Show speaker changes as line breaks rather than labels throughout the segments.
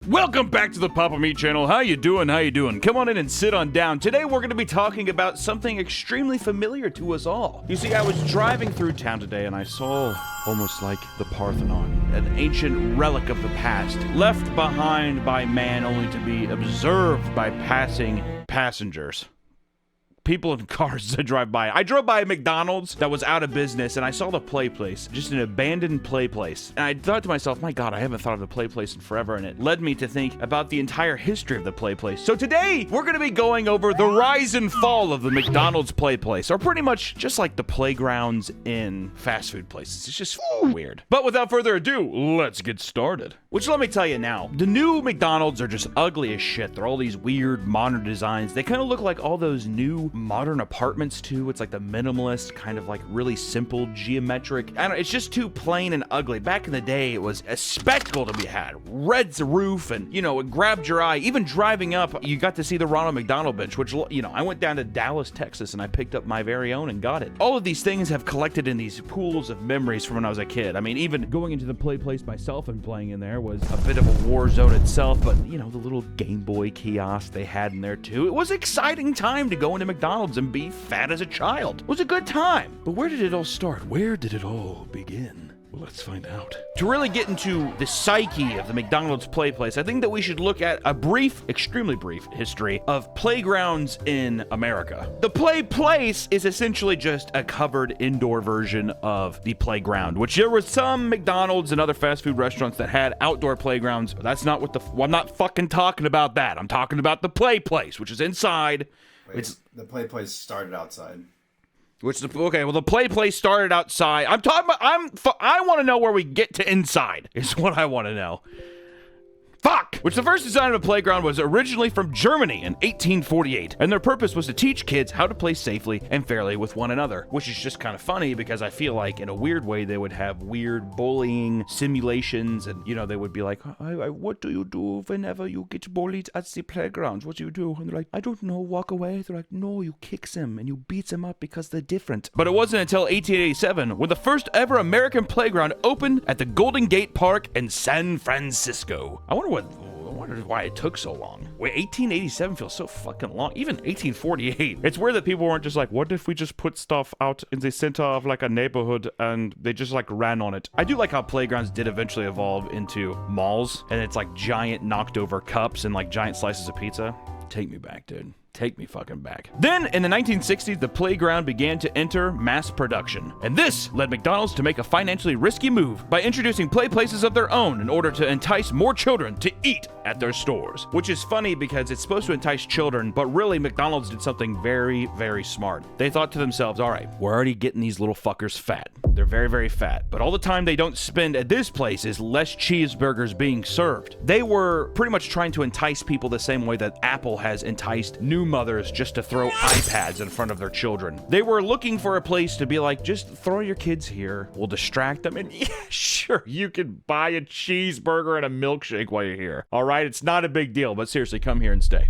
Welcome back to the Papa Meat channel. How you doing? How you doing? Come on in and sit on down. Today we're going to be talking about something extremely familiar to us all. You see, I was driving through town today and I saw almost like the Parthenon, an ancient relic of the past, left behind by man only to be observed by passing passengers. People in cars that drive by. I drove by a McDonald's that was out of business, and I saw the play place, just an abandoned play place. And I thought to myself, my God, I haven't thought of the play place in forever, and it led me to think about the entire history of the play place. So today, we're gonna be going over the rise and fall of the McDonald's play place, or pretty much just like the playgrounds in fast food places. It's just weird. But without further ado, let's get started. Which, let me tell you now, the new McDonald's are just ugly as shit. They're all these weird modern designs. They kind of look like all those new modern apartments too. It's like the minimalist, kind of like really simple geometric. I don't know, it's just too plain and ugly. Back in the day, it was a spectacle to be had. Red roof and, you know, it grabbed your eye. Even driving up, you got to see the Ronald McDonald bench, which, you know, I went down to Dallas, Texas, and I picked up my very own and got it. All of these things have collected in these pools of memories from when I was a kid. I mean, even going into the play place myself and playing in there was a bit of a war zone itself, but, you know, the little Game Boy kiosk they had in there too. It was an exciting time to go into McDonald's and be fat as a child. It was a good time. But where did it all start? Where did it all begin? Well, let's find out. To really get into the psyche of the McDonald's play place, I think that we should look at a brief, extremely brief history of playgrounds in America. The play place is essentially just a covered indoor version of the playground, which there were some McDonald's and other fast food restaurants that had outdoor playgrounds. But that's not what I'm not fucking talking about that. I'm talking about the play place, which is inside.
Wait, the play place started outside.
The play place started outside. I'm talking about, I want to know where we get to inside, is what I want to know. Fuck! Which the first design of a playground was originally from Germany in 1848, and their purpose was to teach kids how to play safely and fairly with one another, which is just kind of funny because I feel like in a weird way they would have weird bullying simulations, and, you know, they would be like, what do you do whenever you get bullied at the playground? What do you do? And they're like, I don't know, walk away. They're like, no, you kick them and you beat them up because they're different. But it wasn't until 1887 when the first ever American playground opened at the Golden Gate Park in San Francisco. I wonder why it took so long. Wait, 1887 feels so fucking long. Even 1848. It's weird that people weren't just like, what if we just put stuff out in the center of like a neighborhood and they just like ran on it. I do like how playgrounds did eventually evolve into malls, and it's like giant knocked over cups and like giant slices of pizza. Take me back, dude. Take me fucking back. Then, in the 1960s, the playground began to enter mass production. And this led McDonald's to make a financially risky move by introducing play places of their own in order to entice more children to eat at their stores. Which is funny because it's supposed to entice children, but really McDonald's did something very, very smart. They thought to themselves, all right, we're already getting these little fuckers fat. They're very, very fat. But all the time they don't spend at this place is less cheeseburgers being served. They were pretty much trying to entice people the same way that Apple has enticed new mothers just to throw iPads in front of their children. They were looking for a place to be like, just throw your kids here. We'll distract them. And yeah, sure, you can buy a cheeseburger and a milkshake while you're here. All right, it's not a big deal, but seriously, come here and stay.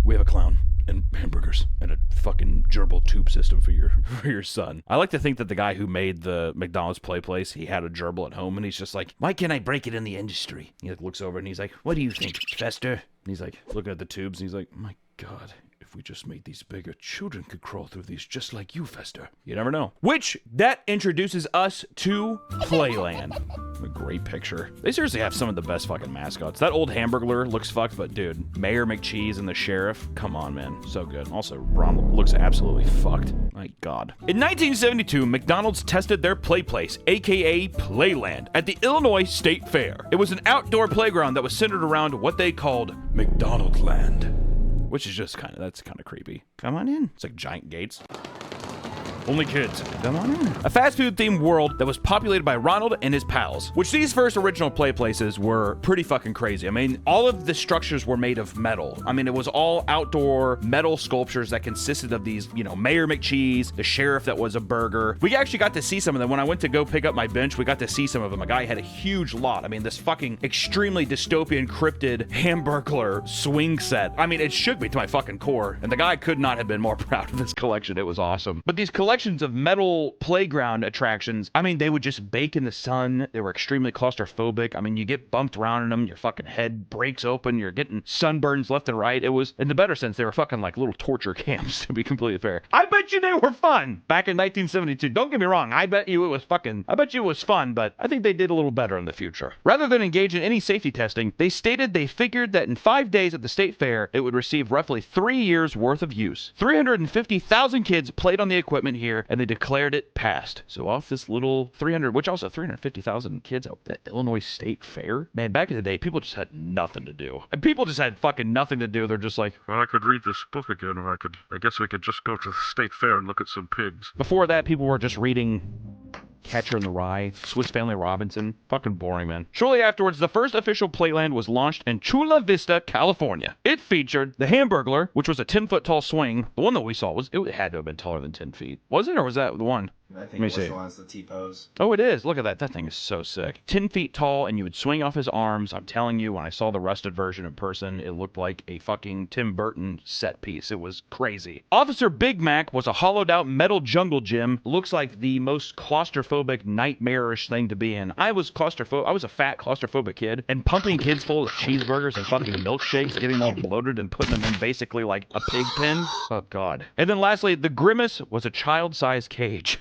We have a clown and hamburgers and a fucking gerbil tube system for your son. I like to think that the guy who made the McDonald's play place, he had a gerbil at home and he's just like, why can't I break it in the industry? He like looks over and he's like, what do you think, Fester? And he's like looking at the tubes and he's like, my God, if we just made these bigger, children could crawl through these just like you, Fester. You never know. Which, that introduces us to Playland. A great picture. They seriously have some of the best fucking mascots. That old Hamburglar looks fucked, but dude, Mayor McCheese and the Sheriff, come on, man. So good. Also, Ronald looks absolutely fucked. My God. In 1972, McDonald's tested their play place, aka Playland, at the Illinois State Fair. It was an outdoor playground that was centered around what they called McDonald Land. Which is just that's kind of creepy. Come on in. It's like giant gates. Only kids. Come on in. A fast food themed world that was populated by Ronald and his pals, which these first original play places were pretty fucking crazy. I mean, all of the structures were made of metal. I mean, it was all outdoor metal sculptures that consisted of these, you know, Mayor McCheese, the Sheriff that was a burger. We actually got to see some of them. When I went to go pick up my bench, we got to see some of them. A guy had a huge lot. I mean, this fucking extremely dystopian cryptid Hamburglar swing set. I mean, it shook me to my fucking core. And the guy could not have been more proud of this collection. It was awesome. But these collections collections of metal playground attractions. I mean, they would just bake in the sun. They were extremely claustrophobic. I mean, you get bumped around in them, your fucking head breaks open, you're getting sunburns left and right. It was, in the better sense, they were fucking like little torture camps, to be completely fair. I bet you they were fun back in 1972. Don't get me wrong, I bet you it was fun, but I think they did a little better in the future. Rather than engage in any safety testing, they stated they figured that in 5 days at the state fair, it would receive roughly 3 years worth of use. 350,000 kids played on the equipment here, and they declared it passed. So off this little 350,000 kids at the Illinois State Fair? Man, back in the day, people just had nothing to do. And people just had fucking nothing to do. They're just like,
well, I could read this book again, or I guess we could just go to the state fair and look at some pigs.
Before that, people were just reading Catcher in the Rye, Swiss Family Robinson. Fucking boring, man. Shortly afterwards, the first official Playland was launched in Chula Vista, California. It featured the Hamburglar, which was a 10-foot tall swing. The one that we saw it had to have been taller than 10 feet. Was it, or was that the one?
I think it was the one's the T-pose.
Oh, it is. Look at that. That thing is so sick. 10 feet tall, and you would swing off his arms. I'm telling you, when I saw the rusted version in person, it looked like a fucking Tim Burton set piece. It was crazy. Officer Big Mac was a hollowed-out metal jungle gym. Looks like the most claustrophobic, nightmarish thing to be in. I was a fat, claustrophobic kid, and pumping kids full of cheeseburgers and fucking milkshakes, getting all bloated and putting them in basically like a pig pen. Oh, God. And then lastly, the Grimace was a child-sized cage.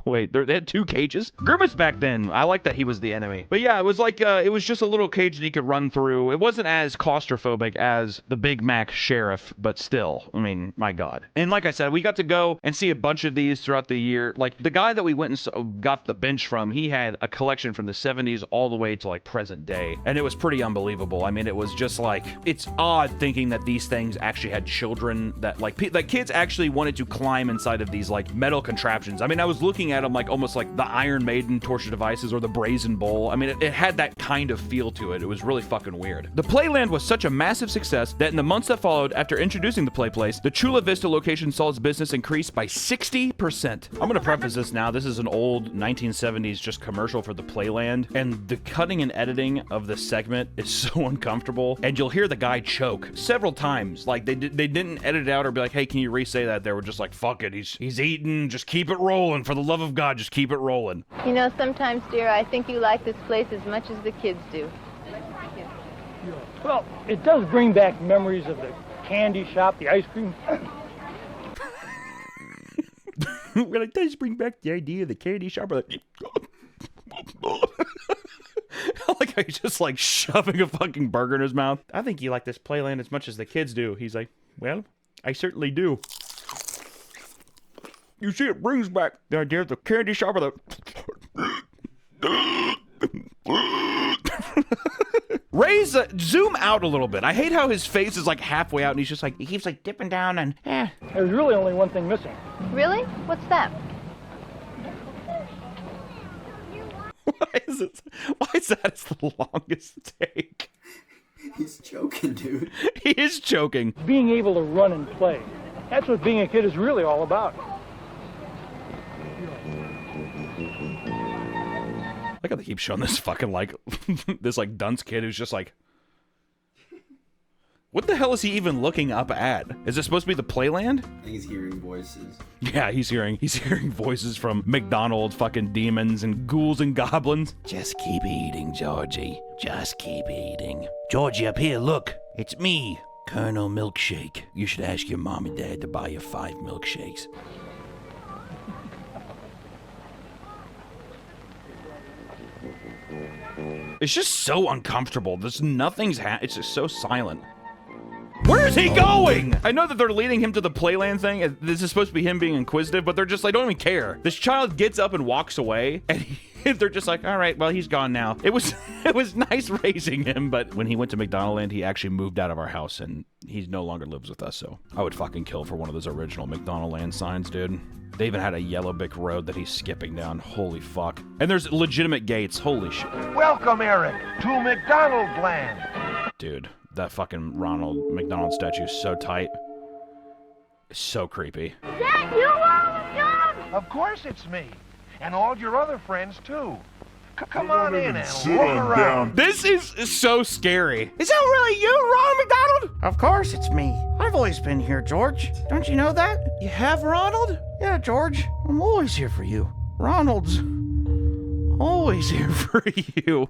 Wait, they had 2 cages? Grimace back then, I like that he was the enemy. But yeah, it was like, it was just a little cage that he could run through. It wasn't as claustrophobic as the Big Mac Sheriff, but still, I mean, my God. And like I said, we got to go and see a bunch of these throughout the year. Like, the guy that we went and got the bench from, he had a collection from the 70s all the way to, like, present day. And it was pretty unbelievable. I mean, it was just like, it's odd thinking that these things actually had children that, like kids actually wanted to climb inside of these, like, metal contraptions. I mean, I was looking at them like almost like the Iron Maiden torture devices or the Brazen Bull. I mean, it had that kind of feel to it. It was really fucking weird. The Playland was such a massive success that in the months that followed after introducing the Play Place, the Chula Vista location saw its business increase by 60%. I'm gonna preface this now. This is an old 1970s just commercial for the Playland, and the cutting and editing of the segment is so uncomfortable, and you'll hear the guy choke several times. Like, they didn't edit it out or be like, hey, can you re-say that? They were just like, fuck it, he's eating, just keep it rolling. For the love of God, just keep it rolling.
You know, sometimes, dear, I think you like this place as much as the kids do.
Well, it does bring back memories of the candy shop, the ice cream.
Well, it does bring back the idea of the candy shop. Like, I like how he's just like shoving a fucking burger in his mouth. I think you like this Playland as much as the kids do. He's like, well, I certainly do. You see, it brings back the idea of the candy shop or the... Ray's, zoom out a little bit. I hate how his face is like halfway out and he's just like, he keeps like dipping down and,
There's really only one thing missing.
Really? What's that?
Why is that its the longest take?
He's choking, dude.
He is choking.
Being able to run and play. That's what being a kid is really all about.
Like how they keep showing this fucking, like, this, like, dunce kid who's just like, what the hell is he even looking up at? Is it supposed to be the Playland?
I think he's hearing voices.
Yeah, he's hearing voices from McDonald's fucking demons and ghouls and goblins. Just keep eating, Georgie. Just keep eating. Georgie, up here, look. It's me, Colonel Milkshake. You should ask your mom and dad to buy you 5 milkshakes. It's just so uncomfortable. There's nothing's it's just so silent. Where is he going? I know that they're leading him to the Playland thing. This is supposed to be him being inquisitive, but they're just like, don't even care. This child gets up and walks away, and they're just like, all right, well, he's gone now. It was nice raising him, but when he went to McDonaldland, he actually moved out of our house, and he no longer lives with us, so I would fucking kill for one of those original McDonaldland signs, dude. They even had a yellow brick road that he's skipping down. Holy fuck. And there's legitimate gates. Holy shit.
Welcome, Eric, to McDonald's Land.
Dude, that fucking Ronald McDonald statue is so tight. It's so creepy.
Dad, you are the dog!
Of course it's me. And all your other friends, too. Come on in and look around.
This is so scary. Is that really you, Ronald McDonald?
Of course it's me. I've always been here, George. Don't you know that?
You have, Ronald?
Yeah, George.
I'm always here for you. Ronald's always here for you.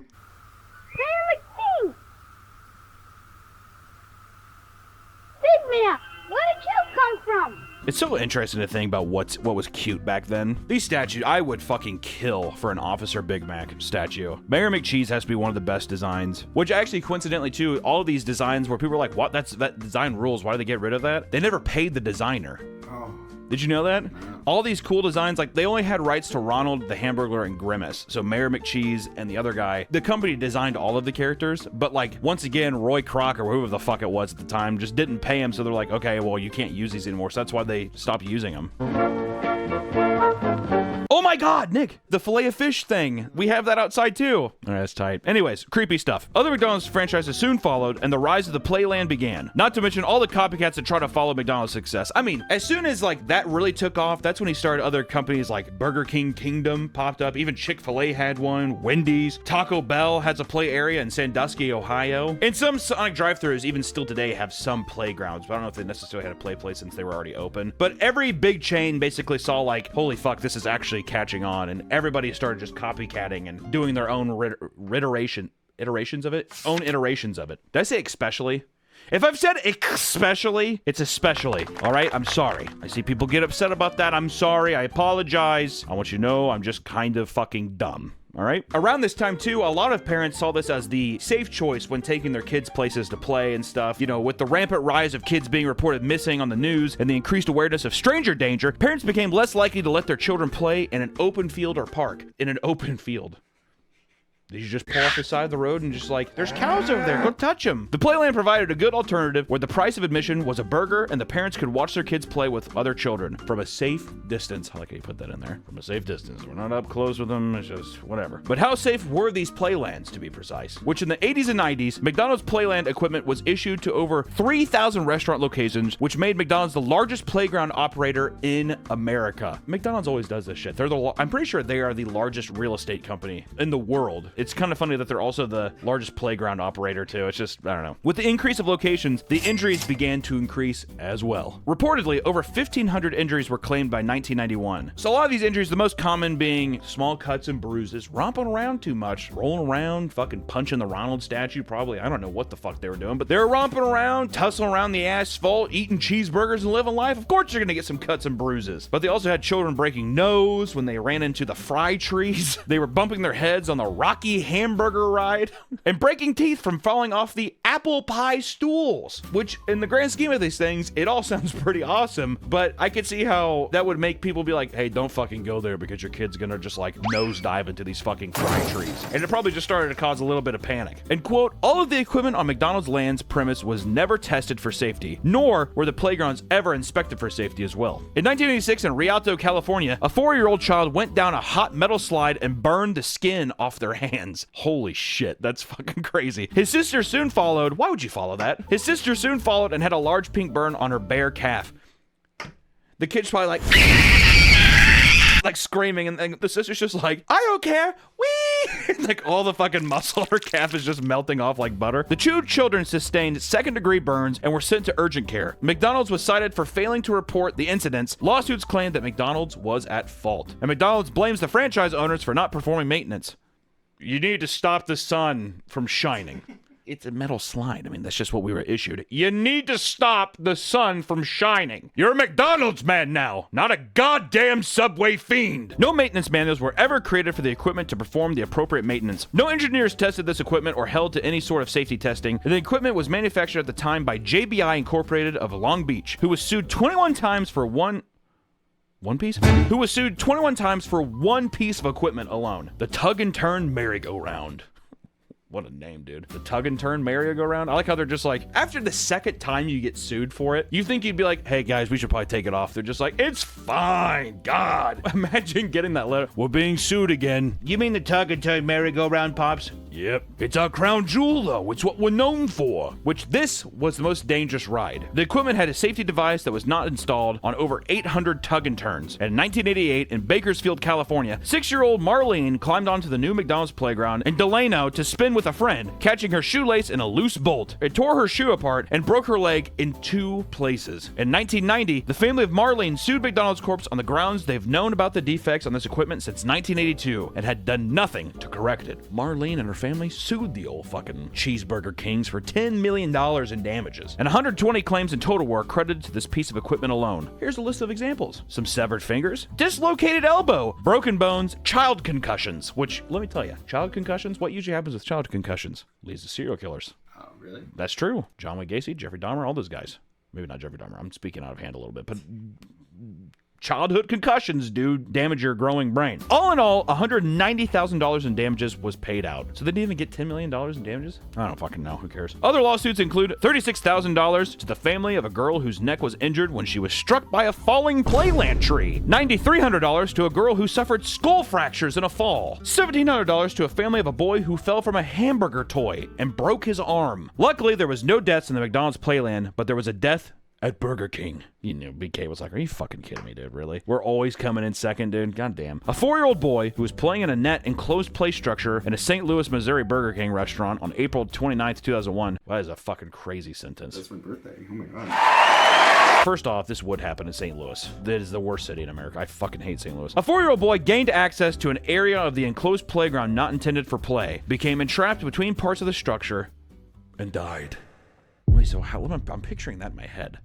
Big man, where did you come from?
It's so interesting to think about what was cute back then. These statues, I would fucking kill for an Officer Big Mac statue. Mayor McCheese has to be one of the best designs. Which actually, coincidentally too, all of these designs where people are like, what? That design rules. Why did they get rid of that? They never paid the designer.
Oh.
Did you know that? All these cool designs, like they only had rights to Ronald, the Hamburglar, and Grimace. So Mayor McCheese and the other guy, the company designed all of the characters, but like once again, Roy Kroc or whoever the fuck it was at the time just didn't pay him. So they're like, okay, well you can't use these anymore. So that's why they stopped using them. Oh my God, Nick, the fillet of fish thing. We have that outside too. All right, that's tight. Anyways, creepy stuff. Other McDonald's franchises soon followed, and the rise of the Playland began. Not to mention all the copycats that try to follow McDonald's success. I mean, as soon as like that really took off, that's when he started other companies like Burger King Kingdom popped up. Even Chick-fil-A had one. Wendy's, Taco Bell has a play area in Sandusky, Ohio. And some Sonic drive-thrus even still today have some playgrounds, but I don't know if they necessarily had a play place since they were already open. But every big chain basically saw like, holy fuck, this is actually catching on, and everybody started just copycatting and doing their own iterations of it. Did I say especially? If I've said especially, it's especially. All right, I'm sorry. I see people get upset about that. I'm sorry. I apologize. I want you to know I'm just kind of fucking dumb. All right. Around this time, too, a lot of parents saw this as the safe choice when taking their kids places to play and stuff. You know, with the rampant rise of kids being reported missing on the news and the increased awareness of stranger danger, parents became less likely to let their children play in an open field or park. In an open field. Did you just pull off the side of the road and just like, there's cows over there, go touch them. The Playland provided a good alternative where the price of admission was a burger and the parents could watch their kids play with other children from a safe distance. I like how you put that in there. From a safe distance. We're not up close with them, it's just whatever. But how safe were these Playlands, to be precise? Which in the 80s and 90s, McDonald's Playland equipment was issued to over 3,000 restaurant locations, which made McDonald's the largest playground operator in America. McDonald's always does this shit. I'm pretty sure they are the largest real estate company in the world. It's kind of funny that they're also the largest playground operator too. It's just, I don't know. With the increase of locations, the injuries began to increase as well. Reportedly, over 1,500 injuries were claimed by 1991. So a lot of these injuries, the most common being small cuts and bruises, romping around too much, rolling around, fucking punching the Ronald statue, probably. I don't know what the fuck they were doing, but they were romping around, tussling around the asphalt, eating cheeseburgers and living life. Of course you're gonna get some cuts and bruises. But they also had children breaking nose when they ran into the fry trees. They were bumping their heads on the rocky hamburger ride and breaking teeth from falling off the apple pie stools, which in the grand scheme of these things, it all sounds pretty awesome, but I could see how that would make people be like, hey, don't fucking go there because your kid's gonna just like nosedive into these fucking fry trees. And it probably just started to cause a little bit of panic. And quote, all of the equipment on McDonald's land's premise was never tested for safety, nor were the playgrounds ever inspected for safety as well. In 1986 in Rialto, California, a 4-year-old child went down a hot metal slide and burned the skin off their hands. Holy shit, that's fucking crazy. His sister soon followed. Why would you follow that? His sister soon followed and had a large pink burn on her bare calf. The kid's probably like screaming, and the sister's just like, I don't care. Whee! Like all the fucking muscle on her calf is just melting off like butter. The two children sustained second-degree burns and were sent to urgent care. McDonald's was cited for failing to report the incidents. Lawsuits claimed that McDonald's was at fault, and McDonald's blames the franchise owners for not performing maintenance. You need to stop the sun from shining. It's a metal slide. I mean, that's just what we were issued. You need to stop the sun from shining. You're a McDonald's man now, not a goddamn Subway fiend. No maintenance manuals were ever created for the equipment to perform the appropriate maintenance. No engineers tested this equipment or held to any sort of safety testing. And the equipment was manufactured at the time by JBI Incorporated of Long Beach, who was sued 21 times for one piece? Who was sued 21 times for one piece of equipment alone. The Tug and Turn Merry-Go-Round. What a name, dude. The Tug and Turn Merry-Go-Round. I like how they're just like, after the second time you get sued for it, you think you'd be like, hey guys, we should probably take it off. They're just like, it's fine, God. Imagine getting that letter. We're being sued again. You mean the Tug and Turn Merry-Go-Round, Pops? Yep. It's our crown jewel, though. It's what we're known for. Which this was the most dangerous ride. The equipment had a safety device that was not installed on over 800 tug and turns. And in 1988, in Bakersfield, California, 6-year-old Marlene climbed onto the new McDonald's playground in Delano to spin with a friend, catching her shoelace in a loose bolt. It tore her shoe apart and broke her leg in 2 places. In 1990, the family of Marlene sued McDonald's Corp. On the grounds they've known about the defects on this equipment since 1982 and had done nothing to correct it. Marlene and her family sued the old fucking Cheeseburger Kings for $10 million in damages. And 120 claims in total were credited to this piece of equipment alone. Here's a list of examples. Some severed fingers, dislocated elbow, broken bones, child concussions, which, let me tell you, child concussions, what usually happens with child concussions? Leads to serial killers.
Oh, really?
That's true. John Wayne Gacy, Jeffrey Dahmer, all those guys. Maybe not Jeffrey Dahmer. I'm speaking out of hand a little bit, but childhood concussions, dude, damage your growing brain. All in all, $190,000 in damages was paid out. So they didn't even get $10 million in damages? I don't fucking know. Who cares? Other lawsuits include $36,000 to the family of a girl whose neck was injured when she was struck by a falling playland tree. $9,300 to a girl who suffered skull fractures in a fall. $1,700 to a family of a boy who fell from a hamburger toy and broke his arm. Luckily, there was no deaths in the McDonald's playland, but there was a death at Burger King. You know, BK was like, are you fucking kidding me, dude? Really? We're always coming in second, dude. God damn. A 4-year-old boy who was playing in a net enclosed play structure in a St. Louis, Missouri Burger King restaurant on April 29th, 2001. That is a fucking crazy sentence.
That's my birthday. Oh my god.
First off, this would happen in St. Louis. That is the worst city in America. I fucking hate St. Louis. A 4-year-old boy gained access to an area of the enclosed playground not intended for play, became entrapped between parts of the structure, and died. Wait, so how? I'm picturing that in my head.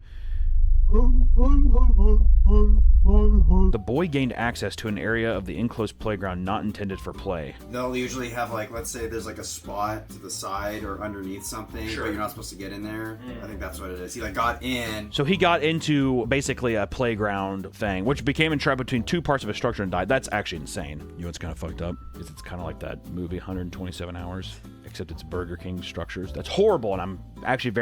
The boy gained access to an area of the enclosed playground not intended for play.
They'll usually have, like, let's say there's like a spot to the side or underneath something, but you're not supposed to get in there. I think that's what it is. He like got in.
So he got into basically a playground thing, which became entrapped between 2 parts of a structure and died. That's actually insane. You know what's kind of fucked up? Is it's kind of like that movie 127 Hours, except it's Burger King structures. That's horrible, and I'm actually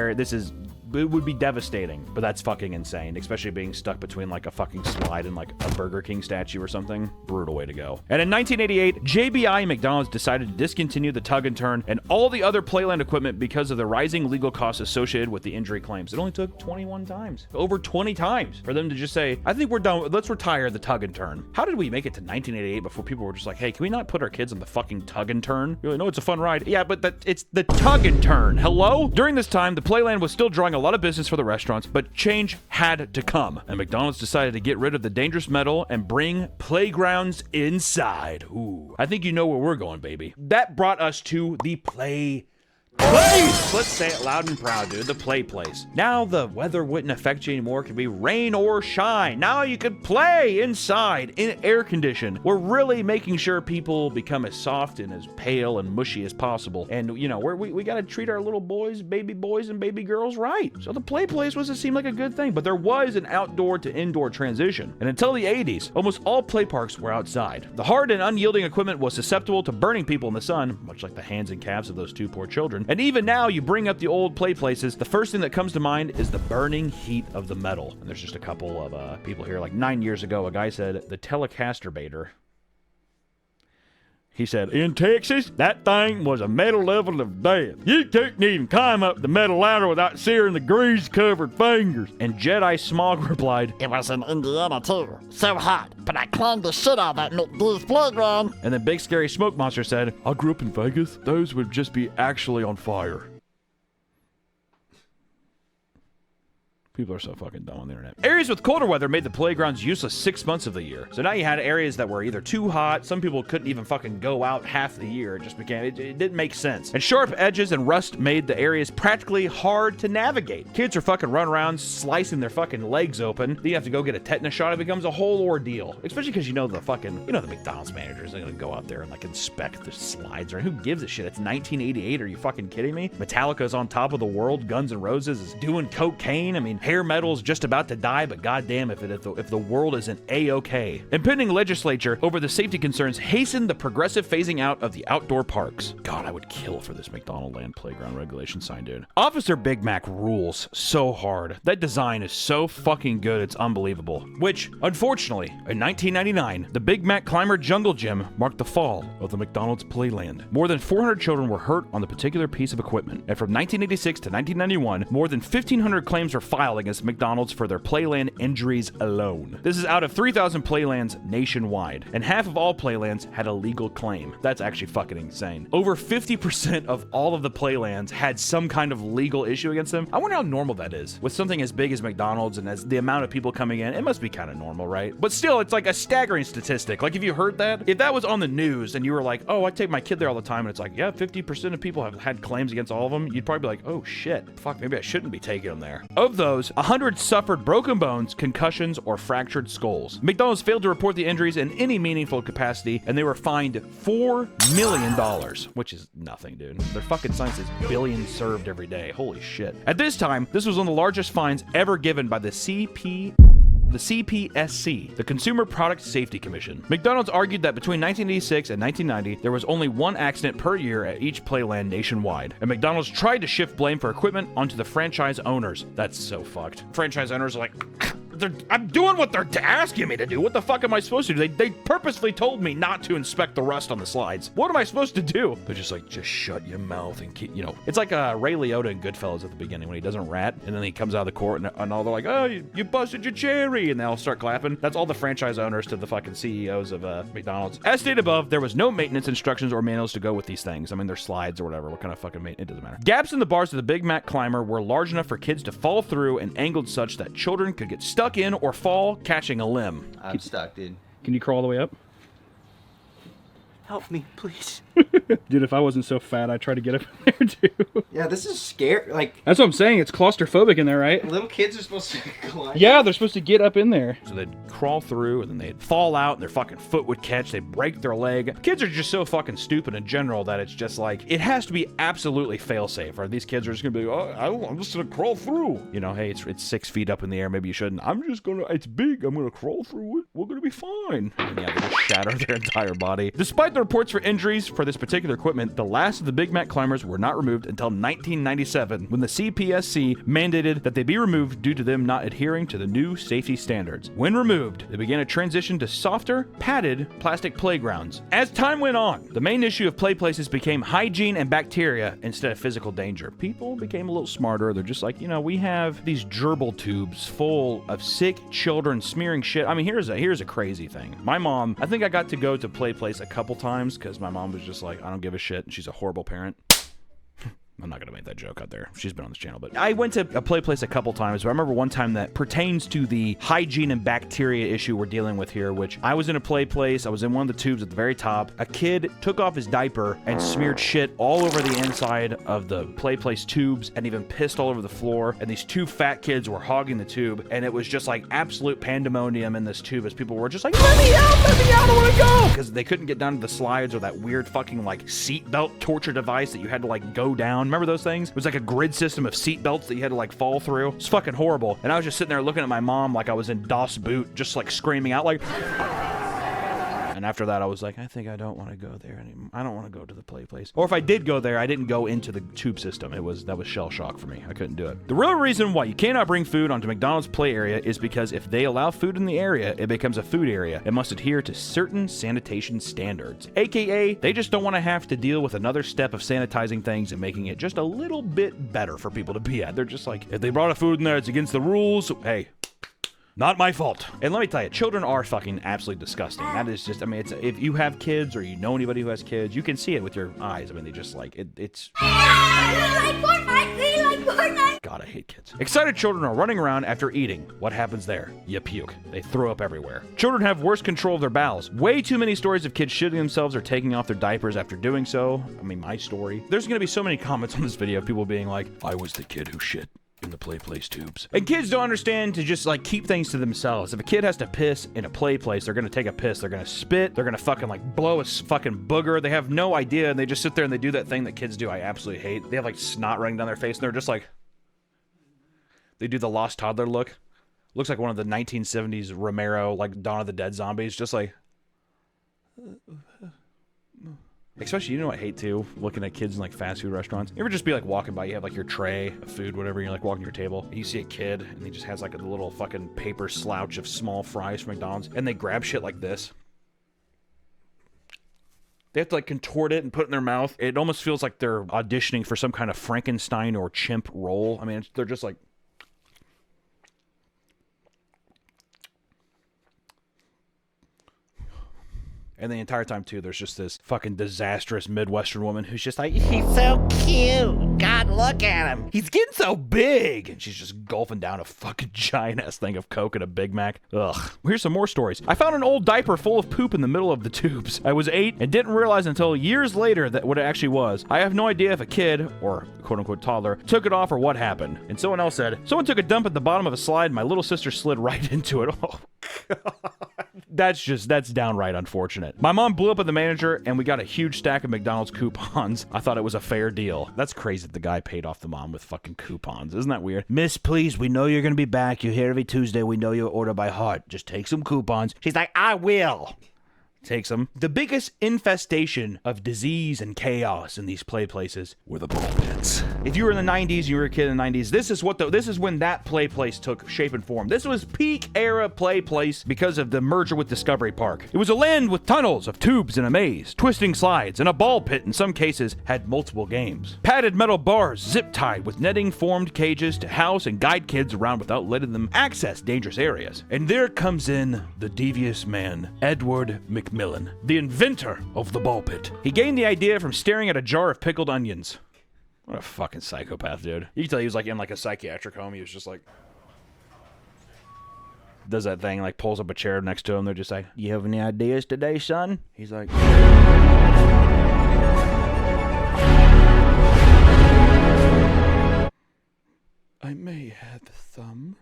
it would be devastating, but that's fucking insane, especially being stuck between like a fucking slide and like a Burger King statue or something. Brutal way to go. And in 1988, JBI and McDonald's decided to discontinue the tug and turn and all the other playland equipment because of the rising legal costs associated with the injury claims. It only took 21 times, over 20 times, for them to just say, I think we're done, let's retire the tug and turn. How did we make it to 1988 before people were just like, hey, can we not put our kids on the fucking tug and turn? You really know it's a fun ride. Yeah, but it's the tug and turn. Hello? During this time, the playland was still drawing a lot of business for the restaurants, but change had to come, and McDonald's decided to get rid of the dangerous metal and bring playgrounds inside. Ooh, I think you know where we're going, baby. That brought us to the play place. Let's say it loud and proud, dude. The play place. Now the weather wouldn't affect you anymore. It could be rain or shine. Now you could play inside in air condition. We're really making sure people become as soft and as pale and mushy as possible. And you know, we got to treat our little boys and baby girls right. So the play place wasn't seem like a good thing, but there was an outdoor to indoor transition. And until the 80s, almost all play parks were outside. The hard and unyielding equipment was susceptible to burning people in the sun, much like the hands and calves of those 2 poor children. And even now, you bring up the old play places, the first thing that comes to mind is the burning heat of the metal. And there's just a couple of people here. Like 9 years ago, a guy said, the Telecaster baiter. He said, in Texas, that thing was a metal level of death. You couldn't even climb up the metal ladder without searing the grease-covered fingers. And Jedi Smog replied,
It was in Indiana, too. So hot. But I climbed the shit out of that McDee's playground.
And then Big Scary Smoke Monster said, I grew up in Vegas. Those would just be actually on fire. People are so fucking dumb on the internet. Areas with colder weather made the playgrounds useless 6 months of the year. So now you had areas that were either too hot, some people couldn't even fucking go out half the year. It just became, it didn't make sense. And sharp edges and rust made the areas practically hard to navigate. Kids are fucking running around slicing their fucking legs open. Then you have to go get a tetanus shot. It becomes a whole ordeal. Especially because the McDonald's managers are gonna go out there and like inspect the slides. Or who gives a shit? It's 1988. Are you fucking kidding me? Metallica's on top of the world. Guns N' Roses is doing cocaine. I mean, Hair metal's just about to die, but goddamn if the world isn't A-okay. Impending legislature over the safety concerns hastened the progressive phasing out of the outdoor parks. God, I would kill for this McDonald Land playground regulation sign, dude. Officer Big Mac rules so hard. That design is so fucking good, it's unbelievable. Which, unfortunately, in 1999, the Big Mac Climber Jungle Gym marked the fall of the McDonald's Playland. More than 400 children were hurt on the particular piece of equipment, and from 1986 to 1991, more than 1,500 claims were filed against McDonald's for their Playland injuries alone. This is out of 3,000 Playlands nationwide, and half of all Playlands had a legal claim. That's actually fucking insane. Over 50% of all of the Playlands had some kind of legal issue against them. I wonder how normal that is. With something as big as McDonald's and as the amount of people coming in, it must be kind of normal, right? But still, it's like a staggering statistic. Like, if you heard that, if that was on the news and you were like, oh, I take my kid there all the time, and it's like, yeah, 50% of people have had claims against all of them, you'd probably be like, oh shit, fuck, maybe I shouldn't be taking them there. Of those, 100 suffered broken bones, concussions, or fractured skulls. McDonald's failed to report the injuries in any meaningful capacity, and they were fined $4 million, which is nothing, dude. Their fucking sign says billions served every day. Holy shit. At this time, this was one of the largest fines ever given by the CPSC, the Consumer Product Safety Commission. McDonald's argued that between 1986 and 1990, there was only one accident per year at each Playland nationwide, and McDonald's tried to shift blame for equipment onto the franchise owners. That's so fucked. Franchise owners are like, I'm doing what they're asking me to do. What the fuck am I supposed to do? They purposely told me not to inspect the rust on the slides. What am I supposed to do? They're just like, just shut your mouth and keep, you know. It's like Ray Liotta in Goodfellas at the beginning when he doesn't rat, and then he comes out of the court and all they're like, oh, you busted your cherry, and they all start clapping. That's all the franchise owners to the fucking CEOs of McDonald's. As stated above, there was no maintenance instructions or manuals to go with these things. I mean, they're slides or whatever. What kind of fucking maintenance? It doesn't matter. Gaps in the bars of the Big Mac Climber were large enough for kids to fall through and angled such that children could get stuck in or fall catching a limb.
I'm stuck, dude.
Can you crawl all the way up?
Help me, please.
Dude, if I wasn't so fat, I'd try to get up in there too.
Yeah, this is scary. Like,
that's what I'm saying. It's claustrophobic in there, right?
little kids are supposed to climb.
Yeah, they're supposed to get up in there. So they'd crawl through, and then they'd fall out, and their fucking foot would catch. They'd break their leg. Kids are just so fucking stupid in general that it's just like, it has to be absolutely fail-safe, or these kids are just gonna be, oh, I'm just gonna crawl through. You know, hey, it's 6 feet up in the air. Maybe you shouldn't. It's big. I'm gonna crawl through it. We're gonna be fine. And yeah, they just shatter their entire body. Despite the reports for injuries for this particular equipment, the last of the Big Mac climbers were not removed until 1997, when the CPSC mandated that they be removed due to them not adhering to the new safety standards. When removed, they began a transition to softer, padded plastic playgrounds. As time went on, the main issue of play places became hygiene and bacteria instead of physical danger. People became a little smarter. They're just like, you know, we have these gerbil tubes full of sick children smearing shit. I mean, here's a crazy thing. My mom, I think I got to go to play place a couple times because my mom was just like, I don't give a shit, and she's a horrible parent. I'm not going to make that joke out there. She's been on this channel, but I went to a play place a couple times, but I remember one time that pertains to the hygiene and bacteria issue we're dealing with here, which I was in a play place. I was in one of the tubes at the very top. A kid took off his diaper and smeared shit all over the inside of the play place tubes and even pissed all over the floor. And these two fat kids were hogging the tube, and it was just like absolute pandemonium in this tube as people were just like, let me out, I want to go. Because they couldn't get down to the slides or that weird fucking like seatbelt torture device that you had to like go down. Remember those things? It was like a grid system of seat belts that you had to like fall through. It's fucking horrible. And I was just sitting there looking at my mom like I was in Das Boot, just like screaming out like... And after that, I was like, I think I don't want to go there anymore. I don't want to go to the play place. Or if I did go there, I didn't go into the tube system. That was shell shock for me. I couldn't do it. The real reason why you cannot bring food onto McDonald's play area is because if they allow food in the area, it becomes a food area. It must adhere to certain sanitation standards. AKA, they just don't want to have to deal with another step of sanitizing things and making it just a little bit better for people to be at. They're just like, if they brought a food in there, it's against the rules. Hey, not my fault. And let me tell you, children are fucking absolutely disgusting. That is just, I mean, it's, if you have kids or you know anybody who has kids, you can see it with your eyes. I mean, they just like, it's... God, I hate kids. Excited children are running around after eating. What happens there? You puke. They throw up everywhere. Children have worse control of their bowels. Way too many stories of kids shitting themselves or taking off their diapers after doing so. I mean, my story. There's gonna be so many comments on this video of people being like, I was the kid who shit in the play place tubes. And kids don't understand to just like keep things to themselves. If a kid has to piss in a play place, they're gonna take a piss. They're gonna spit. They're gonna fucking like blow a fucking booger. They have no idea, and they just sit there and they do that thing that kids do I absolutely hate. They have like snot running down their face, and they're just like... They do the lost toddler look. Looks like one of the 1970s Romero, like Dawn of the Dead zombies. Just like... Especially, you know what I hate too? Looking at kids in like fast food restaurants. You ever just be like walking by, you have like your tray of food, whatever, you're like walking to your table, and you see a kid, and he just has like a little fucking paper slouch of small fries from McDonald's, and they grab shit like this. They have to like contort it and put it in their mouth. It almost feels like they're auditioning for some kind of Frankenstein or chimp role. I mean, they're just like... And the entire time, too, there's just this fucking disastrous Midwestern woman who's just like, he's so cute. God, look at him. He's getting so big. And she's just gulping down a fucking giant-ass thing of Coke and a Big Mac. Ugh. Here's some more stories. I found an old diaper full of poop in the middle of the tubes. I was 8 and didn't realize until years later that what it actually was. I have no idea if a kid, or quote-unquote toddler, took it off or what happened. And someone else said, someone took a dump at the bottom of a slide and my little sister slid right into it. Oh, God. That's downright unfortunate. My mom blew up at the manager and we got a huge stack of McDonald's coupons. I thought it was a fair deal. That's crazy that the guy paid off the mom with fucking coupons. Isn't that weird? Miss, please, we know you're gonna be back. You're here every Tuesday. We know you order by heart. Just take some coupons. She's like, I will. Takes them. The biggest infestation of disease and chaos in these play places were the ball pits. If you were in the 90s, you were a kid in the 90s, this is when that play place took shape and form. This was peak era play place because of the merger with Discovery Park. It was a land with tunnels of tubes and a maze, twisting slides, and a ball pit in some cases had multiple games. Padded metal bars zip-tied with netting formed cages to house and guide kids around without letting them access dangerous areas. And there comes in the devious man, Edward McMillan, the inventor of the ball pit. He gained the idea from staring at a jar of pickled onions. What a fucking psychopath, dude. You can tell he was like in like a psychiatric home. He was just like... does that thing, like pulls up a chair next to him. They're just like, you have any ideas today, son? He's like... I may have some.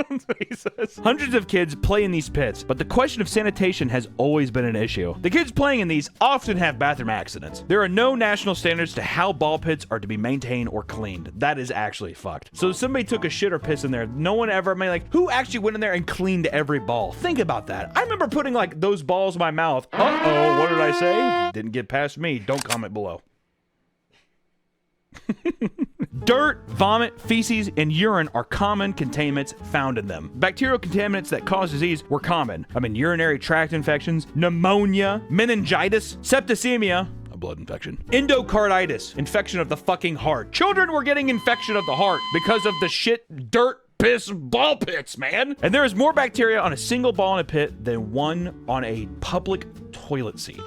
That's what he says. Hundreds of kids play in these pits, but the question of sanitation has always been an issue. The kids playing in these often have bathroom accidents. There are no national standards to how ball pits are to be maintained or cleaned. That is actually fucked. So if somebody took a shit or piss in there, no one ever, I mean, like, who actually went in there and cleaned every ball? Think about that. I remember putting like those balls in my mouth. Uh-oh, what did I say? Didn't get past me. Don't comment below. Dirt, vomit, feces, and urine are common contaminants found in them. Bacterial contaminants that cause disease were common. I mean, urinary tract infections, pneumonia, meningitis, septicemia, a blood infection, endocarditis, infection of the fucking heart. Children were getting infection of the heart because of the shit, dirt, piss ball pits, man. And there is more bacteria on a single ball in a pit than one on a public toilet seat.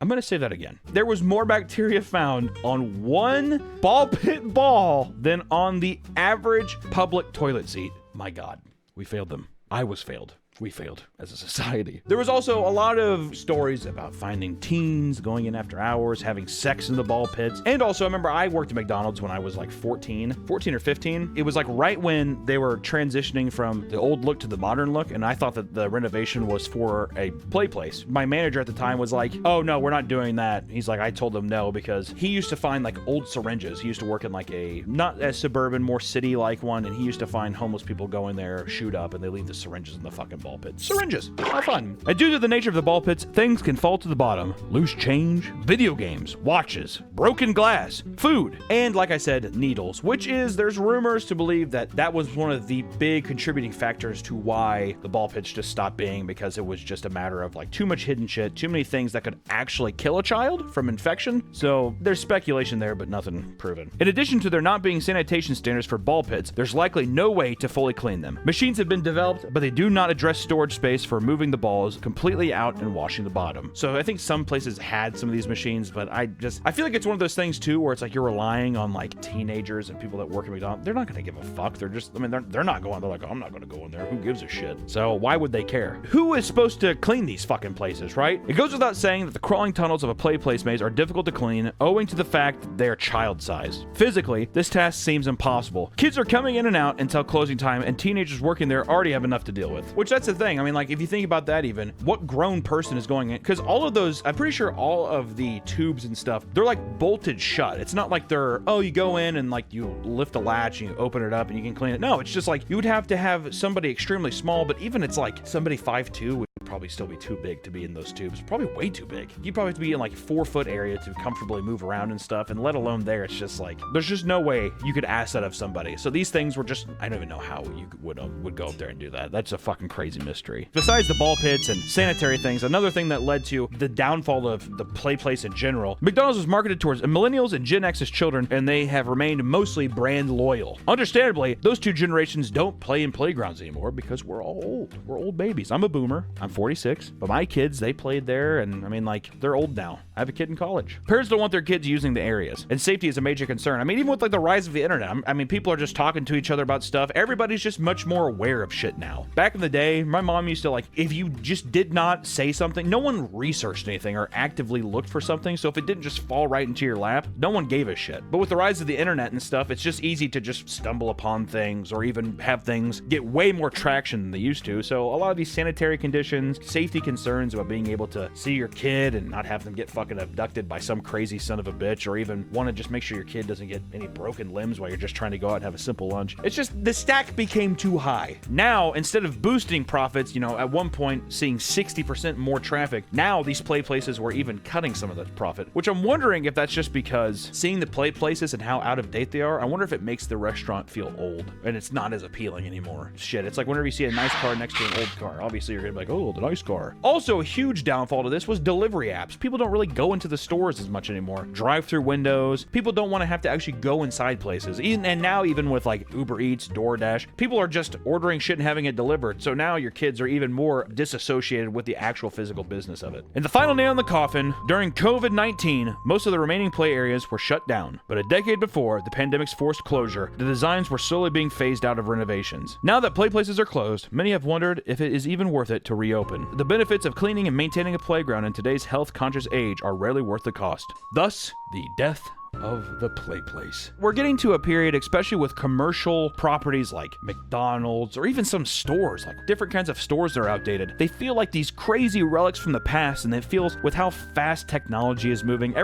I'm going to say that again. There was more bacteria found on one ball pit ball than on the average public toilet seat. My God, we failed them. I was failed. We failed as a society. There was also a lot of stories about finding teens going in after hours, having sex in the ball pits. And also, I remember I worked at McDonald's when I was like 14 or 15. It was like right when they were transitioning from the old look to the modern look. And I thought that the renovation was for a play place. My manager at the time was like, oh no, we're not doing that. He's like, I told them no, because he used to find like old syringes. He used to work in like a, not as suburban, more city-like one. And he used to find homeless people go in there, shoot up, and they leave the syringes in the fucking ball pits. Syringes. How fun. And due to the nature of the ball pits, things can fall to the bottom. Loose change, video games, watches, broken glass, food, and like I said, needles, which is, there's rumors to believe that that was one of the big contributing factors to why the ball pits just stopped being, because it was just a matter of like too much hidden shit, too many things that could actually kill a child from infection. So there's speculation there, but nothing proven. In addition to there not being sanitation standards for ball pits, there's likely no way to fully clean them. Machines have been developed, but they do not address storage space for moving the balls completely out and washing the bottom. So I think some places had some of these machines, but I feel like it's one of those things too where it's like you're relying on like teenagers and people that work at McDonald's. They're not going to give a fuck. They're just, I mean, they're not going, they're like, oh, I'm not going to go in there. Who gives a shit? So why would they care? Who is supposed to clean these fucking places, right? It goes without saying that the crawling tunnels of a play place maze are difficult to clean owing to the fact that they are child-sized. Physically, this task seems impossible. Kids are coming in and out until closing time, and teenagers working there already have enough to deal with, which that's the thing. I mean, like, if you think about that even, what grown person is going in? Because all of those, I'm pretty sure all of the tubes and stuff, they're like bolted shut. It's not like they're, oh, you go in and like you lift the latch and you open it up and you can clean it. No, it's just like you would have to have somebody extremely small, but even it's like somebody 5'2" would probably still be too big to be in those tubes. Probably way too big. You'd probably have to be in like 4-foot area to comfortably move around and stuff, and let alone there, it's just like, there's just no way you could ask that of somebody. So these things were just, I don't even know how you would go up there and do that. That's a fucking crazy mystery. Besides the ball pits and sanitary things, another thing that led to the downfall of the play place in general, McDonald's was marketed towards millennials and Gen X's children, and they have remained mostly brand loyal. Understandably, those two generations don't play in playgrounds anymore because we're all old. We're old babies. I'm a boomer. I'm 46, but my kids, they played there, and I mean, like, they're old now. I have a kid in college. Parents don't want their kids using the areas, and safety is a major concern. I mean, even with like the rise of the internet, I mean, people are just talking to each other about stuff. Everybody's just much more aware of shit now. Back in the day, my mom used to, like, if you just did not say something, no one researched anything or actively looked for something, so if it didn't just fall right into your lap, no one gave a shit. But with the rise of the internet and stuff, it's just easy to just stumble upon things or even have things get way more traction than they used to. So a lot of these sanitary conditions, safety concerns about being able to see your kid and not have them get fucking abducted by some crazy son of a bitch, or even want to just make sure your kid doesn't get any broken limbs while you're just trying to go out and have a simple lunch. It's just, the stack became too high. Now, instead of boosting profits, you know, at one point seeing 60% more traffic, now these play places were even cutting some of the profit, which I'm wondering if that's just because seeing the play places and how out of date they are, I wonder if it makes the restaurant feel old and it's not as appealing anymore. Shit, it's like whenever you see a nice car next to an old car, obviously you're gonna be like, oh, the nice car. Also, a huge downfall to this was delivery apps. People don't really go into the stores as much anymore. Drive-through windows. People don't want to have to actually go inside places. And now even with like Uber Eats, DoorDash, people are just ordering shit and having it delivered. So now your kids are even more disassociated with the actual physical business of it. And the final nail in the coffin, during COVID-19, most of the remaining play areas were shut down. But a decade before the pandemic's forced closure, the designs were slowly being phased out of renovations. Now that play places are closed, many have wondered if it is even worth it to reopen. The benefits of cleaning and maintaining a playground in today's health-conscious age are rarely worth the cost. Thus, the death of the play place. We're getting to a period, especially with commercial properties like McDonald's or even some stores, like different kinds of stores that are outdated. They feel like these crazy relics from the past, and it feels with how fast technology is moving,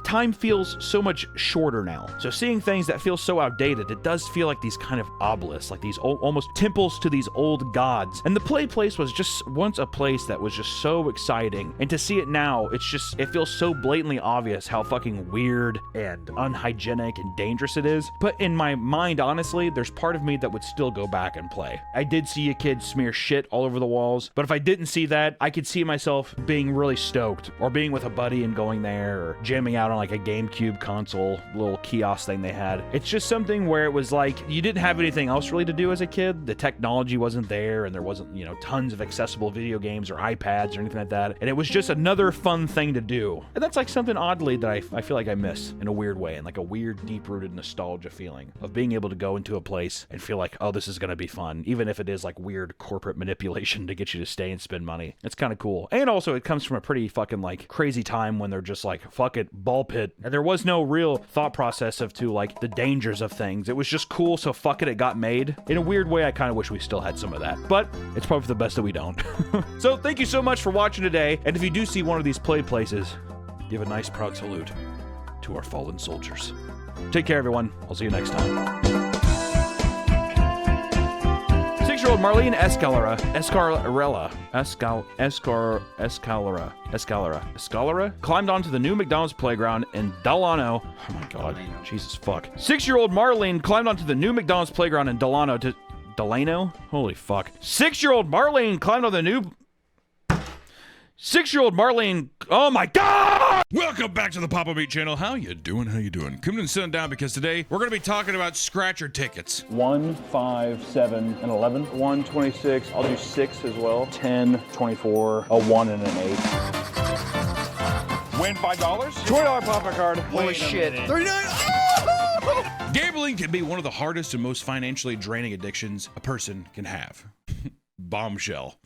time feels so much shorter now. So seeing things that feel so outdated, it does feel like these kind of obelisks, like these almost temples to these old gods. And the play place was just once a place that was just so exciting. And to see it now, it feels so blatantly obvious how fucking weird and unhygienic and dangerous it is. But in my mind, honestly, there's part of me that would still go back and play. I did see a kid smear shit all over the walls, but if I didn't see that, I could see myself being really stoked, or being with a buddy and going there, or jamming out on like a GameCube console, little kiosk thing they had. It's just something where it was like, you didn't have anything else really to do as a kid. The technology wasn't there, and there wasn't, you know, tons of accessible video games or iPads or anything like that. And it was just another fun thing to do. And that's like something oddly that I feel like I miss in a weird way, and like a weird deep-rooted nostalgia feeling of being able to go into a place and feel like, oh, this is gonna be fun, even if it is like weird corporate manipulation to get you to stay and spend money. It's kind of cool. And also it comes from a pretty fucking like crazy time when they're just like, fuck it, ball pit, and there was no real thought process to like the dangers of things. It was just cool, so fuck it, it got made. In a weird way, I kind of wish we still had some of that, but it's probably for the best that we don't. So thank you so much for watching today, and if you do see one of these play places, give a nice proud salute to our fallen soldiers. Take care, everyone. I'll see you next time. 6-year-old Marlene Escalera climbed onto the new McDonald's playground in Delano. Oh my God, Jesus fuck. 6-year-old Marlene climbed onto the new McDonald's playground in Delano? Holy fuck. 6-year-old Marlene climbed on the new... 6-year-old Marlene... Oh my God! Welcome back to the Papa Meat channel. How you doing? How you doing? Come and sit down, because today we're going to be talking about scratcher tickets.
1, 5, 7, and 11. 1, 26. I'll do 6 as well. 10, 24, a 1, and an 8.
Win $5?
$20 Papa card.
Holy shit. 39. Oh! Gambling can be one of the hardest and most financially draining addictions a person can have. Bombshell.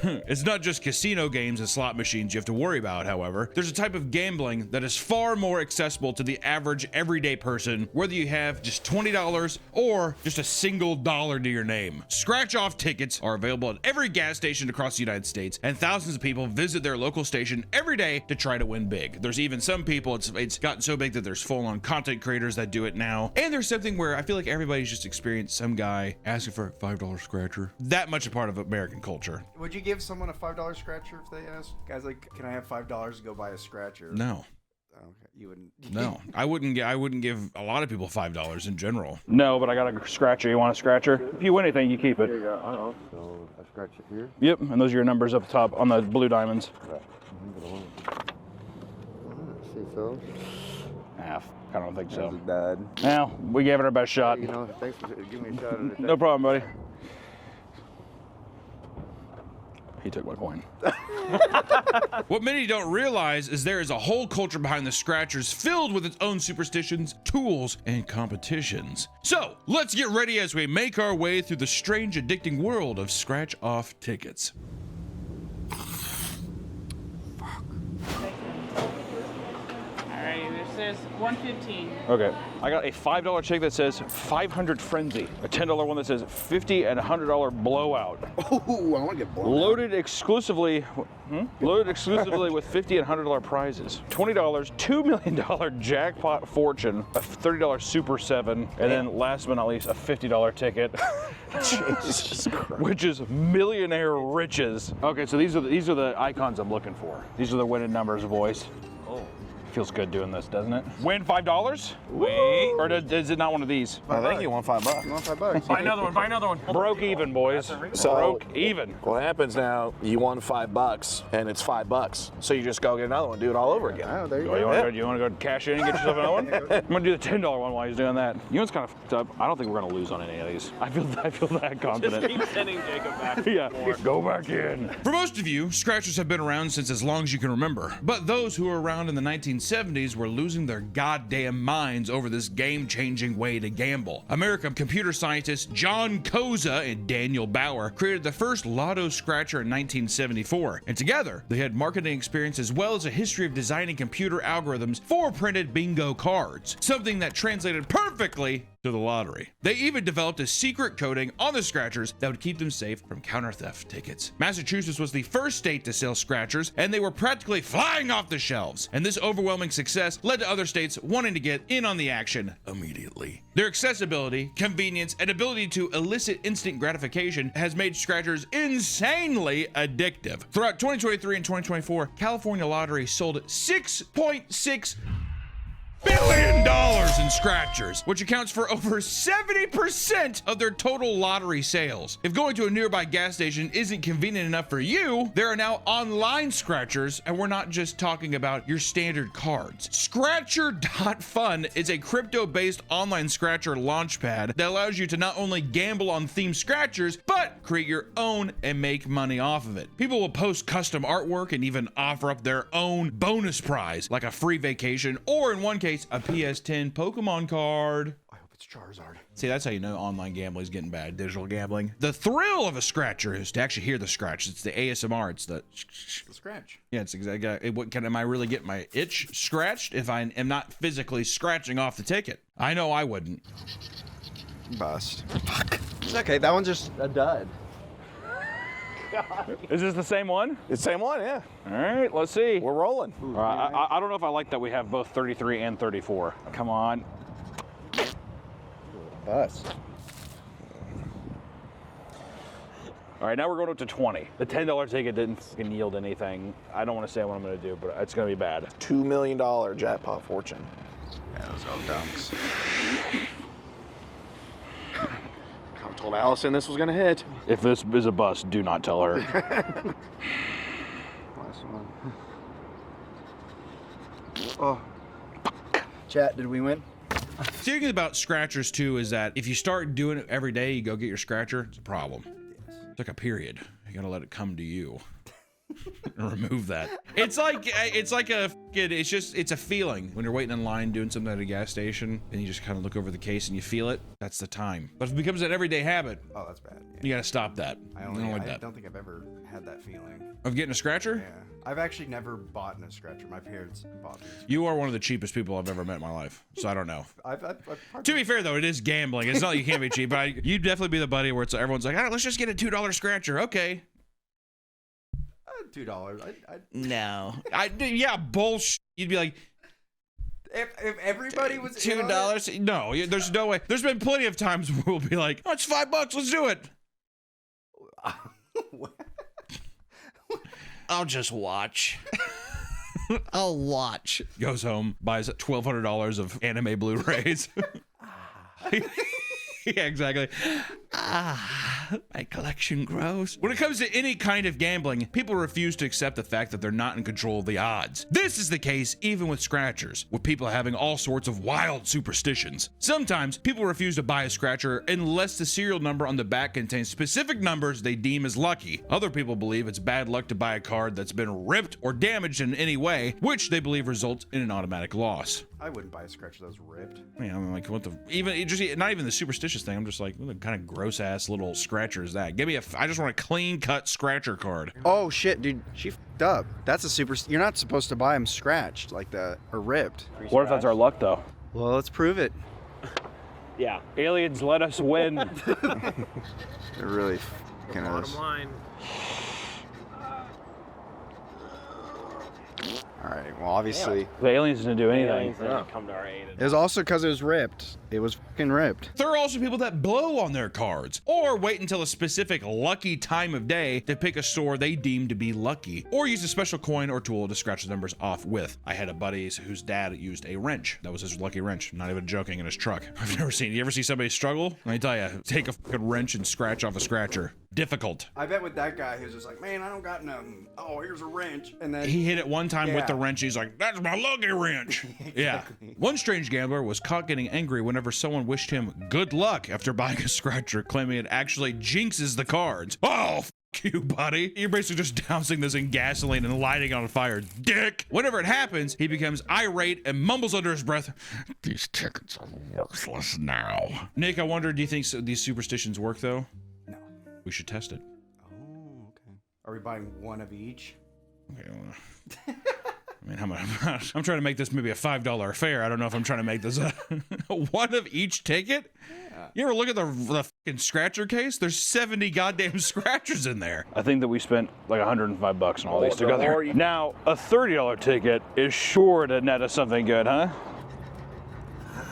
It's not just casino games and slot machines you have to worry about, however. There's a type of gambling that is far more accessible to the average everyday person, whether you have just $20 or just a single dollar to your name. Scratch-off tickets are available at every gas station across the United States, and thousands of people visit their local station every day to try to win big. There's even some people, it's gotten so big that there's full-on content creators that do it now. And there's something where I feel like everybody's just experienced some guy asking for a $5 scratcher. That much a part of American culture.
Would you give someone a $5 scratcher if they asked? Guys, like, can I have $5 to go buy a scratcher?
No.
Okay, you wouldn't.
No, I wouldn't give a lot of people $5 in general.
No, but I got a scratcher. You want a scratcher? If you win anything, you keep it.
Here you go. Oh, so I scratch it here.
Yep, and those are your numbers up top on the blue diamonds.
See so?
I don't think so.
Bad.
Now, we gave it our best shot.
You know, thanks for giving me a shot at it.
No problem, buddy. He took my coin.
What many don't realize is there is a whole culture behind the scratchers filled with its own superstitions, tools, and competitions. So, let's get ready as we make our way through the strange, addicting world of scratch-off tickets.
Alright, this says 115.
Okay, I got a $5 check that says 500 Frenzy, a $10 one that says 50 and a $100 Blowout.
Oh, I want to get blown.
Loaded exclusively with 50 and $100 prizes. $20, $2 million jackpot fortune, a $30 Super 7, and then last but not least, a $50 ticket.
Jesus Christ.
Which is millionaire riches. Okay, so these are the icons I'm looking for. These are the winning numbers, voice. Oh, feels good doing this, doesn't it? Win $5?
Wait.
Or is it not one of these?
I think you want $5.
You want $5?
Buy another one, buy another one.
Broke even, boys.
So-
Broke even.
What happens now, you won $5 and it's $5. So you just go get another one, do it all over again.
Oh, there you
Oh,
go.
you want to go cash in and get yourself another one? I'm gonna do the $10 one while he's doing that. You know what's kind of fucked up? I don't think we're gonna lose on any of these. I feel that confident.
Keep sending Jacob back.
Yeah, go back in.
For most of you, scratchers have been around since as long as you can remember. But those who were around in the 1970s were losing their goddamn minds over this game-changing way to gamble. American computer scientists John Koza and Daniel Bauer created the first lotto scratcher in 1974, and together they had marketing experience as well as a history of designing computer algorithms for printed bingo cards, something that translated perfectly to the lottery. They even developed a secret coating on the scratchers that would keep them safe from counter theft tickets. Massachusetts was the first state to sell scratchers, and they were practically flying off the shelves. And this overwhelming success led to other states wanting to get in on the action immediately. Their accessibility, convenience, and ability to elicit instant gratification has made scratchers insanely addictive. Throughout 2023 and 2024, California Lottery sold $6.6 billion in scratchers, which accounts for over 70% of their total lottery sales. If going to a nearby gas station isn't convenient enough for you, there are now online scratchers, and we're not just talking about your standard cards. Scratcher.fun is a crypto-based online scratcher launchpad that allows you to not only gamble on themed scratchers, but create your own and make money off of it. People will post custom artwork and even offer up their own bonus prize, like a free vacation, or in one case, a PS10 Pokemon card.
I hope it's Charizard.
See, that's how you know online gambling is getting bad, digital gambling. The thrill of a scratcher is to actually hear the scratch. It's the ASMR. It's the
scratch.
Yeah, it's exactly. Am I really getting my itch scratched if I am not physically scratching off the ticket? I know I wouldn't.
Bust. Fuck. It's okay. That one's just a dud.
Is this the same one?
It's the same one, yeah.
All right, let's see.
We're rolling.
All right, I don't know if I like that we have both 33 and 34. Come on.
Bust.
All right, now we're going up to 20. The $10 ticket didn't fucking yield anything. I don't want to say what I'm going to do, but it's going to be bad.
$2 million jackpot fortune.
Yeah, those are dunks.
I told Allison this was gonna hit.
If this is a bust, do not tell her.
Last one. Oh. Chat, did we win?
Thinking about scratchers too is that if you start doing it every day, you go get your scratcher, it's a problem. It's like a period. You gotta let it come to you. Remove that. It's like it's a feeling when you're waiting in line doing something at a gas station and you just kind of look over the case and you feel it. That's the time. But if it becomes an everyday habit,
Oh, that's bad. Yeah.
you gotta stop that.
I
don't
don't
like that.
think I've ever had that feeling.
Of getting a scratcher?
Yeah. I've actually never bought a scratcher. My parents bought me.
You are one of the cheapest people I've ever met in my life, so I don't know.
I've
To be fair though, it is gambling. It's not like you can't be cheap, but you'd definitely be the buddy where it's everyone's like, all right, let's just get a $2 scratcher. Okay.
$2.
No. Yeah, bullshit. You'd be like,
If everybody was
$2? No, there's no way. There's been plenty of times where we'll be like, oh, it's $5. Let's do it. I'll just watch. I'll watch. Goes home, buys $1,200 of anime Blu-rays. Yeah, exactly. My collection grows. When it comes to any kind of gambling, people refuse to accept the fact that they're not in control of the odds. This is the case even with scratchers, with people having all sorts of wild superstitions. Sometimes people refuse to buy a scratcher unless the serial number on the back contains specific numbers they deem as lucky. Other people believe it's bad luck to buy a card that's been ripped or damaged in any way, which they believe results in an automatic loss.
I wouldn't buy a scratcher that was ripped.
Yeah, I'm like, what the? Not even the superstitious thing. I'm just like, what kind of gross ass little scratcher is that? Give me I just want a clean cut scratcher card.
Oh shit, dude, she f***ed up. That's a super. You're not supposed to buy them scratched like that or ripped.
What if that's our luck, though?
Well, let's prove it.
Yeah. Aliens, let us win.
They're really f***ing us.
Bottom line.
All right. Well, obviously.
The aliens didn't do anything.
Aliens didn't come to our aid.
It was also because it was ripped. It was fucking ripped.
There are also people that blow on their cards, or wait until a specific lucky time of day to pick a store they deem to be lucky, or use a special coin or tool to scratch the numbers off with. I had a buddy whose dad used a wrench. That was his lucky wrench. I'm not even joking, in his truck. I've never seen. You ever see somebody struggle? Let me tell you, take a fucking wrench and scratch off a scratcher. Difficult.
I bet with that guy, he was just like, man, I don't got nothing. Oh, here's a wrench. And then
he hit it one time with the wrench. He's like, that's my lucky wrench. Exactly. Yeah. One strange gambler was caught getting angry whenever someone wished him good luck after buying a scratcher, claiming it actually jinxes the cards. Oh, f you, buddy. You're basically just dousing this in gasoline and lighting it on fire, dick. Whenever it happens, he becomes irate and mumbles under his breath, these tickets are worthless now. Nick, I wonder, do you think these superstitions work, though?
No.
We should test it.
Oh, okay. Are we buying one of each?
Okay, well, I mean, how much? I'm trying to make this maybe a $5 affair. I don't know if I'm trying to make this a one of each ticket. Yeah. You ever look at the fucking scratcher case? There's 70 goddamn scratchers in there.
I think that we spent like $105 on all these together. Now, a $30 ticket is sure to net us something good, huh?
All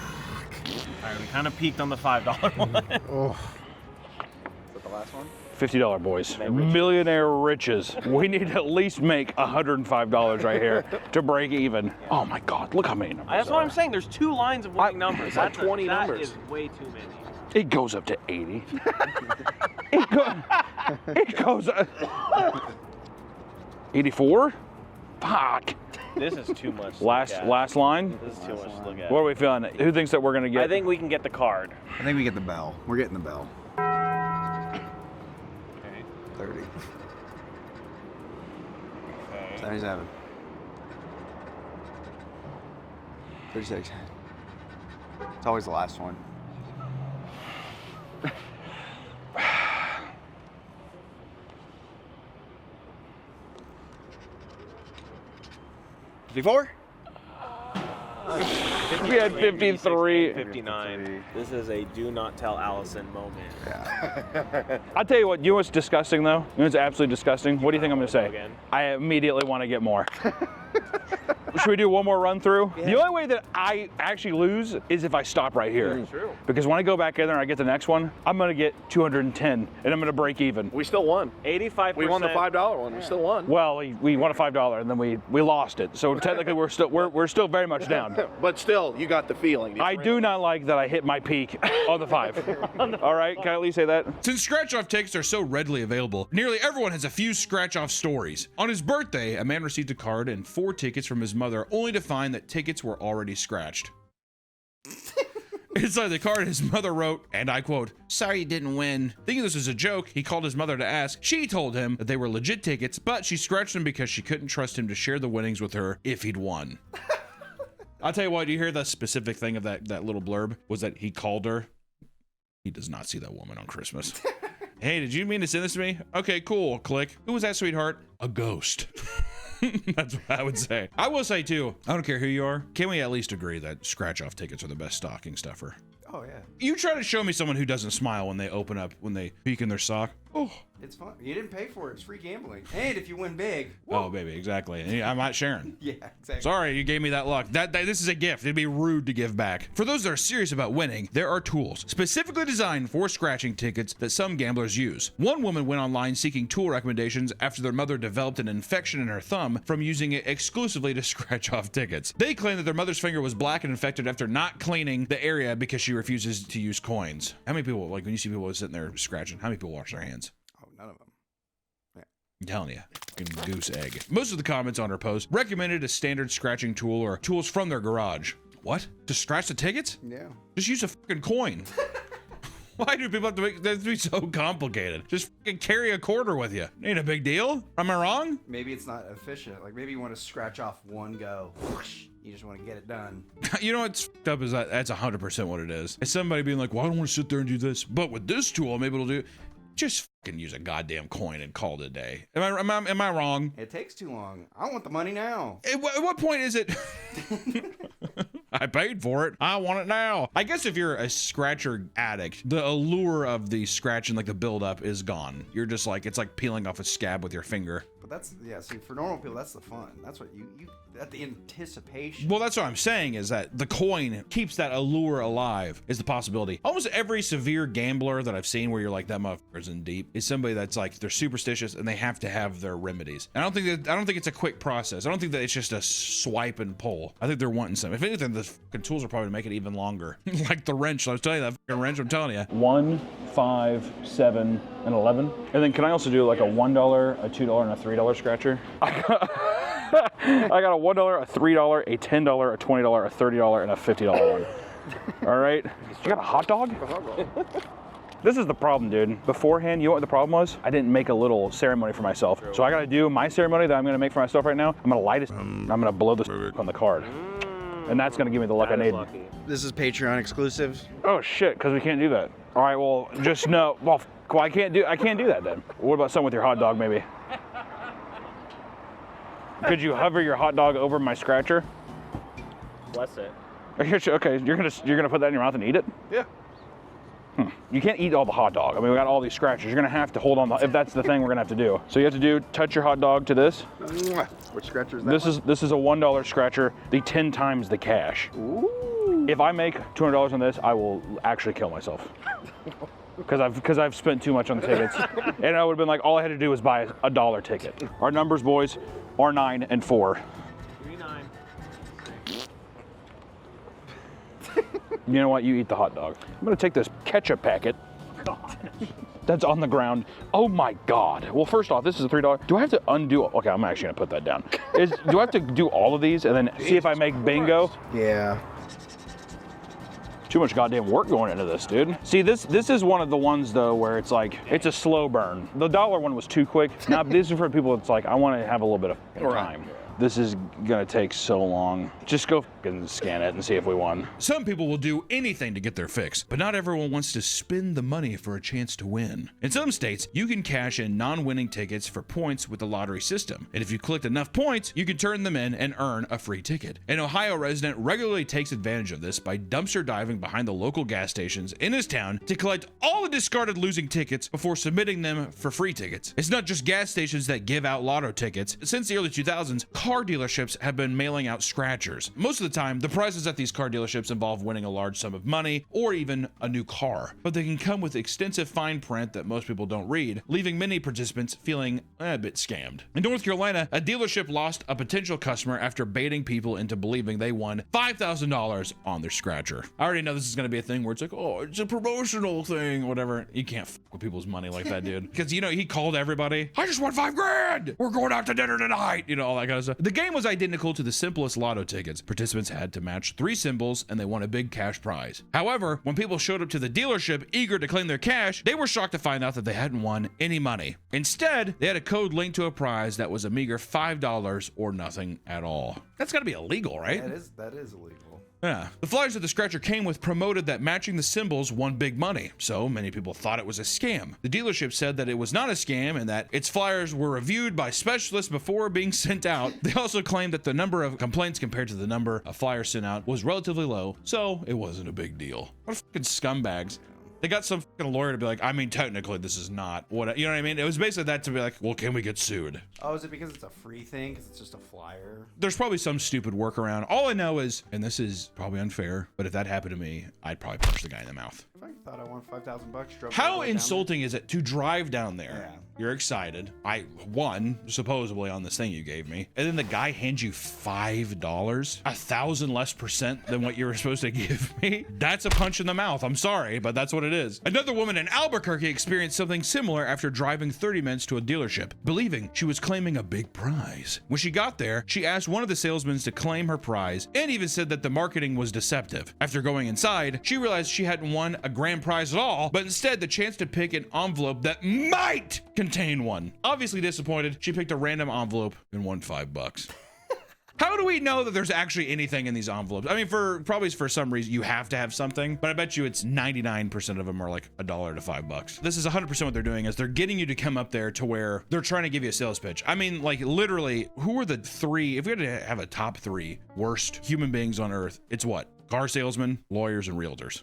right, we kind of peaked on the $5 one.
Oh.
Is that the last one?
$50, boys. Millionaire riches. We need to at least make $105 right here to break even. Yeah. Oh my God, look how many numbers.
That's what I'm saying. There's 2 lines of winning numbers.
That's 20 numbers.
That is way too many.
It goes up to 80. it goes 84? Fuck.
This is too much.
Last line?
This is too much to look at.
What are we feeling? Who thinks that we're gonna get?
I think we can get the card.
I think we get the bell. We're getting the bell. 30.
Okay.
77. 36. It's always the last one. Before?
We had 53.
59. This is a do not tell Allison moment.
Yeah.
I'll tell you what, you know what's disgusting though? You know what's absolutely disgusting? What do you think I'm gonna say?
Again.
I immediately want to get more. Should we do one more run through? Yeah. The only way that I actually lose is if I stop right here.
True.
Because when I go back in there and I get the next one, I'm gonna get 210 and I'm gonna break even.
We still won.
85%.
We won the $5 one. We still won.
Well, we won a $5 and then we lost it. So technically we're still very much down.
But still, you got the feeling.
I do not like that I hit my peak on the 5. All right, can I at least say that?
Since scratch-off tickets are so readily available, nearly everyone has a few scratch-off stories. On his birthday, a man received a card and 4 tickets from his mother, only to find that tickets were already scratched. Inside the card, his mother wrote, and I quote, "Sorry you didn't win." Thinking this was a joke, he called his mother to ask. She told him that they were legit tickets, but she scratched them because she couldn't trust him to share the winnings with her if he'd won. I'll tell you what, you hear the specific thing of that little blurb was that he called her. He does not see that woman on Christmas. Hey, did you mean to send this to me? Okay, cool. Click. Who was that, sweetheart? A ghost. That's what I would say. I will say too, I don't care who you are. Can we at least agree that scratch off tickets are the best stocking stuffer?
Oh yeah.
You try to show me someone who doesn't smile when they open up, when they peek in their sock. Oh,
it's fun. You didn't pay for it. It's free gambling. And if you win big.
Whoa. Oh, baby, exactly. And I'm not sharing.
Yeah, exactly.
Sorry, you gave me that luck. This is a gift. It'd be rude to give back. For those that are serious about winning, there are tools specifically designed for scratching tickets that some gamblers use. One woman went online seeking tool recommendations after their mother developed an infection in her thumb from using it exclusively to scratch off tickets. They claim that their mother's finger was black and infected after not cleaning the area because she refuses to use coins. How many people, like when you see people sitting there scratching, how many people wash their hands?
None of them. Yeah.
I'm telling you, fucking goose egg. Most of the comments on her post recommended a standard scratching tool or tools from their garage. What? To scratch the tickets?
Yeah.
Just use a fucking coin. Why do people have to make that to be so complicated? Just fucking carry a quarter with you. Ain't a big deal. Am I wrong?
Maybe it's not efficient. Like maybe you want to scratch off one go. You just want to get it done.
You know what's fucked up is that's 100% what it is. It's somebody being like, well, I don't want to sit there and do this, but with this tool, I'm able to do. Just fucking use a goddamn coin and call it a day. Am I wrong?
It takes too long. I want the money now.
At what point is it? I paid for it. I want it now. I guess if you're a scratcher addict, the allure of the scratch and like the buildup is gone. You're just like, it's like peeling off a scab with your finger.
But that's, yeah, see, for normal people, that's the fun. That's what you at the anticipation.
Well, that's what I'm saying is that the coin keeps that allure alive is the possibility. Almost every severe gambler that I've seen where you're like, that motherfucker's in deep is somebody that's like, they're superstitious and they have to have their remedies. I don't think it's a quick process. I don't think that it's just a swipe and pull. I think they're wanting some. If anything, the fucking tools are probably to make it even longer. Like the wrench. I was telling you that fucking wrench, I'm telling you.
1, 5, 7, and 11. And then can I also do like a $1, a $2, and a $3 scratcher? I got a $1, a $3, a $10, a $20, a $30, and a $50 one. All right. You got a hot dog? This is the problem, dude. Beforehand, you know what the problem was? I didn't make a little ceremony for myself. So I gotta do my ceremony that I'm gonna make for myself right now. I'm gonna light it. I'm gonna blow this on the card. And that's gonna give me the luck I need.
This is Patreon exclusive.
Oh shit, because we can't do that. All right, well, just no. Well, I can't do that then. What about something with your hot dog, maybe? Could you hover your hot dog over my scratcher?
Bless it.
Okay, you're gonna put that in your mouth and eat it?
Yeah.
You can't eat all the hot dog. I mean, we got all these scratchers. You're gonna have to hold on, if that's the thing we're gonna have to do. So you have to touch your hot dog to this.
Which scratcher is that?
This is a $1 scratcher, the 10 times the cash.
Ooh.
If I make $200 on this, I will actually kill myself. Because I've spent too much on the tickets. And I would have been like, all I had to do was buy a $1 ticket. Our numbers, boys, are 9 and 4.
3-9.
You know what? You eat the hot dog. I'm gonna take this ketchup packet. That's on the ground. Oh my God. Well, first off, this is a $3. Do I have to undo? Okay, I'm actually gonna put that down. Do I have to do all of these and then see if I make bingo?
Yeah.
Too much goddamn work going into this, dude. See, this is one of the ones though where it's like, it's a slow burn. The $1 one was too quick. Now these are for people that's like, I want to have a little bit of time. This is gonna take so long. Just go fucking scan it and see if we won.
Some people will do anything to get their fix, but not everyone wants to spend the money for a chance to win. In some states, you can cash in non-winning tickets for points with the lottery system. And if you collect enough points, you can turn them in and earn a free ticket. An Ohio resident regularly takes advantage of this by dumpster diving behind the local gas stations in his town to collect all the discarded losing tickets before submitting them for free tickets. It's not just gas stations that give out lotto tickets. Since the early 2000s, car dealerships have been mailing out scratchers. Most of the time, the prizes at these car dealerships involve winning a large sum of money or even a new car, but they can come with extensive fine print that most people don't read, leaving many participants feeling a bit scammed. In North Carolina, a dealership lost a potential customer after baiting people into believing they won $5,000 on their scratcher. I already know this is going to be a thing where it's like, oh, it's a promotional thing, whatever. You can't fuck with people's money like that, dude. Because, you know, he called everybody, I just won $5 grand. We're going out to dinner tonight. You know, all that kind of stuff. The game was identical to the simplest lotto tickets. Participants had to match 3 symbols and they won a big cash prize. However, when people showed up to the dealership eager to claim their cash, they were shocked to find out that they hadn't won any money. Instead, they had a code linked to a prize that was a meager $5 or nothing at all. That's gotta be illegal, right?
That is illegal.
Yeah. The flyers that the scratcher came with promoted that matching the symbols won big money, so many people thought it was a scam. The dealership said that it was not a scam and that its flyers were reviewed by specialists before being sent out. They also claimed that the number of complaints compared to the number of flyers sent out was relatively low, so it wasn't a big deal. What fucking scumbags. They got some fucking lawyer to be like, I mean, technically this is not what, you know what I mean? It was basically that to be like, well, can we get sued?
Oh, is it because it's a free thing? Because it's just a flyer?
There's probably some stupid workaround. All I know is, and this is probably unfair, but if that happened to me, I'd probably punch the guy in the mouth.
I thought I won $5,000.
How insulting is it to drive down there?
Yeah.
You're excited. I won, supposedly, on this thing you gave me. And then the guy hands you $5, 1,000 less % than what you were supposed to give me. That's a punch in the mouth. I'm sorry, but that's what it is. Another woman in Albuquerque experienced something similar after driving 30 minutes to a dealership, believing she was claiming a big prize. When she got there, she asked one of the salesmen to claim her prize and even said that the marketing was deceptive. After going inside, she realized she hadn't won a grand prize at all, but instead the chance to pick an envelope that might contain one. Obviously disappointed, she picked a random envelope and won $5. How do we know that there's actually anything in these envelopes? I mean, probably for some reason you have to have something, but I bet you it's 99% of them are like $1 to $5. This is 100% what they're doing is they're getting you to come up there to where they're trying to give you a sales pitch. I mean, like literally, who are the 3, if we had to have a top 3 worst human beings on earth, it's what? Car salesmen, lawyers, and realtors.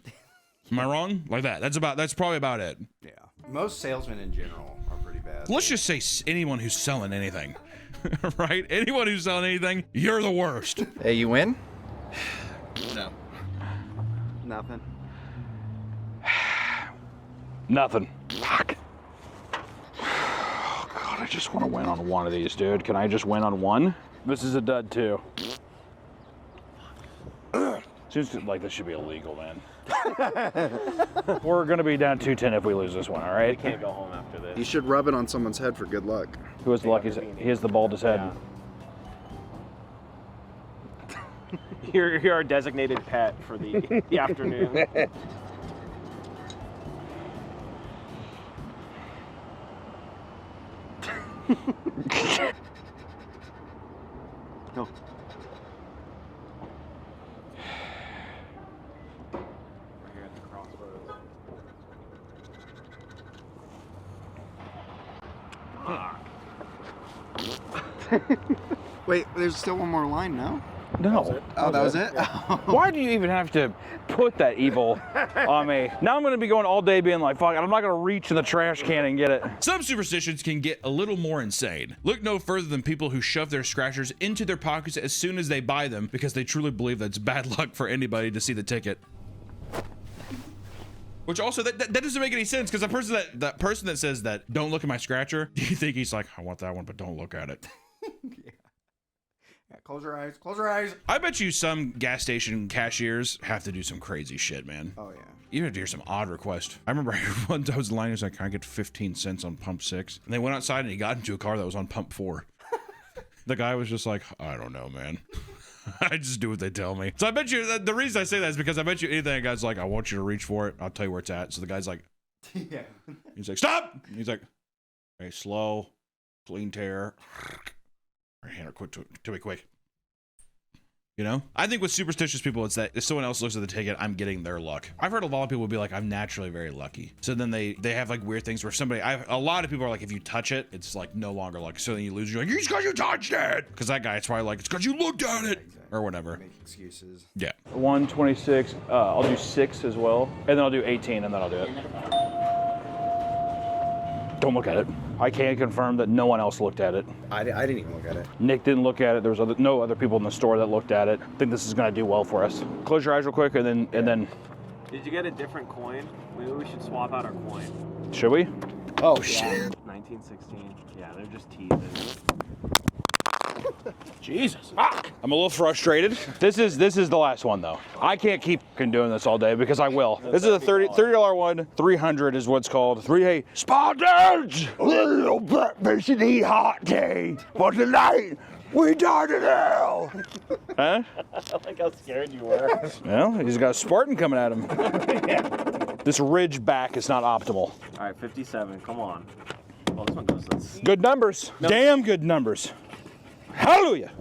Am I wrong? Like that. That's probably about it.
Yeah. Most salesmen in general are pretty bad.
Let's just say anyone who's selling anything, right? Anyone who's selling anything, you're the worst.
Hey, you win?
No.
Nothing.
Nothing. Fuck. Oh, God, I just want to win on one of these, dude. Can I just win on one? This is a dud, too. Seems like this should be illegal, man. We're gonna be down 210 if we lose this one, all right?
We can't go home after this.
You should rub it on someone's head for good luck.
Who has the luckiest? He has the baldest head.
Yeah. You're our designated pet for the afternoon.
No.
Wait, there's still one more line, no?
No.
Oh, that was it?
Why do you even have to put that evil on me? Now I'm gonna be going all day being like, fuck, I'm not gonna reach in the trash can and get it.
Some superstitions can get a little more insane. Look no further than people who shove their scratchers into their pockets as soon as they buy them because they truly believe that's bad luck for anybody to see the ticket. Which also, that doesn't make any sense because that person that says that, don't look at my scratcher, do you think he's like, I want that one, but don't look at it?
Yeah, close your eyes. Close your eyes.
I bet you some gas station cashiers have to do some crazy shit, man.
Oh, yeah.
You have to hear some odd requests. I remember one time I was in line, he was like, can I get 15 cents on pump 6? And they went outside and he got into a car that was on pump 4. The guy was just like, I don't know, man. I just do what they tell me. So I bet you, the reason I say that is because I bet you anything a guy's like, I want you to reach for it. I'll tell you where it's at. So the guy's like,
Yeah.
He's like, stop! And he's like, very slow, clean tear. Right, hand her quick to me quick. You know? I think with superstitious people, it's that if someone else looks at the ticket, I'm getting their luck. I've heard a lot of people be like, I'm naturally very lucky. So then they have like weird things where a lot of people are like, if you touch it, it's like no longer lucky. So then you lose, you're like, it's because you touched it! Because that guy, it's probably like, it's because you looked at it! Exactly. Or whatever.
Make excuses.
Yeah.
126, I'll do 6 as well. And then I'll do 18 and then I'll do it. Don't look at it. I can confirm that no one else looked at it.
I didn't even look at it.
Nick didn't look at it. There was no other people in the store that looked at it. I think this is gonna do well for us. Close your eyes real quick and then.
Did you get a different coin? Maybe we should swap out our coin.
Should we?
Oh, shit.
1916. Yeah, they're just teasing.
Jesus. I'm a little frustrated. This is the last one though. I can't keep doing this all day because I will. This is a $30 one. 300 is what's called 3 Spartans.
Little breakfast and eat hot tea for tonight.
We died in hell! Huh?
I like how scared you were.
Well, he's got a Spartan coming at him. This ridge back is not optimal.
All right, 57. Come on. Oh, this one goes.
Good numbers. No. Damn good numbers. Hallelujah.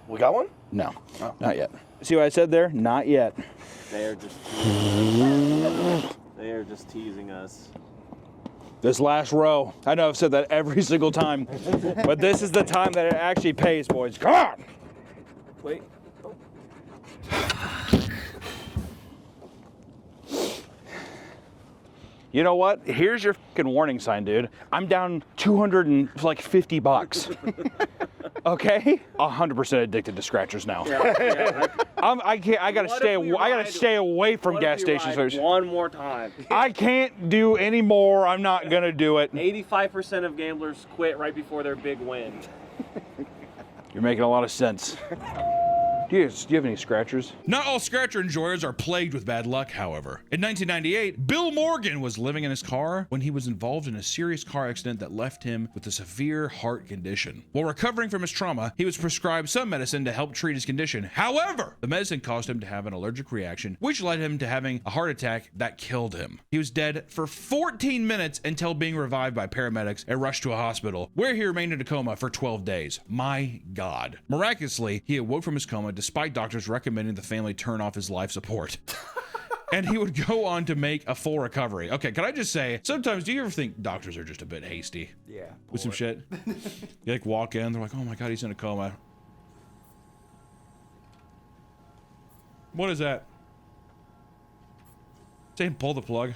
We got one?
No, not yet. See what I said there? Not yet.
They are just teasing us.
This last row. I know I've said that every single time, but this is the time that it actually pays, boys. Come on.
Wait.
You know what? Here's your fucking warning sign, dude. I'm down $250. Okay? 100% addicted to scratchers now. I gotta stay away from gas stations.
One more time.
I can't do any more. I'm not gonna do it.
85% of gamblers quit right before their big win.
You're making a lot of sense. Do you have any scratchers?
Not all scratcher enjoyers are plagued with bad luck, however. In 1998, Bill Morgan was living in his car when he was involved in a serious car accident that left him with a severe heart condition. While recovering from his trauma, he was prescribed some medicine to help treat his condition. However, the medicine caused him to have an allergic reaction, which led him to having a heart attack that killed him. He was dead for 14 minutes until being revived by paramedics and rushed to a hospital, where he remained in a coma for 12 days. My God. Miraculously, he awoke from his coma despite doctors recommending the family turn off his life support. And he would go on to make a full recovery. Okay, can I just say, sometimes do you ever think doctors are just a bit hasty?
Yeah.
With some shit? You like walk in, they're like, oh my God, he's in a coma. What is that? Saying pull the plug.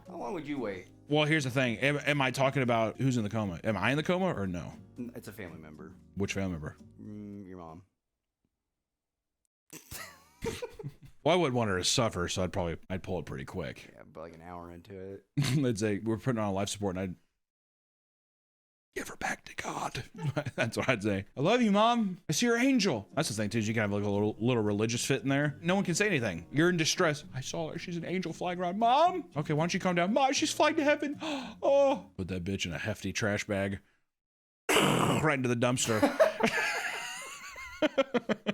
How long would you wait?
Well, here's the thing. Am I talking about who's in the coma? Am I in the coma or no?
It's a family member.
Which family member?
Your mom.
Well, I wouldn't want her to suffer, so I'd pull it pretty quick.
Yeah, but like an hour into it.
Let's say we're putting her on life support, and I'd give her back to God. That's what I'd say. I love you, Mom. I see your angel. That's the thing too. Is you can have like a little religious fit in there. No one can say anything. You're in distress. I saw her. She's an angel flying around. Mom. Okay, why don't you calm down? Mom, she's flying to heaven. Oh, put that bitch in a hefty trash bag. Right into the dumpster.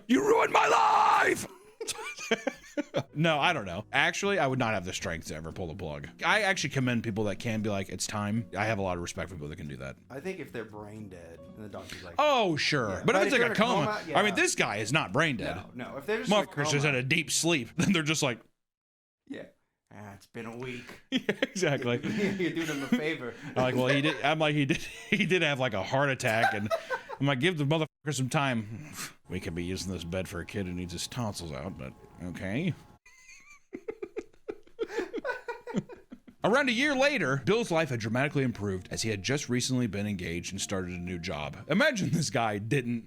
You ruined my life. No, I don't know. Actually, I would not have the strength to ever pull the plug. I actually commend people that can be like, it's time. I have a lot of respect for people that can do that.
I think if they're brain dead, and the doctor's like,
oh, sure.
Yeah.
But if it's like a coma,
yeah.
I mean, this guy is not brain dead.
No, if they're just
Motherfucker's just in a deep sleep, then they're just like,
yeah. It's been a week.
Yeah, exactly.
You're doing him a favor.
I'm like, well, he did have like a heart attack, and I'm like, give the motherfucker some time. We could be using this bed for a kid who needs his tonsils out, but okay. Around a year later, Bill's life had dramatically improved as he had just recently been engaged and started a new job. Imagine this guy didn't.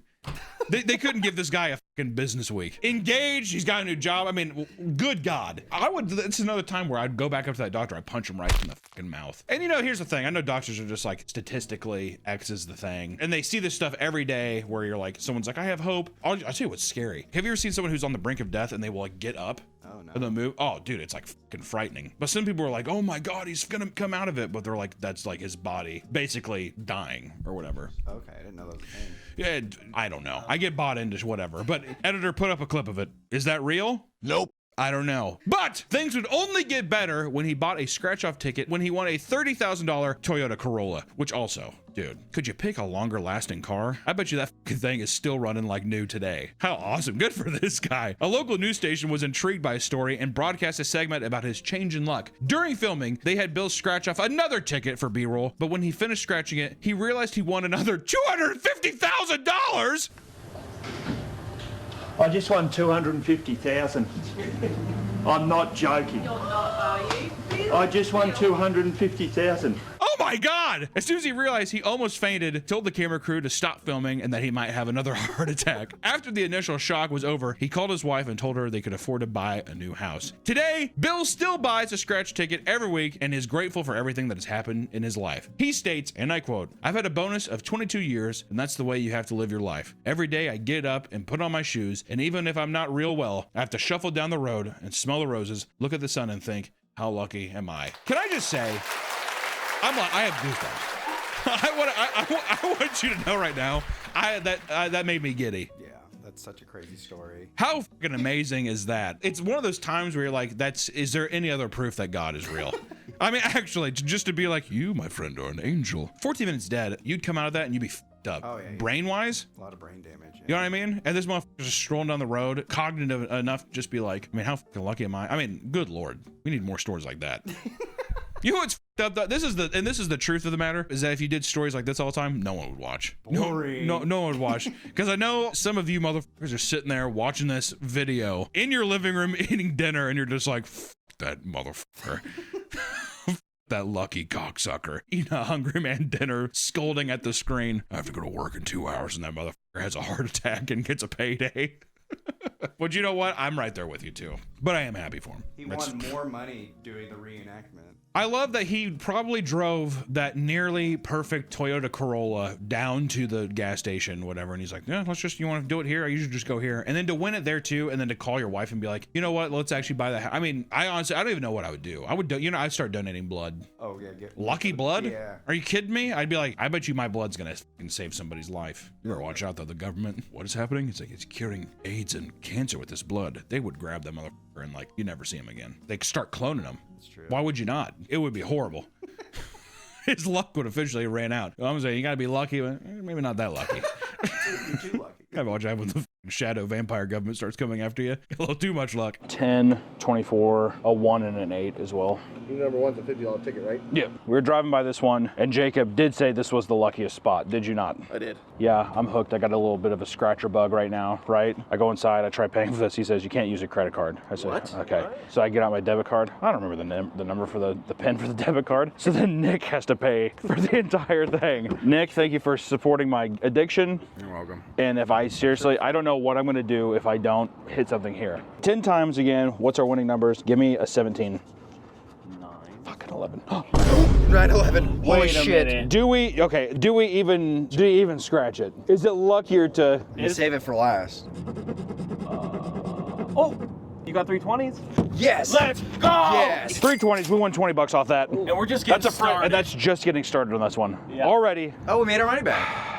They couldn't give this guy a fucking business week. Engaged, he's got a new job. I mean, good God. It's another time where I'd go back up to that doctor, I'd punch him right in the fucking mouth. And you know, here's the thing. I know doctors are just like, statistically, X is the thing. And they see this stuff every day where you're like, someone's like, I have hope. I'll tell you what's scary. Have you ever seen someone who's on the brink of death and they will like get up?
Oh, no.
And they'll move? Oh, dude, it's like fucking frightening. But some people are like, oh my God, he's gonna come out of it. But they're like, that's like his body basically dying or whatever.
Okay, I didn't know that was a thing.
Yeah, I don't know. I get bought into whatever. But editor, put up a clip of it. Is that real?
Nope.
I don't know. But things would only get better when he bought a scratch-off ticket when he won a $30,000 Toyota Corolla, which also, dude, could you pick a longer lasting car? I bet you that fucking thing is still running like new today. How awesome. Good for this guy. A local news station was intrigued by his story and broadcast a segment about his change in luck. During filming, they had Bill scratch off another ticket for B-roll, but when he finished scratching it, he realized he won another $250,000.
I just won 250,000. I'm not joking.
You're not, are you? Really?
I just won 250,000.
Oh my God! As soon as he realized, he almost fainted, told the camera crew to stop filming and that he might have another heart attack. After the initial shock was over, he called his wife and told her they could afford to buy a new house. Today, Bill still buys a scratch ticket every week and is grateful for everything that has happened in his life. He states, and I quote, "I've had a bonus of 22 years, and that's the way you have to live your life. Every day I get up and put on my shoes, and even if I'm not real well, I have to shuffle down the road and smell the roses, look at the sun and think, how lucky am I?" Can I just say, I have goosebumps.
I want you to know right now, that made me giddy.
Yeah, that's such a crazy story.
How fucking amazing is that? It's one of those times where you're like, is there any other proof that God is real? I mean, actually, just to be like, you, my friend, are an angel. 14 minutes dead, you'd come out of that and you'd be fucked up.
Oh, yeah.
Brain-wise?
A lot of brain damage. Yeah.
You know what I mean? And this motherfucker's just strolling down the road, cognitive enough to just be like, I mean, how fucking lucky am I? I mean, good Lord. We need more stories like that. You know what's fucked up? This is the truth of the matter, is that if you did stories like this all the time, no one would watch.
Boring.
No one would watch. Because I know some of you motherfuckers are sitting there watching this video in your living room eating dinner, and you're just like, fuck that motherfucker. That lucky cocksucker eating a Hungry Man dinner, scolding at the screen. I have to go to work in 2 hours, and that motherfucker has a heart attack and gets a payday. But you know what? I'm right there with you too. But I am happy for him.
He won more money doing the reenactment.
I love that he probably drove that nearly perfect Toyota Corolla down to the gas station, whatever, and he's like, yeah, you want to do it here? I usually just go here. And then to win it there too, and then to call your wife and be like, you know what, let's actually buy that. I mean, I honestly, I don't even know what I would do. I'd start donating blood.
Oh, yeah.
Lucky blood?
Yeah.
Are you kidding me? I'd be like, I bet you my blood's gonna save somebody's life. You better watch out though, the government. What is happening? It's like, it's curing AIDS and cancer with this blood. They would grab that motherfucker and like, you never see him again. They start cloning them.
That's true.
Why would you not? It would be horrible. His luck would officially ran out. I'm saying you gotta be lucky, but maybe not that lucky.
You're too lucky.
I watch out when the shadow vampire government starts coming after you. A little too much luck.
10, 24, a 1 and an 8 as well.
Your number one's a $50 ticket, right?
Yeah. We were driving by this one, and Jacob did say this was the luckiest spot. Did you not?
I did.
Yeah, I'm hooked. I got a little bit of a scratcher bug right now, right? I go inside, I try paying for this. He says, you can't use a credit card. I said,
What?
Okay. So I get out my debit card. I don't remember the number for the pen for the debit card. So then Nick has to pay for the entire thing. Nick, thank you for supporting my addiction.
You're welcome.
And if I seriously, I don't know what I'm going to do if I don't hit something here. 10 times again, what's our winning numbers? Give me a 17. 9. Fucking 11.
9/11. Holy shit.
Do we even scratch it? Is it luckier to
Save it for last.
Oh, you got 320s?
Yes.
Let's go!
Yes.
320s? We won 20 bucks off that.
And we're just getting started.
And that's just getting started on this one.
Yeah.
Already.
Oh, we made our money back.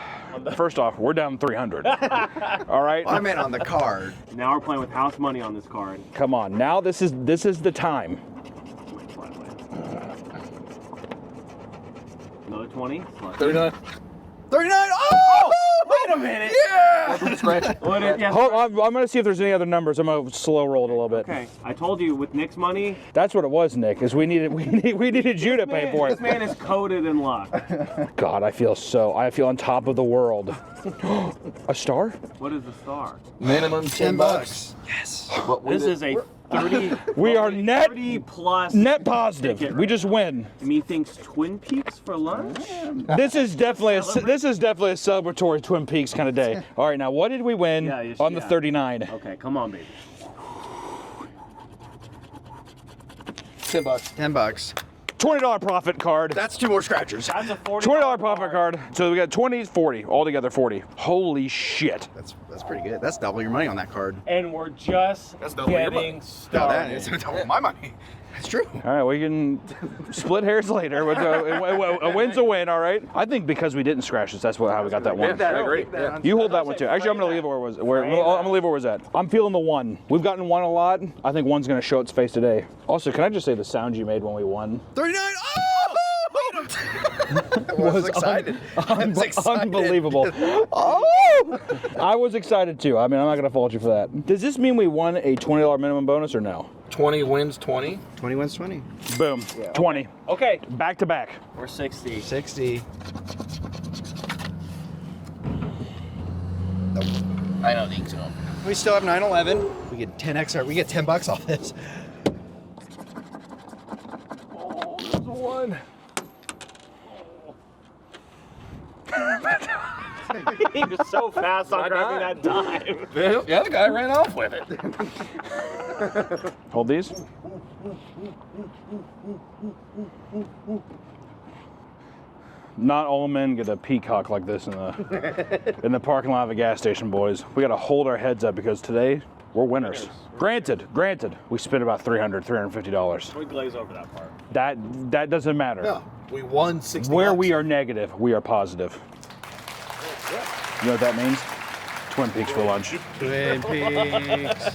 First off, we're down 300. All right.
I meant on the card.
Now we're playing with house money on this card.
Come on. Now this is the time.
Another 20.
39.
39. Oh!
Wait a minute.
Yeah.
Hold on. I'm going to see if there's any other numbers. I'm going to slow roll it a little bit.
Okay. I told you with Nick's money.
That's what it was, Nick. Is we needed you to pay for it.
This man is coated in luck.
God, I feel on top of the world. A star?
What is the star?
Minimum $10.
Yes.
This is a 30.
We are net
30 plus.
net positive. We just win.
Methinks Twin Peaks for lunch.
This is definitely a celebratory Twin Peaks kind of day. All right, now what did we win on the 39?
Okay, come on, baby.
$10.
$10.
$20 profit card.
That's 2 more scratchers.
That's a $40
profit card. So we got 20s, 40, altogether 40. Holy shit.
That's pretty good. That's double your money on that card.
And we're just getting
No,
started.
that is double my money. That's true.
All right, we can split hairs later. A win's a win, all right? I think because we didn't scratch this, that's how we got that one.
I agree.
You hold that one too. Actually, I'm gonna leave it where it was. I'm gonna leave it where it was at. I'm feeling the 1. We've gotten 1 a lot. I think 1's gonna show its face today. Also, can I just say the sound you made when we won?
39. Oh! I was excited.
Unbelievable. Oh! I was excited too. I mean, I'm not gonna fault you for that. Does this mean we won a $20 minimum bonus or no?
20 wins 20.
20 wins 20.
Boom. Yeah. 20.
Okay.
Back to back.
We're 60.
60.
Nope. I don't think so.
We still have 9/11. We get 10 extra. We get $10 off this.
Oh, there's a 1.
He was so fast on grabbing that dime.
Yeah, the guy ran off with it.
Hold these. Not all men get a peacock like this in the parking lot of a gas station, boys. We got to hold our heads up because today we're winners. Granted, we spent about $350.
We glaze over that part.
That doesn't matter.
No.
We won 60
Where
bucks.
we are negative, we are positive. You know what that means? Twin Peaks for lunch.
Twin Peaks.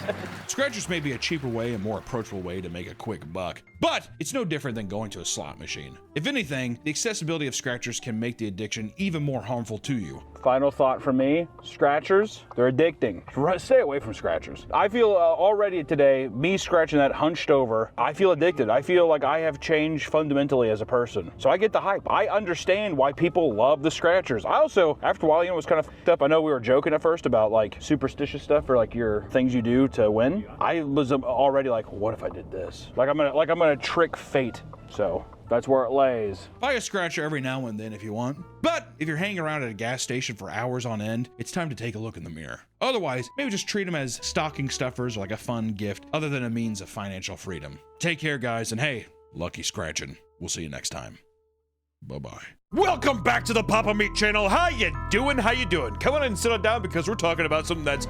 Scratchers may be a cheaper way and more approachable way to make a quick buck, but it's no different than going to a slot machine. If anything, the accessibility of scratchers can make the addiction even more harmful to you.
Final thought from me, scratchers, they're addicting. Stay away from scratchers. I feel already today, me scratching that hunched over, I feel addicted. I feel like I have changed fundamentally as a person. So I get the hype. I understand why people love the scratchers. I also, after a while, it was kind of fucked up. I know we were joking at first about like superstitious stuff or like your things you do to win. I was already like, what if I did this? Like I'm gonna trick fate. So that's where it lays.
Buy a scratcher every now and then if you want. But if you're hanging around at a gas station for hours on end, it's time to take a look in the mirror. Otherwise, maybe just treat them as stocking stuffers or like a fun gift other than a means of financial freedom. Take care, guys, and hey, lucky scratching. We'll see you next time. Bye-bye.
Welcome back to the Papa Meat channel. How you doing? How you doing? Come on and sit on down because we're talking about something that's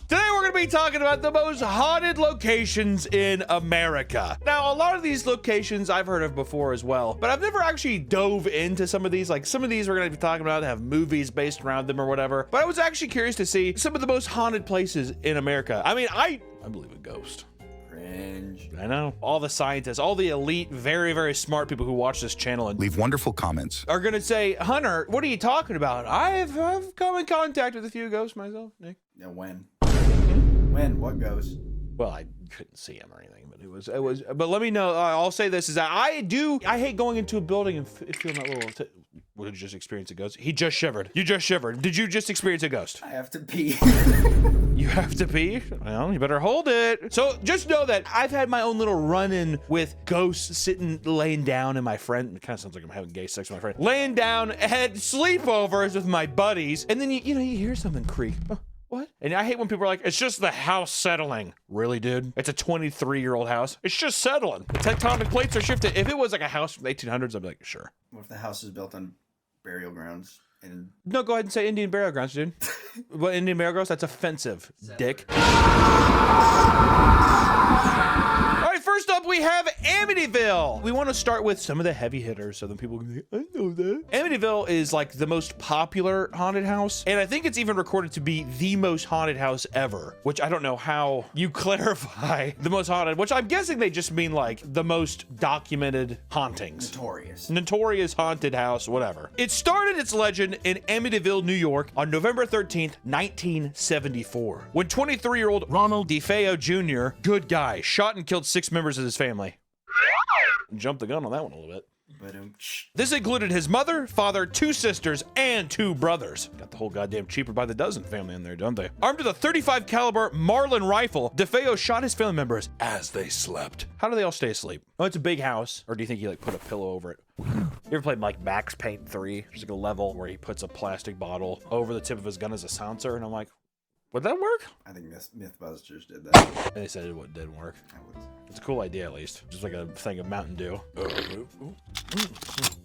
Today we're going to be talking about the most haunted locations in America. Now, a lot of these locations I've heard of before as well, but I've never actually dove into some of these. Like some of these we're going to be talking about have movies based around them or whatever. But I was actually curious to see some of the most haunted places in America. I mean, I believe in ghosts.
Cringe.
I know. All the scientists, all the elite, very, very smart people who watch this channel and
leave wonderful comments
are going to say, Hunter, what are you talking about? I've come in contact with a few ghosts myself, Nick.
Yeah, when? When? What ghost?
Well, I couldn't see him or anything, but it was, but let me know. I'll say this is that I hate going into a building and feeling that little, what did you just experience a ghost? He just shivered. You just shivered. Did you just experience a ghost?
I have to pee.
You have to pee? Well, you better hold it. So just know that I've had my own little run-in with ghosts laying down and my friend, it kind of sounds like I'm having gay sex with my friend, laying down, had sleepovers with my buddies, and then you hear something creak. Oh, what? And I hate when people are like, it's just the house settling. Really, dude? It's a 23-year-old house. It's just settling. The tectonic plates are shifting. If it was like a house from the 1800s, I'd be like, sure.
What if the house is built on burial grounds? And
no, go ahead and say Indian burial grounds, dude. What, Indian burial grounds? That's offensive, dick. All right, first up, we have Amityville. We want to start with some of the heavy hitters so then people can say, I know that. Amityville is like the most popular haunted house, and I think it's even recorded to be the most haunted house ever, which I don't know how you clarify the most haunted, which I'm guessing they just mean like the most documented hauntings. Notorious haunted house, whatever. It started its legend in Amityville, New York on November 13th, 1974, when 23-year-old Ronald DeFeo Jr., good guy, shot and killed 6 members of his family. Jumped the gun on that one a little bit. This included his mother, father, 2 sisters, and 2 brothers. Got the whole goddamn cheaper by the dozen family in there, don't they? Armed with a .35 caliber Marlin rifle, DeFeo shot his family members as they slept. How do they all stay asleep? Oh, it's a big house. Or do you think he like put a pillow over it? You ever played like Max Payne 3? There's like a level where he puts a plastic bottle over the tip of his gun as a silencer, and I'm like, would that work?
I think Mythbusters did that.
And they said it didn't work. It's a cool idea, at least. Just like a thing of Mountain Dew.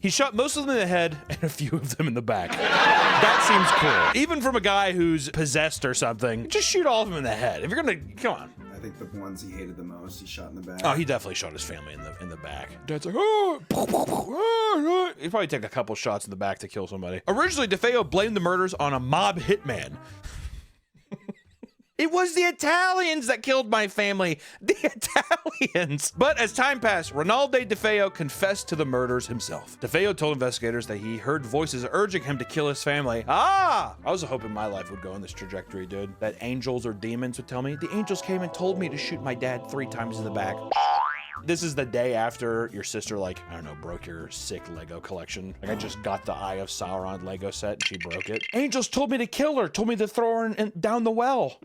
He shot most of them in the head and a few of them in the back. That seems cool. Even from a guy who's possessed or something, just shoot all of them in the head. If you're gonna, come on.
I think the ones he hated the most, he shot in the back.
Oh, he definitely shot his family in the back. Dad's like, oh, he'd probably take a couple shots in the back to kill somebody. Originally, DeFeo blamed the murders on a mob hitman. It was the Italians that killed my family. The Italians. But as time passed, Ronaldo DeFeo confessed to the murders himself. DeFeo told investigators that he heard voices urging him to kill his family. I was hoping my life would go in this trajectory, dude. That angels or demons would tell me. The angels came and told me to shoot my dad 3 times in the back. This is the day after your sister, like, I don't know, broke your sick Lego collection. Like, I just got the Eye of Sauron Lego set and she broke it. Angels told me to kill her, told me to throw her down the well.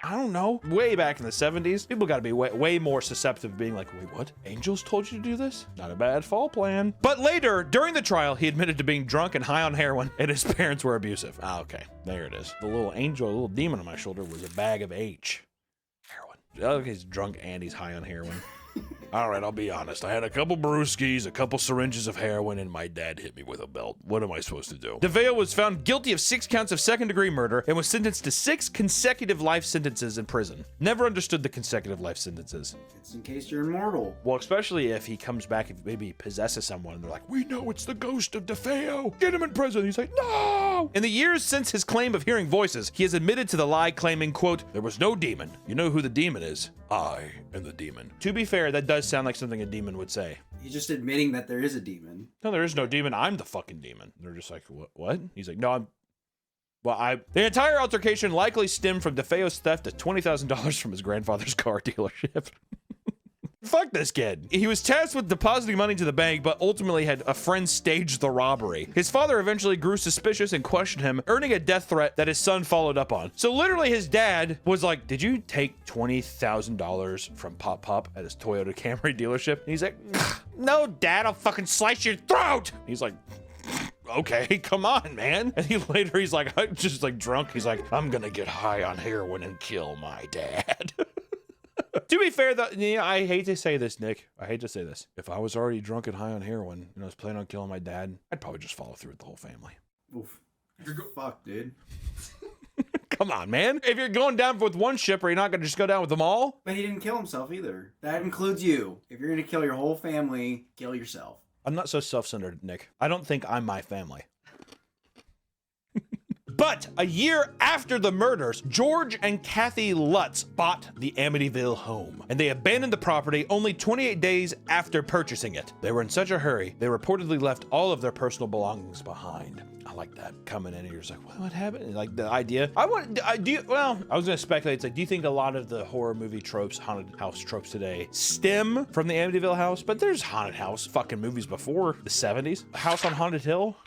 I don't know. Way back in the 70s, people got to be way more susceptible, being like, wait, what? Angels told you to do this? Not a bad fall plan. But later, during the trial, he admitted to being drunk and high on heroin, and his parents were abusive. Okay, there it is. The little angel, the little demon on my shoulder was a bag of H. Heroin. Okay, he's drunk and he's high on heroin.
All right, I'll be honest. I had a couple brewskis, a couple syringes of heroin, and my dad hit me with a belt. What am I supposed to do? DeFeo was found guilty of 6 counts of second-degree murder and was sentenced to 6 consecutive life sentences in prison. Never understood the consecutive life sentences.
It's in case you're immortal.
Well, especially if he comes back and maybe possesses someone, and they're like, we know it's the ghost of DeFeo. Get him in prison. He's like, no! In the years since his claim of hearing voices, he has admitted to the lie, claiming, quote, there was no demon. You know who the demon is? I am the demon. To be fair, that does sound like something a demon would say.
He's just admitting that there is a demon.
No, there is no demon. I'm the fucking demon. They're just like, what? He's like, no, the entire altercation likely stemmed from DeFeo's theft of $20,000 from his grandfather's car dealership. Fuck this kid. He was tasked with depositing money to the bank, but ultimately had a friend stage the robbery. His father eventually grew suspicious and questioned him, earning a death threat that his son followed up on. So literally his dad was like, did you take $20,000 from Pop Pop at his Toyota Camry dealership? And he's like, no, Dad, I'll fucking slice your throat. He's like, okay, come on, man. And he's like, I'm just like drunk. He's like, I'm gonna get high on heroin and kill my dad. To be fair, though, I hate to say this, Nick. I hate to say this. If I was already drunk and high on heroin and I was planning on killing my dad, I'd probably just follow through with the whole family.
Oof. Fuck, dude.
Come on, man. If you're going down with one ship, are you not going to just go down with them all?
But he didn't kill himself either. That includes you. If you're going to kill your whole family, kill yourself.
I'm not so self-centered, Nick. I don't think I'm my family. But a year after the murders, George and Kathy Lutz bought the Amityville home, and they abandoned the property only 28 days after purchasing it. They were in such a hurry, they reportedly left all of their personal belongings behind. I like that. Coming in and you're just like, what happened? Like the idea. I was gonna speculate. It's like, do you think a lot of the horror movie tropes, haunted house tropes today stem from the Amityville house? But there's haunted house fucking movies before the 70s. House on Haunted Hill.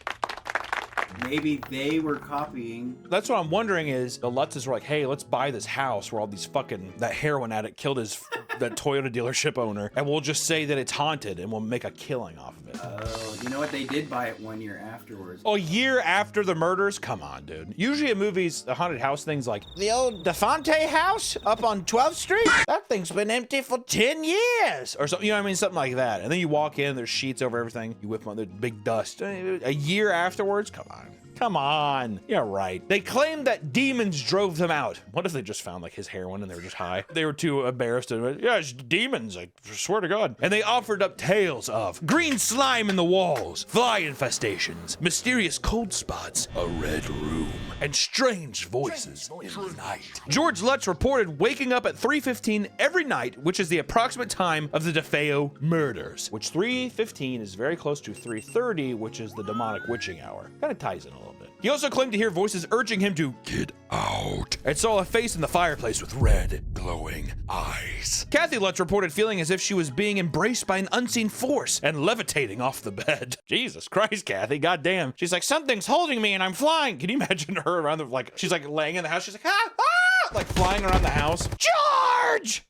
Maybe they were copying.
That's what I'm wondering is the Lutzes were like, hey, let's buy this house where all these that heroin addict killed that Toyota dealership owner, and we'll just say that it's haunted and we'll make a killing off of it.
Oh, you know what? They did buy it 1 year afterwards.
A year after the murders? Come on, dude. Usually in movies, the haunted house thing's like, the old DeFonte house up on 12th Street? That thing's been empty for 10 years. Or something, you know what I mean? Something like that. And then you walk in, there's sheets over everything. You whip them on, there's big dust. A year afterwards? Come on. Come on. Yeah, right. They claimed that demons drove them out. What if they just found like his heroin and they were just high? They were too embarrassed to admit, yeah, it's demons, I swear to God. And they offered up tales of green slime in the walls, fly infestations, mysterious cold spots, a red room, and strange voices in the night. George Lutz reported waking up at 3:15 every night, which is the approximate time of the DeFeo murders, which 3:15 is very close to 3:30, which is the demonic witching hour. Kind of ties in a little bit. He also claimed to hear voices urging him to get out, and saw a face in the fireplace with red, glowing eyes. Kathy Lutz reported feeling as if she was being embraced by an unseen force and levitating off the bed. Jesus Christ, Kathy, goddamn. She's like, something's holding me and I'm flying. Can you imagine her around the, like, she's like laying in the house, she's like, ah, ah, like flying around the house. George!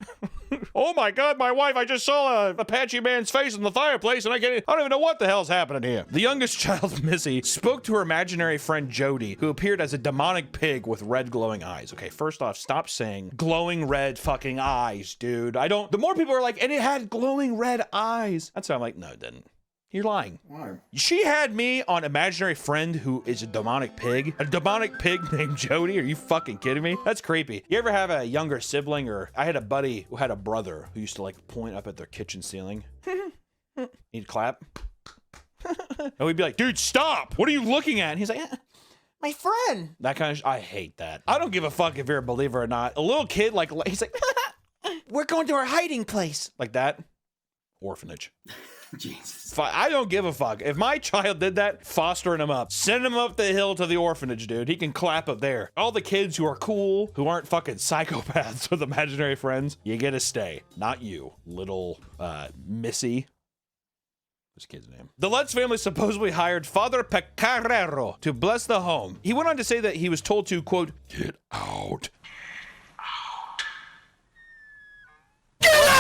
Oh my God, my wife, I just saw a Apache man's face in the fireplace and I don't even know what the hell's happening here. The youngest child, Missy, spoke to her imaginary friend Jody, who appeared as a demonic pig with red glowing eyes. Okay, first off, stop saying glowing red fucking eyes, dude. The more people are like, and it had glowing red eyes. That's why I'm like, no, it didn't. You're lying.
Why?
She had me on imaginary friend who is a demonic pig. A demonic pig named Jody? Are you fucking kidding me? That's creepy. You ever have a younger sibling, or I had a buddy who had a brother who used to like point up at their kitchen ceiling. He'd clap. And we'd be like, dude, stop! What are you looking at? And he's like, my friend. That kind of I hate that. I don't give a fuck if you're a believer or not. A little kid, like, he's like, we're going to our hiding place. Like that. Orphanage.
Jesus.
I don't give a fuck. If my child did that, fostering him up. Send him up the hill to the orphanage, dude. He can clap up there. All the kids who are cool, who aren't fucking psychopaths with imaginary friends, you get to stay. Not you, little Missy. What's the kid's name? The Lutz family supposedly hired Father Pecoraro to bless the home. He went on to say that he was told to, quote, get out.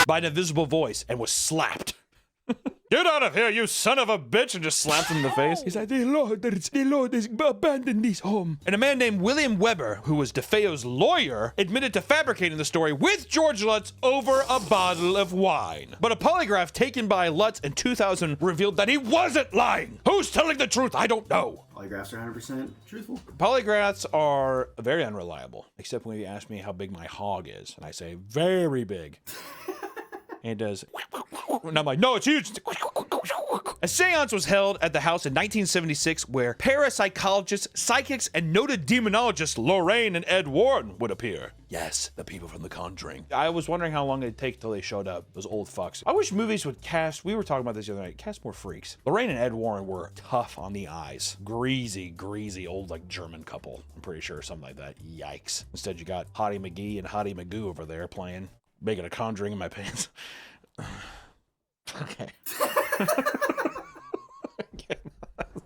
By an invisible voice and was slapped.
Get out of here, you son of a bitch, and just slaps him in the face. He's like, the Lord has abandoned this home. And a man named William Weber, who was DeFeo's lawyer, admitted to fabricating the story with George Lutz over a bottle of wine. But a polygraph taken by Lutz in 2000 revealed that he wasn't lying. Who's telling the truth? I don't know.
Polygraphs are 100% truthful.
Polygraphs are very unreliable, except when you ask me how big my hog is, and I say, very big. And it does, and I'm like, no, it's huge. A seance was held at the house in 1976 where parapsychologists, psychics, and noted demonologists Lorraine and Ed Warren would appear. Yes, the people from The Conjuring. I was wondering how long it'd take till they showed up, those old fucks. I wish movies would cast, we were talking about this the other night, cast more freaks. Lorraine and Ed Warren were tough on the eyes. Greasy, old, like, German couple. I'm pretty sure, something like that. Yikes. Instead, you got Hottie McGee and Hottie Magoo over there playing, making a Conjuring in my pants. Okay.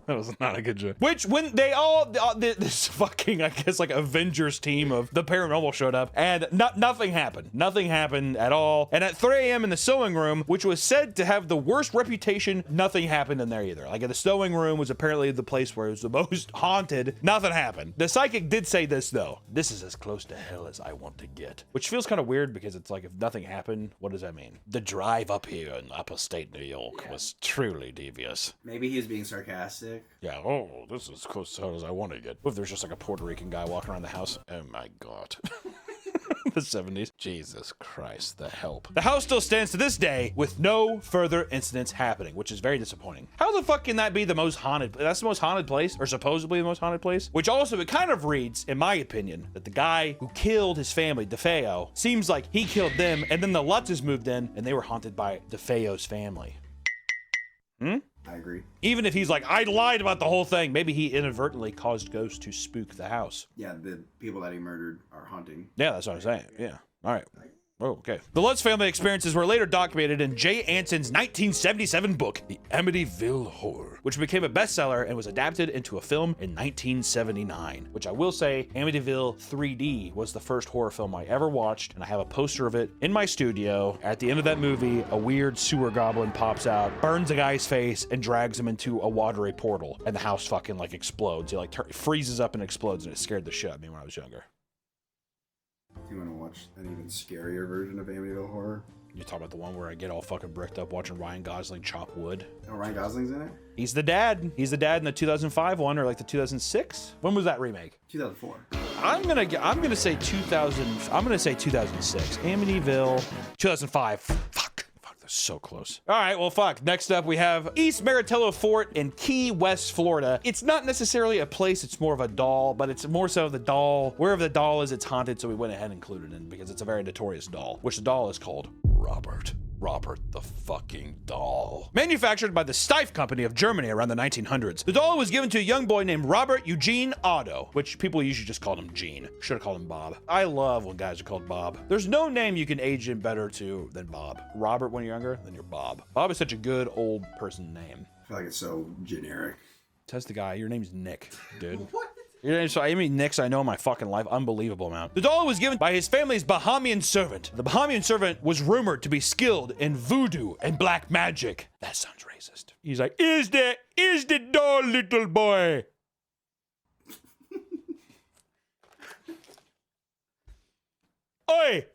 That was not a good joke. Which, when they all, this fucking, I guess, like, Avengers team of the paranormal showed up, and nothing happened. Nothing happened at all. And at 3 a.m. in the sewing room, which was said to have the worst reputation, nothing happened in there either. Like, the sewing room was apparently the place where it was the most haunted. Nothing happened. The psychic did say this, though. This is as close to hell as I want to get. Which feels kind of weird, because it's like, if nothing happened, what does that mean? The drive up here in upstate New York was truly devious.
Maybe he was being sarcastic.
Yeah, oh, this is as close to hell as I want to get. What if there's just like a Puerto Rican guy walking around the house? Oh my God. The 70s. Jesus Christ, the help. The house still stands to this day with no further incidents happening, which is very disappointing. How the fuck can that be the most haunted? That's the most haunted place, or supposedly the most haunted place? Which also, it kind of reads, in my opinion, that the guy who killed his family, DeFeo, seems like he killed them, and then the Lutzes moved in, and they were haunted by DeFeo's family.
I agree.
Even if he's like, I lied about the whole thing, maybe he inadvertently caused ghosts to spook the house.
Yeah, the people that he murdered are haunting.
Yeah, that's what I'm saying. Yeah. All right. Oh, okay. The Lutz family experiences were later documented in Jay Anson's 1977 book, The Amityville Horror, which became a bestseller and was adapted into a film in 1979, which I will say, Amityville 3D was the first horror film I ever watched, and I have a poster of it in my studio. At the end of that movie, a weird sewer goblin pops out, burns a guy's face, and drags him into a watery portal, and the house fucking, like, explodes. He, like, freezes up and explodes, and it scared the shit out of me when I was younger.
Do you want to watch an even scarier version of Amityville Horror?
You talk about the one where I get all fucking bricked up watching Ryan Gosling chop wood.
Oh, Ryan Gosling's in it?
He's the dad. He's the dad in the 2005 one, or like the 2006. When was that remake?
2004.
I'm gonna say 2000. I'm gonna say 2006. Amityville, 2005. Fuck. So close. All right, well, fuck. Next up, we have East Maritello Fort in Key West, Florida. It's not necessarily a place, it's more of a doll, but it's more so the doll. Wherever the doll is, it's haunted, so we went ahead and included it in because it's a very notorious doll, which the doll is called Robert. Robert the fucking doll. Manufactured by the Steiff Company of Germany around the 1900s. The doll was given to a young boy named Robert Eugene Otto, which people usually just called him Gene. Should have called him Bob. I love when guys are called Bob. There's no name you can age in better to than Bob. Robert when you're younger, then you're Bob. Bob is such a good old person name.
I feel like it's so generic.
Test the guy. Your name's Nick, dude. What? So I mean, Nicks I know in my fucking life. Unbelievable amount. The doll was given by his family's Bahamian servant. The Bahamian servant was rumored to be skilled in voodoo and black magic. That sounds racist. He's like, is the doll, little boy? Oi!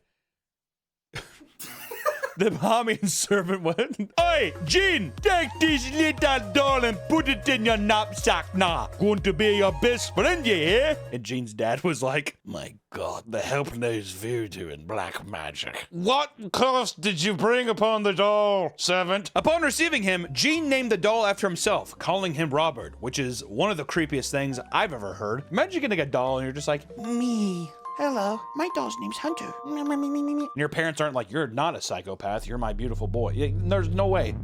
The Bahamian servant went, Oi, Gene, take this little doll and put it in your knapsack now. Going to be your best friend, you hear? And Gene's dad was like, my God, the help knows voodoo and black magic. What cost did you bring upon the doll, servant? Upon receiving him, Gene named the doll after himself, calling him Robert, which is one of the creepiest things I've ever heard. Imagine getting a doll and you're just like, me. Hello, my doll's name's Hunter. And your parents aren't like, you're not a psychopath, you're my beautiful boy. There's no way.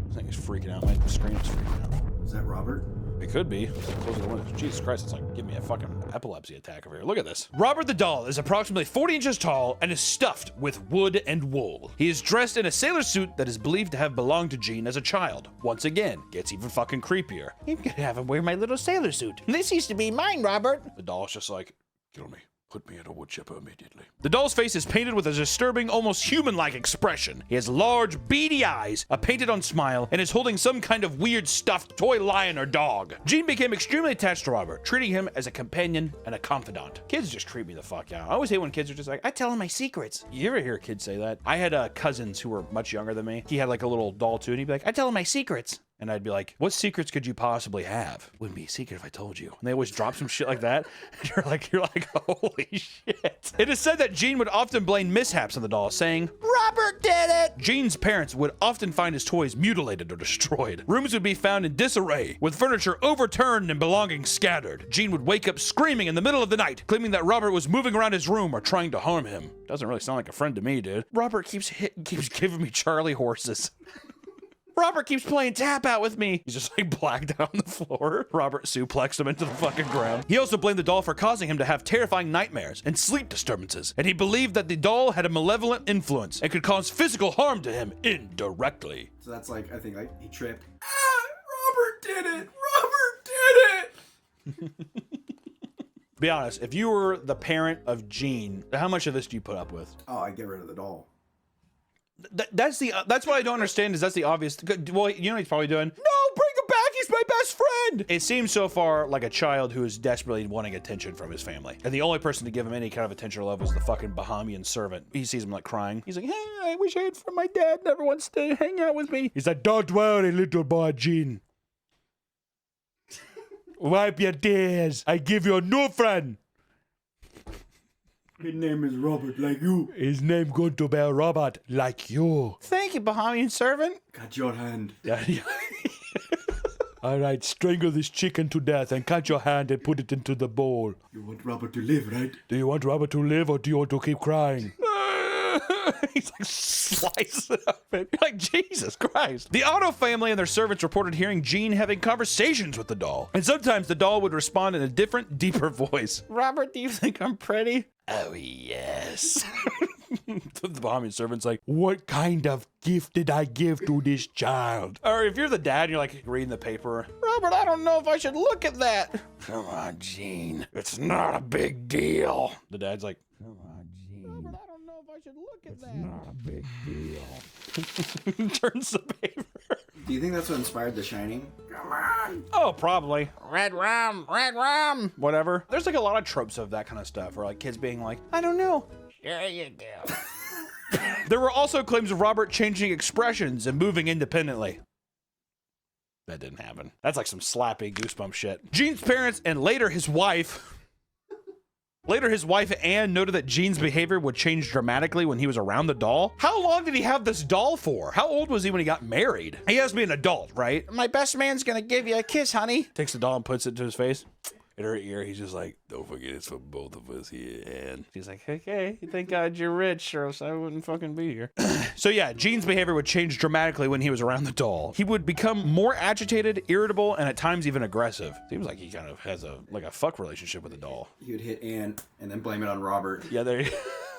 This thing is freaking out. My screen is freaking out.
Is that Robert?
It could be. Close the windows. Jesus Christ, it's like, give me a fucking epilepsy attack over here. Look at this. Robert the doll is approximately 40 inches tall and is stuffed with wood and wool. He is dressed in a sailor suit that is believed to have belonged to Gene as a child. Once again, gets even fucking creepier. I'm gonna have him wear my little sailor suit. This used to be mine, Robert. The doll's just like, kill me.
Put me in a wood chipper immediately.
The doll's face is painted with a disturbing, almost human-like expression. He has large, beady eyes, a painted-on smile, and is holding some kind of weird stuffed toy lion or dog. Gene became extremely attached to Robert, treating him as a companion and a confidant. Kids just creep me the fuck out. I always hate when kids are just like, I tell him my secrets. You ever hear kids say that? I had cousins who were much younger than me. He had like a little doll too, and he'd be like, I tell him my secrets. And I'd be like, what secrets could you possibly have? Wouldn't be a secret if I told you. And they always drop some shit like that. And you're like, holy shit. It is said that Gene would often blame mishaps on the doll, saying, Robert did it! Gene's parents would often find his toys mutilated or destroyed. Rooms would be found in disarray, with furniture overturned and belongings scattered. Gene would wake up screaming in the middle of the night, claiming that Robert was moving around his room or trying to harm him. Doesn't really sound like a friend to me, dude. Robert keeps giving me Charlie horses. Robert keeps playing tap out with me. He's just like blacked out on the floor. Robert suplexed him into the fucking ground. He also blamed the doll for causing him to have terrifying nightmares and sleep disturbances. And he believed that the doll had a malevolent influence and could cause physical harm to him indirectly.
So that's like, I think like he tripped. Robert did it! Robert did it!
Be honest, if you were the parent of Gene, how much of this do you put up with?
Oh, I'd get rid of the doll.
That's what I don't understand is that's the obvious. Well, you know what he's probably doing? No, bring him back. He's my best friend. It seems so far like a child who is desperately wanting attention from his family. And the only person to give him any kind of attention or love is the fucking Bahamian servant. He sees him like crying. He's like, hey, I wish I had from my dad never wants to hang out with me. He's like, don't worry, little boy Gene. Wipe your tears. I give you a new friend.
His name is Robert, like you.
His name going to be Robert, like you. Thank you, Bahamian servant.
Cut your hand.
All right, strangle this chicken to death and cut your hand and put it into the bowl.
You want Robert to live, right?
Do you want Robert to live or do you want to keep crying? He's like slices it up. You're like, Jesus Christ. The Otto family and their servants reported hearing Gene having conversations with the doll. And sometimes the doll would respond in a different, deeper voice. Robert, do you think I'm pretty? Oh, yes. The Bahamian servant's like, what kind of gift did I give to this child? Or if you're the dad and you're like reading the paper, Robert, I don't know if I should look at that. Come on, Gene. It's not a big deal. The dad's like, come on, Gene. Robert, I don't know if I should look at that. It's not a big deal. Turns the paper.
Do you think that's what inspired The Shining? Come on.
Oh, probably. Red rum, whatever. There's like a lot of tropes of that kind of stuff, or like kids being like, I don't know. There you go. There were also claims of Robert changing expressions and moving independently. That didn't happen. That's like some slappy goosebump shit. Gene's parents and later his wife Anne noted that Gene's behavior would change dramatically when he was around the doll. How long did he have this doll for? How old was he when he got married? He has to be an adult, right? My best man's gonna give you a kiss, honey. Takes the doll and puts it to his face. In her ear, he's just like, don't forget it's for both of us here, Anne. She's like, okay, thank God you're rich, or else I wouldn't fucking be here. So yeah, Gene's behavior would change dramatically when he was around the doll. He would become more agitated, irritable, and at times even aggressive. Seems like he kind of has a fuck relationship with the doll.
He would hit Anne and then blame it on Robert.
Yeah, there you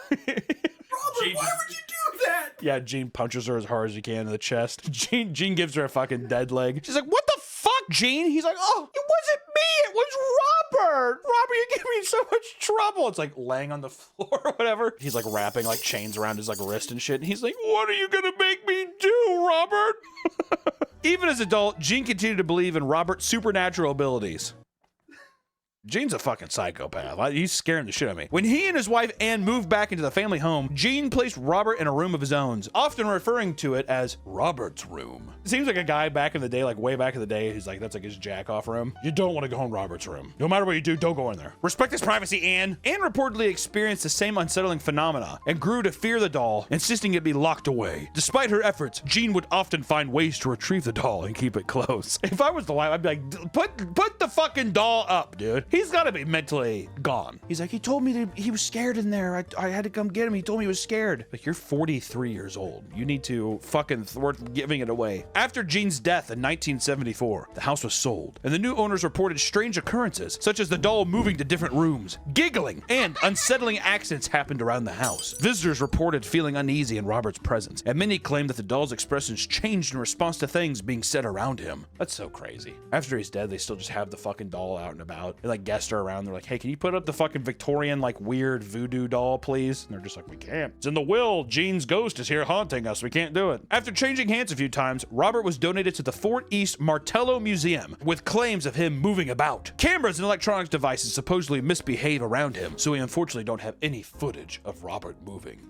Robert, why would you do that?
Yeah, Gene punches her as hard as he can in the chest. Gene gives her a fucking dead leg. She's like, what the fuck, Gene? He's like, oh, it wasn't me, it was Robert. Robert, you give me so much trouble. It's like laying on the floor or whatever. He's like wrapping like chains around his like wrist and shit. And he's like, what are you gonna make me do, Robert? Even as an adult, Gene continued to believe in Robert's supernatural abilities. Gene's a fucking psychopath. He's scaring the shit out of me. When he and his wife Anne moved back into the family home, Gene placed Robert in a room of his own, often referring to it as Robert's room. It seems like a guy back in the day, like way back in the day, who's like, that's like his jack-off room. You don't want to go in Robert's room. No matter what you do, don't go in there. Respect his privacy, Anne. Anne reportedly experienced the same unsettling phenomena and grew to fear the doll, insisting it be locked away. Despite her efforts, Gene would often find ways to retrieve the doll and keep it close. If I was the wife, I'd be like, put the fucking doll up, dude. He's gotta be mentally gone. He's like, he told me that he was scared in there. I had to come get him. He told me he was scared. Like, you're 43 years old. You need to fucking thwart giving it away. After Gene's death in 1974, the house was sold, and the new owners reported strange occurrences, such as the doll moving to different rooms, giggling, and unsettling accidents happened around the house. Visitors reported feeling uneasy in Robert's presence, and many claimed that the doll's expressions changed in response to things being said around him. That's so crazy. After he's dead, they still just have the fucking doll out and about. And like like guests are around. They're like, hey, can you put up the fucking Victorian like weird voodoo doll, please? And they're just like, we can't. It's in the will. Gene's ghost is here haunting us. We can't do it. After changing hands a few times, Robert was donated to the Fort East Martello Museum with claims of him moving about. Cameras and electronic devices supposedly misbehave around him, so we unfortunately don't have any footage of Robert moving.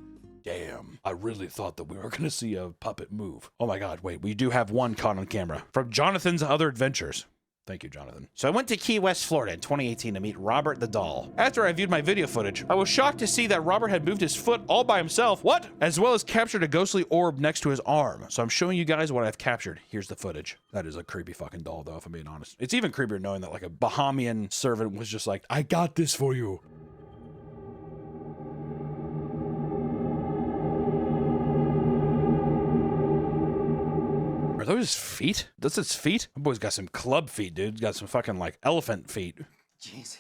Damn, I really thought that we were gonna see a puppet move. Oh my God, wait, we do have one caught on camera from Jonathan's Other Adventures. Thank you, Jonathan. So I went to Key West, Florida in 2018 to meet Robert the doll. After I viewed my video footage, I was shocked to see that Robert had moved his foot all by himself. What? As well as captured a ghostly orb next to his arm. So I'm showing you guys what I've captured. Here's the footage. That is a creepy fucking doll though, if I'm being honest. It's even creepier knowing that like a Bahamian servant was just like, I got this for you. Are those feet? That's his feet? That boy's got some club feet, dude. He's got some fucking like elephant feet.
Jesus.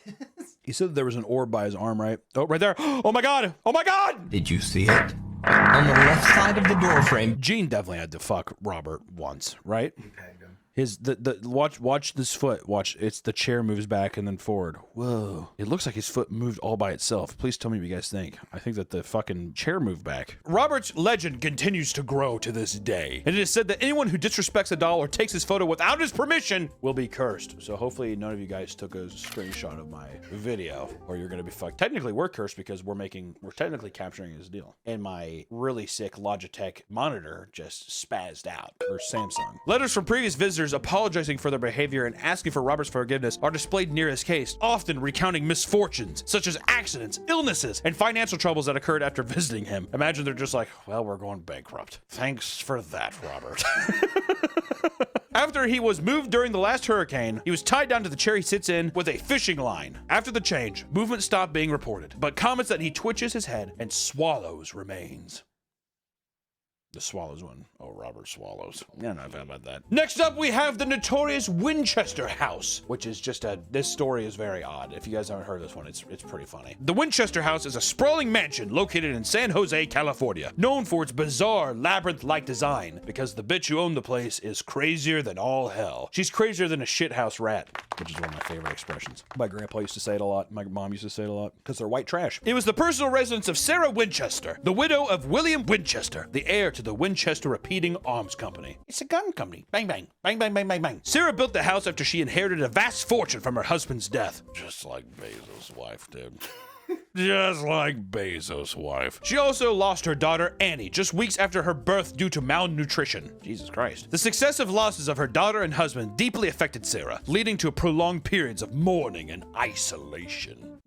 He said there was an orb by his arm, right? Oh, right there. Oh my God. Oh my God.
Did you see it? On the left side of the door frame.
Gene definitely had to fuck Robert once, right?
He pegged him.
His watch this foot. Watch, it's the chair moves back and then forward. Whoa. It looks like his foot moved all by itself. Please tell me what you guys think. I think that the fucking chair moved back. Robert's legend continues to grow to this day. And it is said that anyone who disrespects a doll or takes his photo without his permission will be cursed. So hopefully none of you guys took a screenshot of my video or you're gonna be fucked. Technically we're cursed because we're technically capturing his deal. And my really sick Logitech monitor just spazzed out, or Samsung. Letters from previous visitors apologizing for their behavior and asking for Robert's forgiveness are displayed near his case, often recounting misfortunes such as accidents, illnesses, and financial troubles that occurred after visiting him. Imagine they're just like, well, we're going bankrupt. Thanks for that, Robert. After he was moved during the last hurricane, he was tied down to the chair he sits in with a fishing line. After the change, movement stopped being reported, but comments that he twitches his head and swallows remains. The swallows one. Oh, Robert swallows. Yeah, not bad about that. Next up, we have the notorious Winchester House, which is just this story is very odd. If you guys haven't heard this one, it's pretty funny. The Winchester House is a sprawling mansion located in San Jose, California, known for its bizarre labyrinth-like design because the bitch who owned the place is crazier than all hell. She's crazier than a shithouse rat, which is one of my favorite expressions. My grandpa used to say it a lot. My mom used to say it a lot because they're white trash. It was the personal residence of Sarah Winchester, the widow of William Winchester, the heir to the Winchester Repeating Arms Company. It's a gun company. Bang, bang. Bang, bang, bang, bang, bang. Sarah built the house after she inherited a vast fortune from her husband's death. Just like Bezos' wife, dude. Just like Bezos' wife. She also lost her daughter, Annie, just weeks after her birth due to malnutrition. Jesus Christ. The successive losses of her daughter and husband deeply affected Sarah, leading to prolonged periods of mourning and isolation.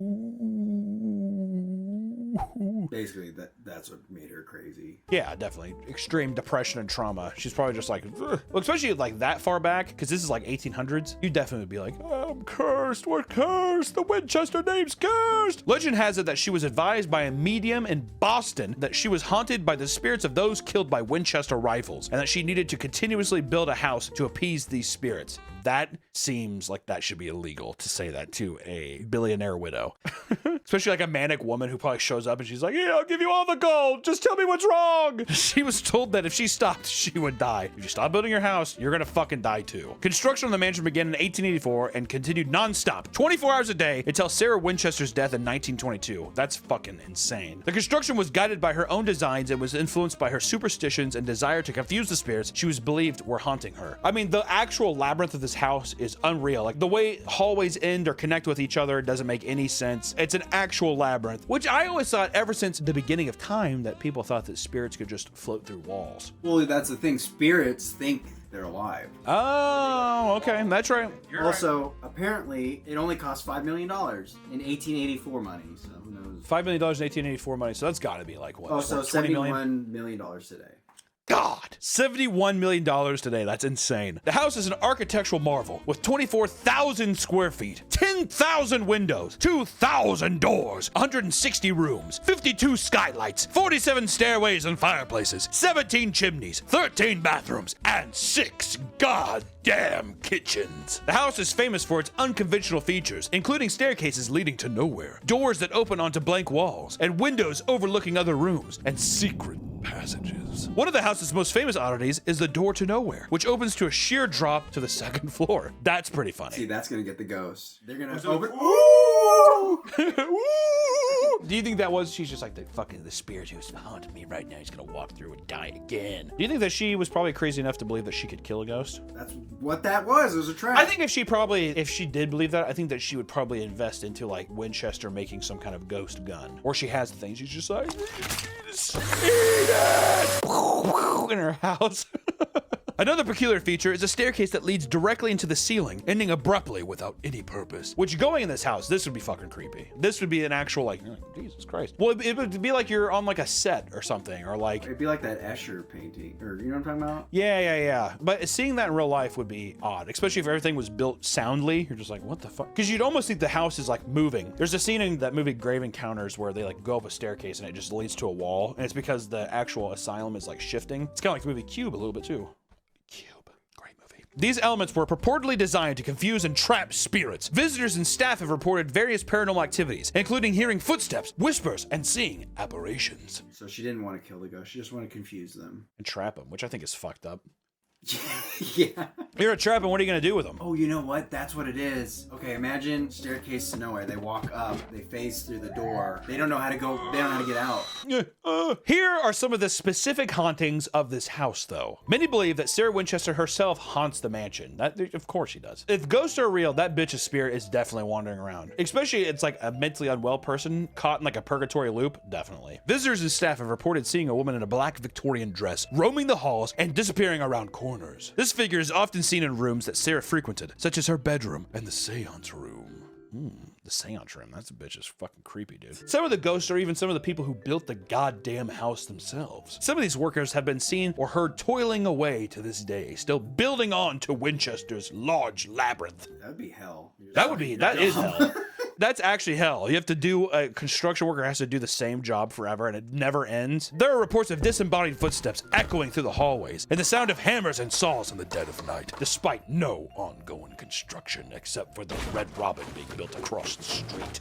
Basically, that's what made her crazy.
Yeah, definitely. Extreme depression and trauma. She's probably just like, ugh. Well, especially like that far back, because this is like 1800s. You definitely would be like, oh, I'm cursed. We're cursed. The Winchester name's cursed. Legend has it that she was advised by a medium in Boston that she was haunted by the spirits of those killed by Winchester rifles, and that she needed to continuously build a house to appease these spirits. That seems like that should be illegal to say that to a billionaire widow. Especially like a manic woman who probably shows up and she's like, yeah, I'll give you all the gold. Just tell me what's wrong. She was told that if she stopped, she would die. If you stop building your house, you're gonna fucking die too. Construction on the mansion began in 1884 and continued non-stop, 24 hours a day until Sarah Winchester's death in 1922. That's fucking insane. The construction was guided by her own designs and was influenced by her superstitions and desire to confuse the spirits she was believed were haunting her. I mean, the actual labyrinth of this house is unreal. Like the way hallways end or connect with each other doesn't make any sense. It's an actual labyrinth, which I always thought ever since the beginning of time that people thought that spirits could just float through walls.
Well, that's the thing. Spirits think they're alive.
Oh, okay. That's right.
Also, apparently, it only cost $5 million in 1884 money. So who knows?
$5 million in 1884 money. So that's got to be like what?
Oh, so
$20
$71 million today.
God, $71 million today. That's insane. The house is an architectural marvel with 24,000 square feet, 10,000 windows, 2,000 doors, 160 rooms, 52 skylights, 47 stairways and fireplaces, 17 chimneys, 13 bathrooms, and 6 goddamn kitchens. The house is famous for its unconventional features, including staircases leading to nowhere, doors that open onto blank walls, and windows overlooking other rooms, and secret
passages. One of the house's most famous oddities is the door to nowhere, which opens to a sheer drop to the second floor. That's pretty funny.
See, that's gonna get the ghost. They're gonna open.
Do you think that was, she's just like, the spirit who's haunting me right now, he's gonna walk through and die again. Do you think that she was probably crazy enough to believe that she could kill a ghost?
That's what that was. It was a trap.
I think if she did believe that, I think that she would probably invest into like Winchester making some kind of ghost gun. Or she has the things, she's just like, in her house. Another peculiar feature is a staircase that leads directly into the ceiling, ending abruptly without any purpose. Which, going in this house, this would be fucking creepy. This would be an actual, like, Jesus Christ. Well, it would be like you're on like a set or something, or like...
It'd be like that Escher painting, or you know what I'm talking about?
Yeah. But seeing that in real life would be odd, especially if everything was built soundly. You're just like, what the fuck? Because you'd almost think the house is like moving. There's a scene in that movie Grave Encounters where they like go up a staircase and it just leads to a wall, and it's because the actual asylum is like shifting. It's kind of like the movie Cube a little bit too. These elements were purportedly designed to confuse and trap spirits. Visitors and staff have reported various paranormal activities, including hearing footsteps, whispers, and seeing apparitions.
So she didn't want to kill the ghost. She just wanted to confuse them.
And trap them, which I think is fucked up.
Yeah.
You're a trap, and what are you going to do with them?
Oh, you know what? That's what it is. Okay, imagine staircase to nowhere. They walk up, they phase through the door. They don't know how to go, they don't know how to get out.
Here are some of the specific hauntings of this house, though. Many believe that Sarah Winchester herself haunts the mansion. Of course she does. If ghosts are real, that bitch's spirit is definitely wandering around. Especially it's like a mentally unwell person caught in like a purgatory loop, definitely. Visitors and staff have reported seeing a woman in a black Victorian dress roaming the halls and disappearing around corners. This figure is often seen in rooms that Sarah frequented, such as her bedroom and the seance room. The seance room, that's a bitch is fucking creepy, dude. Some of the ghosts are even some of the people who built the goddamn house themselves. Some of these workers have been seen or heard toiling away to this day, still building on to Winchester's large labyrinth.
That'd be hell.
That is hell. That's actually hell. You have to do, a construction worker has to do the same job forever and it never ends. There are reports of disembodied footsteps echoing through the hallways and the sound of hammers and saws in the dead of night, despite no ongoing construction except for the Red Robin being built across the street.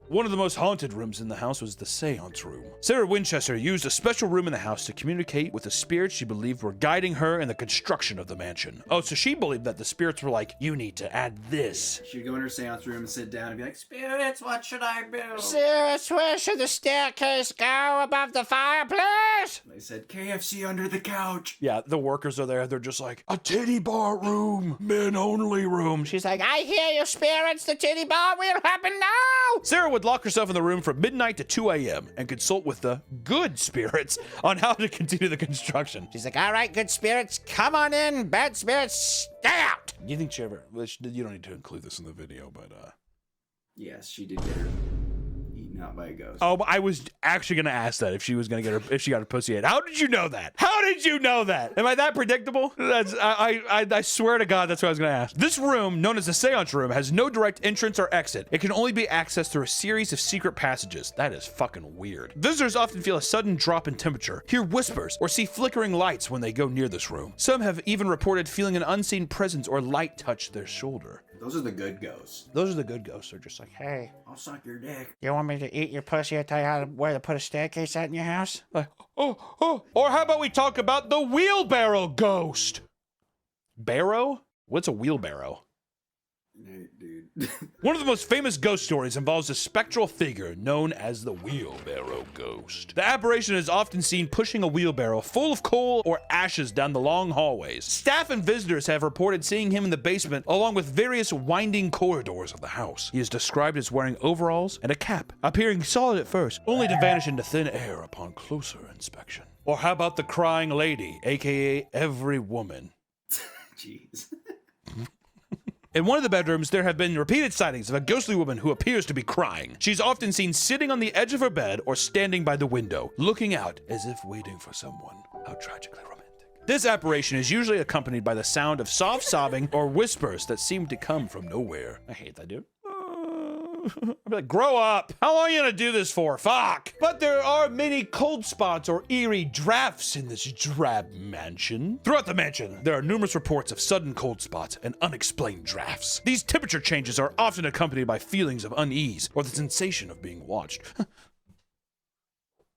One of the most haunted rooms in the house was the seance room. Sarah Winchester used a special room in the house to communicate with the spirits she believed were guiding her in the construction of the mansion. Oh, so she believed that the spirits were like, you need to add this.
She'd go in her seance room and sit down and be like, spirits, what should I build?
Spirits, where should the staircase go above the fireplace?
They said, KFC under the couch.
Yeah, the workers are there. They're just like, a titty bar room, men only room.
She's like, I hear you, spirits. The titty bar will happen now.
Sarah would lock herself in the room from midnight to 2 a.m. and consult with the good spirits on how to continue the construction.
She's like, all right, good spirits, come on in. Bad spirits, stay out.
Do you think she ever, you don't need to include this in the video, but
yes, she did get her eaten out by a ghost.
Oh, I was actually gonna ask that if she was gonna get her, if she got her pussy ate. How did you know that? How did you know that? Am I that predictable? That's I swear to God, that's what I was gonna ask. This room, known as the seance room, has no direct entrance or exit. It can only be accessed through a series of secret passages. That is fucking weird. Visitors often feel a sudden drop in temperature, hear whispers, or see flickering lights when they go near this room. Some have even reported feeling an unseen presence or light touch their shoulder.
Those are the good ghosts.
Those are the good ghosts. They're just like,
hey,
I'll suck your dick.
You want me to eat your pussy? I tell you where to put a staircase at in your house?
Like, oh. Or how about we talk about the wheelbarrow ghost? Barrow? What's a wheelbarrow?
Hey, dude.
One of the most famous ghost stories involves a spectral figure known as the wheelbarrow ghost. The apparition is often seen pushing a wheelbarrow full of coal or ashes down the long hallways. Staff and visitors have reported seeing him in the basement along with various winding corridors of the house. He is described as wearing overalls and a cap, appearing solid at first, only to vanish into thin air upon closer inspection. Or how about the crying lady, aka every woman?
Jeez.
In one of the bedrooms, there have been repeated sightings of a ghostly woman who appears to be crying. She's often seen sitting on the edge of her bed or standing by the window, looking out as if waiting for someone. How tragically romantic. This apparition is usually accompanied by the sound of soft sobbing or whispers that seem to come from nowhere. I hate that, dude. I'd be like, grow up. How long are you gonna do this for? Fuck. But there are many cold spots or eerie drafts in this drab mansion. Throughout the mansion, there are numerous reports of sudden cold spots and unexplained drafts. These temperature changes are often accompanied by feelings of unease or the sensation of being watched.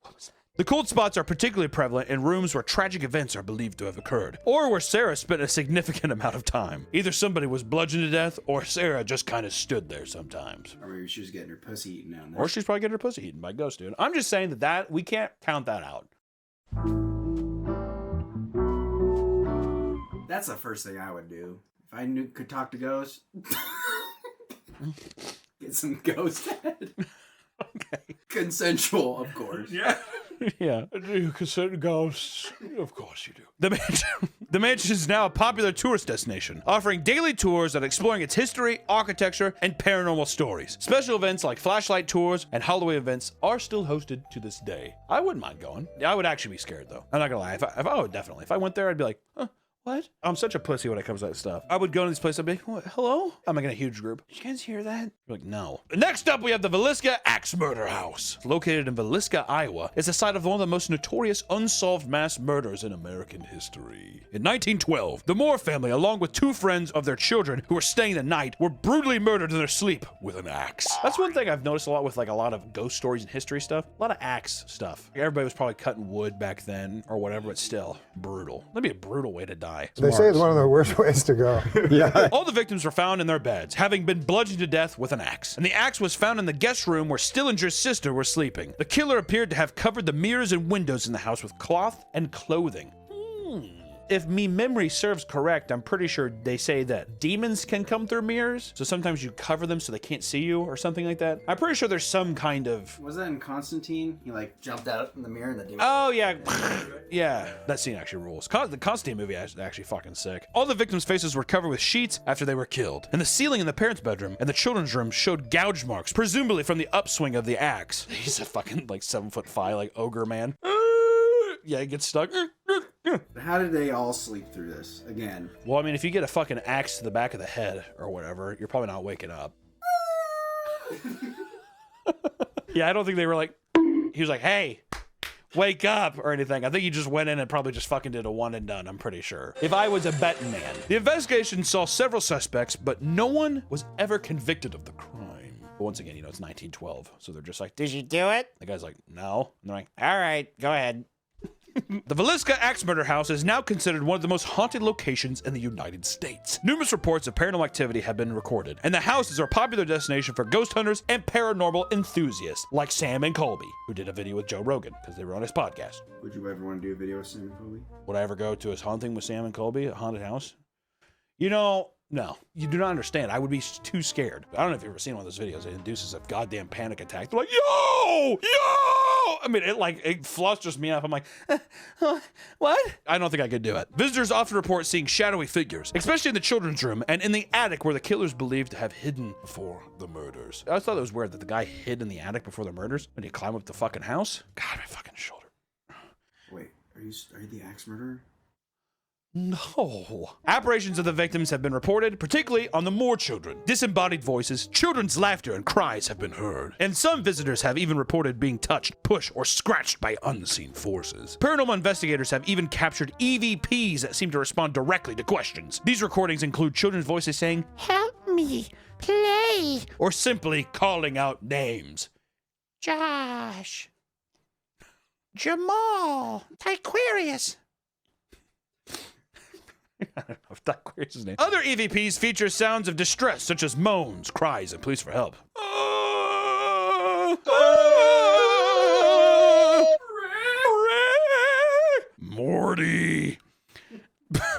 What was that? The cold spots are particularly prevalent in rooms where tragic events are believed to have occurred, or where Sarah spent a significant amount of time. Either somebody was bludgeoned to death, or Sarah just kind of stood there sometimes.
Or maybe she was getting her pussy eaten down there.
Or she's probably getting her pussy eaten by a ghost, dude. I'm just saying that we can't count that out.
That's the first thing I would do. If I could talk to ghosts, get some ghost head.
Okay.
Consensual, of course.
Yeah. Yeah. Do you consent ghosts? Of course you do. The mansion is now a popular tourist destination, offering daily tours that exploring its history, architecture, and paranormal stories. Special events like flashlight tours and Halloween events are still hosted to this day. I wouldn't mind going. I would actually be scared though. I'm not gonna lie. If I would definitely. If I went there, I'd be like, huh. What? I'm such a pussy when it comes to that stuff. I would go to this place, I'd be like, what, hello? I'm like in a huge group. Did you guys hear that? You're like, no. Next up, we have the Villisca Axe Murder House. Located in Villisca, Iowa, it's the site of one of the most notorious unsolved mass murders in American history. In 1912, the Moore family, along with 2 friends of their children who were staying the night, were brutally murdered in their sleep with an axe. That's one thing I've noticed a lot with like a lot of ghost stories and history stuff. A lot of axe stuff. Everybody was probably cutting wood back then or whatever, but still, brutal. That'd be a brutal way to die.
They say it's one of the worst ways to go. Yeah.
All the victims were found in their beds, having been bludgeoned to death with an axe. And the axe was found in the guest room where Stillinger's sister was sleeping. The killer appeared to have covered the mirrors and windows in the house with cloth and clothing. If me memory serves correct, I'm pretty sure they say that demons can come through mirrors. So sometimes you cover them so they can't see you or something like that. I'm pretty sure there's some kind of...
Was that in Constantine? He like jumped out in the mirror and the demon...
Oh, yeah. Yeah, that scene actually rules. The Constantine movie is actually fucking sick. All the victims' faces were covered with sheets after they were killed. And the ceiling in the parents' bedroom and the children's room showed gouge marks, presumably from the upswing of the axe. He's a fucking like 7'5" like ogre man. Yeah, he gets stuck.
How did they all sleep through this again?
Well, I mean, if you get a fucking axe to the back of the head or whatever, you're probably not waking up. Yeah, I don't think they were like, he was like, hey, wake up or anything. I think he just went in and probably just fucking did a one and done, I'm pretty sure. If I was a betting man. The investigation saw several suspects, but no one was ever convicted of the crime. But once again, you know, it's 1912, so they're just like, did you do it? The guy's like, no. And they're like, all right, go ahead. The Villisca Axe Murder House is now considered one of the most haunted locations in the United States. Numerous reports of paranormal activity have been recorded, and the house is a popular destination for ghost hunters and paranormal enthusiasts, like Sam and Colby, who did a video with Joe Rogan, because they were on his podcast.
Would you ever want to do a video with Sam and Colby?
Would I ever go to his haunting with Sam and Colby, a haunted house? You know, no. You do not understand. I would be too scared. I don't know if you've ever seen one of those videos. It induces a goddamn panic attack. They're like, yo! Yo! I mean, it flusters me up. I'm like, what? I don't think I could do it. Visitors often report seeing shadowy figures, especially in the children's room and in the attic where the killer's believed to have hidden before the murders. I always thought it was weird that the guy hid in the attic before the murders. When you climb up the fucking house? God, my fucking shoulder.
Wait, are you the axe murderer?
No. Apparitions of the victims have been reported, particularly on the Moore children. Disembodied voices, children's laughter, and cries have been heard. And some visitors have even reported being touched, pushed, or scratched by unseen forces. Paranormal investigators have even captured EVPs that seem to respond directly to questions. These recordings include children's voices saying, "Help me, play," or simply calling out names. Josh. Jamal. Tyquarius. I don't know if Tyquarius is his name. Other EVPs feature sounds of distress, such as moans, cries, and pleas for help. Morty.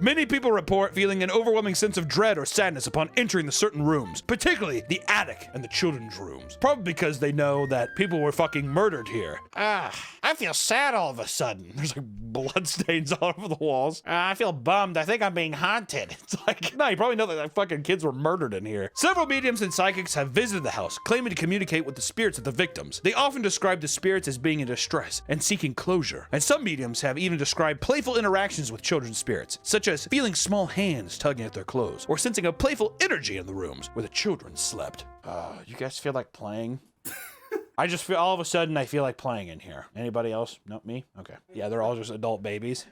Many people report feeling an overwhelming sense of dread or sadness upon entering the certain rooms, particularly the attic and the children's rooms. Probably because they know that people were fucking murdered here. I feel sad all of a sudden. There's like blood stains all over the walls. I feel bummed. I think I'm being haunted. It's like, no, you probably know that like, fucking kids were murdered in here. Several mediums and psychics have visited the house, claiming to communicate with the spirits of the victims. They often describe the spirits as being in distress and seeking closure. And some mediums have even described playful interactions with children's spirits, such as feeling small hands tugging at their clothes, or sensing a playful energy in the rooms where the children slept. You guys feel like playing? I just feel, all of a sudden, I feel like playing in here. Anybody else? No, me? Okay. Yeah, they're all just adult babies.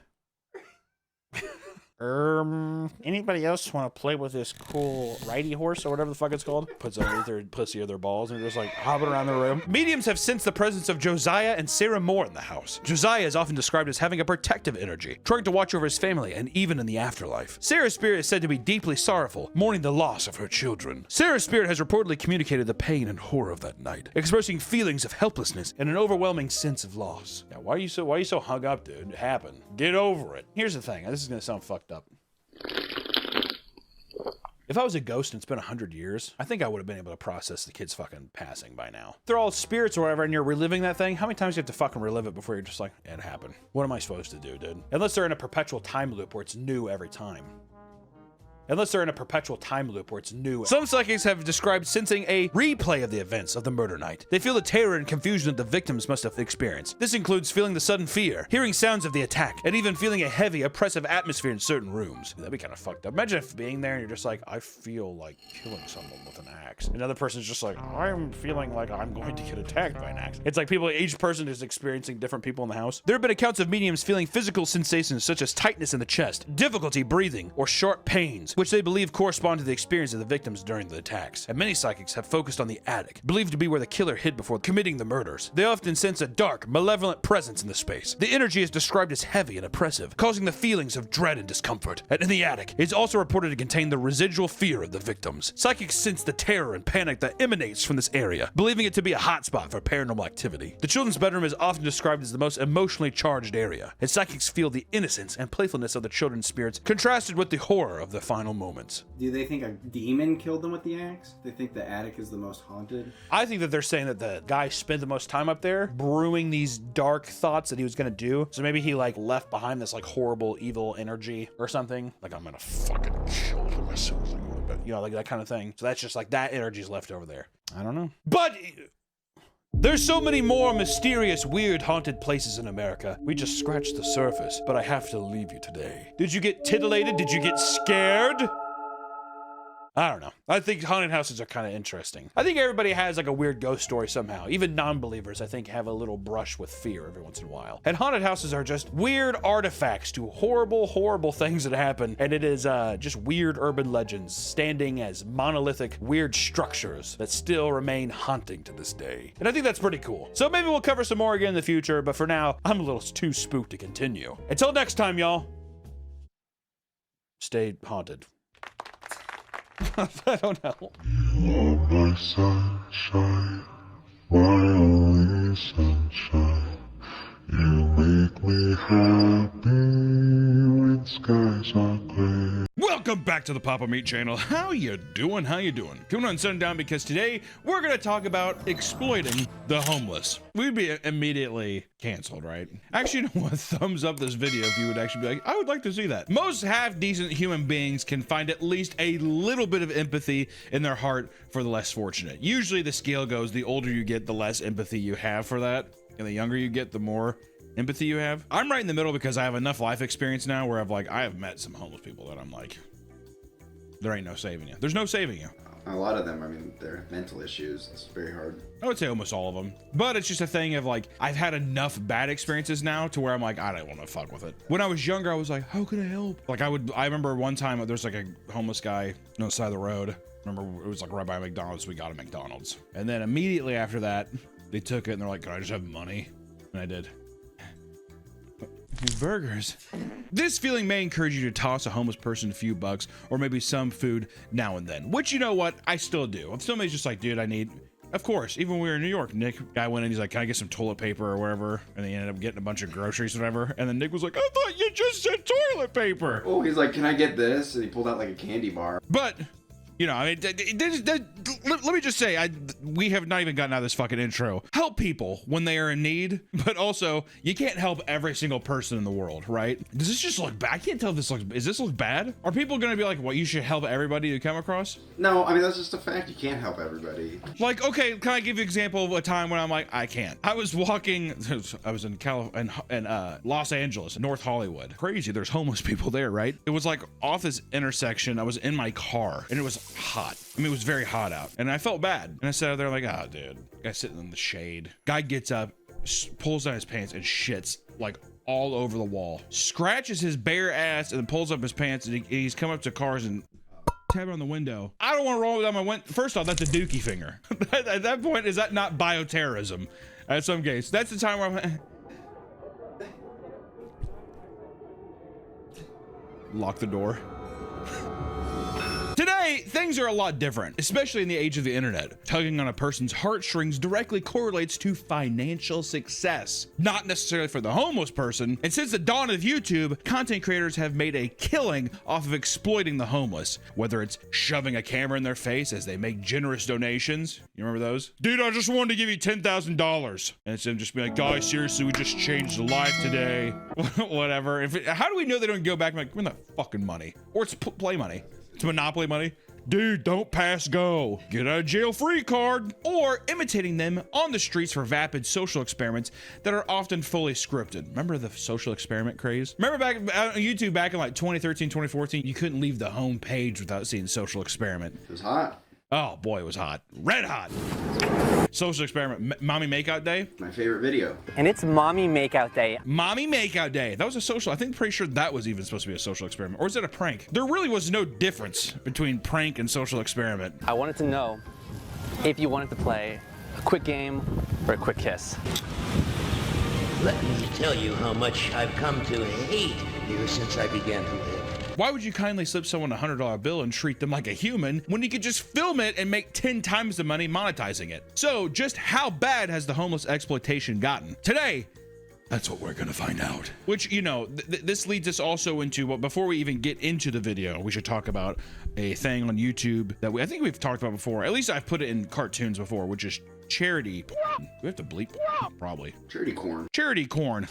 Anybody else want to play with this cool righty horse or whatever the fuck it's called? Puts underneath their pussy or their balls and they're just like hopping around the room. Mediums have sensed the presence of Josiah and Sarah Moore in the house. Josiah is often described as having a protective energy, trying to watch over his family and even in the afterlife. Sarah's spirit is said to be deeply sorrowful, mourning the loss of her children. Sarah's spirit has reportedly communicated the pain and horror of that night, expressing feelings of helplessness and an overwhelming sense of loss. Now, why are you so hung up, dude? It happened. Get over it. Here's the thing. This is gonna sound fucked up. If I was a ghost and it's been 100 years, I think I would have been able to process the kids fucking passing by now. If they're all spirits or whatever and you're reliving that thing, how many times do you have to fucking relive it before you're just like, it happened? What am I supposed to do, dude? Unless they're in a perpetual time loop where it's new every time. Some psychics have described sensing a replay of the events of the murder night. They feel the terror and confusion that the victims must have experienced. This includes feeling the sudden fear, hearing sounds of the attack, and even feeling a heavy, oppressive atmosphere in certain rooms. That'd be kind of fucked up. Imagine if being there and you're just like, I feel like killing someone with an axe. Another person's just like, I'm feeling like I'm going to get attacked by an axe. It's like each person is experiencing different people in the house. There have been accounts of mediums feeling physical sensations such as tightness in the chest, difficulty breathing, or sharp pains, which they believe correspond to the experience of the victims during the attacks. And many psychics have focused on the attic, believed to be where the killer hid before committing the murders. They often sense a dark, malevolent presence in the space. The energy is described as heavy and oppressive, causing the feelings of dread and discomfort. And in the attic, it is also reported to contain the residual fear of the victims. Psychics sense the terror and panic that emanates from this area, believing it to be a hotspot for paranormal activity. The children's bedroom is often described as the most emotionally charged area, and psychics feel the innocence and playfulness of the children's spirits contrasted with the horror of the final moments.
Do they think a demon killed them with the axe? They think the attic is the most haunted?
I think that they're saying that the guy spent the most time up there brewing these dark thoughts that he was gonna do. So maybe he like left behind this like horrible evil energy or something. Like, I'm gonna fucking kill them as soon as I go to bed. You know, like that kind of thing. So that's just like that energy's left over there. I don't know. But there's so many more mysterious, weird, haunted places in America. We just scratched the surface, but I have to leave you today. Did you get titillated? Did you get scared? I don't know. I think haunted houses are kind of interesting. I think everybody has like a weird ghost story somehow. Even non-believers, I think, have a little brush with fear every once in a while. And haunted houses are just weird artifacts to horrible, horrible things that happen. And it is just weird urban legends standing as monolithic, weird structures that still remain haunting to this day. And I think that's pretty cool. So maybe we'll cover some more again in the future, but for now, I'm a little too spooked to continue. Until next time, y'all. Stay haunted. I don't know.
You are my sunshine, my only sunshine. You make me happy when skies are gray.
Welcome back to the Papa Meat channel. How you doing? How you doing? Coming on, sitting down because today we're gonna talk about exploiting the homeless. We'd be immediately canceled, right? Actually, you know what? Thumbs up this video if you would actually be like, I would like to see that. Most half-decent human beings can find at least a little bit of empathy in their heart for the less fortunate. Usually the scale goes, the older you get, the less empathy you have for that. And the younger you get, the more empathy you have. I'm right in the middle because I have enough life experience now where I have met some homeless people that I'm like, there ain't no saving you. There's no saving you.
A lot of them, I mean, they're mental issues. It's very hard.
I would say almost all of them. But it's just a thing of like, I've had enough bad experiences now to where I'm like, I don't want to fuck with it. When I was younger, I was like, how can I help? Like I remember one time there's like a homeless guy on the side of the road. Remember, it was like right by McDonald's. We got a McDonald's. And then immediately after that, they took it and they're like, can I just have money? And I did. Burgers. This feeling may encourage you to toss a homeless person a few bucks or maybe some food now and then, which, you know what, I still do. If somebody's just like, dude, I need, of course, even when we were in New York, Nick, guy went in, he's like, can I get some toilet paper or whatever? And they ended up getting a bunch of groceries or whatever. And then Nick was like, I thought you just said toilet paper.
Oh, he's like, can I get this? And he pulled out like a candy bar.
But you know, I mean, let me just say, we have not even gotten out of this fucking intro. Help people when they are in need, but also, you can't help every single person in the world, right? Does this just look bad? I can't tell if this looks, is this look bad? Are people gonna be like, well, you should help everybody you come across?
No, I mean, that's just a fact. You can't help everybody.
Like, okay, can I give you an example of a time when I'm like, I can't. I was walking, I was in Los Angeles, North Hollywood. Crazy, there's homeless people there, right? It was like off this intersection, I was in my car, and it was hot. I mean, it was very hot out, and I felt bad. And I sat out there like, oh, dude. Guy sitting in the shade. Guy gets up, pulls down his pants, and shits like all over the wall. Scratches his bare ass and then pulls up his pants, and he's come up to cars and tapping on the window. I don't want to roll down my window. First off, that's a dookie finger. At that point, is that not bioterrorism? At some case, that's the time where I'm lock the door. Today, things are a lot different, especially in the age of the internet. Tugging on a person's heartstrings directly correlates to financial success, not necessarily for the homeless person. And since the dawn of YouTube, content creators have made a killing off of exploiting the homeless, whether it's shoving a camera in their face as they make generous donations. You remember those? Dude, I just wanted to give you $10,000. And it's them just being like, guys, seriously, we just changed a life today. Whatever. How do we know they don't go back and be like, where's that fucking money? Or it's play money. It's Monopoly money. Dude, don't pass go. Get a jail free card. Or imitating them on the streets for vapid social experiments that are often fully scripted. Remember the social experiment craze? Remember back on YouTube back in like 2013, 2014, you couldn't leave the home page without seeing social experiment.
It was hot.
Oh boy, it was hot. Red hot. Social experiment. Mommy Makeout Day.
My favorite video.
And it's Mommy Makeout Day.
Mommy Makeout Day. That was a social. I think pretty sure that was even supposed to be a social experiment. Or is it a prank? There really was no difference between prank and social experiment.
I wanted to know if you wanted to play a quick game or a quick kiss.
Let me tell you how much I've come to hate you since I began to live.
Why would you kindly slip someone a $100 bill and treat them like a human when you could just film it and make 10 times the money monetizing it? So just how bad has the homeless exploitation gotten? Today, that's what we're gonna find out. Which, you know, this leads us also into, well, before we even get into the video, we should talk about a thing on YouTube that I think we've talked about before. At least I've put it in cartoons before, which is charity porn. Do we have to bleep? Probably.
Charity corn.
Charity corn.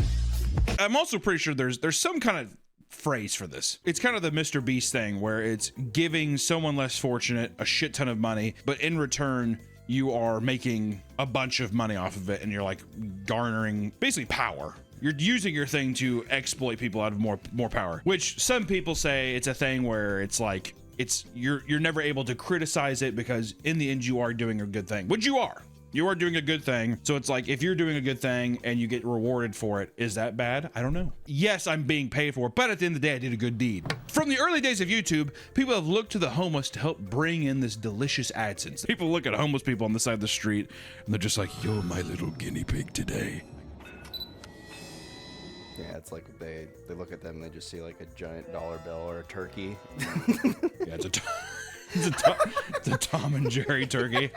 I'm also pretty sure there's some kind of phrase for this. It's kind of the Mr. Beast thing where it's giving someone less fortunate a shit ton of money, but in return you are making a bunch of money off of it, and you're like garnering basically power. You're using your thing to exploit people out of more power, which some people say it's a thing where it's like you're never able to criticize it because in the end you are doing a good thing, which you are. You are doing a good thing. So it's like, if you're doing a good thing and you get rewarded for it, is that bad? I don't know. Yes, I'm being paid for it, but at the end of the day, I did a good deed. From the early days of YouTube, people have looked to the homeless to help bring in this delicious AdSense. People look at homeless people on the side of the street and they're just like, you're my little guinea pig today.
Yeah, it's like they look at them and they just see like a giant dollar bill or a turkey.
Yeah, it's a Tom and Jerry turkey.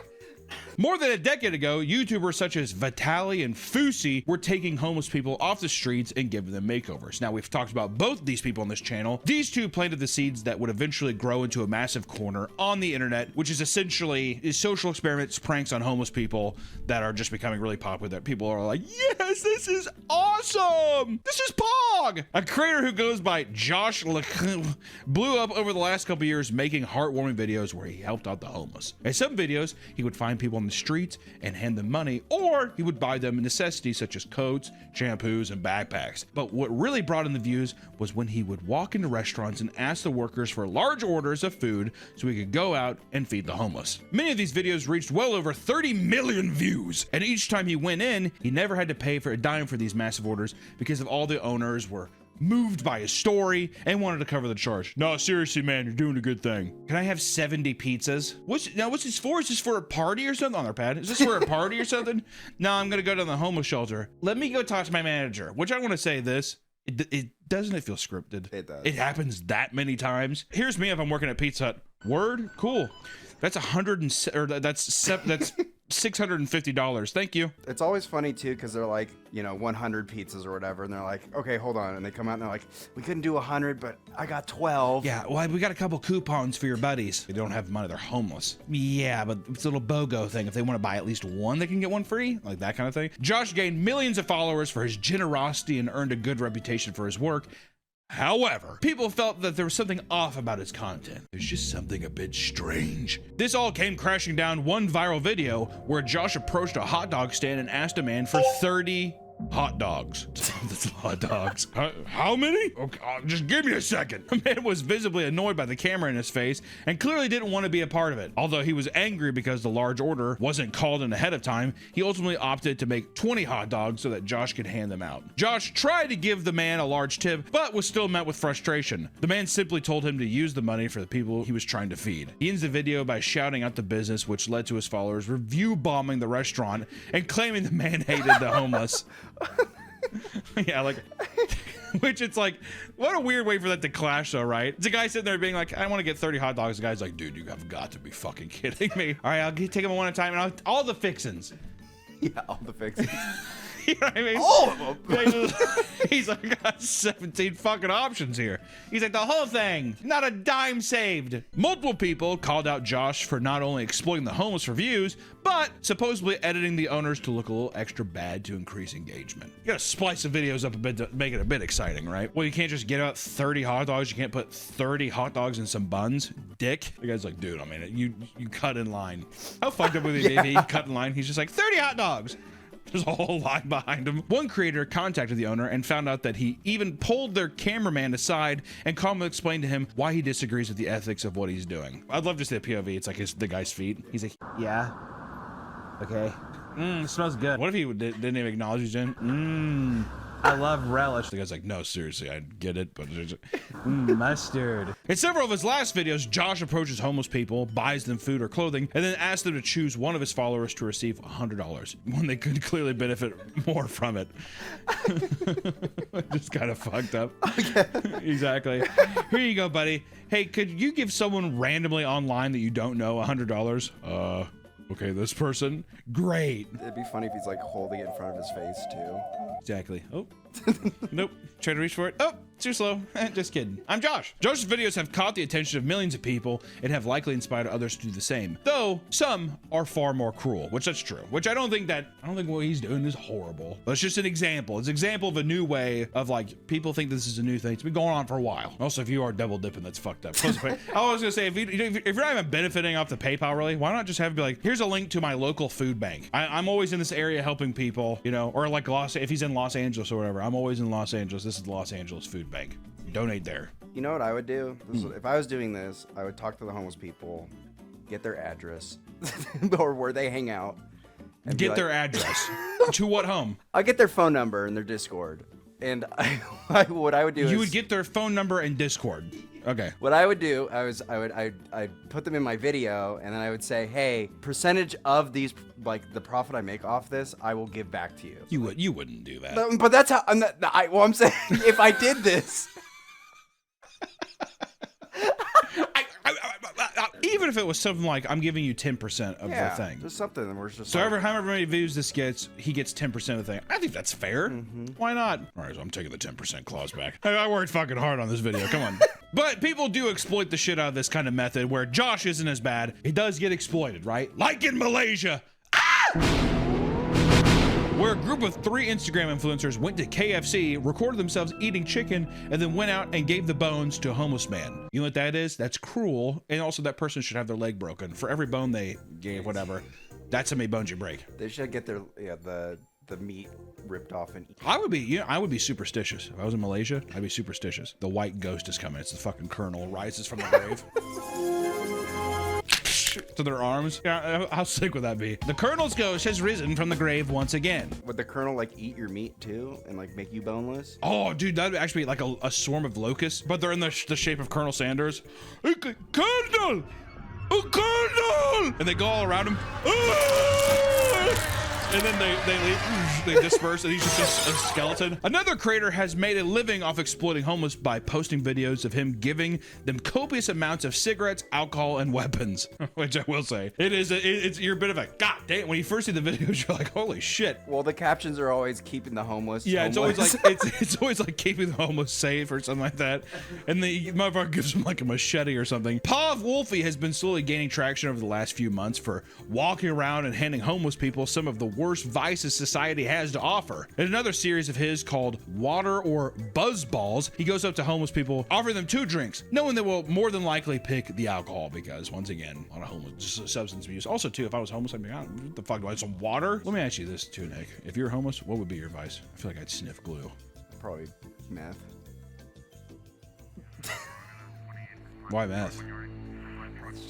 More than a decade ago, YouTubers such as Vitaly and Fousey were taking homeless people off the streets and giving them makeovers. Now, we've talked about both these people on this channel. These two planted the seeds that would eventually grow into a massive corner on the internet, which is essentially social experiments, pranks on homeless people that are just becoming really popular, that people are like, yes, this is awesome! This is Pog! A creator who goes by Josh blew up over the last couple years making heartwarming videos where he helped out the homeless. In some videos, he would find people on the streets and hand them money, or he would buy them necessities such as coats, shampoos, and backpacks. But what really brought in the views was when he would walk into restaurants and ask the workers for large orders of food so he could go out and feed the homeless. Many of these videos reached well over 30 million views, and each time he went in, he never had to pay for a dime for these massive orders because of all the owners were moved by his story and wanted to cover the charge. No, seriously, man, you're doing a good thing. Can I have 70 pizzas? What's this for? Is this for a party or something? On their pad? Is this for a party or something? No, I'm gonna go to the homeless shelter. Let me go talk to my manager. Which I want to say this. It doesn't it feel scripted?
It does.
It happens that many times. Here's me if I'm working at Pizza Hut. Word? Cool. That's $650. Thank you.
It's always funny too because they're like, 100 pizzas or whatever, and they're like, okay, hold on, and they come out and they're like, we couldn't do 100, but I got 12.
Yeah, well, we got a couple coupons for your buddies. They don't have money, they're homeless. Yeah, but it's a little BOGO thing. If they want to buy at least one, they can get one free, like that kind of thing. Josh gained millions of followers for his generosity and earned a good reputation for his work. However, people felt that there was something off about his content. There's just something a bit strange. This all came crashing down one viral video where Josh approached a hot dog stand and asked a man for $30 hot dogs. That's a lot of dogs. How many? Okay, just give me a second. The man was visibly annoyed by the camera in his face and clearly didn't want to be a part of it. Although he was angry because the large order wasn't called in ahead of time, he ultimately opted to make 20 hot dogs so that Josh could hand them out. Josh tried to give the man a large tip, but was still met with frustration. The man simply told him to use the money for the people he was trying to feed. He ends the video by shouting out the business, which led to his followers review bombing the restaurant and claiming the man hated the homeless. Yeah, like, which it's like, what a weird way for that to clash though, right? It's a guy sitting there being like, I want to get 30 hot dogs. The guy's like, dude, you have got to be fucking kidding me. All right, I'll take them one at a time and all the fixins.
Yeah, all the fixins.
You know what I mean?
All of them.
He's like, I got 17 fucking options here. He's like, the whole thing, not a dime saved. Multiple people called out Josh for not only exploiting the homeless for views, but supposedly editing the owners to look a little extra bad to increase engagement. You gotta splice the videos up a bit to make it a bit exciting, right? Well, you can't just get out 30 hot dogs. You can't put 30 hot dogs in some buns, dick. The guy's like, dude, I mean, you cut in line. How fucked up would it be if he cut in line? He's just like, 30 hot dogs. There's a whole line behind him. One creator contacted the owner and found out that he even pulled their cameraman aside and calmly explained to him why he disagrees with the ethics of what he's doing. I'd love to see the POV. It's like the guy's feet. He's like,
yeah. Okay. It smells good.
What if he didn't even acknowledge he's in?
I love relish.
The guy's like, no, seriously, I get it, but
mustard.
In several of his last videos, Josh approaches homeless people, buys them food or clothing, and then asks them to choose one of his followers to receive $100 when they could clearly benefit more from it. Just kind of fucked up. Okay. Exactly. Here you go, buddy. Hey, could you give someone randomly online that you don't know $100? Okay, this person. Great.
It'd be funny if he's like holding it in front of his face too.
Exactly. Oh. Nope. Try to reach for it. Oh, too slow. Just kidding. I'm Josh. Josh's videos have caught the attention of millions of people and have likely inspired others to do the same. Though some are far more cruel, which that's true. Which I don't think what he's doing is horrible. But it's just an example. It's an example of a new way of like people think this is a new thing. It's been going on for a while. Also, if you are double dipping, that's fucked up. I was gonna say if you're not even benefiting off the PayPal, really, why not just have it be like, here's a link to my local food bank. I'm always in this area helping people, you know, or like if he's in Los Angeles or whatever. I'm always in Los Angeles. This is the Los Angeles Food Bank. Donate there.
You know what I would do? If I was doing this, I would talk to the homeless people, get their address, or where they hang out. And
get their address. To what home?
I'd get their phone number and their Discord. And what I would do is...
You would get their phone number and Discord. Okay.
What I would do, I'd put them in my video, and then I would say, hey, percentage of these, like the profit I make off this, I will give back to you.
You wouldn't do that.
But that's how I'm saying if I did this.
Even if it was something like, I'm giving you 10% of the thing.
Just something where it's just
so however many views this gets, he gets 10% of the thing. I think that's fair. Why not? All right, so I'm taking the 10% clause back. I worked fucking hard on this video. Come on. But people do exploit the shit out of this kind of method where Josh isn't as bad. He does get exploited, right? Like in Malaysia. Where a group of 3 Instagram influencers went to KFC, recorded themselves eating chicken, and then went out and gave the bones to a homeless man. You know what that is? That's cruel. And also that person should have their leg broken. For every bone they gave, whatever, that's how many bones you break.
They should get their, the meat ripped off and eat.
I would be superstitious. If I was in Malaysia, I'd be superstitious. The white ghost is coming. It's the fucking colonel, rises from the grave. To their arms. Yeah, how sick would that be? The colonel's ghost has risen from the grave once again.
Would the colonel like eat your meat too and like make you boneless?
Oh, dude, that'd actually be like a swarm of locusts, but they're in the shape of Colonel Sanders. Colonel! Oh, Colonel! And they go all around him. And then they leave, they disperse, and he's just a skeleton. Another creator has made a living off exploiting homeless by posting videos of him giving them copious amounts of cigarettes, alcohol, and weapons. Which I will say, you're a bit of a god damn. When you first see the videos, you're like, holy shit.
Well, the captions are always keeping the homeless.
Yeah,
homeless.
it's always like keeping the homeless safe or something like that. And the motherfucker gives him like a machete or something. Pav Wolfie has been slowly gaining traction over the last few months for walking around and handing homeless people some of the worst vices society has to offer. In another series of his called Water or Buzz Balls, he goes up to homeless people, offering them 2 drinks, knowing they will more than likely pick the alcohol because, once again, a lot of homeless, just substance abuse. Also, too, if I was homeless, I'd be like, what the fuck, do I have some water? Let me ask you this, too, Nick. If you're homeless, what would be your advice? I feel like I'd sniff glue.
Probably meth.
Why meth?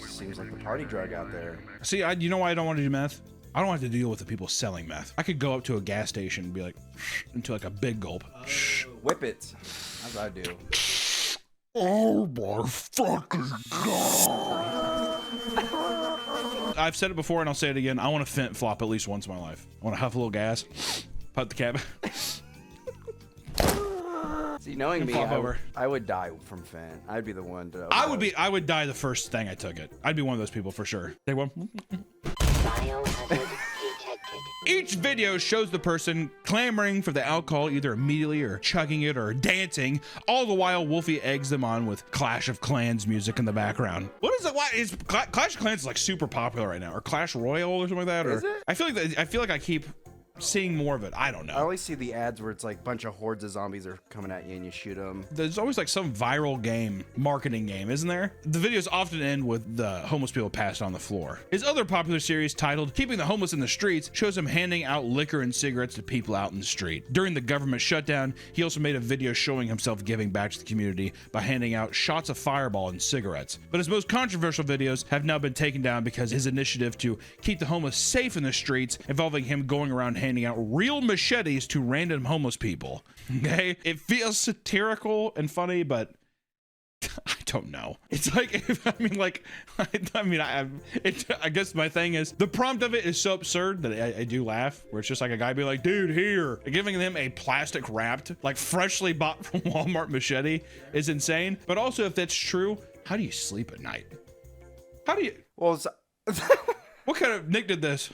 Seems like the party drug out there.
See, you know why I don't want to do meth? I don't have to deal with the people selling meth. I could go up to a gas station and be like, into like a big gulp.
Whip it. That's what I do.
Oh my fucking god. I've said it before and I'll say it again. I want to fent flop at least once in my life. I want to huff a little gas, put the cap.
See, knowing me, I would die from fent. I'd be the one to.
I would die the first thing I took it. I'd be one of those people for sure. Take one. Each video shows the person clamoring for the alcohol either immediately or chugging it or dancing, all the while Wolfie eggs them on with Clash of Clans music in the background. What is it? Why is Clash of Clans like super popular right now, or Clash Royale or something like that? Or,
is it?
I feel like I keep seeing more of it. I don't know.
I always see the ads where it's like a bunch of hordes of zombies are coming at you and you shoot them.
There's always like some viral game, marketing game, isn't there? The videos often end with the homeless people passed on the floor. His other popular series titled Keeping the Homeless in the Streets shows him handing out liquor and cigarettes to people out in the street. During the government shutdown, he also made a video showing himself giving back to the community by handing out shots of Fireball and cigarettes. But his most controversial videos have now been taken down because his initiative to keep the homeless safe in the streets, involving him going around handing out real machetes to random homeless people. Okay, it feels satirical and funny, but I don't know. It's like, I guess my thing is the prompt of it is so absurd that I do laugh, where it's just like a guy be like, dude, here, giving them a plastic wrapped, like freshly bought from Walmart machete is insane. But also, if that's true, how do you sleep at night? How do you,
well,
what kind of Nick did this?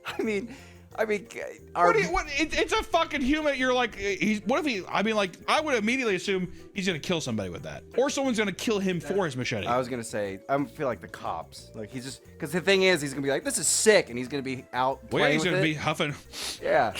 I mean,
it's a fucking human. You're like, I would immediately assume he's gonna kill somebody with that, or someone's gonna kill him for his machete.
I was gonna say, I feel like the cops, like he's just, because the thing is, he's gonna be like, this is sick, and he's gonna be out playing
he's
with
gonna
it.
be huffing,
yeah,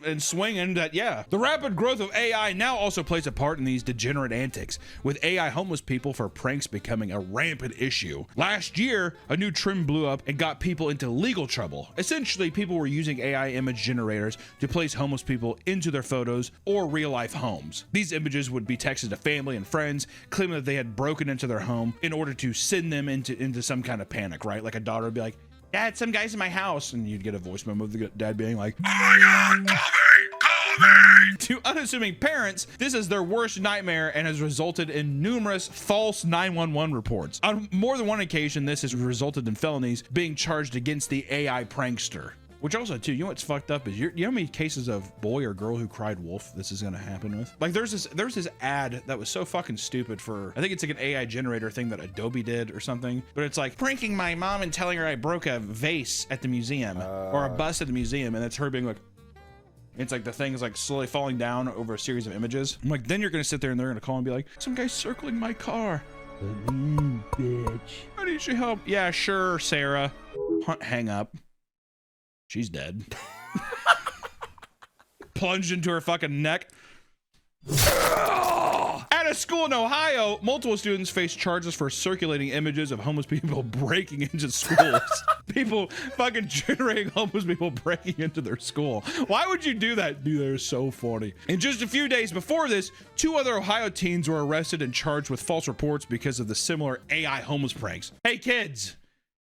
and swinging that. Yeah, the rapid growth of AI now also plays a part in these degenerate antics, with AI homeless people for pranks becoming a rampant issue. Last year, a new trend blew up and got people into legal trouble. Essentially, people were using AI image generators to place homeless people into their photos or real-life homes. These images would be texted to family and friends, claiming that they had broken into their home in order to send them into some kind of panic, right? Like a daughter would be like, Dad, some guy's in my house, and you'd get a voice memo of the dad being like, oh my God, call me! To unassuming parents, this is their worst nightmare and has resulted in numerous false 911 reports. On more than one occasion, this has resulted in felonies being charged against the AI prankster. Which also, too, you know what's fucked up is, you know how many cases of boy or girl who cried wolf this is gonna happen with? Like, there's this ad that was so fucking stupid for, I think it's like an AI generator thing that Adobe did or something, but it's like pranking my mom and telling her I broke a vase at the museum or a bust at the museum, and it's her being like, it's like the thing is like slowly falling down over a series of images. I'm like, then you're gonna sit there and they're gonna call and be like, some guy's circling my car. Bitch. I need your help. Yeah, sure, Sarah. Hang up. She's dead. Plunged into her fucking neck. At a school in Ohio, multiple students face charges for circulating images of homeless people breaking into schools. People fucking generating homeless people breaking into their school. Why would you do that? Dude, they're so funny. In just a few days before this, 2 other Ohio teens were arrested and charged with false reports because of the similar AI homeless pranks. Hey kids,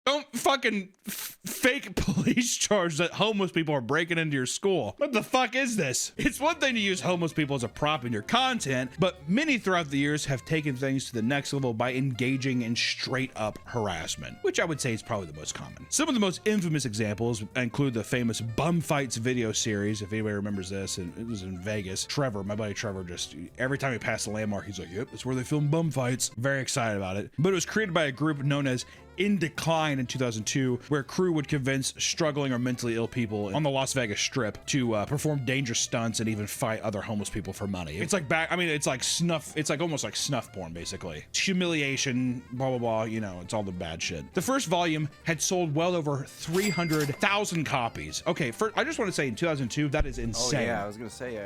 don't fucking fake police charge that homeless people are breaking into your school. What the fuck is this? It's one thing to use homeless people as a prop in your content, but many throughout the years have taken things to the next level by engaging in straight up harassment, which I would say is probably the most common. Some of the most infamous examples include the famous Bum Fights video series, if anybody remembers this, and it was in Vegas. Trevor, my buddy Trevor, just every time he passed the landmark, he's like, yep, that's where they film bum fights. Very excited about it. But it was created by a group known as in decline in 2002, where crew would convince struggling or mentally ill people on the Las Vegas Strip to perform dangerous stunts and even fight other homeless people for money. It's like it's like snuff. It's like almost like snuff porn, basically. Humiliation, blah blah blah. You know, it's all the bad shit. The first volume had sold well over 300,000 copies. Okay, first, I just want to say in 2002, that is insane.
Oh yeah, I was gonna say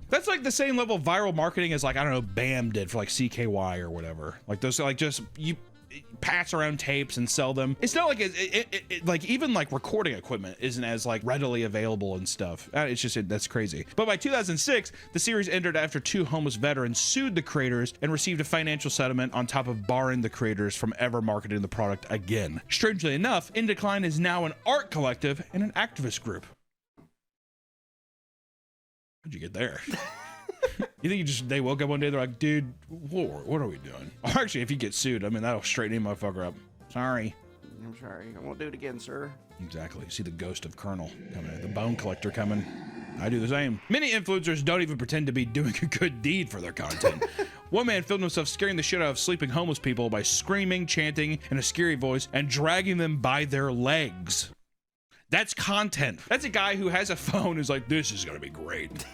That's like the same level of viral marketing as, like, I don't know, BAM did for like CKY or whatever. Like those, like, just you pass around tapes and sell them. It's not like like even like recording equipment isn't as like readily available and stuff. It's just, that's crazy. But by 2006, the series ended after 2 homeless veterans sued the creators and received a financial settlement on top of barring the creators from ever marketing the product again. Strangely enough, In Decline is now an art collective and an activist group. How'd you get there? You think they woke up one day, they're like, dude, what are we doing? Or actually, if you get sued, I mean, that'll straighten any motherfucker up. Sorry.
I'm sorry. I won't do it again, sir.
Exactly. See the ghost of Colonel coming, the bone collector coming. I do the same. Many influencers don't even pretend to be doing a good deed for their content. One man filmed himself scaring the shit out of sleeping homeless people by screaming, chanting in a scary voice, and dragging them by their legs. That's content. That's a guy who has a phone who's like, this is gonna be great.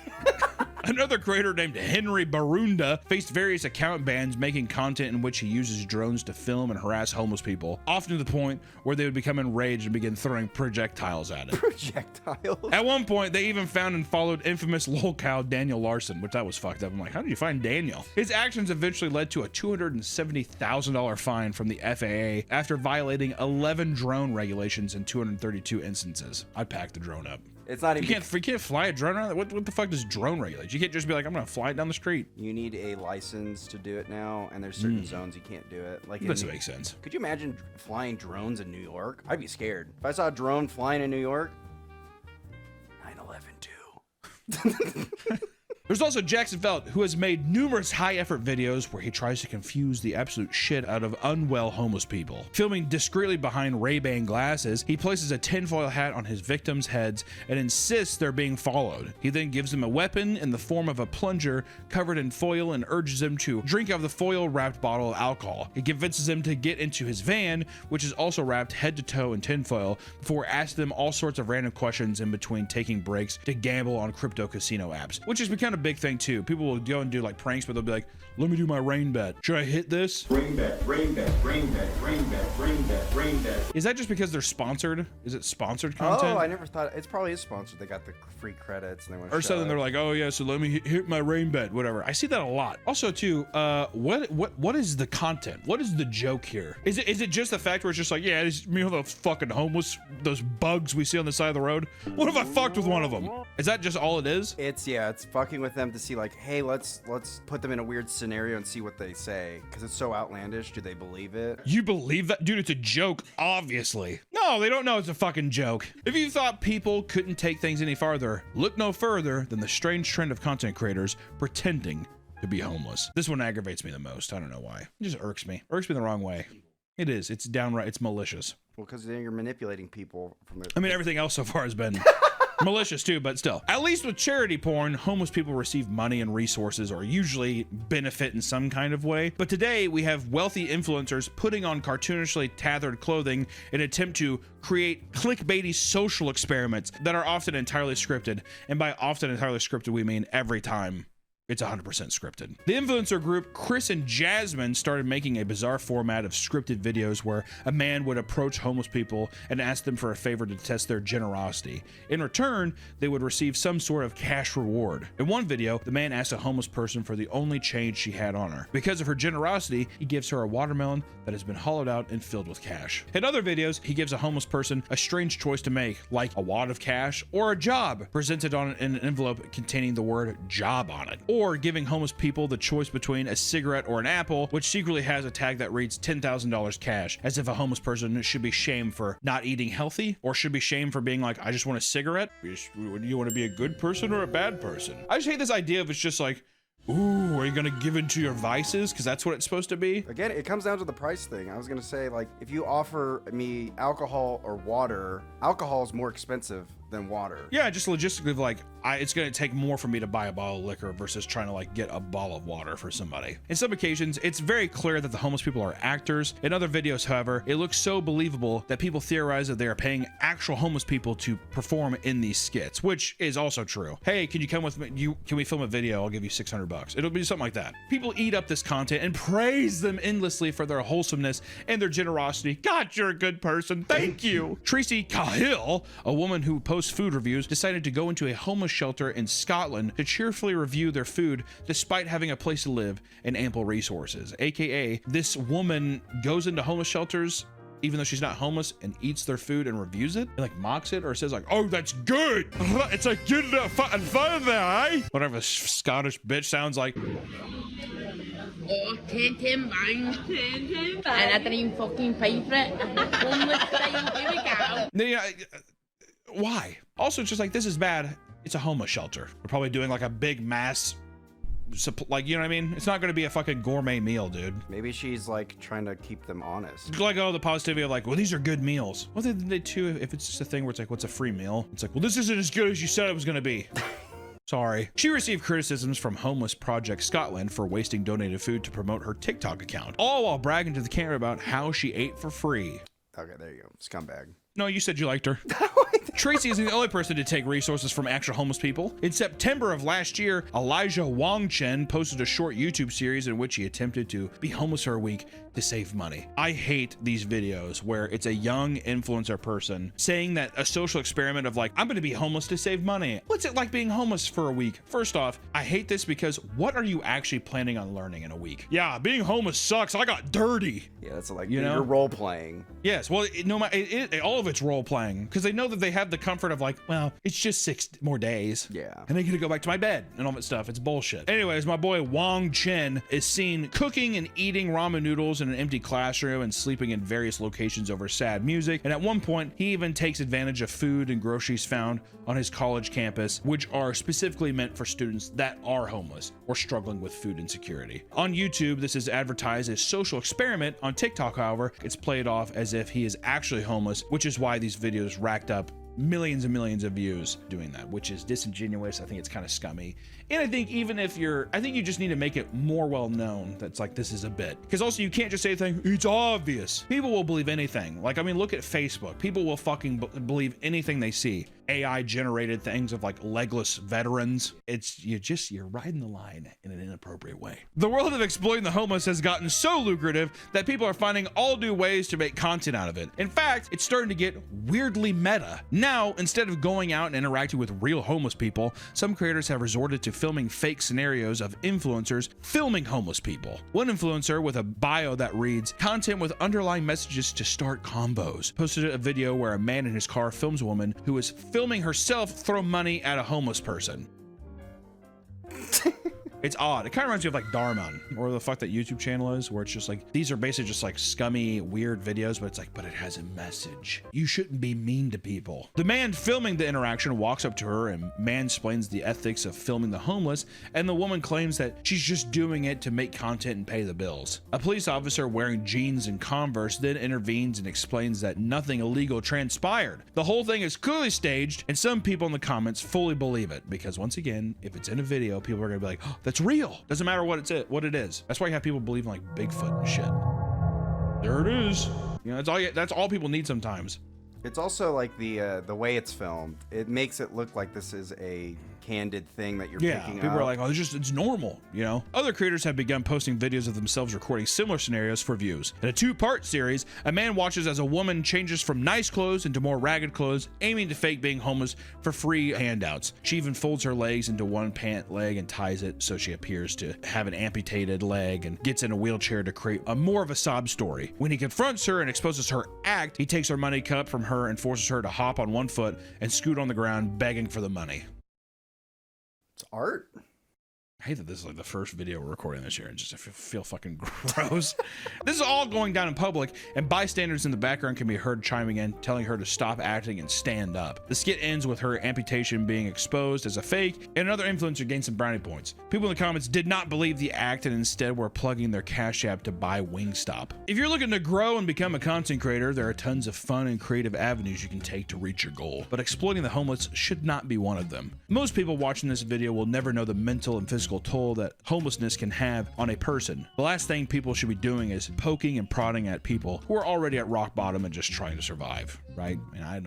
Another creator named Henry Barunda faced various account bans making content in which he uses drones to film and harass homeless people, often to the point where they would become enraged and begin throwing projectiles at it.
Projectiles?
At one point, they even found and followed infamous lolcow Daniel Larson, which that was fucked up. I'm like, how did you find Daniel? His actions eventually led to a $270,000 fine from the FAA after violating 11 drone regulations in 232 instances. I'd pack the drone up.
It's not even.
You can't fly a drone around. What the fuck does drone regulate? You can't just be like, I'm gonna fly it down the street.
You need a license to do it now, and there's certain zones you can't do it. Like,
doesn't make sense.
Could you imagine flying drones in New York? I'd be scared. If I saw a drone flying in New York, 9/11 too.
There's also Jackson Felt, who has made numerous high-effort videos where he tries to confuse the absolute shit out of unwell homeless people. Filming discreetly behind Ray-Ban glasses, he places a tinfoil hat on his victims' heads and insists they're being followed. He then gives them a weapon in the form of a plunger covered in foil and urges them to drink out of the foil-wrapped bottle of alcohol. He convinces them to get into his van, which is also wrapped head to toe in tinfoil, before asking them all sorts of random questions in between taking breaks to gamble on crypto casino apps, which has become a big thing too. People will go and do like pranks, but they'll be like, let me do my rain bet. Should I hit this?
Rain bet, rain bet, rain bet, rain bet, rain bet, rain bet.
Is that just because they're sponsored? Is it sponsored content?
Oh, I never thought. It's probably is sponsored. They got the free credits and they want to
or something. They're like, oh yeah, so let me hit my rain bet, whatever. I see that a lot. Also too, what is the content? What is the joke here? Is it just the fact where it's just like, yeah, you know the fucking homeless, those bugs we see on the side of the road? What if I fucked with one of them? Is that just all it is?
It's fucking with them to see like, hey, let's put them in a weird scenario and see what they say, because it's so outlandish. Do they believe it?
You believe that? Dude, it's a joke, obviously. No, they don't know it's a fucking joke. If you thought people couldn't take things any farther, look no further than the strange trend of content creators pretending to be homeless. This one aggravates me the most. I don't know why. It just irks me. Irks me the wrong way. It is. It's downright. It's malicious.
Well, because then you're manipulating people from their...
I mean, everything else so far has been... malicious too, but still. At least with charity porn, homeless people receive money and resources or usually benefit in some kind of way. But today we have wealthy influencers putting on cartoonishly tethered clothing in an attempt to create clickbaity social experiments that are often entirely scripted. And by often entirely scripted, we mean every time. It's 100% scripted. The influencer group Chris and Jasmine started making a bizarre format of scripted videos where a man would approach homeless people and ask them for a favor to test their generosity. In return, they would receive some sort of cash reward. In one video, the man asked a homeless person for the only change she had on her. Because of her generosity, he gives her a watermelon that has been hollowed out and filled with cash. In other videos, he gives a homeless person a strange choice to make, like a wad of cash or a job, presented on an envelope containing the word job on it. Or giving homeless people the choice between a cigarette or an apple, which secretly has a tag that reads $10,000 cash, as if a homeless person should be shamed for not eating healthy, or should be shamed for being like, I just want a cigarette. You want to be a good person or a bad person? I just hate this idea of it's just like, ooh, are you gonna give into your vices? Because that's what it's supposed to be.
Again, it comes down to the price thing. I was gonna say, like, if you offer me alcohol or water, alcohol is more expensive than water.
Yeah, just logistically, like, it's going to take more for me to buy a bottle of liquor versus trying to like get a bottle of water for somebody. In some occasions, it's very clear that the homeless people are actors. In other videos, however, it looks so believable that people theorize that they are paying actual homeless people to perform in these skits, which is also true. Hey, can you come with me? Can we film a video? I'll give you $600. It'll be something like that. People eat up this content and praise them endlessly for their wholesomeness and their generosity. God, you're a good person. Thank you. Tracy Cahill, a woman who posts food reviews, decided to go into a homeless shelter in Scotland to cheerfully review their food despite having a place to live and ample resources. AKA, this woman goes into homeless shelters even though she's not homeless and eats their food and reviews it, and like mocks it or says like, oh, that's good. It's like good enough fun there, eh? Whatever a Scottish bitch sounds like.
Oh, 10 bang. 10 bang. And I didn't fucking pay for it. Homeless style, here we go.
Yeah, why? Also, it's just like, this is bad. It's a homeless shelter. They're probably doing like a big mass, like, you know what I mean? It's not going to be a fucking gourmet meal, dude.
Maybe she's like trying to keep them honest.
Like, oh, the positivity of like, well, these are good meals. Well, then they too, if it's just a thing where it's like, what's a free meal? It's like, well, this isn't as good as you said it was going to be. Sorry. She received criticisms from Homeless Project Scotland for wasting donated food to promote her TikTok account, all while bragging to the camera about how she ate for free.
Okay, there you go. Scumbag.
No, you said you liked her. Tracy isn't the only person to take resources from actual homeless people. In September of last year, Elijah Wong Chen posted a short YouTube series in which he attempted to be homeless for a week to save money. I hate these videos where it's a young influencer person saying that a social experiment of like, I'm going to be homeless to save money. What's it like being homeless for a week? First off, I hate this because what are you actually planning on learning in a week? Yeah, being homeless sucks. I got dirty.
Yeah, that's like, you know, you're role playing.
Yes, well, all of it's role playing because they know that they have the comfort of like, well, it's just 6 more days.
Yeah.
And I get to go back to my bed and all that stuff. It's bullshit. Anyways, my boy Wong Chen is seen cooking and eating ramen noodles in an empty classroom and sleeping in various locations over sad music. And at one point, he even takes advantage of food and groceries found on his college campus, which are specifically meant for students that are homeless or struggling with food insecurity. On YouTube, this is advertised as social experiment. On TikTok, however, it's played off as if he is actually homeless, which is why these videos racked up millions and millions of views doing that, which is disingenuous. I think it's kind of scummy. And I think even if I think you just need to make it more well known that's like, this is a bit. Because also you can't just say anything, it's obvious. People will believe anything. Like, I mean, look at Facebook. People will fucking believe anything they see. AI generated things of like legless veterans. You're riding the line in an inappropriate way. The world of exploiting the homeless has gotten so lucrative that people are finding all new ways to make content out of it. In fact, it's starting to get weirdly meta. Now, instead of going out and interacting with real homeless people, some creators have resorted to filming fake scenarios of influencers filming homeless people. One influencer with a bio that reads, content with underlying messages to start combos, posted a video where a man in his car films a woman who is filming herself throw money at a homeless person. It's odd. It kind of reminds me of like Darman, or the fuck that YouTube channel is, where it's just like, these are basically just like scummy, weird videos, but it's like, but it has a message. You shouldn't be mean to people. The man filming the interaction walks up to her and mansplains the ethics of filming the homeless, and the woman claims that she's just doing it to make content and pay the bills. A police officer wearing jeans and Converse then intervenes and explains that nothing illegal transpired. The whole thing is clearly staged, and some people in the comments fully believe it, because once again, if it's in a video, people are gonna be like, oh, that's real. Doesn't matter what it is. That's why you have people believe in like Bigfoot and shit. There it is. You know, that's all people need sometimes.
It's also like the way it's filmed. It makes it look like this is a candid thing that you're picking up.
People are like, oh, it's normal, you know? Other creators have begun posting videos of themselves recording similar scenarios for views. In a 2-part series, a man watches as a woman changes from nice clothes into more ragged clothes, aiming to fake being homeless for free handouts. She even folds her legs into one pant leg and ties it so she appears to have an amputated leg and gets in a wheelchair to create more of a sob story. When he confronts her and exposes her act, he takes her money cup from her and forces her to hop on one foot and scoot on the ground begging for the money.
It's art.
I hate that this is like the first video we're recording this year and just I feel fucking gross. This is all going down in public, and bystanders in the background can be heard chiming in, telling her to stop acting and stand up. The skit ends with her amputation being exposed as a fake, and another influencer gained some brownie points. People in the comments did not believe the act and instead were plugging their Cash App to buy Wingstop. If you're looking to grow and become a content creator, there are tons of fun and creative avenues you can take to reach your goal, but exploiting the homeless should not be one of them. Most people watching this video will never know the mental and physical toll that homelessness can have on a person. The last thing people should be doing is poking and prodding at people who are already at rock bottom and just trying to survive, right? And I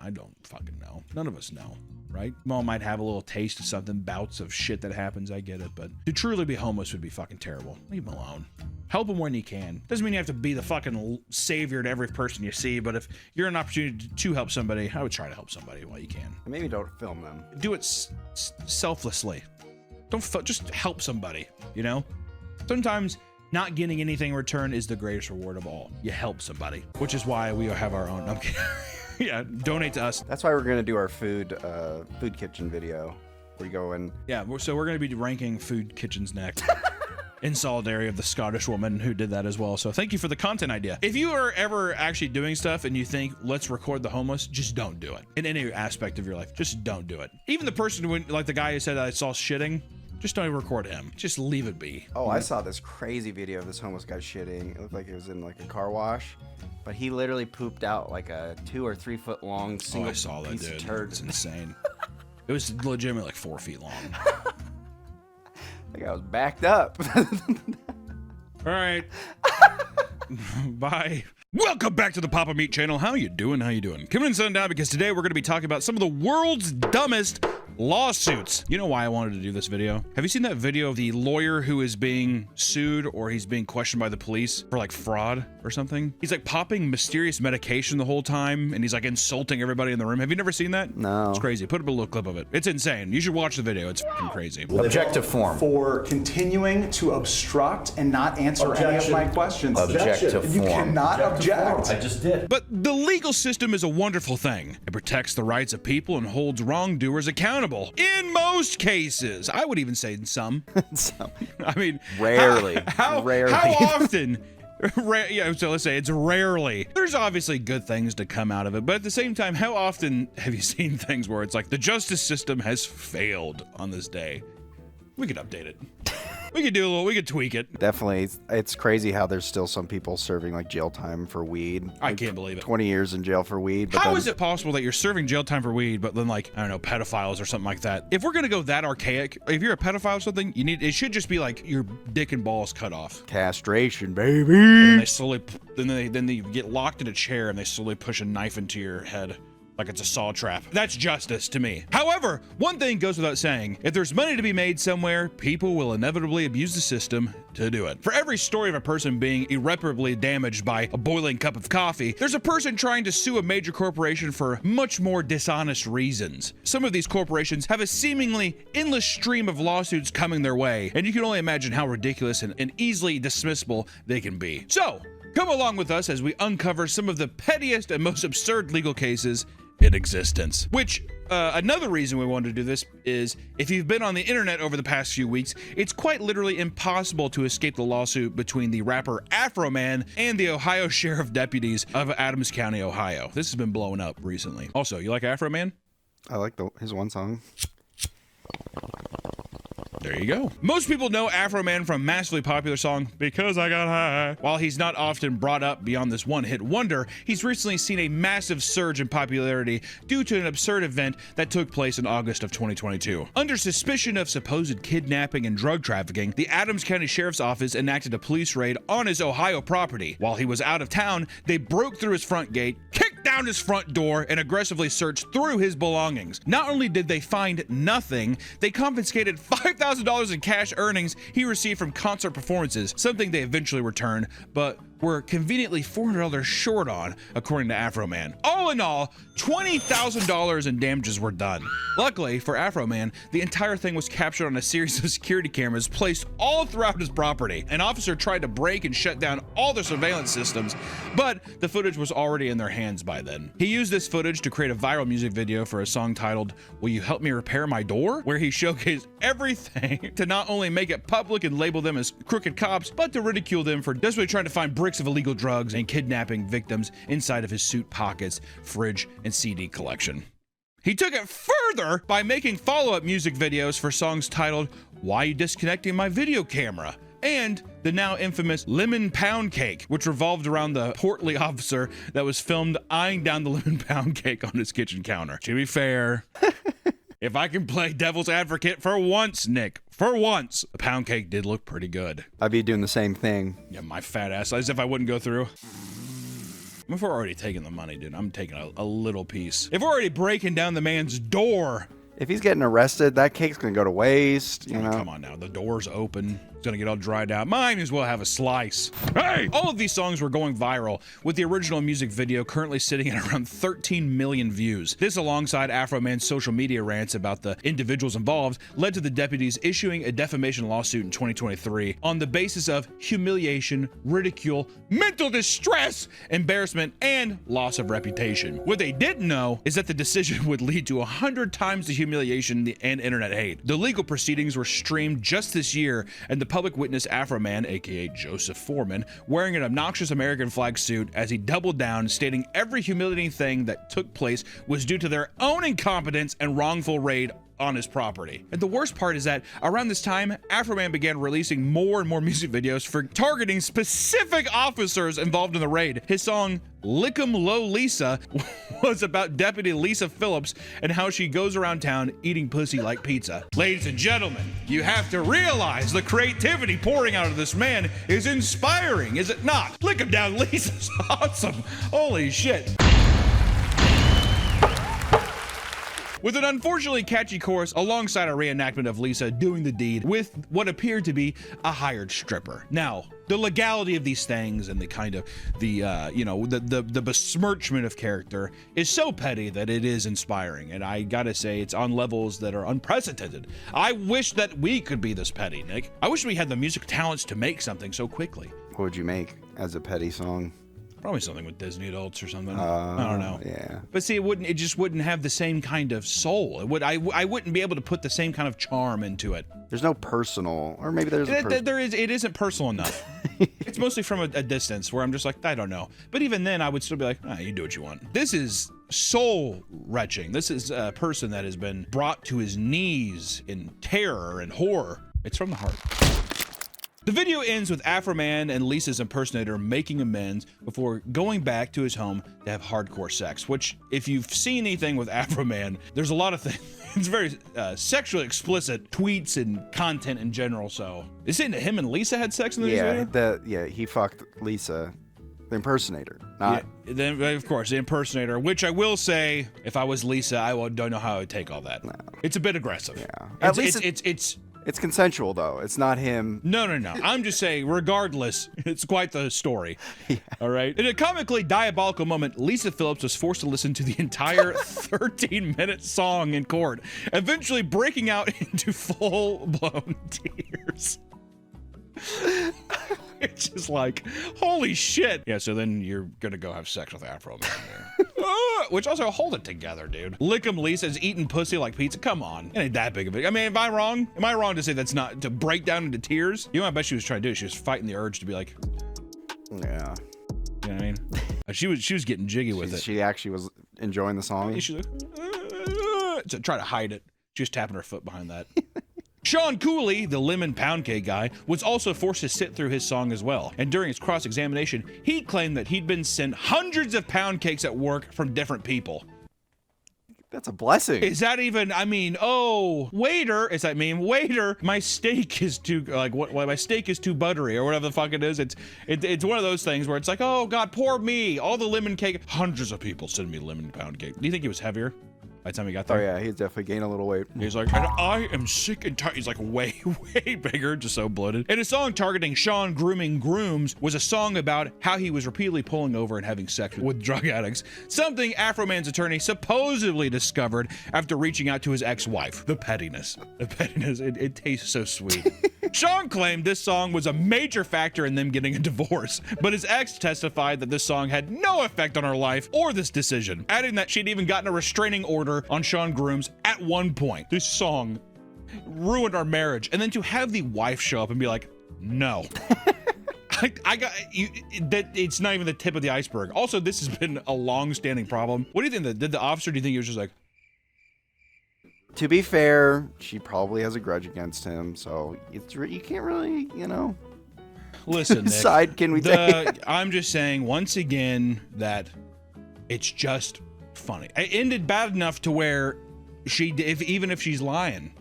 don't fucking know. None of us know, right? We all might have a little taste of something, bouts of shit that happens, I get it, but to truly be homeless would be fucking terrible. Leave them alone. Help them when you can. Doesn't mean you have to be the fucking savior to every person you see, but if you're an opportunity to help somebody, I would try to help somebody while you can.
Maybe don't film them.
Do it selflessly. Just help somebody, you know? Sometimes not getting anything in return is the greatest reward of all. You help somebody, which is why we have our own. Okay. Yeah, donate to us.
That's why we're gonna do our food kitchen video. We go and
yeah, so we're gonna be ranking food kitchens next. In solidarity of the Scottish woman who did that as well. So thank you for the content idea. If you are ever actually doing stuff and you think, let's record the homeless, just don't do it. In any aspect of your life, just don't do it. Even the person who, like the guy who said I saw shitting, just don't even record him. Just leave it be.
Oh, I saw this crazy video of this homeless guy shitting. It looked like it was in like a car wash, but he literally pooped out like a 2 or 3 foot long single
I saw that,
piece
dude.
of turd.
It's insane. It was legitimately like 4 feet long.
I think I was backed up.
All right. Bye. Welcome back to the Papa Meat channel. How you doing? How you doing? Come in and sit down because today we're going to be talking about some of the world's dumbest lawsuits. You know why I wanted to do this video? Have you seen that video of the lawyer who is being sued or he's being questioned by the police for like fraud or something? He's like popping mysterious medication the whole time and he's like insulting everybody in the room. Have you never seen that?
No.
It's crazy. Put up a little clip of it. It's insane. You should watch the video. It's fucking crazy.
Objective form.
For continuing to obstruct and not answer any of my questions.
Objective form.
You cannot object.
I just did.
But the legal system is a wonderful thing. It protects the rights of people and holds wrongdoers accountable. In most cases. I would even say in some. I mean,
rarely.
Rarely. How often? Yeah, so let's say it's rarely. There's obviously good things to come out of it, but at the same time, how often have you seen things where it's like the justice system has failed on this day? We could update it. We could do a little, we could tweak it.
Definitely. It's crazy how there's still some people serving like jail time for weed.
I can't believe it.
20 years in jail for weed. But
how is it possible that you're serving jail time for weed, but then like, I don't know, pedophiles or something like that? If we're going to go that archaic, if you're a pedophile or something, it should just be like your dick and balls cut off.
Castration, baby.
And they slowly, then they get locked in a chair and they slowly push a knife into your head. Like it's a saw trap. That's justice to me. However, one thing goes without saying. If there's money to be made somewhere, people will inevitably abuse the system to do it. For every story of a person being irreparably damaged by a boiling cup of coffee, there's a person trying to sue a major corporation for much more dishonest reasons. Some of these corporations have a seemingly endless stream of lawsuits coming their way, and you can only imagine how ridiculous and easily dismissible they can be. So, come along with us as we uncover some of the pettiest and most absurd legal cases in existence. Which, another reason we wanted to do this is, if you've been on the internet over the past few weeks, it's quite literally impossible to escape the lawsuit between the rapper Afroman and the Ohio Sheriff Deputies of Adams County, Ohio. This has been blowing up recently. Also, you like Afroman?
I like his one song.
There you go. Most people know Afroman from massively popular song, Because I Got High. While he's not often brought up beyond this one-hit wonder, he's recently seen a massive surge in popularity due to an absurd event that took place in August of 2022. Under suspicion of supposed kidnapping and drug trafficking, the Adams County Sheriff's Office enacted a police raid on his Ohio property. While he was out of town, they broke through his front gate, kicked down his front door, and aggressively searched through his belongings. Not only did they find nothing, they confiscated $5,000 in cash earnings he received from concert performances, something they eventually returned, but were conveniently $400 short on, according to Afroman. All in all, $20,000 in damages were done. Luckily for Afroman, the entire thing was captured on a series of security cameras placed all throughout his property. An officer tried to break and shut down all their surveillance systems, but the footage was already in their hands by then. He used this footage to create a viral music video for a song titled "Will You Help Me Repair My Door?", where he showcased everything to not only make it public and label them as crooked cops, but to ridicule them for desperately trying to find bricks of illegal drugs and kidnapping victims inside of his suit pockets, fridge, and CD collection. He took it further by making follow-up music videos for songs titled "Why You Disconnecting My Video Camera?" and the now infamous Lemon Pound Cake, which revolved around the portly officer that was filmed eyeing down the lemon pound cake on his kitchen counter. To be fair, if I can play devil's advocate for once, Nick, for once, the pound cake did look pretty good.
I'd be doing the same thing.
Yeah, my fat ass, as if I wouldn't go through. If we're already taking the money, dude, I'm taking a little piece. If we're already breaking down the man's door.
If he's getting arrested, that cake's gonna go to waste, you know?
Come on now, the door's open. It's gonna get all dried out. Might as well have a slice. Hey! All of these songs were going viral, with the original music video currently sitting at around 13 million views. This, alongside Afroman's social media rants about the individuals involved, led to the deputies issuing a defamation lawsuit in 2023 on the basis of humiliation, ridicule, mental distress, embarrassment, and loss of reputation. What they didn't know is that the decision would lead to 100 times the humiliation and internet hate. The legal proceedings were streamed just this year, and the public witnessed Afroman, aka Joseph Foreman, wearing an obnoxious American flag suit as he doubled down, stating every humiliating thing that took place was due to their own incompetence and wrongful raid on his property. And the worst part is that around this time, Afroman began releasing more and more music videos for targeting specific officers involved in the raid. His song "Lick 'em Low Lisa" was about Deputy Lisa Phillips and how she goes around town eating pussy like pizza. Ladies and gentlemen, you have to realize the creativity pouring out of this man is inspiring, is it not? Lick 'em down Lisa's awesome. Holy shit. With an unfortunately catchy chorus alongside a reenactment of Lisa doing the deed with what appeared to be a hired stripper. Now, the legality of these things and the kind of the besmirchment of character is so petty that it is inspiring, and I gotta say it's on levels that are unprecedented. I wish that we could be this petty, Nick. I wish we had the music talents to make something so quickly.
What would you make as a petty song?
Probably something with Disney adults or something. I don't know.
Yeah.
But see, it just wouldn't have the same kind of soul. I wouldn't be able to put the same kind of charm into it.
There's no personal, or maybe there's
it isn't personal enough. It's mostly from a distance where I'm just like, I don't know. But even then, I would still be like, you do what you want. This is soul wrenching. This is a person that has been brought to his knees in terror and horror. It's from the heart. The video ends with Afroman and Lisa's impersonator making amends before going back to his home to have hardcore sex, which, if you've seen anything with Afroman, there's a lot of things. It's very sexually explicit tweets and content in general, so. Is it him and Lisa had sex in the video?
He fucked Lisa, the impersonator. Not.
Yeah, then, of course, the impersonator, which I will say, if I was Lisa, don't know how I would take all that. No. It's a bit aggressive.
Yeah.
At least
it's consensual, though. It's not him.
No. I'm just saying, regardless, it's quite the story. Yeah. All right? In a comically diabolical moment, Lisa Phillips was forced to listen to the entire 13-minute song in court, eventually breaking out into full-blown tears. It's just like, holy shit. Yeah, so then you're gonna go have sex with Afroman there. Which also, hold it together, dude. Lick 'em Lisa's eating pussy like pizza. Come on. It ain't that big of a... I mean, am I wrong? Am I wrong to say that's not... to break down into tears? You know what I bet she was trying to do? She was fighting the urge to be like...
Yeah.
You know what I mean? She was getting jiggy with it.
She actually was enjoying the song?
She's like... to try to hide it. She was tapping her foot behind that. Sean Cooley, the lemon pound cake guy, was also forced to sit through his song as well. And during his cross-examination, he claimed that he'd been sent hundreds of pound cakes at work from different people.
That's a blessing.
Is that even, waiter, my steak is too, my steak is too buttery or whatever the fuck it is. It's one of those things where it's like, oh God, poor me, all the lemon cake. Hundreds of people send me lemon pound cake. Do you think he was heavier?
by the time he got
Oh
there.
yeah, he's definitely gained a little weight.
He's like, and I am sick and tired. He's like way, way bigger, just so bloated. And a song targeting Sean grooming grooms was a song about how he was repeatedly pulling over and having sex with drug addicts. Something Afroman's attorney supposedly discovered after reaching out to his ex-wife. The pettiness. The pettiness. It tastes so sweet. Sean claimed this song was a major factor in them getting a divorce, but his ex testified that this song had no effect on her life or this decision, adding that she'd even gotten a restraining order on Sean Grooms at one point. This song ruined our marriage. And then to have the wife show up and be like, no. I got you. That it's not even the tip of the iceberg. Also, this has been a long-standing problem. What do you think? Did the officer? Do you think he was just like?
To be fair, she probably has a grudge against him, so you can't really,
Listen, Nick,
side can we take?
I'm just saying once again that it's just funny. It ended bad enough to where even if she's lying,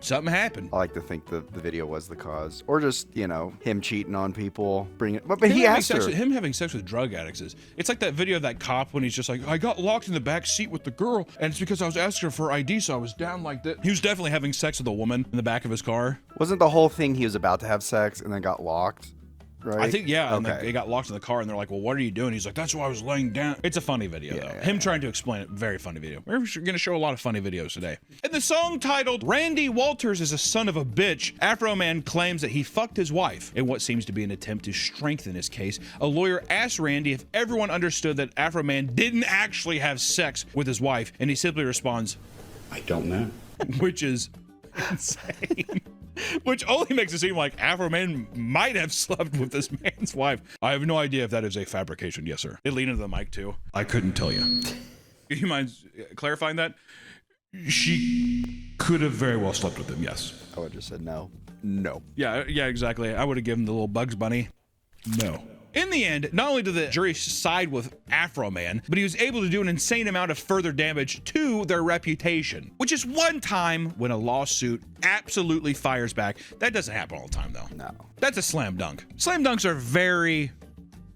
something happened.
I like to think the video was the cause, or just him cheating on people, but he asked her.
Him having sex with drug addicts it's like that video of that cop when he's just like, I got locked in the back seat with the girl, and it's because I was asking her for ID, so I was down like that. He was definitely having sex with a woman in the back of his car.
Wasn't the whole thing he was about to have sex and then got locked? Right?
I think, yeah.
Okay.
And they got locked in the car, and they're like, well, what are you doing? He's like, that's why I was laying down. It's a funny video, though. Him trying to explain it, very funny video. We're going to show a lot of funny videos today. In the song titled, Randy Walters is a Son of a Bitch, Afroman claims that he fucked his wife. In what seems to be an attempt to strengthen his case, a lawyer asked Randy if everyone understood that Afroman didn't actually have sex with his wife, and he simply responds,
I don't know.
Which is insane. Which only makes it seem like Afroman might have slept with this man's wife. I have no idea if that is a fabrication. Yes, sir. They lean into the mic, too. I couldn't tell you. Do you mind clarifying that? She could have very well slept with him, yes.
I would have just said no. No.
Yeah, exactly. I would have given the little Bugs Bunny. No. In the end, not only did the jury side with Afroman, but he was able to do an insane amount of further damage to their reputation, which is one time when a lawsuit absolutely fires back. That doesn't happen all the time, though.
No.
That's a slam dunk. Slam dunks are very,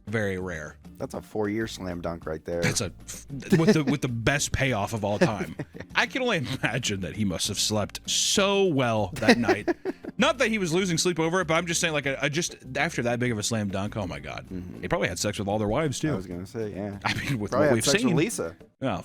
very rare.
That's a 4-year slam dunk right there.
That's with the best payoff of all time. I can only imagine that he must have slept so well that night. Not that he was losing sleep over it, but I'm just saying, like, just after that big of a slam dunk, oh my God, he probably had sex with all their wives too.
I was gonna say, yeah.
I mean, with
probably
what we've
had sex
seen,
with Lisa.
Well,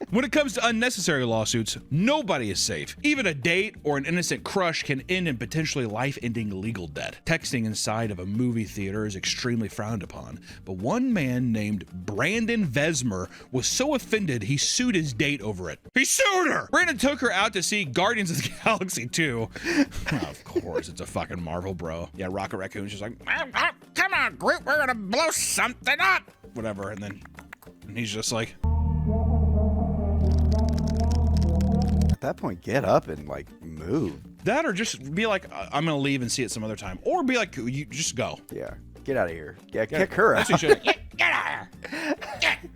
when it comes to unnecessary lawsuits, nobody is safe. Even a date or an innocent crush can end in potentially life-ending legal debt. Texting inside of a movie theater is extremely frowned upon, but one man named Brandon Vesmer was so offended he sued his date over it. He sued her! Brandon took her out to see Guardians of the Galaxy 2. Of course, it's a fucking Marvel, bro. Yeah, Rocket Raccoon's just like, come on, Groot, we're gonna blow something up! Whatever, and he's just like...
At that point, get up and, like, move.
That or just be like, I'm gonna leave and see it some other time. Or be like, you just go.
Yeah, get out of here. Yeah, kick her out.
Get out of here.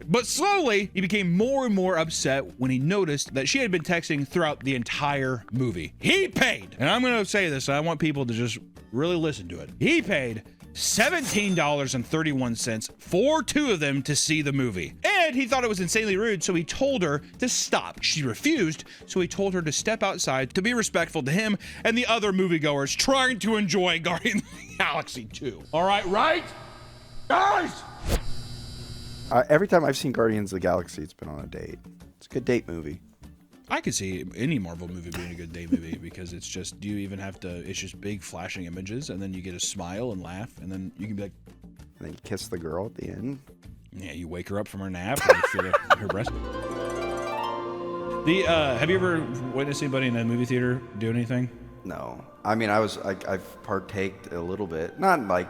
But slowly, he became more and more upset when he noticed that she had been texting throughout the entire movie. He paid, and I'm gonna say this, I want people to just really listen to it. He paid $17.31 for 2 of them to see the movie. And he thought it was insanely rude, so he told her to stop. She refused, so he told her to step outside to be respectful to him and the other moviegoers trying to enjoy Guardians of the Galaxy 2. All right, guys?
Every time I've seen Guardians of the Galaxy, it's been on a date. It's a good date movie.
I could see any Marvel movie being a good date movie because it's just, it's just big flashing images and then you get a smile and laugh and then you can be like...
And then you kiss the girl at the end.
Yeah, you wake her up from her nap and you feel her breast. Have you ever witnessed anybody in a movie theater do anything?
No. I mean, I've partaked a little bit. Not like...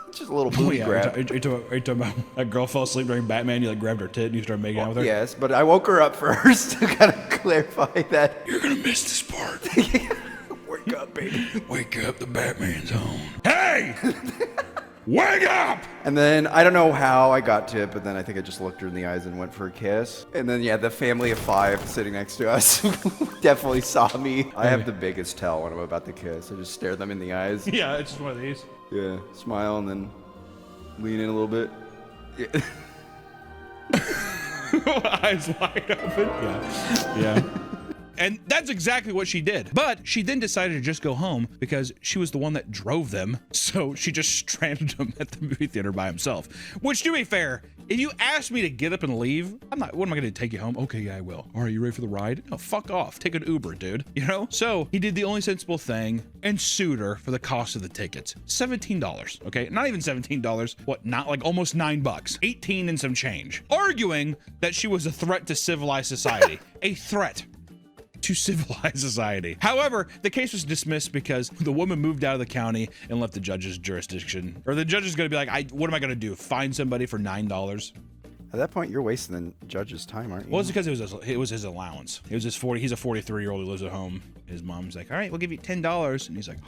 Just a little booty grab.
Are you talking about a girl fell asleep during Batman, you like grabbed her tit and you started making out with her?
Yes, but I woke her up first to kind of clarify that.
You're gonna miss this part.
Wake up, baby.
Wake up, the Batman's home. Hey! Wake up!
And then, I don't know how I got to it, but then I think I just looked her in the eyes and went for a kiss. And then, yeah, the family of 5 sitting next to us definitely saw me. I have the biggest tell when I'm about to kiss. I just stare them in the eyes.
Yeah, it's just one of these.
Yeah, smile and then lean in a little bit. Yeah.
Eyes wide open. Yeah. And that's exactly what she did. But she then decided to just go home because she was the one that drove them. So she just stranded him at the movie theater by himself. Which, to be fair, if you asked me to get up and leave, what am I going to do? Take you home? Okay, yeah, I will. All right, you ready for the ride? No, fuck off. Take an Uber, dude. You know? So he did the only sensible thing and sued her for the cost of the tickets. $17. Okay, not even $17. What? Not like almost $9. 18 and some change. Arguing that she was a threat to civilized society. A threat to civilized society. However, the case was dismissed because the woman moved out of the county and left the judge's jurisdiction. Or the judge is going to be like, what am I going to do? Find somebody for $9?
At that point, you're wasting the judge's time, aren't you?
Well, it's because it was his allowance. It was his 40. He's a 43-year-old who lives at home. His mom's like, all right, we'll give you $10. And he's like,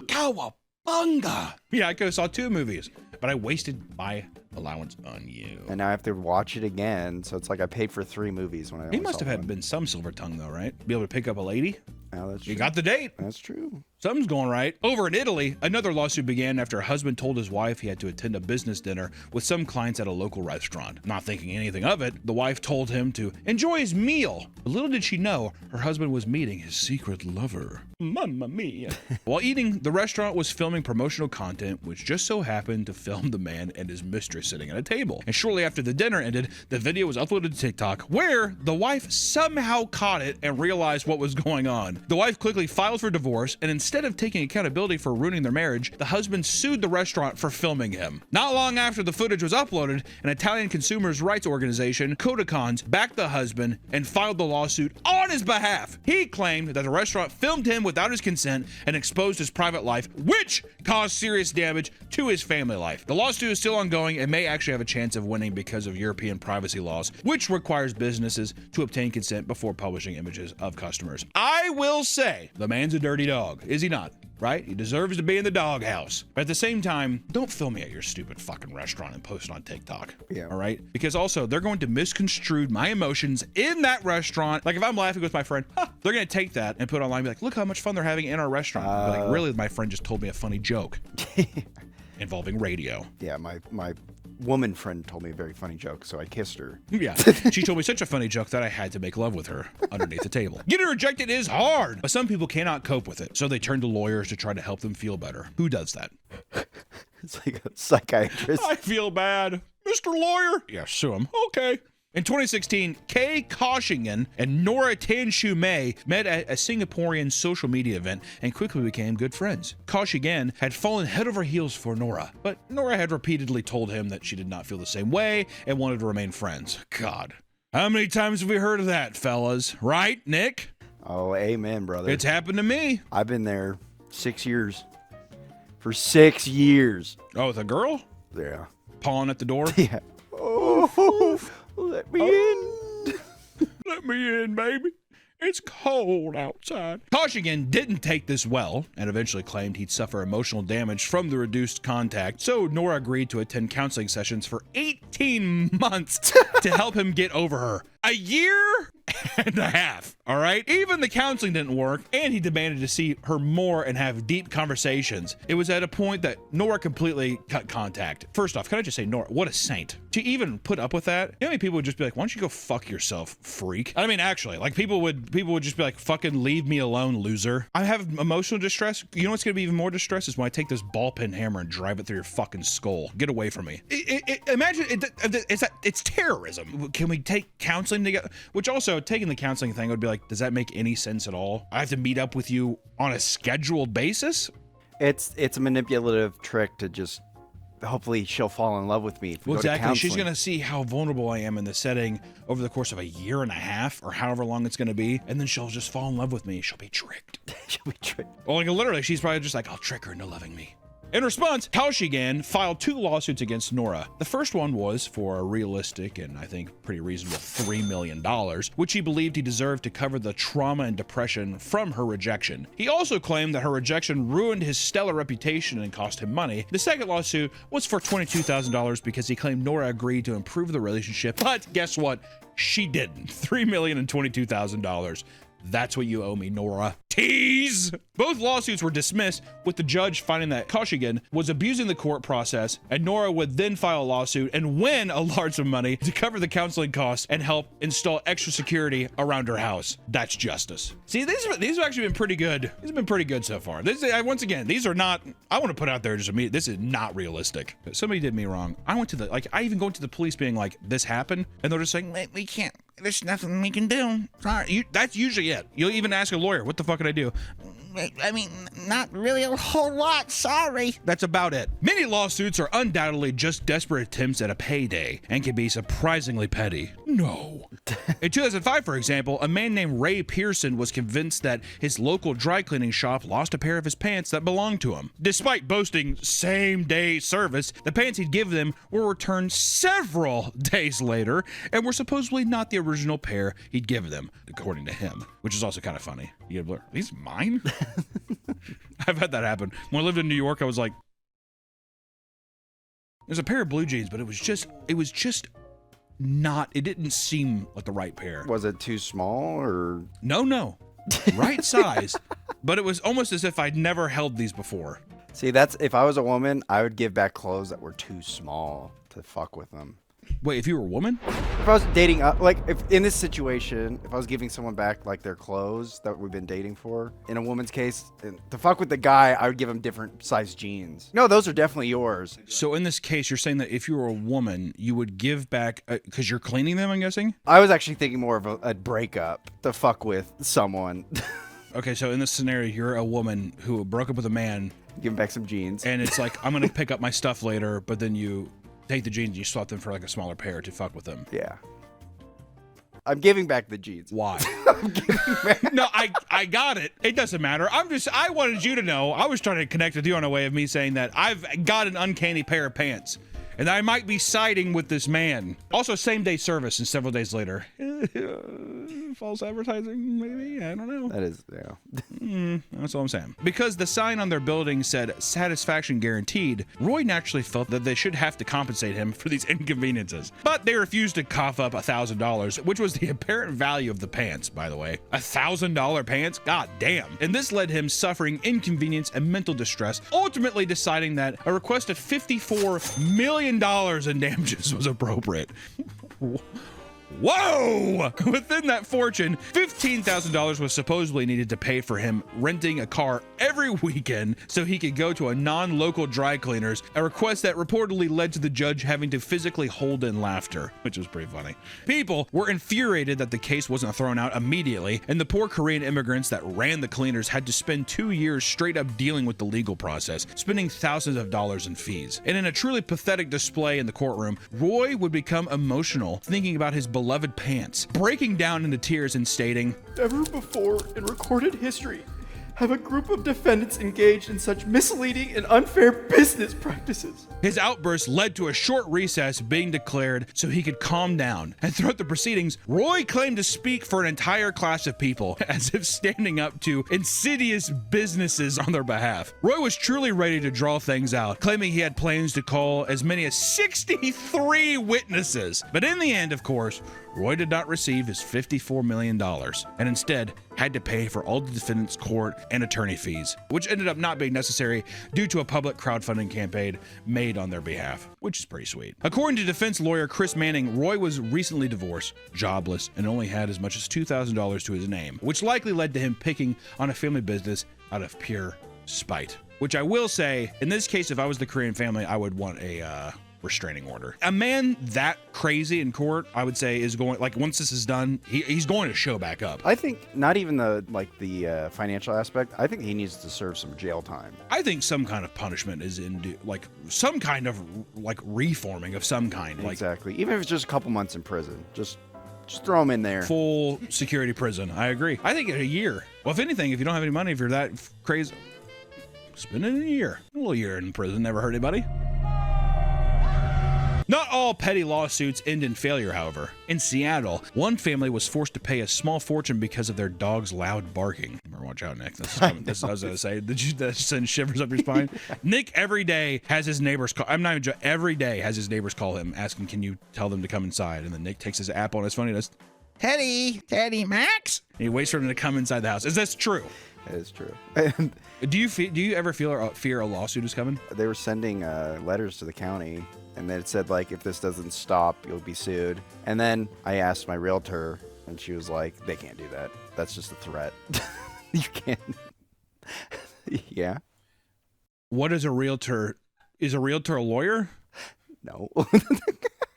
cowabunga. Yeah, I could have saw 2 movies, but I wasted my allowance on you.
And now I have to watch it again, so it's like I paid for 3 movies when I
He must have had been some silver tongue though, right? Be able to pick up a lady?
Oh, that's true.
You got the date.
That's true.
Something's going right. Over in Italy, another lawsuit began after a husband told his wife he had to attend a business dinner with some clients at a local restaurant. Not thinking anything of it, the wife told him to enjoy his meal. But little did she know, her husband was meeting his secret lover. Mamma mia. While eating, the restaurant was filming promotional content, which just so happened to film the man and his mistress sitting at a table. And shortly after the dinner ended, the video was uploaded to TikTok, where the wife somehow caught it and realized what was going on. The wife quickly filed for divorce, and instead of taking accountability for ruining their marriage, the husband sued the restaurant for filming him. Not long after the footage was uploaded, an Italian consumers' rights organization, Codicons, backed the husband and filed the lawsuit on his behalf. He claimed that the restaurant filmed him without his consent and exposed his private life, which caused serious damage to his family life. The lawsuit is still ongoing and may actually have a chance of winning because of European privacy laws, which requires businesses to obtain consent before publishing images of customers. I will say, the man's a dirty dog, is he not? Right? He deserves to be in the doghouse. But at the same time, don't film me at your stupid fucking restaurant and post it on TikTok.
Yeah.
All right? Because also, they're going to misconstrue my emotions in that restaurant. Like if I'm laughing with my friend, they're going to take that and put it online and be like, look how much fun they're having in our restaurant. Be like, really? My friend just told me a funny joke involving radio.
Yeah, my woman friend told me a very funny joke, so I kissed her.
Yeah, she told me such a funny joke that I had to make love with her underneath the table. Getting rejected is hard, but some people cannot cope with it, so they turn to lawyers to try to help them feel better. Who does that?
It's like a psychiatrist.
I feel bad. Mr. Lawyer? Yeah, sue him. Okay. In 2016, Kay Koshingen and Nora Tanshu-May met at a Singaporean social media event and quickly became good friends. Koshingen had fallen head over heels for Nora, but Nora had repeatedly told him that she did not feel the same way and wanted to remain friends. God. How many times have we heard of that, fellas? Right, Nick?
Oh, amen, brother.
It's happened to me.
I've been there 6 years. For 6 years.
Oh, with a girl?
Yeah.
Pawing at the door?
Yeah. Oh, let me in.
Let me in, baby. It's cold outside. Koshingen didn't take this well and eventually claimed he'd suffer emotional damage from the reduced contact, so Nora agreed to attend counseling sessions for 18 months to help him get over her. A year and a half, all right? Even the counseling didn't work, and he demanded to see her more and have deep conversations. It was at a point that Nora completely cut contact. First off, can I just say, Nora, what a saint. To even put up with that, you know how many people would just be like, why don't you go fuck yourself, freak? I mean, actually, like people would just be like, fucking leave me alone, loser. I have emotional distress. You know what's gonna be even more distress is when I take this ball pen hammer and drive it through your fucking skull. Get away from me. Imagine, it's terrorism. Can we take counseling together? Which also, taking the counseling thing would be like, does that make any sense at all? I have to meet up with you on a scheduled basis?
It's a manipulative trick to just, hopefully she'll fall in love with me. If we go to
Exactly. She's
counseling.
going to see how vulnerable I am in the setting over the course of a year and a half or however long it's going to be. And then she'll just fall in love with me. She'll be tricked.
She'll be tricked.
Well, like literally, she's probably just like, I'll trick her into loving me. In response, Koshingen filed 2 lawsuits against Nora. The first one was for a realistic and I think pretty reasonable $3 million, which he believed he deserved to cover the trauma and depression from her rejection. He also claimed that her rejection ruined his stellar reputation and cost him money. The second lawsuit was for $22,000 because he claimed Nora agreed to improve the relationship, but guess what? She didn't. $3,022,000. That's what you owe me, Nora. Tease! Both lawsuits were dismissed, with the judge finding that Koshigan was abusing the court process, and Nora would then file a lawsuit and win a large sum of money to cover the counseling costs and help install extra security around her house. That's justice. See, these have actually been pretty good. These have been pretty good so far. Once again, these are not, I want to put out there just immediately, this is not realistic. Somebody did me wrong. I even go to the police being like, this happened, and they're just saying, we can't, there's nothing we can do. Sorry. That's usually it. You'll even ask a lawyer, what the fuck could I do?
I mean, not really a whole lot, sorry.
That's about it. Many lawsuits are undoubtedly just desperate attempts at a payday and can be surprisingly petty. No. In 2005, for example, a man named Ray Pearson was convinced that his local dry cleaning shop lost a pair of his pants that belonged to him. Despite boasting same-day service, the pants he'd given them were returned several days later and were supposedly not the original pair he'd given them, according to him, which is also kind of funny. You get, are these mine? I've had that happen. When I lived in New York, I was like, there's a pair of blue jeans, but it was just not, it didn't seem like the right pair.
Was it too small or?
No. Right size, but it was almost as if I'd never held these before.
See, that's, if I was a woman, I would give back clothes that were too small to fuck with them.
Wait, if you were a woman?
If I was dating, like, if in this situation, if I was giving someone back, like, their clothes that we've been dating for, in a woman's case, to fuck with the guy, I would give him different size jeans. No, those are definitely yours.
So in this case, you're saying that if you were a woman, you would give back, because you're cleaning them, I'm guessing?
I was actually thinking more of a breakup to fuck with someone.
Okay, so in this scenario, you're a woman who broke up with a man.
Give him back some jeans.
And it's like, I'm going to pick up my stuff later, but then you take the jeans and you swap them for like a smaller pair to fuck with them.
Yeah. I'm giving back the jeans.
Why? No, I got it. It doesn't matter. I wanted you to know. I was trying to connect with you on a way of me saying that I've got an uncanny pair of pants. And I might be siding with this man. Also, same-day service and several days later. False advertising, maybe? I don't know.
That is, yeah.
That's all I'm saying. Because the sign on their building said satisfaction guaranteed, Roy naturally felt that they should have to compensate him for these inconveniences. But they refused to cough up $1,000, which was the apparent value of the pants, by the way. $1,000 pants? God damn. And this led him suffering inconvenience and mental distress, ultimately deciding that a requested $54 million in damages was appropriate. Whoa! Within that fortune, $15,000 was supposedly needed to pay for him renting a car every weekend so he could go to a non-local dry cleaners, a request that reportedly led to the judge having to physically hold in laughter, which was pretty funny. People were infuriated that the case wasn't thrown out immediately, and the poor Korean immigrants that ran the cleaners had to spend 2 years straight up dealing with the legal process, spending thousands of dollars in fees. And in a truly pathetic display in the courtroom, Roy would become emotional thinking about his beloved pants, breaking down into tears and stating,
"Never before in recorded history have a group of defendants engaged in such misleading and unfair business practices."
His outburst led to a short recess being declared so he could calm down. And throughout the proceedings, Roy claimed to speak for an entire class of people, as if standing up to insidious businesses on their behalf. Roy was truly ready to draw things out, claiming he had plans to call as many as 63 witnesses. But in the end, of course, Roy did not receive his $54 million and instead had to pay for all the defendant's court and attorney fees, which ended up not being necessary due to a public crowdfunding campaign made on their behalf, which is pretty sweet. According to defense lawyer Chris Manning, Roy was recently divorced, jobless, and only had as much as $2,000 to his name, which likely led to him picking on a family business out of pure spite. Which I will say, in this case, if I was the Korean family, I would want a restraining order. A man that crazy in court, I would say, is going, like, once this is done, he's going to show back up.
I think not even the financial aspect. I think he needs to serve some jail time.
I think some kind of punishment is in, like, some kind of, like, reforming of some kind.
Exactly. Even if it's just a couple months in prison, just throw him in there.
Full security prison. I agree. I think a year. Well, if anything, if you don't have any money, if you're that crazy, spend it in a year. A little year in prison never hurt anybody. Not all petty lawsuits end in failure, however. In Seattle, one family was forced to pay a small fortune because of their dog's loud barking. Better watch out, Nick. This is coming. This is what I was going to say. Did you send shivers up your spine? Nick every day has his neighbors call. I'm not even joking. Every day has his neighbors call him asking, can you tell them to come inside? And then Nick takes his app on his phone and he goes, Teddy Max? he waits for them to come inside the house. Is this true?
It is true. And
Do you ever fear a lawsuit is coming?
they were sending letters to the county, and then it said, like, if this doesn't stop, you'll be sued. And then I asked my realtor, and she was like, they can't do that. That's just a threat. You can't. Yeah.
What is a realtor? Is a realtor a lawyer?
No.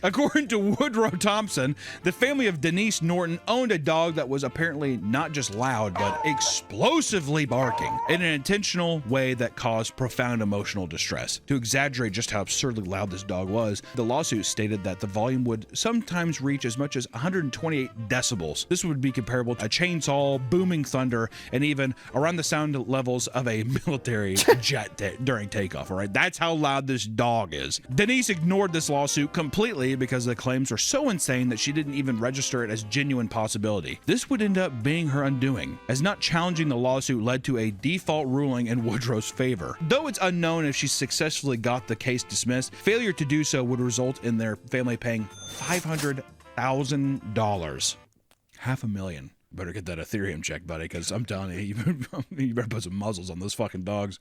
According to Woodrow Thompson, the family of Denise Norton owned a dog that was apparently not just loud, but explosively barking in an intentional way that caused profound emotional distress. To exaggerate just how absurdly loud this dog was, the lawsuit stated that the volume would sometimes reach as much as 128 decibels. This would be comparable to a chainsaw, booming thunder, and even around the sound levels of a military jet during takeoff, all right? That's how loud this dog is. Denise ignored this lawsuit completely because the claims were so insane that she didn't even register it as genuine possibility. This would end up being her undoing, as not challenging the lawsuit led to a default ruling in Woodrow's favor. Though it's unknown if she successfully got the case dismissed, failure to do so would result in their family paying $500,000. $500,000. Better get that Ethereum check, buddy, because I'm telling you, you better put some muzzles on those fucking dogs.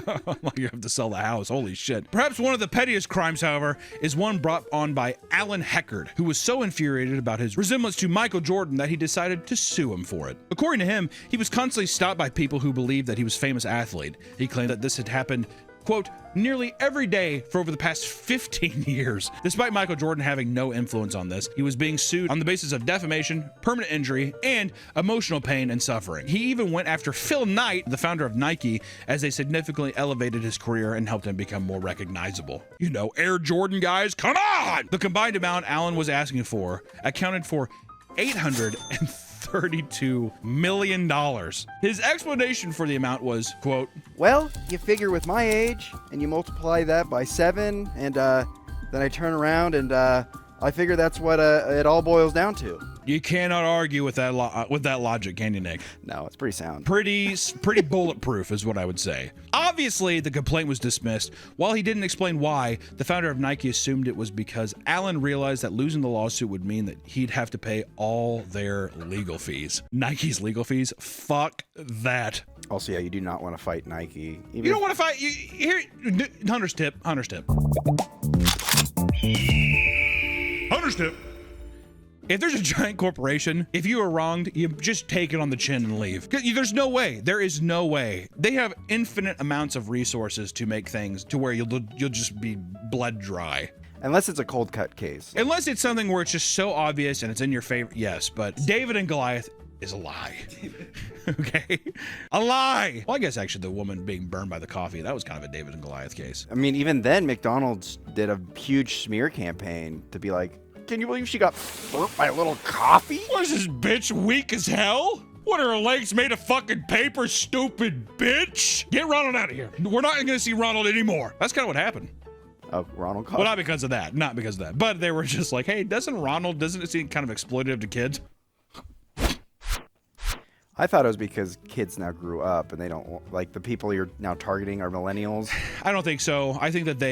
Like you have to sell the house. Holy shit. Perhaps one of the pettiest crimes, however, is one brought on by Alan Heckard, who was so infuriated about his resemblance to Michael Jordan that he decided to sue him for it. According to him, he was constantly stopped by people who believed that he was a famous athlete. He claimed that this had happened, quote, nearly every day for over the past 15 years. Despite Michael Jordan having no influence on this, he was being sued on the basis of defamation, permanent injury, and emotional pain and suffering. He even went after Phil Knight, the founder of Nike, as they significantly elevated his career and helped him become more recognizable. You know, Air Jordan guys, come on! The combined amount Allen was asking for accounted for $832 million. His explanation for the amount was, quote,
well, you figure with my age, and you multiply that by 7, and then I turn around, and I figure that's what it all boils down to.
You cannot argue with that logic, can you, Nick?
No, it's pretty sound.
Pretty bulletproof is what I would say. Obviously, the complaint was dismissed. While he didn't explain why, the founder of Nike assumed it was because Allen realized that losing the lawsuit would mean that he'd have to pay all their legal fees. Nike's legal fees? Fuck that.
Also, yeah, you do not want to fight Nike.
You don't want to fight. Here, Hunter's tip. Hunter's tip. Hunter's tip. If there's a giant corporation, if you are wronged, you just take it on the chin and leave. There's no way. There is no way. They have infinite amounts of resources to make things to where you'll just be bled dry.
Unless it's a cold cut case.
Unless it's something where it's just so obvious and it's in your favor. Yes, but David and Goliath is a lie. Okay? A lie. Well, I guess actually the woman being burned by the coffee, that was kind of a David and Goliath case.
I mean, even then, McDonald's did a huge smear campaign to be like, can you believe she got burnt by a little coffee?
What is this bitch, weak as hell? What are her legs made of fucking paper, stupid bitch? Get Ronald out of here. We're not going to see Ronald anymore. That's kind of what happened.
Oh, Ronald Coffee?
Well, not because of that. Not because of that. But they were just like, hey, doesn't it seem kind of exploitative to kids?
I thought it was because kids now grew up and they don't, like, the people you're now targeting are millennials.
I don't think so. I think that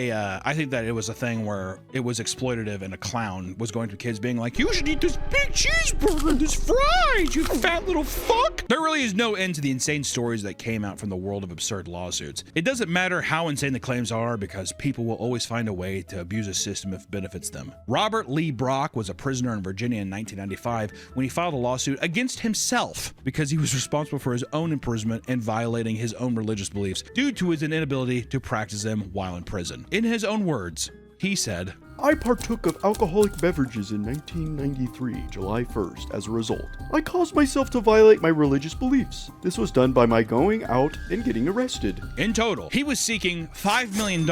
I think that it was a thing where it was exploitative and a clown was going to kids being like, you should eat this big cheeseburger, this fries, you fat little fuck. There really is no end to the insane stories that came out from the world of absurd lawsuits. It doesn't matter how insane the claims are because people will always find a way to abuse a system if it benefits them. Robert Lee Brock was a prisoner in Virginia in 1995 when he filed a lawsuit against himself because he was responsible for his own imprisonment and violating his own religious beliefs due to his inability to practice them while in prison. In his own words, he said,
I partook of alcoholic beverages in 1993, July 1st. As a result, I caused myself to violate my religious beliefs. This was done by my going out and getting arrested.
In total, he was seeking $5 million,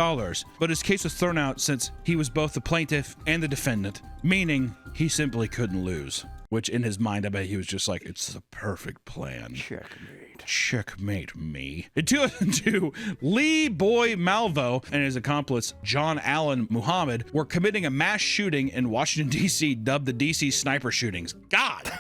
but his case was thrown out since he was both the plaintiff and the defendant, meaning he simply couldn't lose. Which in his mind, I bet he was just like, it's the perfect plan.
Checkmate.
Checkmate me. In 2002, Lee Boy Malvo and his accomplice, John Allen Muhammad, were committing a mass shooting in Washington, D.C., dubbed the D.C. Sniper Shootings. God!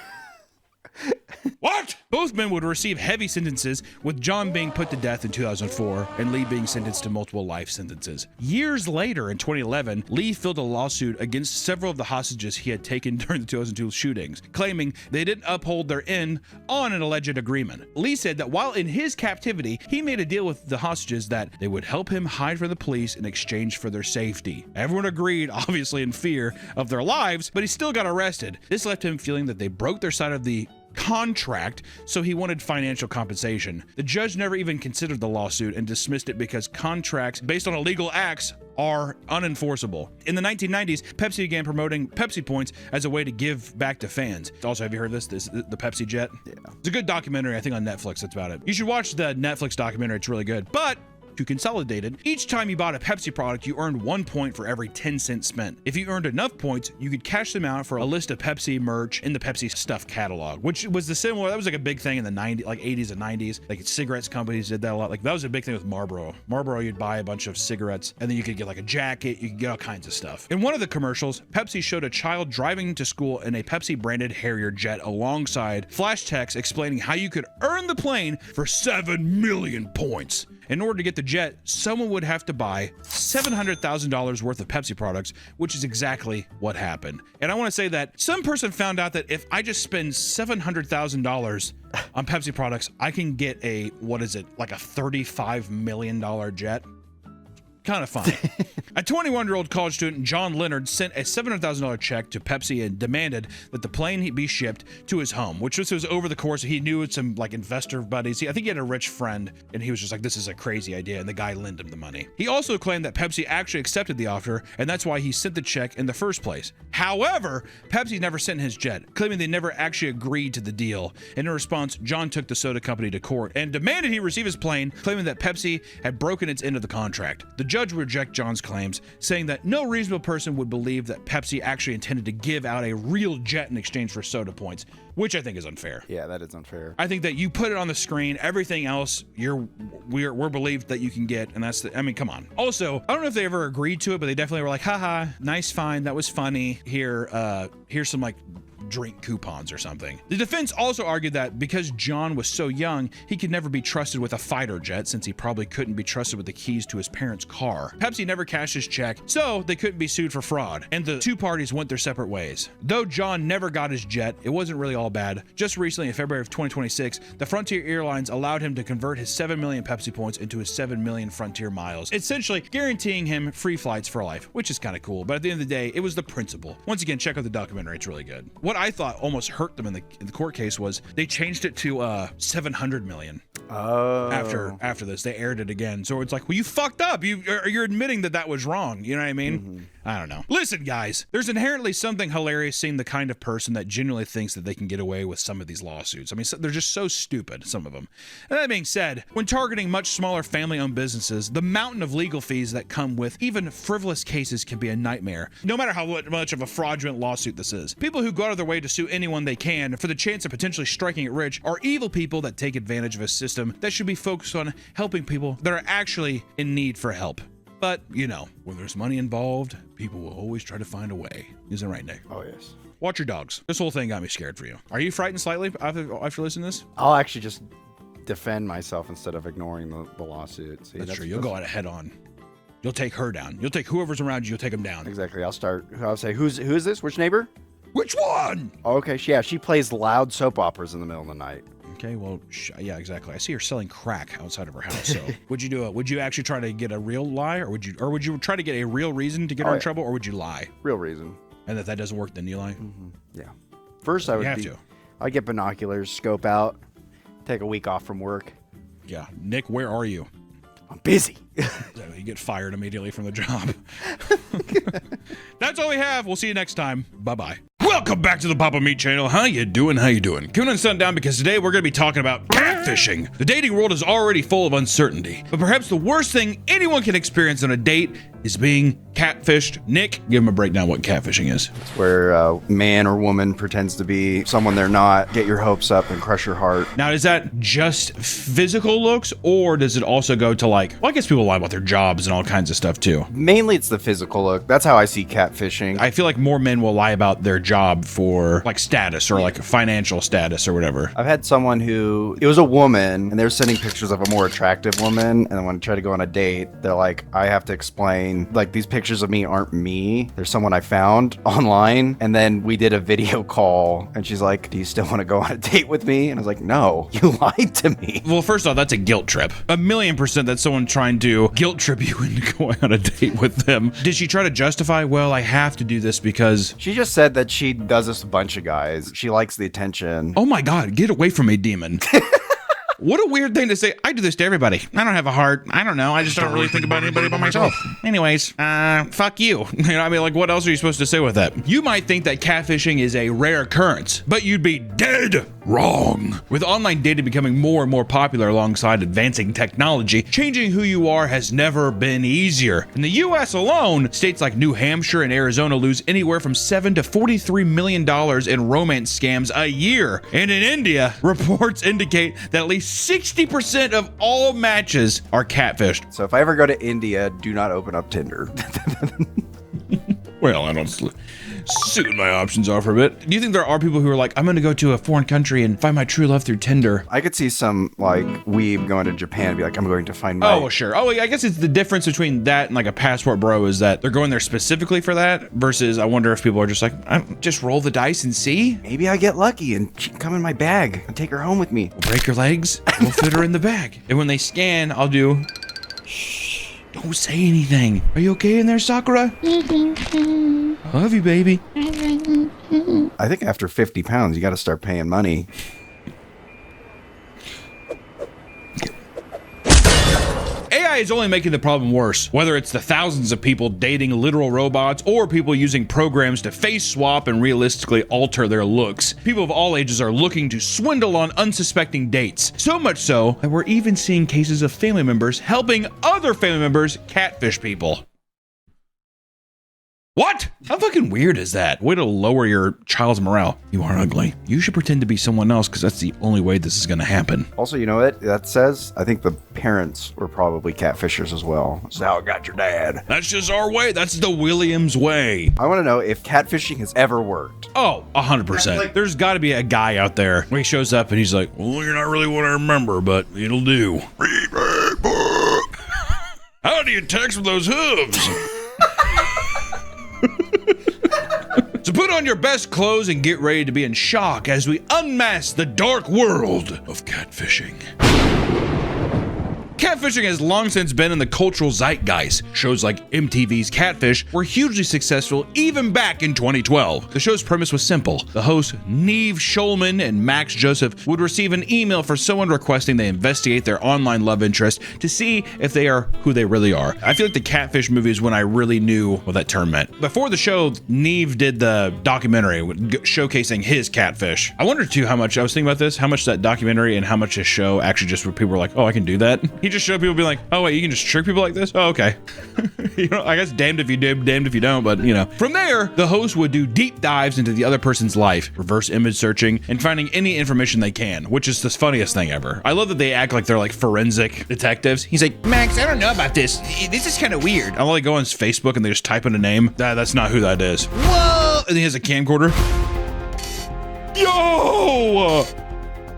What? Both men would receive heavy sentences, with John being put to death in 2004 and Lee being sentenced to multiple life sentences. Years later, in 2011, Lee filed a lawsuit against several of the hostages he had taken during the 2002 shootings, claiming they didn't uphold their end on an alleged agreement. Lee said that while in his captivity, he made a deal with the hostages that they would help him hide from the police in exchange for their safety. Everyone agreed, obviously in fear of their lives, but he still got arrested. This left him feeling that they broke their side of the contract, so he wanted financial compensation. The judge never even considered the lawsuit and dismissed it because contracts based on illegal acts are unenforceable. In the 1990s, Pepsi began promoting Pepsi Points as a way to give back to fans. Also, have you heard this the Pepsi Jet? Yeah. It's a good documentary, I think, on Netflix. That's about it. You should watch the Netflix documentary. It's really good. But to consolidate it, each time you bought a Pepsi product, you earned 1 point for every 10 cents spent. If you earned enough points, you could cash them out for a list of Pepsi merch in the Pepsi Stuff catalog, which was that was like a big thing in the 90s, like 80s and 90s. Like cigarettes companies did that a lot. Like that was a big thing with Marlboro. Marlboro, you'd buy a bunch of cigarettes and then you could get like a jacket, you could get all kinds of stuff. In one of the commercials, Pepsi showed a child driving to school in a Pepsi branded Harrier jet alongside flash text explaining how you could earn the plane for 7 million points. In order to get the jet, someone would have to buy $700,000 worth of Pepsi products, which is exactly what happened. And I want to say that some person found out that if I just spend $700,000 on Pepsi products, I can get a, what is it, like a $35 million jet? Kind of funny. A 21-year-old college student, John Leonard, sent a $700,000 check to Pepsi and demanded that the plane be shipped to his home, which was over the course. He knew some like investor buddies. I think he had a rich friend, and he was just like, this is a crazy idea, and the guy lent him the money. He also claimed that Pepsi actually accepted the offer, and that's why he sent the check in the first place. However, Pepsi never sent his jet, claiming they never actually agreed to the deal. And in response, John took the soda company to court and demanded he receive his plane, claiming that Pepsi had broken its end of the contract. The judge rejected John's claims, saying that no reasonable person would believe that Pepsi actually intended to give out a real jet in exchange for soda points, which I think is unfair.
Yeah, that is unfair.
I think that you put it on the screen, everything else we're believed that you can get, and that's the, I mean, come on. Also, I don't know if they ever agreed to it, but they definitely were like, haha, nice find, that was funny. Here's some like drink coupons or something. The defense also argued that because John was so young, he could never be trusted with a fighter jet, since he probably couldn't be trusted with the keys to his parents' car. Pepsi never cashed his check, so they couldn't be sued for fraud, and the two parties went their separate ways. Though John never got his jet, it wasn't really all bad. Just recently, in February of 2026, the Frontier Airlines allowed him to convert his 7 million Pepsi points into his 7 million Frontier miles, essentially guaranteeing him free flights for life, which is kind of cool. But at the end of the day, it was the principle. Once again, check out the documentary, it's really good. What I thought almost hurt them in the court case was they changed it to 700 million.
Oh.
After this, they aired it again. So it's like, well, you fucked up. You're admitting that was wrong. You know what I mean? Mm-hmm. I don't know. Listen, guys, there's inherently something hilarious seeing the kind of person that genuinely thinks that they can get away with some of these lawsuits. I mean, they're just so stupid, some of them. And that being said, when targeting much smaller family-owned businesses, the mountain of legal fees that come with even frivolous cases can be a nightmare, no matter how much of a fraudulent lawsuit this is. People who go out of their way to sue anyone they can for the chance of potentially striking it rich are evil people that take advantage of a system that should be focused on helping people that are actually in need for help. But, you know, when there's money involved, people will always try to find a way. Isn't it right, Nick?
Oh, yes.
Watch your dogs. This whole thing got me scared for you. Are you frightened slightly after listening to this?
I'll actually just defend myself instead of ignoring the lawsuit. See,
that's true. You'll go at it head on. You'll take her down. You'll take whoever's around you. You'll take them down.
Exactly. I'll say, who is this? Which neighbor?
Which one?
Okay, yeah, she plays loud soap operas in the middle of the night.
Okay, well, yeah, exactly. I see her selling crack outside of her house. So, would you do it? Would you actually try to get a real lie, or would you try to get a real reason to get her in trouble, or would you lie?
Real reason.
And if that doesn't work, then you lie.
Mm-hmm. Yeah. First, I'd get binoculars, scope out, take a week off from work.
Yeah, Nick, where are you?
I'm busy.
So you get fired immediately from the job. That's all we have. We'll see you next time. Bye-bye. Welcome back to the Papa Meat channel. How you doing? How you doing? Coming on Sundown because today we're going to be talking about catfishing. The dating world is already full of uncertainty, but perhaps the worst thing anyone can experience on a date is being catfished. Nick, give him a breakdown what catfishing is.
It's where a man or woman pretends to be someone they're not, get your hopes up and crush your heart.
Now, is that just physical looks, or does it also go to like, well, I guess people
people lie about their jobs and all kinds of stuff too.
Mainly it's the physical look. That's how I see catfishing.
I feel like more men will lie about their job for like status or like financial status or whatever.
I've had someone who, it was a woman, and they were sending pictures of a more attractive woman, and then when I try to go on a date, they're like, I have to explain, like, these pictures of me aren't me. There's someone I found online, and then we did a video call, and she's like, do you still want to go on a date with me? And I was like, no, you lied to me.
Well, first off, that's a guilt trip. 1,000,000% that's someone trying to guilt trip you into going on a date with them. Did she try to justify, well, I have to do this because...
She just said that she does this with a bunch of guys. She likes the attention.
Oh my God, get away from me, demon. What a weird thing to say. I do this to everybody. I don't have a heart. I don't know. I just don't really think about anybody but myself. Anyways, fuck you. You know, I mean, like, what else are you supposed to say with that? You might think that catfishing is a rare occurrence, but you'd be dead wrong. With online dating becoming more and more popular alongside advancing technology, changing who you are has never been easier. In the US alone, states like New Hampshire and Arizona lose anywhere from $7 to $43 million in romance scams a year. And in India, reports indicate that at least 60% of all matches are catfished.
So if I ever go to India, do not open up Tinder.
Well, I don't suit my options off for a bit. Do you think there are people who are like, I'm going to go to a foreign country and find my true love through Tinder?
I could see some, like, weeb going to Japan and be like, I'm going to find my...
Oh, sure. Oh, I guess it's the difference between that and like a passport bro is that they're going there specifically for that versus I wonder if people are just like, just roll the dice and see.
Maybe I get lucky and she can come in my bag and take her home with me.
We'll break her legs. We'll fit her in the bag. And when they scan, I'll do... Don't say anything. Are you okay in there, Sakura? I love you, baby.
I think after 50 pounds, you got to start paying money.
AI is only making the problem worse, whether it's the thousands of people dating literal robots or people using programs to face swap and realistically alter their looks. People of all ages are looking to swindle on unsuspecting dates. So much so that we're even seeing cases of family members helping other family members catfish people. What? How fucking weird is that? Way to lower your child's morale. You are ugly. You should pretend to be someone else because that's the only way this is going to happen.
Also, you know what that says? I think the parents were probably catfishers as well. That's how I got your dad.
That's just our way. That's the Williams way.
I want to know if catfishing has ever worked.
Oh, 100%. There's got to be a guy out there where he shows up and he's like, well, you're not really what I remember, but it'll do. Read my book. How do you text with those hooves? So put on your best clothes and get ready to be in shock as we unmask the dark world of catfishing. Catfishing has long since been in the cultural zeitgeist. Shows like MTV's Catfish were hugely successful even back in 2012. The show's premise was simple. The hosts, Neve Schulman and Max Joseph, would receive an email for someone requesting they investigate their online love interest to see if they are who they really are. I feel like the Catfish movie is when I really knew what that term meant. Before the show, Neve did the documentary showcasing his catfish. I wondered too how much, I was thinking about this, how much that documentary and how much his show actually just where people were like, oh, I can do that. He just showed people being like, oh wait, you can just trick people like this? Oh, okay. You know, I guess damned if you do, damned if you don't, but you know. From there, the host would do deep dives into the other person's life, reverse image searching, and finding any information they can, which is the funniest thing ever. I love that they act like they're like forensic detectives. He's like, Max, I don't know about this. This is kind of weird. I'll like go on his Facebook and they just type in a name. That's not who that is. Whoa! And he has a camcorder. Yo!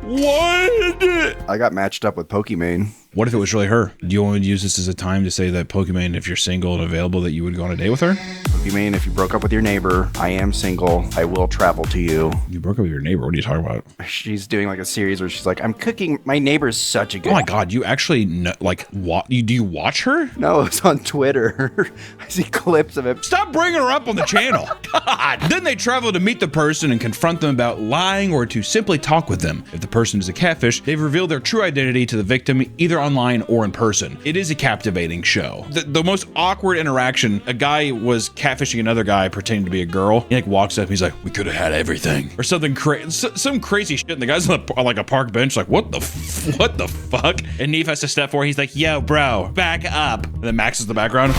What?
I got matched up with Pokimane.
What if it was really her? Do you want to use this as a time to say that Pokimane, if you're single and available, that you would go on a date with her?
Pokimane, if you broke up with your neighbor, I am single. I will travel to you.
You broke up with your neighbor? What are you talking about?
She's doing like a series where she's like, I'm cooking. My neighbor's such a good...
Oh my God, you actually know, like, do you watch her?
No, it's on Twitter. I see clips of it.
Stop bringing her up on the channel. God. Then they travel to meet the person and confront them about lying or to simply talk with them. If the person is a catfish, they've revealed their true identity to the victim, either online or in person. It is a captivating show. The most awkward interaction, a guy was catfishing another guy pretending to be a girl. He like walks up, he's like, we could have had everything. Or something crazy, some crazy shit. And the guy's on like a park bench, like, what the fuck? And Neve has to step forward. He's like, yo, bro, back up. And then Max is in the background.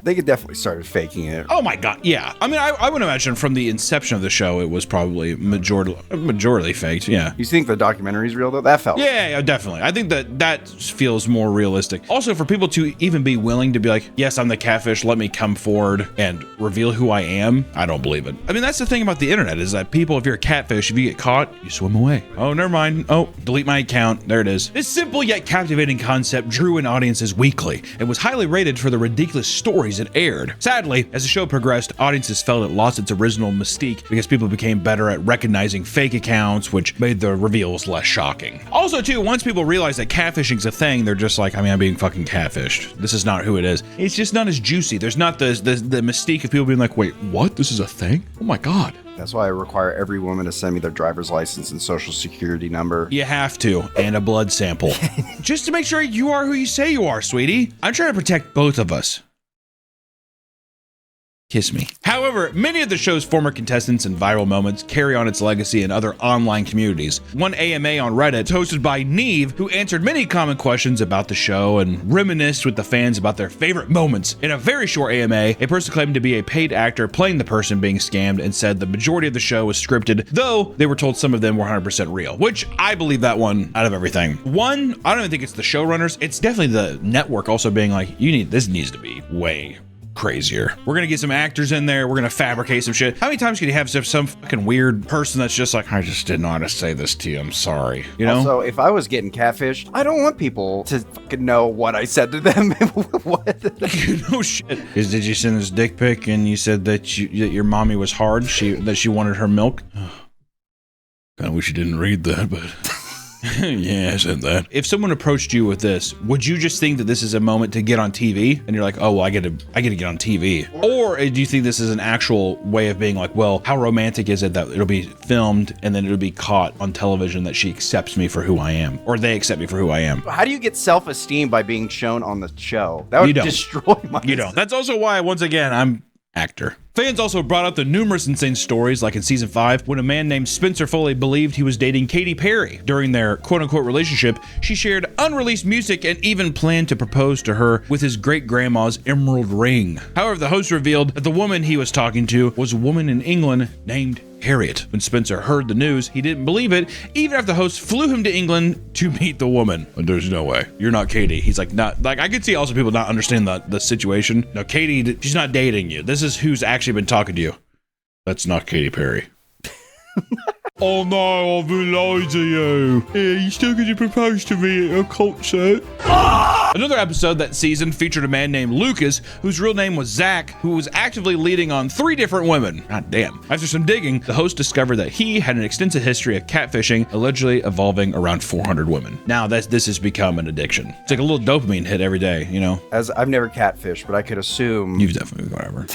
They could definitely started faking it.
Oh my god, yeah. I mean, I would imagine from the inception of the show, it was probably majority faked. Yeah.
You think the documentary's real though? That felt.
Yeah, definitely. I think that feels more realistic. Also, for people to even be willing to be like, yes, I'm the catfish, let me come forward and reveal who I am, I don't believe it. I mean, that's the thing about the internet is that people, if you're a catfish, if you get caught, you swim away. Oh, never mind. Oh, delete my account. There it is. This simple yet captivating concept drew in audiences weekly and was highly rated for the ridiculous stories it aired. Sadly, as the show progressed, audiences felt it lost its original mystique because people became better at recognizing fake accounts, which made the reveals less shocking. Also, too, once people realize that catfishing's a thing, they're just like, I mean, I'm being fucking catfished. This is not who it is. It's just not as juicy. There's not the mystique of people being like, wait, what? This is a thing? Oh my god.
That's why I require every woman to send me their driver's license and social security number.
You have to, and a blood sample. Just to make sure you are who you say you are, sweetie. I'm trying to protect both of us. Kiss me. However, many of the show's former contestants and viral moments carry on its legacy in other online communities. One AMA on Reddit, hosted by Neve, who answered many common questions about the show and reminisced with the fans about their favorite moments. In a very short AMA, a person claimed to be a paid actor playing the person being scammed and said the majority of the show was scripted, though they were told some of them were 100% real, which I believe that one out of everything. One, I don't even think it's the showrunners. It's definitely the network also being like, this needs to be way crazier. We're gonna get some actors in there. We're gonna fabricate some shit. How many times can you have some fucking weird person that's just like, I just didn't know how to say this to you. I'm sorry. You know?
Also, if I was getting catfished, I don't want people to fucking know what I said to them. What?
No shit. Did you send this dick pic and you said that your mommy was hard? That she wanted her milk? Kinda wish you didn't read that, but yeah, I said that. If someone approached you with this, would you just think that this is a moment to get on TV? And you're like, oh, well, I get to get on TV. Or do you think this is an actual way of being like, well, how romantic is it that it'll be filmed and then it'll be caught on television that she accepts me for who I am, or they accept me for who I am?
How do you get self-esteem by being shown on the show? That would destroy my.
You don't. That's also why, once again, I'm actor. Fans also brought up the numerous insane stories, like in season 5, when a man named Spencer Foley believed he was dating Katy Perry. During their quote-unquote relationship, she shared unreleased music and even planned to propose to her with his great-grandma's emerald ring. However, the host revealed that the woman he was talking to was a woman in England named Harriet. When Spencer heard the news, he didn't believe it, even after the host flew him to England to meet the woman. But there's no way. You're not Katy. He's like, not like, I could see also people not understand the situation. No, Katy, she's not dating you. This is who's actually been talking to you. That's not Katy Perry. Oh no, I've been lied to you. Yeah, you still get to propose to me at a concert. Another episode that season featured a man named Lucas, whose real name was Zach, who was actively leading on 3 different women. God damn. After some digging, the host discovered that he had an extensive history of catfishing, allegedly involving around 400 women. Now this has become an addiction. It's like a little dopamine hit every day, you know?
As I've never catfished, but I could assume.
You've definitely, whatever.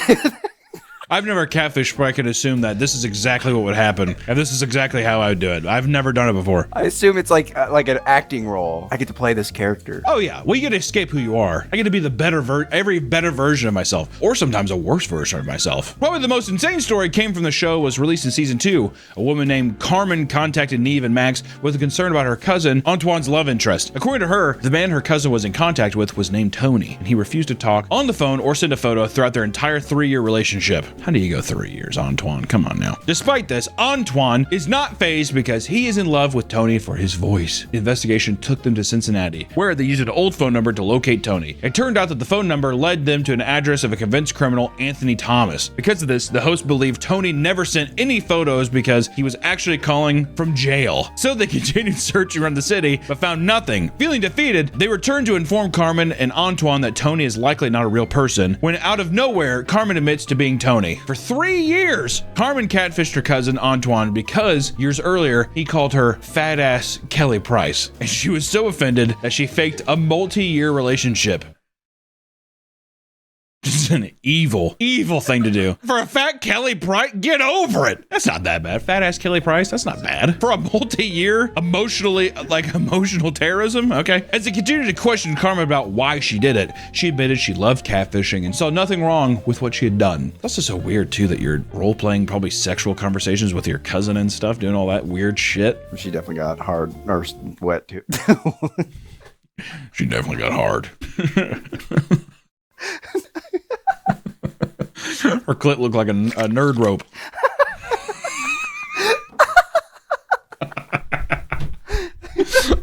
I've never catfished, but I can assume that this is exactly what would happen, and this is exactly how I would do it. I've never done it before.
I assume it's like an acting role. I get to play this character.
Oh yeah, well you get to escape who you are. I get to be the every better version of myself, or sometimes a worse version of myself. Probably the most insane story came from the show was released in season 2. A woman named Carmen contacted Neve and Max with a concern about her cousin, Antoine's love interest. According to her, the man her cousin was in contact with was named Tony, and he refused to talk on the phone or send a photo throughout their entire 3-year relationship. How do you go 3 years, Antoine? Come on now. Despite this, Antoine is not fazed because he is in love with Tony for his voice. The investigation took them to Cincinnati, where they used an old phone number to locate Tony. It turned out that the phone number led them to an address of a convinced criminal, Anthony Thomas. Because of this, the host believed Tony never sent any photos because he was actually calling from jail. So they continued searching around the city, but found nothing. Feeling defeated, they returned to inform Carmen and Antoine that Tony is likely not a real person, when out of nowhere, Carmen admits to being Tony. For 3 years, Carmen catfished her cousin Antoine because years earlier, he called her fat ass Kelly Price. And she was so offended that she faked a multi-year relationship. This is an evil thing to do. For a fat Kelly Price, get over it. That's not that bad. Fat ass Kelly Price, that's not bad. For a multi-year emotional terrorism, okay. As they continued to question Carmen about why she did it, she admitted she loved catfishing and saw nothing wrong with what she had done. That's just so weird too that you're role-playing probably sexual conversations with your cousin and stuff, doing all that weird shit.
She definitely got hard or wet too.
She definitely got hard. Her clit looked like a nerd rope.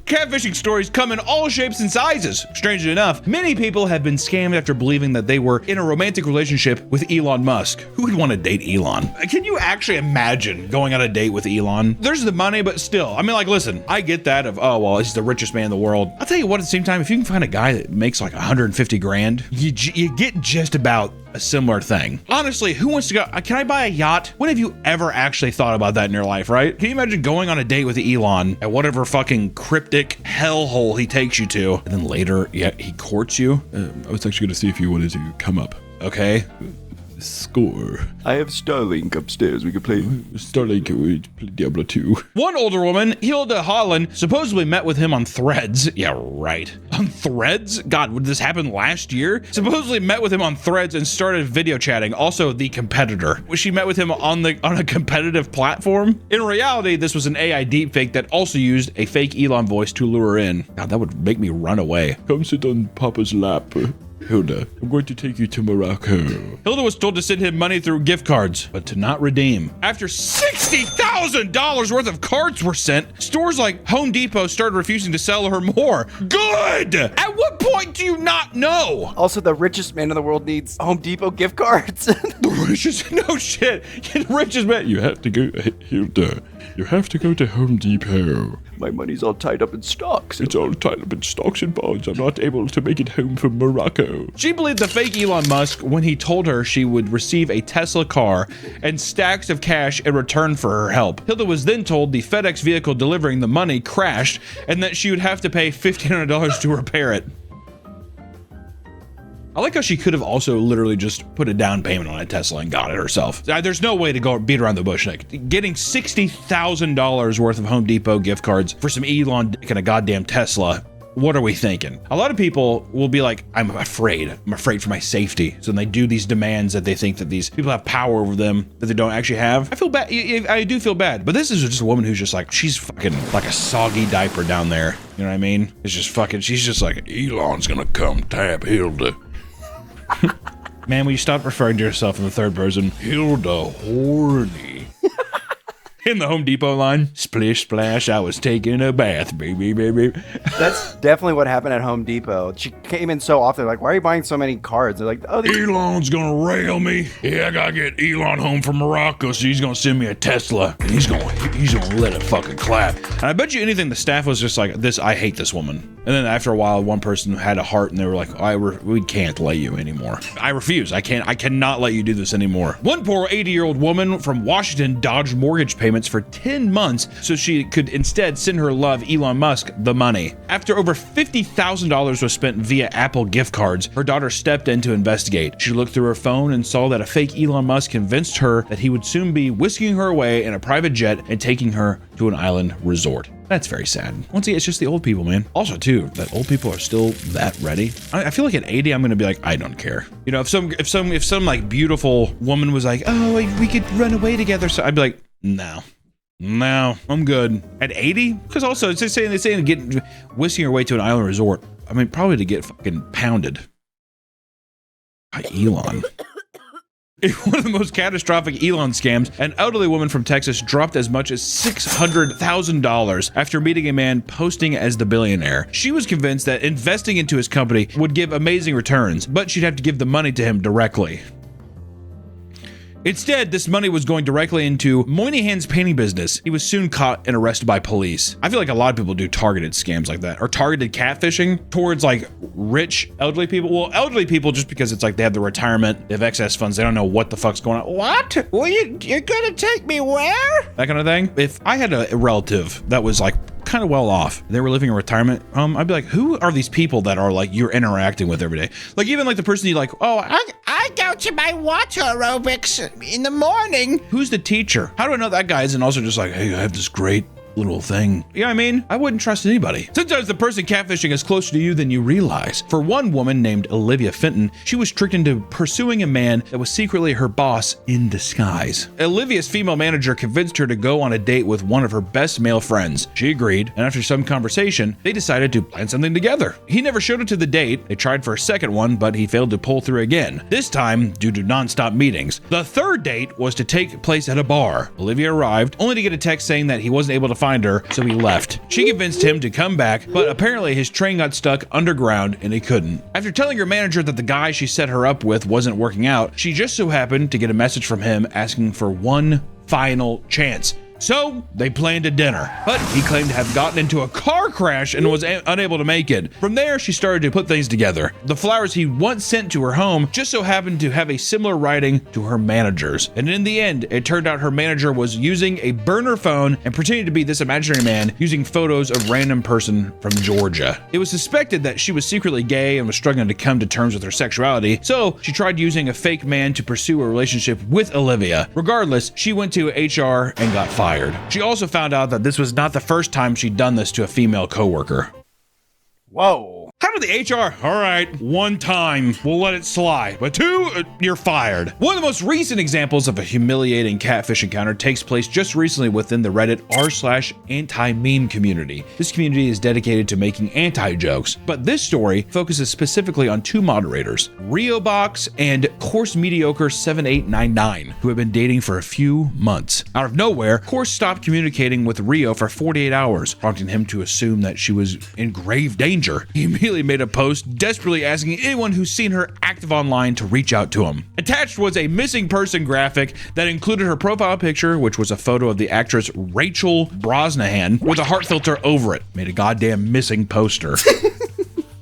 Catfishing stories come in all shapes and sizes. Strangely enough, many people have been scammed after believing that they were in a romantic relationship with Elon Musk. Who would want to date Elon? Can you actually imagine going on a date with Elon? There's the money, but still, I mean, like, listen, I get that of, oh, well, he's the richest man in the world. I'll tell you what, at the same time, if you can find a guy that makes like 150 grand, you get just about a similar thing. Honestly, who wants to go? Can I buy a yacht? When have you ever actually thought about that in your life, right? Can you imagine going on a date with Elon at whatever fucking cryptic hellhole he takes you to, and then later, yeah, he courts you? I was actually gonna see if you wanted to come up. Okay. Score.
I have Starlink upstairs. We could play
Starlink. We play Diablo 2. One older woman, Hilda Holland, supposedly met with him on Threads. Yeah, right. On Threads? God, would this happen last year? Supposedly met with him on Threads and started video chatting. Also, the competitor. She met with him on a competitive platform. In reality, this was an AI deepfake that also used a fake Elon voice to lure her in. God, that would make me run away. Come sit on Papa's lap. Hilda, I'm going to take you to Morocco. Hilda was told to send him money through gift cards, but to not redeem. After $60,000 worth of cards were sent, stores like Home Depot started refusing to sell her more. Good! At what point do you not know?
Also, the richest man in the world needs Home Depot gift cards.
The richest? No shit. The richest man. You have to go, Hilda. You have to go to Home Depot.
My money's all tied up in stocks.
It's all tied up in stocks and bonds. I'm not able to make it home from Morocco. She believed the fake Elon Musk when he told her she would receive a Tesla car and stacks of cash in return for her help. Hilda was then told the FedEx vehicle delivering the money crashed and that she would have to pay $1,500 to repair it. I like how she could have also literally just put a down payment on a Tesla and got it herself. There's no way to go beat around the bush. Like, getting $60,000 worth of Home Depot gift cards for some Elon dick and a goddamn Tesla. What are we thinking? A lot of people will be like, I'm afraid for my safety. So then they do these demands that they think that these people have power over them that they don't actually have. I feel bad. I do feel bad. But this is just a woman who's just like, she's fucking like a soggy diaper down there. You know what I mean? It's just fucking, she's just like, Elon's gonna come tap Hilda. Man, will you stop referring to yourself in the third person? Hilda horny. In the Home Depot line, splish splash, I was taking a bath, baby.
That's definitely what happened at Home Depot. She came in so often, like, why are you buying so many cards? They're like, oh,
Elon's gonna rail me. Yeah, I gotta get Elon home from Morocco, so he's gonna send me a Tesla. And he's gonna let it fucking clap. And I bet you anything, the staff was just like, I hate this woman. And then after a while, one person had a heart and they were like, we can't let you anymore. I refuse. I cannot let you do this anymore. One poor 80-year-old woman from Washington dodged mortgage payments for 10 months so she could instead send her love, Elon Musk, the money. After over $50,000 was spent via Apple gift cards, her daughter stepped in to investigate. She looked through her phone and saw that a fake Elon Musk convinced her that he would soon be whisking her away in a private jet and taking her to an island resort. That's very sad. Once again, it's just the old people, man. Also, too, that old people are still that ready. I feel like at 80, I'm gonna be like, I don't care. You know, if some like beautiful woman was like, oh, we could run away together, so I'd be like, no, I'm good. At 80, because also it's just saying getting whisking your way to an island resort. I mean, probably to get fucking pounded by Elon. In one of the most catastrophic Elon scams, an elderly woman from Texas dropped as much as $600,000 after meeting a man posting as the billionaire. She was convinced that investing into his company would give amazing returns, but she'd have to give the money to him directly. Instead, this money was going directly into Moynihan's painting business. He was soon caught and arrested by police. I feel like a lot of people do targeted scams like that, or targeted catfishing towards like rich elderly people. Well, elderly people just because it's like they have the retirement, they have excess funds, they don't know what the fuck's going on. What? Well, you're gonna take me where? That kind of thing. If I had a relative that was like kind of well off, they were living in retirement, I'd be like, who are these people that are like you're interacting with every day? Like even like the person you like, oh, I go to my water aerobics in the morning. Who's the teacher? How do I know that guy isn't also just like, hey, I have this great little thing. You know what I mean? I wouldn't trust anybody. Sometimes the person catfishing is closer to you than you realize. For one woman named Olivia Fenton, she was tricked into pursuing a man that was secretly her boss in disguise. Olivia's female manager convinced her to go on a date with one of her best male friends. She agreed, and after some conversation, they decided to plan something together. He never showed up to the date. They tried for a second one, but he failed to pull through again, this time due to non-stop meetings. The third date was to take place at a bar. Olivia arrived, only to get a text saying that he wasn't able to find her, so he left. She convinced him to come back, but apparently his train got stuck underground and he couldn't. After telling her manager that the guy she set her up with wasn't working out, she just so happened to get a message from him asking for one final chance. So they planned a dinner, but he claimed to have gotten into a car crash and was unable to make it. From there, she started to put things together. The flowers he once sent to her home just so happened to have a similar writing to her manager's. And in the end, it turned out her manager was using a burner phone and pretending to be this imaginary man using photos of random person from Georgia. It was suspected that she was secretly gay and was struggling to come to terms with her sexuality, so she tried using a fake man to pursue a relationship with Olivia. Regardless, she went to HR and got fired. She also found out that this was not the first time she'd done this to a female coworker.
Whoa.
How did the HR? All right, one time, we'll let it slide, but two, you're fired. One of the most recent examples of a humiliating catfish encounter takes place just recently within the Reddit r/anti-meme community. This community is dedicated to making anti-jokes, but this story focuses specifically on two moderators, RioBox and Course Mediocre 7899, who have been dating for a few months. Out of nowhere, Course stopped communicating with Rio for 48 hours, prompting him to assume that she was in grave danger. He immediately made a post desperately asking anyone who's seen her active online to reach out to him. Attached was a missing person graphic that included her profile picture, which was a photo of the actress Rachel Brosnahan with a heart filter over it. Made a goddamn missing poster.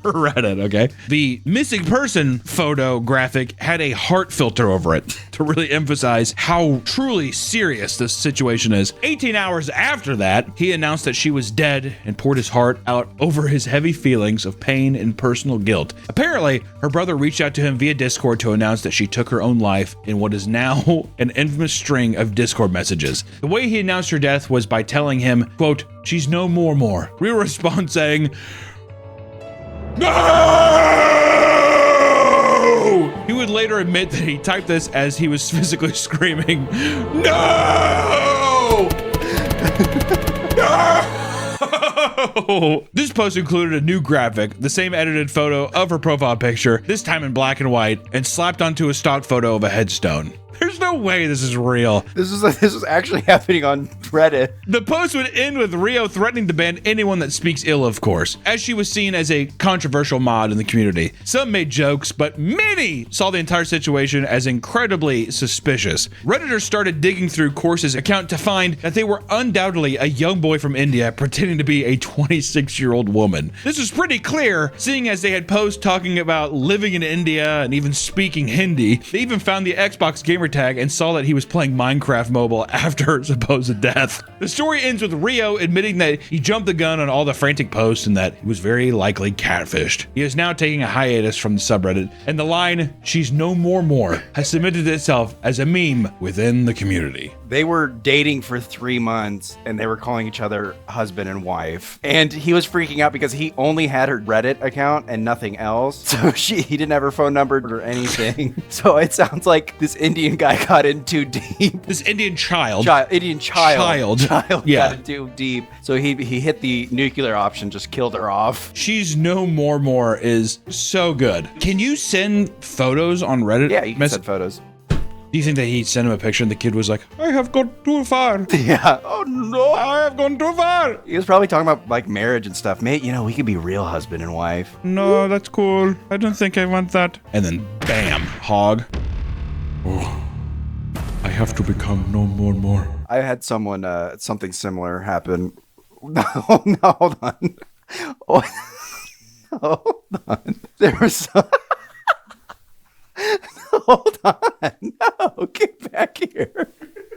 Reddit, okay? The missing person photo graphic had a heart filter over it to really emphasize how truly serious this situation is. 18 hours after that, he announced that she was dead and poured his heart out over his heavy feelings of pain and personal guilt. Apparently, her brother reached out to him via Discord to announce that she took her own life in what is now an infamous string of Discord messages. The way he announced her death was by telling him, quote, "She's no more." Real response saying, "No!" He would later admit that he typed this as he was physically screaming, "No! No!" This post included a new graphic, the same edited photo of her profile picture, this time in black and white, and slapped onto a stock photo of a headstone. There's no way this is real.
This is actually happening on Reddit.
The post would end with Rio threatening to ban anyone that speaks ill of Course, as she was seen as a controversial mod in the community. Some made jokes, but many saw the entire situation as incredibly suspicious. Redditors started digging through Course's account to find that they were undoubtedly a young boy from India pretending to be a 26-year-old woman. This was pretty clear, seeing as they had posts talking about living in India and even speaking Hindi. They even found the Xbox gamer tag and saw that he was playing Minecraft Mobile after her supposed death. The story ends with Rio admitting that he jumped the gun on all the frantic posts and that he was very likely catfished. He is now taking a hiatus from the subreddit, and the line, "She's no more," has cemented itself as a meme within the community.
They were dating for 3 months and they were calling each other husband and wife. And he was freaking out because he only had her Reddit account and nothing else. So he didn't have her phone number or anything. So it sounds like this Indian guy got in too deep.
This Indian child.
Indian child.
Yeah.
Got in too deep. So he hit the nuclear option, just killed her off.
She's no more is so good. Can you send photos on Reddit?
Yeah, you can send photos.
Do you think that he sent him a picture and the kid was like, "I have gone too far"?
Yeah. Oh no,
I have gone too far.
He was probably talking about like marriage and stuff. Mate, you know, we could be real husband and wife.
No, that's cool. I don't think I want that. And then bam, hog. Oh, I have to become no more.
I had someone, something similar happen. No, hold on. Oh, hold on. There was hold on. No, get back here.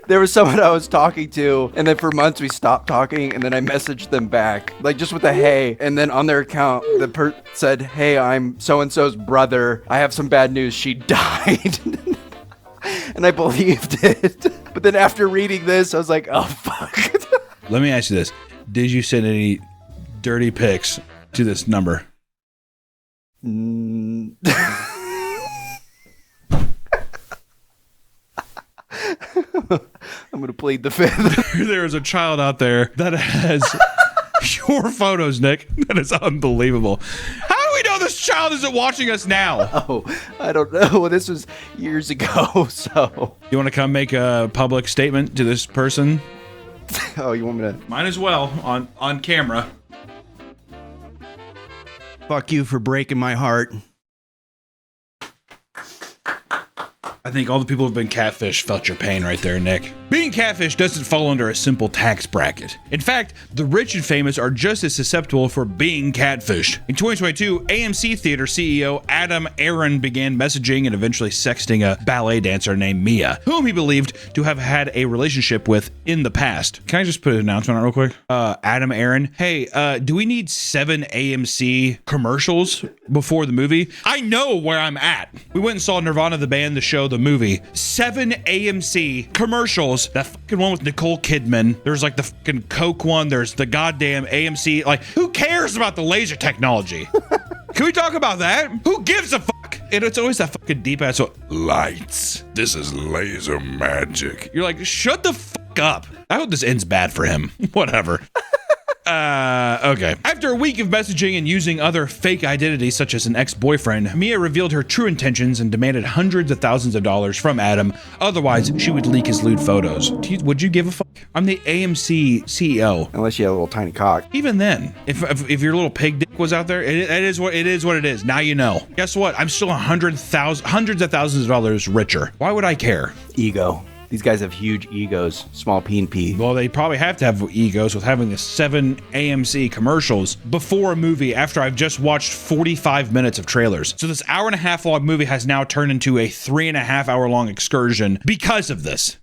There was someone I was talking to, and then for months we stopped talking, and then I messaged them back, like just with a hey, and then on their account, the said, "Hey, I'm so-and-so's brother. I have some bad news. She died." And I believed it. But then after reading this, I was like, oh, fuck.
Let me ask you this. Did you send any dirty pics to this number?
I'm going to plead the fifth.
There's a child out there that has your photos, Nick. That is unbelievable. How do we know this child isn't watching us now?
Oh, I don't know. This was years ago, so.
You want to come make a public statement to this person?
Oh, you want me to?
Might as well, on camera.
Fuck you for breaking my heart.
I think all the people who've been catfished felt your pain right there, Nick. Being catfished doesn't fall under a simple tax bracket. In fact, the rich and famous are just as susceptible for being catfished. In 2022, AMC Theater CEO Adam Aron began messaging and eventually sexting a ballet dancer named Mia, whom he believed to have had a relationship with in the past. Can I just put an announcement on real quick? Adam Aron, hey, do we need 7 AMC commercials before the movie? I know where I'm at. We went and saw Nirvana the band, the show, the movie. 7 AMC commercials. That fucking one with Nicole Kidman. There's like the fucking Coke one. There's the goddamn AMC. Like, who cares about the laser technology? Can we talk about that? Who gives a fuck? And it's always that fucking deep ass lights. This is laser magic. You're like, shut the fuck up. I hope this ends bad for him. Whatever. Okay. After a week of messaging and using other fake identities such as an ex-boyfriend, Mia revealed her true intentions and demanded hundreds of thousands of dollars from Adam. Otherwise, she would leak his lewd photos. Would you give a fuck? I'm the AMC CEO.
Unless you had a little tiny cock.
Even then, if your little pig dick was out there, it is what it is. Now you know. Guess what? I'm still hundreds of thousands of dollars richer. Why would I care?
Ego. These guys have huge egos, small P and P.
Well, they probably have to have egos with having the 7 AMC commercials before a movie after I've just watched 45 minutes of trailers. So this hour-and-a-half long movie has now turned into a 3.5 hour long excursion because of this.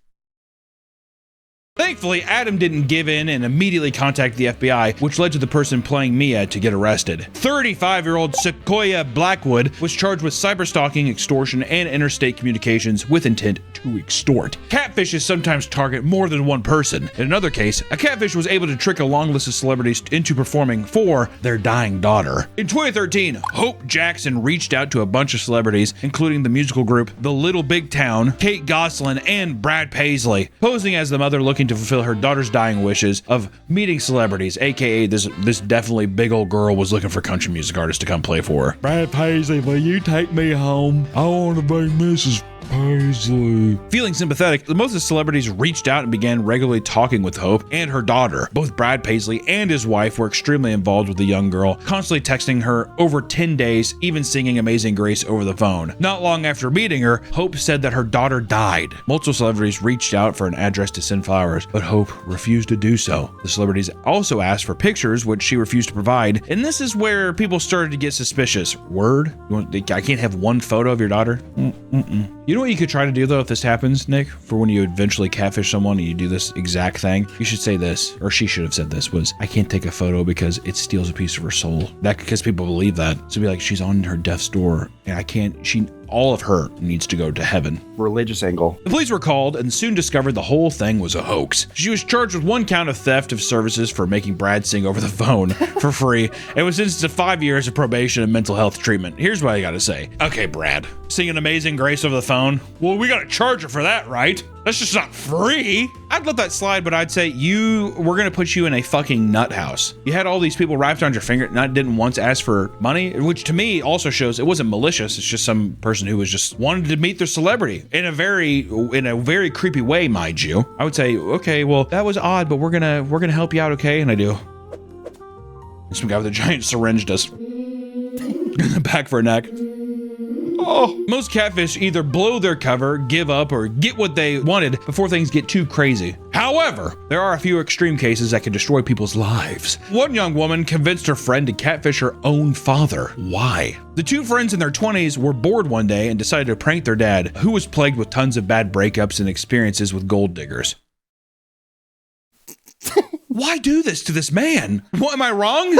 Thankfully, Adam didn't give in and immediately contacted the FBI, which led to the person playing Mia to get arrested. 35-year-old Sequoia Blackwood was charged with cyberstalking, extortion, and interstate communications with intent to extort. Catfishes sometimes target more than one person. In another case, a catfish was able to trick a long list of celebrities into performing for their dying daughter. In 2013, Hope Jackson reached out to a bunch of celebrities, including the musical group The Little Big Town, Kate Gosselin, and Brad Paisley, posing as the mother looking to fulfill her daughter's dying wishes of meeting celebrities, aka this definitely big old girl was looking for country music artists to come play for her. Brad Paisley, will you take me home? I want to be Mrs. Paisley. Feeling sympathetic, most of the celebrities reached out and began regularly talking with Hope and her daughter. Both Brad Paisley and his wife were extremely involved with the young girl, constantly texting her over 10 days, even singing Amazing Grace over the phone. Not long after meeting her, Hope said that her daughter died. Multiple celebrities reached out for an address to send flowers, but Hope refused to do so. The celebrities also asked for pictures, which she refused to provide, and this is where people started to get suspicious. Word? I can't have one photo of your daughter? You know what you could try to do, though, if this happens, Nick? For when you eventually catfish someone and you do this exact thing, you should say this, or she should have said this, was, I can't take a photo because it steals a piece of her soul. That because people believe that. So be like, she's on her death's door, and I can't, all of her needs to go to heaven.
Religious angle.
The police were called and soon discovered the whole thing was a hoax. She was charged with 1 count of theft of services for making Brad sing over the phone for free and was sentenced to 5 years of probation and mental health treatment. Here's what I gotta say. Okay, Brad, singing Amazing Grace over the phone? Well, we gotta charge her for that, right? That's just not free. I'd let that slide, but I'd say we're gonna put you in a fucking nut house. You had all these people wrapped around your finger, didn't once ask for money, which to me also shows it wasn't malicious. It's just some person who was just wanted to meet their celebrity in a very creepy way, mind you. I would say, okay, well, that was odd, but we're gonna help you out, okay? And I do. Some guy with a giant syringe does. Back for a neck. Oh. Most catfish either blow their cover, give up, or get what they wanted before things get too crazy. However, there are a few extreme cases that can destroy people's lives. One young woman convinced her friend to catfish her own father. Why? The 2 friends in their 20s were bored one day and decided to prank their dad, who was plagued with tons of bad breakups and experiences with gold diggers. Why do this to this man? What, am I wrong?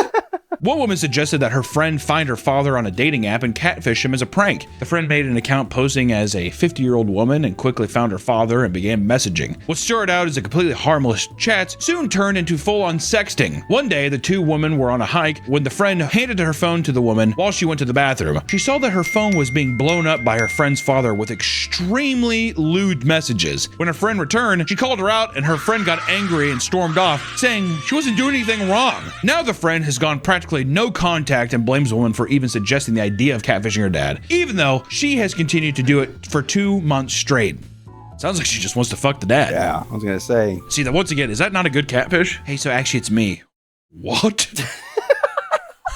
One woman suggested that her friend find her father on a dating app and catfish him as a prank. The friend made an account posing as a 50-year-old woman and quickly found her father and began messaging. What started out as a completely harmless chat soon turned into full-on sexting. One day, the two women were on a hike when the friend handed her phone to the woman while she went to the bathroom. She saw that her phone was being blown up by her friend's father with extremely lewd messages. When her friend returned, she called her out and her friend got angry and stormed off, saying she wasn't doing anything wrong. Now the friend has gone practically no contact and blames the woman for even suggesting the idea of catfishing her dad, even though she has continued to do it for 2 months straight. Sounds like she just wants to fuck the dad.
Yeah, I was gonna say.
See, that once again, is that not a good catfish? Hey, so actually it's me. What?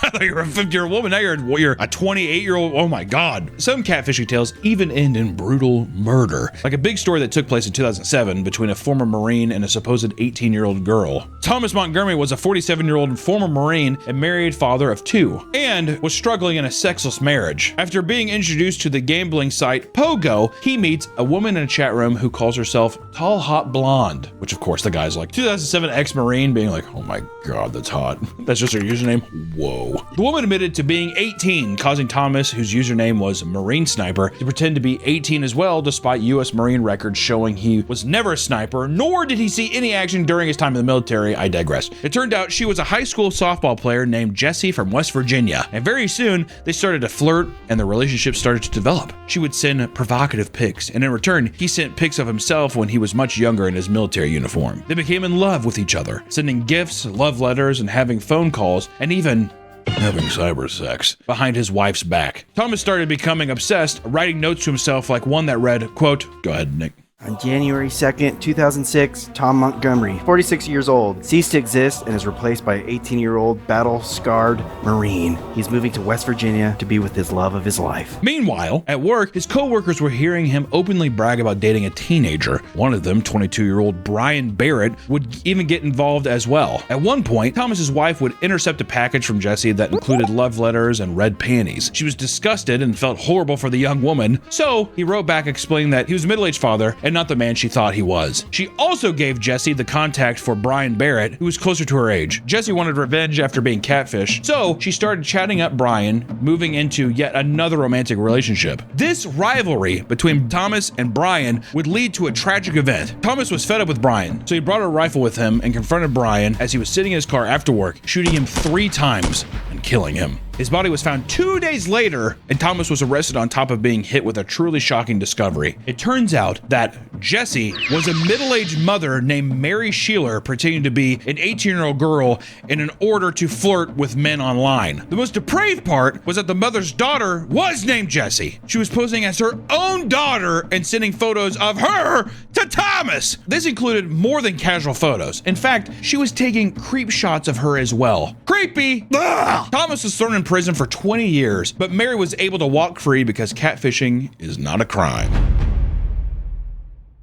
I thought you were a 50-year-old woman. Now you're a 28-year-old. Oh my God. Some catfishing tales even end in brutal murder. Like a big story that took place in 2007 between a former Marine and a supposed 18-year-old girl. Thomas Montgomery was a 47-year-old former Marine and married father of 2, and was struggling in a sexless marriage. After being introduced to the gambling site Pogo, he meets a woman in a chat room who calls herself Tall Hot Blonde, which of course the guy's like 2007 ex-Marine being like, oh my God, that's hot. That's just her username. Whoa. The woman admitted to being 18, causing Thomas, whose username was Marine Sniper, to pretend to be 18 as well, despite U.S. Marine records showing he was never a sniper, nor did he see any action during his time in the military. I digress. It turned out she was a high school softball player named Jessie from West Virginia, and very soon they started to flirt and the relationship started to develop. She would send provocative pics, and in return, he sent pics of himself when he was much younger in his military uniform. They became in love with each other, sending gifts, love letters, and having phone calls, and even having cyber sex behind his wife's back. Thomas started becoming obsessed, writing notes to himself like one that read, quote, go ahead, Nick.
On January 2nd, 2006, Tom Montgomery, 46 years old, ceased to exist and is replaced by an 18-year-old battle-scarred Marine. He's moving to West Virginia to be with his love of his life.
Meanwhile, at work, his co-workers were hearing him openly brag about dating a teenager. One of them, 22-year-old Brian Barrett, would even get involved as well. At one point, Thomas's wife would intercept a package from Jessie that included love letters and red panties. She was disgusted and felt horrible for the young woman, so he wrote back explaining that he was a middle-aged father and not the man she thought he was. She also gave Jessie the contact for Brian Barrett, who was closer to her age. Jessie wanted revenge after being catfished, so she started chatting up Brian, moving into yet another romantic relationship. This rivalry between Thomas and Brian would lead to a tragic event. Thomas was fed up with Brian, so he brought a rifle with him and confronted Brian as he was sitting in his car after work, shooting him 3 times and killing him. His body was found 2 days later, and Thomas was arrested on top of being hit with a truly shocking discovery. It turns out that Jessie was a middle-aged mother named Mary Sheeler pretending to be an 18-year-old girl in order to flirt with men online. The most depraved part was that the mother's daughter was named Jessie. She was posing as her own daughter and sending photos of her to Thomas. This included more than casual photos. In fact, she was taking creep shots of her as well. Creepy! Ugh! Thomas was thrown in prison for 20 years, but Mary was able to walk free because catfishing is not a crime.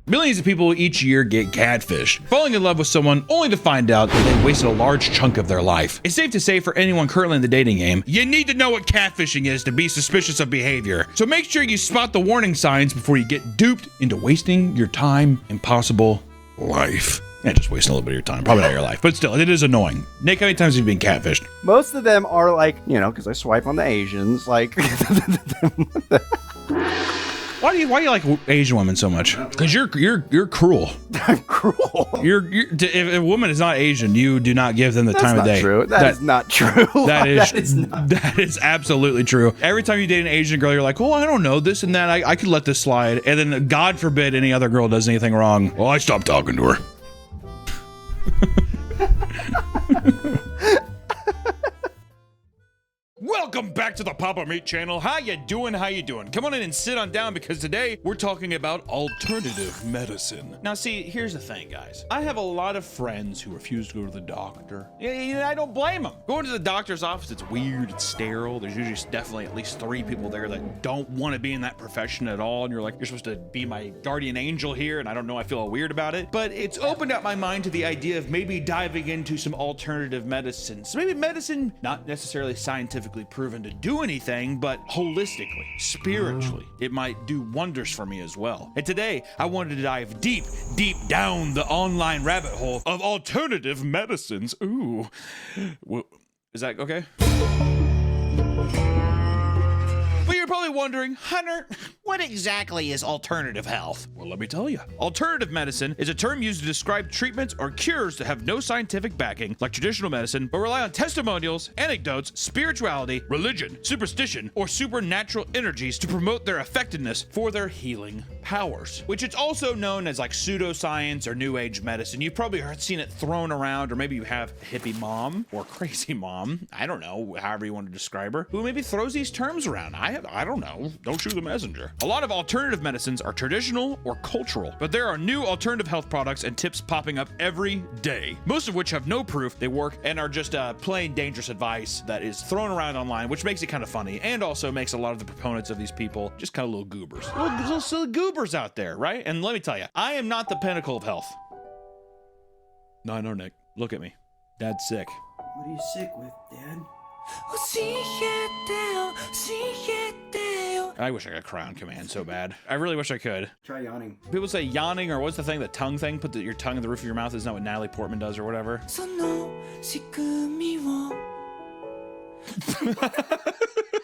Millions of people each year get catfished, falling in love with someone only to find out that they wasted a large chunk of their life. It's safe to say for anyone currently in the dating game, you need to know what catfishing is to be suspicious of behavior. So make sure you spot the warning signs before you get duped into wasting your time and possible life. Yeah, just wasting a little bit of your time. Probably not your life, but still, it is annoying. Nick, how many times have you been catfished?
Most of them are like, you know, because I swipe on the Asians, like...
Why do you like Asian women so much? Because you're cruel.
I'm cruel.
If a woman is not Asian, you do not give them the time of day.
True. That is not true.
That is absolutely true. Every time you date an Asian girl, you're like, oh, I don't know this and that. I could let this slide. And then God forbid any other girl does anything wrong. Well, I stopped talking to her. Welcome back to the Papa Meat channel. How you doing? How you doing? Come on in and sit on down because today we're talking about alternative medicine. Now see, here's the thing, guys. I have a lot of friends who refuse to go to the doctor. Yeah, I don't blame them. Going to the doctor's office, it's weird, it's sterile. There's usually definitely at least 3 people there that don't want to be in that profession at all. And you're like, you're supposed to be my guardian angel here, and I don't know, I feel weird about it. But it's opened up my mind to the idea of maybe diving into some alternative medicines. Maybe medicine, not necessarily scientifically proven to do anything, but holistically, spiritually, it might do wonders for me as well. And today, I wanted to dive deep down the online rabbit hole of alternative medicines. Ooh. Well, is that okay?
But you're probably wondering, Hunter, what exactly is alternative health? Well, let me tell you. Alternative medicine is a term used to describe treatments or cures that have no scientific backing, like traditional medicine, but rely on testimonials, anecdotes, spirituality, religion, superstition, or supernatural energies to promote their effectiveness for their healing powers, which it's also known as like pseudoscience or new age medicine. You've probably seen it thrown around, or maybe you have a hippie mom or crazy mom, I don't know, however you want to describe her, who maybe throws these terms around. I don't know. Don't shoot the messenger. A lot of alternative medicines are traditional or cultural, but there are new alternative health products and tips popping up every day, most of which have no proof they work and are just plain dangerous advice that is thrown around online, which makes it kind of funny and also makes a lot of the proponents of these people just kind of little goobers. Little silly goobers out there, right? And let me tell you, I am not the pinnacle of health. No, I know, Nick. Look at me. Dad's sick.
What are you sick with, Dad?
I wish I could cry on command so bad. I really wish I could.
Try yawning.
People say yawning, or what's the thing, the tongue thing? Put your tongue in the roof of your mouth. Isn't that what Natalie Portman does or whatever?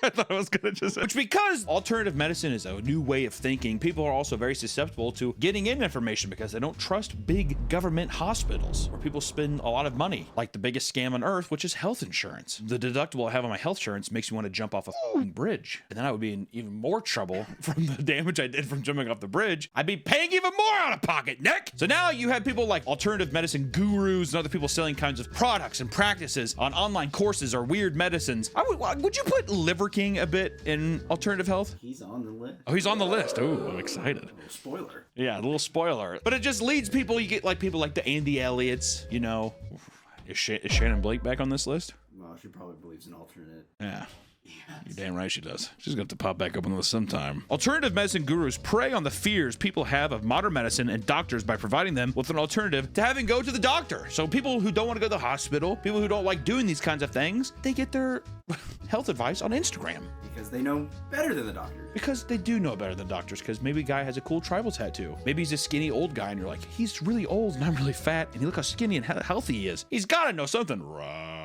I thought I was gonna just say. Which, because alternative medicine is a new way of thinking, people are also very susceptible to getting in information because they don't trust big government hospitals where people spend a lot of money, like the biggest scam on earth, which is health insurance. The deductible I have on my health insurance makes me want to jump off a f***ing bridge, and then I would be in even more trouble from the damage I did from jumping off the bridge. I'd be paying even more out of pocket, Nick. So now you have people like alternative medicine gurus and other people selling kinds of products and practices on online courses or weird medicines. Would you put Liver King a bit in alternative health?
He's on the list.
Oh, he's on the list. Oh, I'm excited.
Spoiler.
Yeah, a little spoiler. But it just leads people, you get like people like the Andy Elliots, you know. Is Shannon Blake back on this list?
Well, she probably believes in alternate.
Yeah. You're damn right she does. She's going to have to pop back up on the list sometime. Alternative medicine gurus prey on the fears people have of modern medicine and doctors by providing them with an alternative to having go to the doctor. So people who don't want to go to the hospital, people who don't like doing these kinds of things, they get their health advice on Instagram.
Because they know better than the doctor.
Because they do know better than doctors, because maybe a guy has a cool tribal tattoo. Maybe he's a skinny old guy and you're like, he's really old and I'm really fat and look how skinny and healthy he is. He's got to know something, right?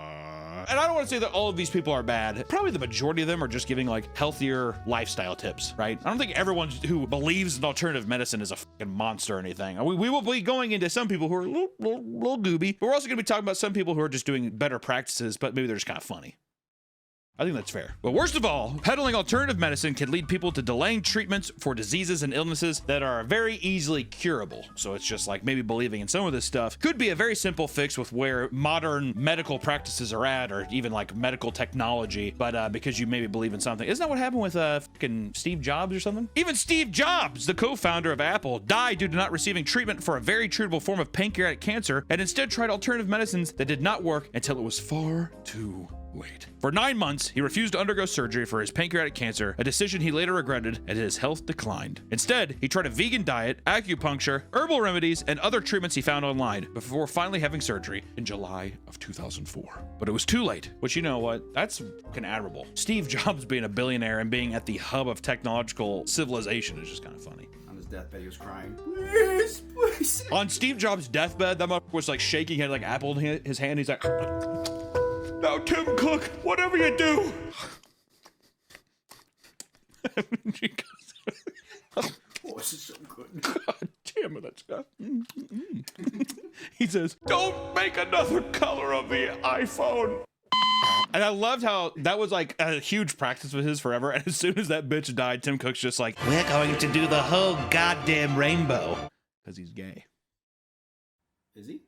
And I don't want to say that all of these people are bad. Probably the majority of them are just giving like healthier lifestyle tips, right? I don't think everyone who believes in alternative medicine is a fucking monster or anything. We will be going into some people who are a little gooby, but we're also going to be talking about some people who are just doing better practices, but maybe they're just kind of funny. I think that's fair. But worst of all, peddling alternative medicine can lead people to delaying treatments for diseases and illnesses that are very easily curable. So it's just like maybe believing in some of this stuff could be a very simple fix with where modern medical practices are at, or even like medical technology, but because you maybe believe in something. Isn't that what happened with fucking Steve Jobs or something? Even Steve Jobs, the co-founder of Apple, died due to not receiving treatment for a very treatable form of pancreatic cancer, and instead tried alternative medicines that did not work until it was far too late. For 9 months, he refused to undergo surgery for his pancreatic cancer, a decision he later regretted as his health declined. Instead, he tried a vegan diet, acupuncture, herbal remedies, and other treatments he found online before finally having surgery in July of 2004. But it was too late, which, you know what, that's fucking admirable. Steve Jobs being a billionaire and being at the hub of technological civilization is just kind of funny.
On his deathbed, he was crying. Please, please.
On Steve Jobs' deathbed, that motherfucker was like shaking, he had like apple in his hand, he's like... Now, Tim Cook, whatever you do.
Oh, this is so good.
God damn it, that's good. He says, don't make another color of the iPhone. And I loved how that was like a huge practice of his forever. And as soon as that bitch died, Tim Cook's just like, we're going to do the whole goddamn rainbow. Because he's gay.
Is he?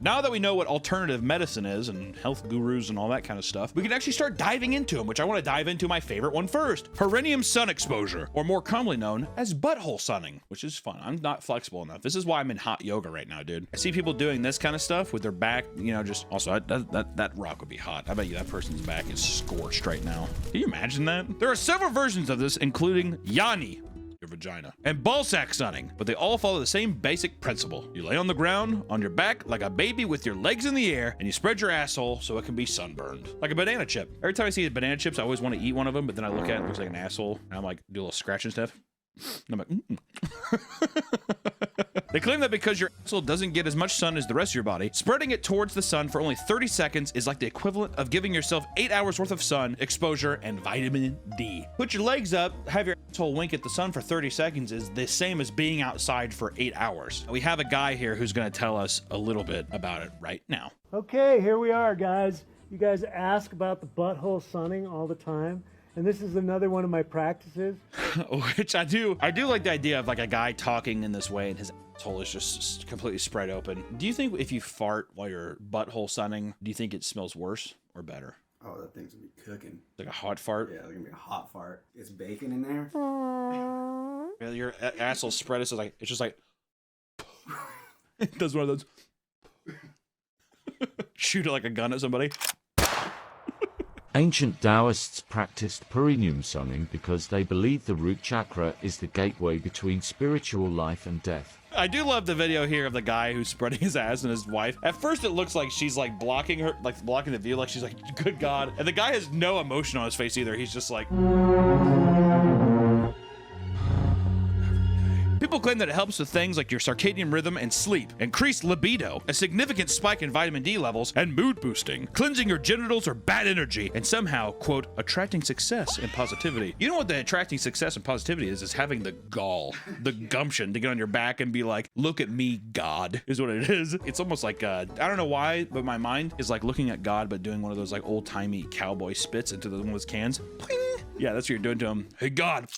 Now that we know what alternative medicine is and health gurus and all that kind of stuff, we can actually start diving into them, which I want to dive into my favorite one first. Perineum sun exposure, or more commonly known as butthole sunning, which is fun. I'm not flexible enough. This is why I'm in hot yoga right now, dude. I see people doing this kind of stuff with their back, you know, just also that rock would be hot. I bet you that person's back is scorched right now. Can you imagine that? There are several versions of this, including Yanni, your vagina, and ball sack sunning, but they all follow the same basic principle. You lay on the ground on your back like a baby with your legs in the air, and you spread your asshole so it can be sunburned, like a banana chip. Every time I see banana chips, I always want to eat one of them, but then I look at it, it looks like an asshole, and I'm like, do a little scratch and stuff. And I'm like,
They claim that because your asshole doesn't get as much sun as the rest of your body, spreading it towards the sun for only 30 seconds is like the equivalent of giving yourself 8 hours worth of sun exposure and vitamin D. Put your legs up, have your asshole wink at the sun for 30 seconds is the same as being outside for 8 hours. We have a guy here who's going to tell us a little bit about it right now.
Okay, here we are, guys. You guys ask about the butthole sunning all the time, and this is another one of my practices.
Which I do like the idea of like a guy talking in this way and his asshole is just completely spread open. Do you think if you fart while you're butthole sunning, do you think it smells worse or better?
Oh, that thing's gonna be cooking.
Like a hot fart?
Yeah, it's gonna be a hot fart. It's bacon in there.
Your asshole spread is like, it's just like, it does one of those. Shoot it like a gun at somebody.
Ancient Taoists practiced perineum sunning because they believed the root chakra is the gateway between spiritual life and death.
I do love the video here of the guy who's spreading his ass and his wife. At first it looks like she's like blocking her, like blocking the view, like she's like, good God. And the guy has no emotion on his face either. He's just like... People claim that it helps with things like your circadian rhythm and sleep, increased libido, a significant spike in vitamin D levels, and mood boosting, cleansing your genitals or bad energy, and somehow, quote, attracting success and positivity. You know what the attracting success and positivity is having the gall, the gumption to get on your back and be like, look at me, God, is what it is. It's almost like, I don't know why, but my mind is like looking at God, but doing one of those like old-timey cowboy spits into one of those cans. Yeah, that's what you're doing to him. Hey, God.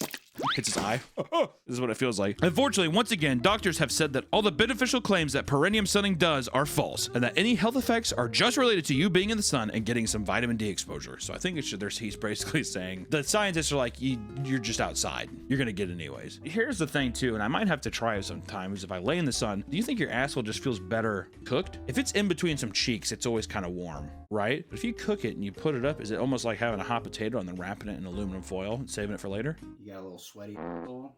Hits his eye. This is what it feels like. Unfortunately, once again, doctors have said that all the beneficial claims that perineum sunning does are false, and that any health effects are just related to you being in the sun and getting some vitamin D exposure. So I think he's basically saying the scientists are like, you're just outside. You're gonna get it anyways. Here's the thing too, and I might have to try it sometimes if I lay in the sun. Do you think your asshole just feels better cooked? If it's in between some cheeks, it's always kind of warm, right? But if you cook it and you put it up, is it almost like having a hot potato and then wrapping it in aluminum foil and saving it for later?
You got a little sweaty.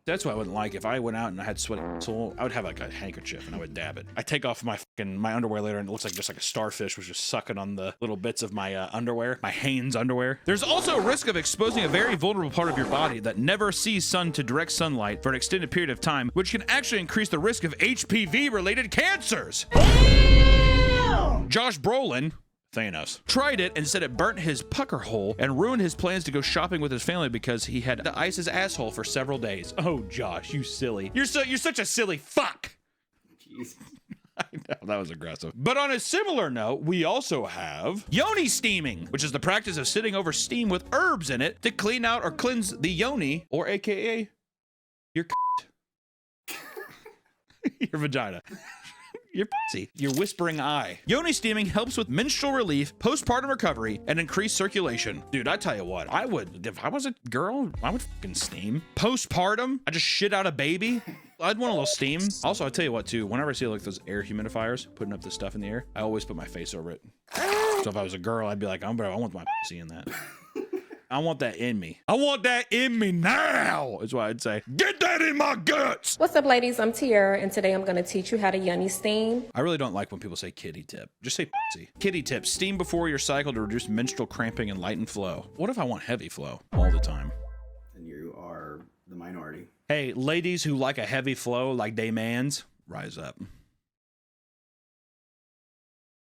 That's what I wouldn't like. If I went out and I had sweaty soul, I would have like a handkerchief and I would dab it. I take off my underwear later and it looks like just like a starfish was just sucking on the little bits of my underwear, my Hanes underwear. There's also a risk of exposing a very vulnerable part of your body that never sees sun to direct sunlight for an extended period of time, which can actually increase the risk of HPV-related cancers. Josh Brolin, Thanos, tried it and said it burnt his pucker hole and ruined his plans to go shopping with his family because he had to ice his asshole for several days. Oh, Josh, you silly. You're such a silly fuck.
Jeez.
I know, that was aggressive. But on a similar note, we also have yoni steaming, which is the practice of sitting over steam with herbs in it to clean out or cleanse the yoni, or AKA your your vagina. Your pussy, your whispering eye. Yoni steaming helps with menstrual relief, postpartum recovery, and increased circulation. Dude, I tell you what, if I was a girl, I would fucking steam. Postpartum, I just shit out a baby. I'd want a little steam. Also, I tell you what too, whenever I see like those air humidifiers putting up this stuff in the air, I always put my face over it. So if I was a girl, I'd be like, I want my pussy in that. I want that in me. I want that in me now, is what I'd say. Get that in my guts!
What's up, ladies? I'm Tiara, and today I'm going to teach you how to yoni steam.
I really don't like when people say kitty tip. Just say pussy. Kitty tip, steam before your cycle to reduce menstrual cramping and lighten flow. What if I want heavy flow all the time?
Then you are the minority.
Hey, ladies who like a heavy flow like they mans, rise up.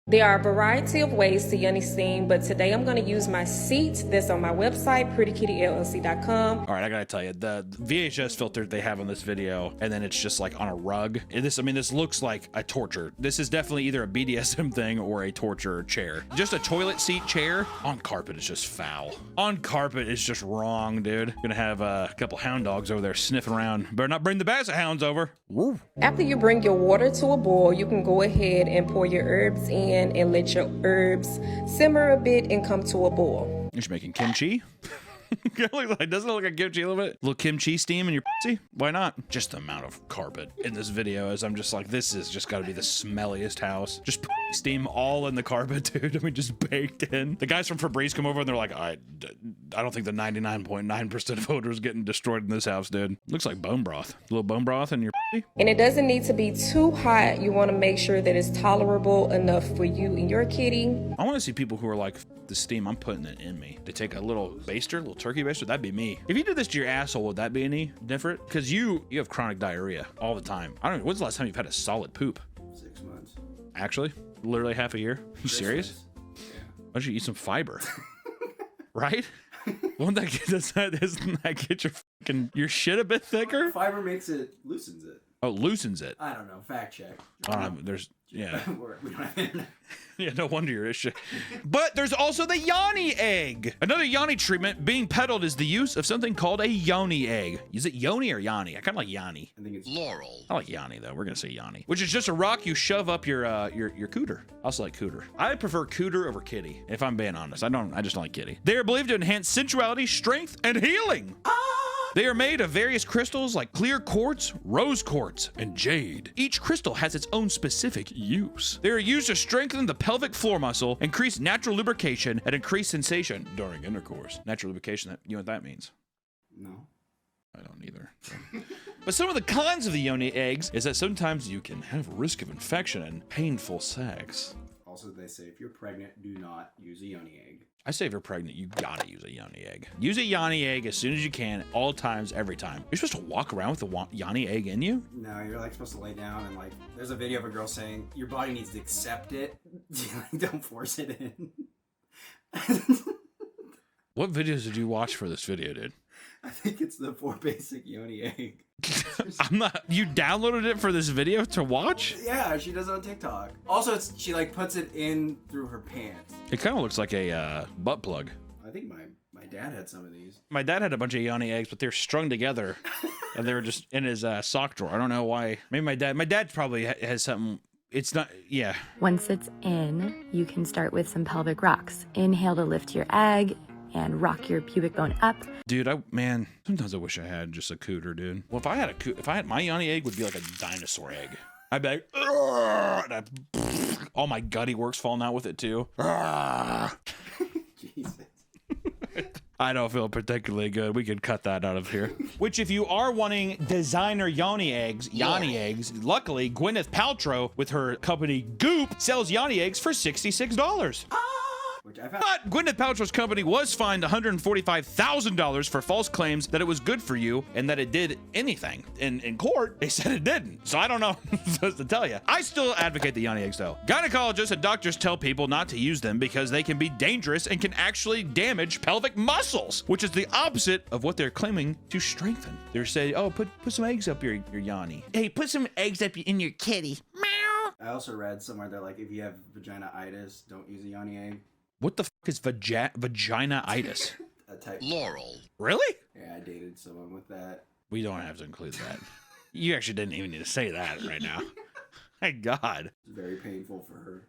There are a variety of ways to yoni steam, but today I'm going to use my seat that's on my website, prettykittyllc.com.
All right, I gotta tell you, the VHS filter they have on this video, and then it's just like on a rug. This looks like a torture. This is definitely either a BDSM thing or a torture chair. Just a toilet seat chair on carpet is just foul. On carpet is just wrong, dude. Gonna have a couple hound dogs over there sniffing around. Better not bring the Basset hounds over. Woo.
After you bring your water to a boil, you can go ahead and pour your herbs in and let your herbs simmer a bit and come to a boil.
You're making kimchi? Doesn't it look like kimchi a little bit? A little kimchi steam in your pussy? Why not? Just the amount of carpet in this video is I'm just like, this is just gotta be the smelliest house. Just steam all in the carpet, dude. I mean, just baked in. The guys from Febreze come over and they're like, I don't think the 99.9% of odor is getting destroyed in this house, dude. Looks like bone broth. A little bone broth in your pussy.
And it doesn't need to be too hot. You want to make sure that it's tolerable enough for you and your kitty.
I want to see people who are like, the steam, I'm putting it in me. They take a little baster, a little turkey baster, that'd be me. If you did this to your asshole, would that be any different? Because you have chronic diarrhea all the time. I don't know. When's the last time you've had a solid poop?
6 months.
Actually? Literally half a year? You serious?
Yeah.
Why don't you eat some fiber? Right? Won't that get, doesn't that get your shit a bit thicker?
Fiber loosens it.
Oh, loosens it.
I don't know. Fact check.
Yeah.
We don't have internet.
Yeah, no wonder you're issue. But there's also the yoni egg. Another yoni treatment being peddled is the use of something called a yoni egg. Is it yoni or yanni? I kind of like yanni.
I think it's
Laurel. I like yanni though. We're gonna say yanni, which is just a rock you shove up your cooter. I also like cooter. I prefer cooter over kitty. If I'm being honest, I just don't like kitty. They are believed to enhance sensuality, strength, and healing. They are made of various crystals like clear quartz, rose quartz, and jade. Each crystal has its own specific use. They are used to strengthen the pelvic floor muscle, increase natural lubrication, and increase sensation during intercourse. Natural lubrication, you know what that means?
No.
I don't either. But some of the cons of the yoni eggs is that sometimes you can have risk of infection and painful sex.
Also, they say if you're pregnant, do not use a yoni egg.
I say if you're pregnant, you gotta use a yoni egg. Use a yoni egg as soon as you can, all times, every time. You're supposed to walk around with a yoni egg in you?
No, you're like supposed to lay down and like, there's a video of a girl saying your body needs to accept it. Don't force it in.
What videos did you watch for this video, dude?
I think it's the 4 basic yoni egg.
You downloaded it for this video to watch?
Yeah, she does it on TikTok. Also, she like puts it in through her pants.
It kind of looks like a butt plug.
I think my dad had some of these.
My dad had a bunch of yoni eggs, but they're strung together and they were just in his sock drawer. I don't know why. Maybe my dad probably has something. It's not, yeah.
Once it's in, you can start with some pelvic rocks. Inhale to lift your egg and rock your pubic bone up.
Dude, sometimes I wish I had just a cooter, dude. Well, if I had my yoni egg would be like a dinosaur egg. I'd be like, and all my gutty works falling out with it too.
Jesus.
I don't feel particularly good. We could cut that out of here. Which, if you are wanting designer yoni eggs, luckily Gwyneth Paltrow with her company Goop sells yoni eggs for $66. But Gwyneth Paltrow's company was fined $145,000 for false claims that it was good for you and that it did anything. In court, they said it didn't. So I don't know what I'm supposed to tell you. I still advocate the yoni eggs though. Gynecologists and doctors tell people not to use them because they can be dangerous and can actually damage pelvic muscles, which is the opposite of what they're claiming to strengthen. They're saying, oh, put some eggs up your yoni. Hey, put some eggs up in your kitty. Meow.
I also read somewhere that like if you have vagina-itis, don't use a yoni egg.
What the fuck is vagina-itis?
A type.
Laurel. Really?
Yeah, I dated someone with that.
We don't have to include that. You actually didn't even need to say that right now. My God.
It's very painful for her.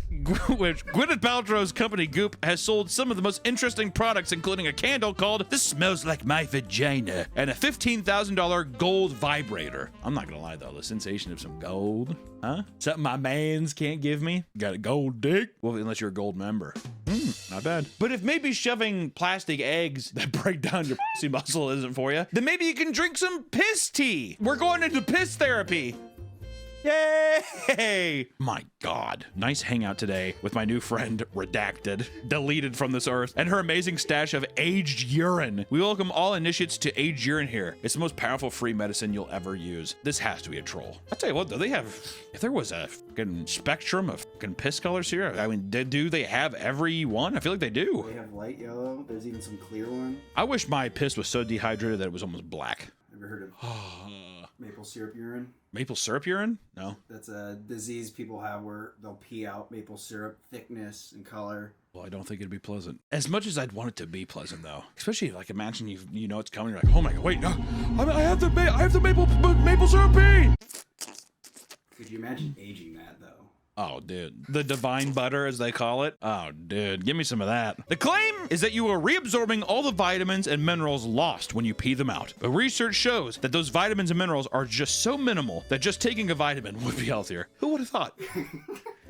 Gwyneth Paltrow's company Goop has sold some of the most interesting products, including a candle called This Smells Like My Vagina and a $15,000 gold vibrator. I'm not gonna lie though, the sensation of some gold, huh? Something my mans can't give me. Got a gold dick? Well, unless you're a gold member. Not bad. But if maybe shoving plastic eggs that break down your pussy muscle isn't for you, then maybe you can drink some piss tea. We're going into piss therapy. Yay! My God. Nice hangout today with my new friend, Redacted, deleted from this earth, and her amazing stash of aged urine. We welcome all initiates to aged urine here. It's the most powerful free medicine you'll ever use. This has to be a troll. I'll tell you what, though, they have, if there was a fucking spectrum of fucking piss colors here, I mean, do they have every one? I feel like they do.
They have light yellow. There's even some clear one.
I wish my piss was so dehydrated that it was almost black.
Ever heard of maple syrup urine?
Maple syrup urine? No.
That's a disease people have where they'll pee out maple syrup thickness and color.
Well, I don't think it'd be pleasant. As much as I'd want it to be pleasant, though. Especially, like, imagine you know it's coming. You're like, oh my God, wait, no, I have the maple syrup pee.
Could you imagine aging that, though?
Oh, dude. The divine butter, as they call it. Oh, dude. Give me some of that. The claim is that you are reabsorbing all the vitamins and minerals lost when you pee them out. But research shows that those vitamins and minerals are just so minimal that just taking a vitamin would be healthier. Who would have thought?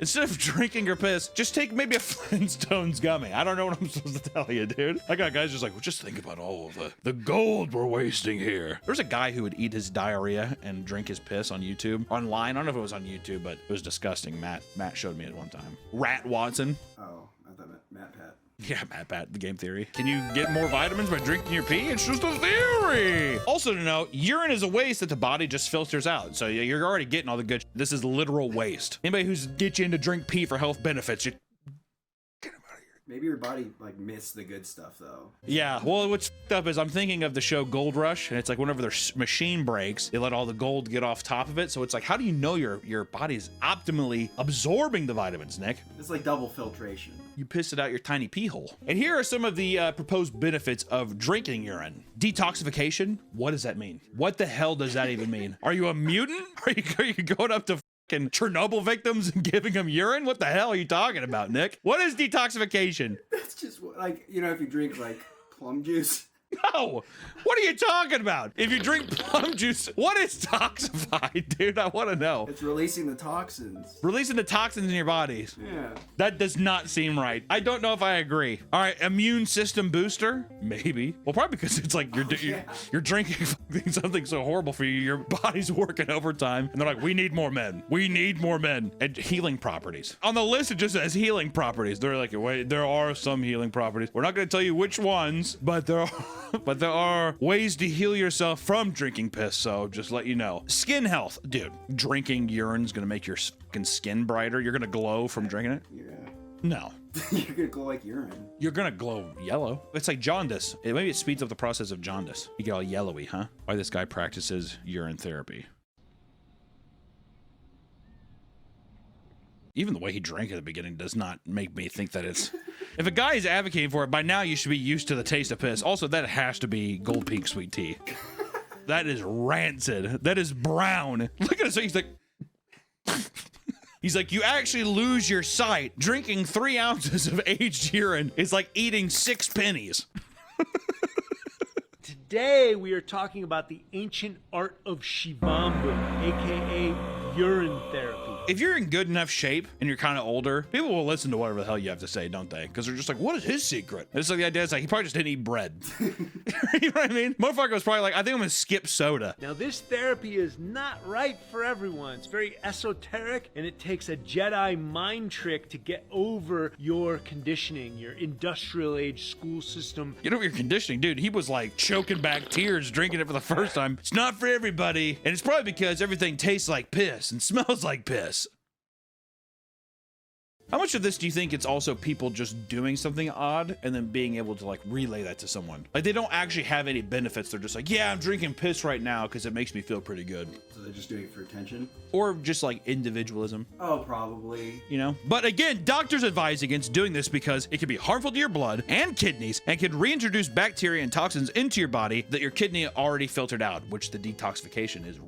Instead of drinking your piss, just take maybe a Flintstones gummy. I don't know what I'm supposed to tell you, dude. I got guys just like, well, just think about all of the gold we're wasting here. There's a guy who would eat his diarrhea and drink his piss on YouTube. Online, I don't know if it was on YouTube, but it was disgusting. Matt showed me it one time. Rat Watson.
Oh, I thought Matt Pat.
Yeah, Pat, the game theory. Can you get more vitamins by drinking your pee? It's just a theory. Also to note, urine is a waste that the body just filters out. So you're already getting all the good. This is literal waste. Anybody who's get you into drink pee for health benefits, you
Maybe your body like missed the good stuff though.
yeah, well, what's f***ed up is I'm thinking of the show Gold Rush, and it's like whenever their machine breaks, they let all the gold get off top of it. So it's like, how do you know your body's optimally absorbing the vitamins, Nick?
It's like double filtration.
You piss it out your tiny pee hole. And here are some of the proposed benefits of drinking urine. Detoxification. What does that mean? What the hell does that even mean? Are you a mutant? Are you going up to fucking Chernobyl victims and giving them urine? What the hell are you talking about, Nick? What is detoxification?
That's just like, you know, if you drink like plum juice.
No! What are you talking about? If you drink plum juice, what is toxified, dude? I want to know.
It's releasing the toxins.
Releasing the toxins in your bodies.
Yeah.
That does not seem right. I don't know if I agree. All right, immune system booster? Maybe. Well, probably because it's like you're drinking something so horrible for you, your body's working overtime, and they're like, we need more men. We need more men. And healing properties. On the list, it just says healing properties. They're like, wait, there are some healing properties. We're not going to tell you which ones, but there are... but there are ways to heal yourself from drinking piss, so just let you know. Skin health. Dude, drinking urine's gonna make your fucking skin brighter. You're gonna glow from drinking it?
Yeah.
No.
You're gonna glow like urine.
You're gonna glow yellow. It's like jaundice. Maybe it speeds up the process of jaundice. You get all yellowy, huh? Why this guy practices urine therapy. Even the way he drank at the beginning does not make me think that it's... If a guy is advocating for it, by now you should be used to the taste of piss. Also, that has to be Gold Peak sweet tea. That is rancid. That is brown. Look at his face. He's like... He's like, you actually lose your sight. Drinking 3 ounces of aged urine is like eating 6 pennies.
Today we are talking about the ancient art of Shivambu, aka urine therapy.
If you're in good enough shape and you're kind of older, people will listen to whatever the hell you have to say, don't they? Because they're just like, what is his secret? And it's like the idea is like, he probably just didn't eat bread. You know what I mean? Motherfucker was probably like, I think I'm gonna skip soda.
Now this therapy is not right for everyone. It's very esoteric and it takes a Jedi mind trick to get over your conditioning, your industrial age school system.
You know what your conditioning, dude? He was like choking back tears drinking it for the first time. It's not for everybody. And it's probably because everything tastes like piss and smells like piss. How much of this do you think it's also people just doing something odd and then being able to like relay that to someone? Like they don't actually have any benefits. They're just like, yeah, I'm drinking piss right now because it makes me feel pretty good.
So they're just doing it for attention?
Or just like individualism.
Oh, probably.
You know? But again, doctors advise against doing this because it can be harmful to your blood and kidneys and can reintroduce bacteria and toxins into your body that your kidney already filtered out, which the detoxification is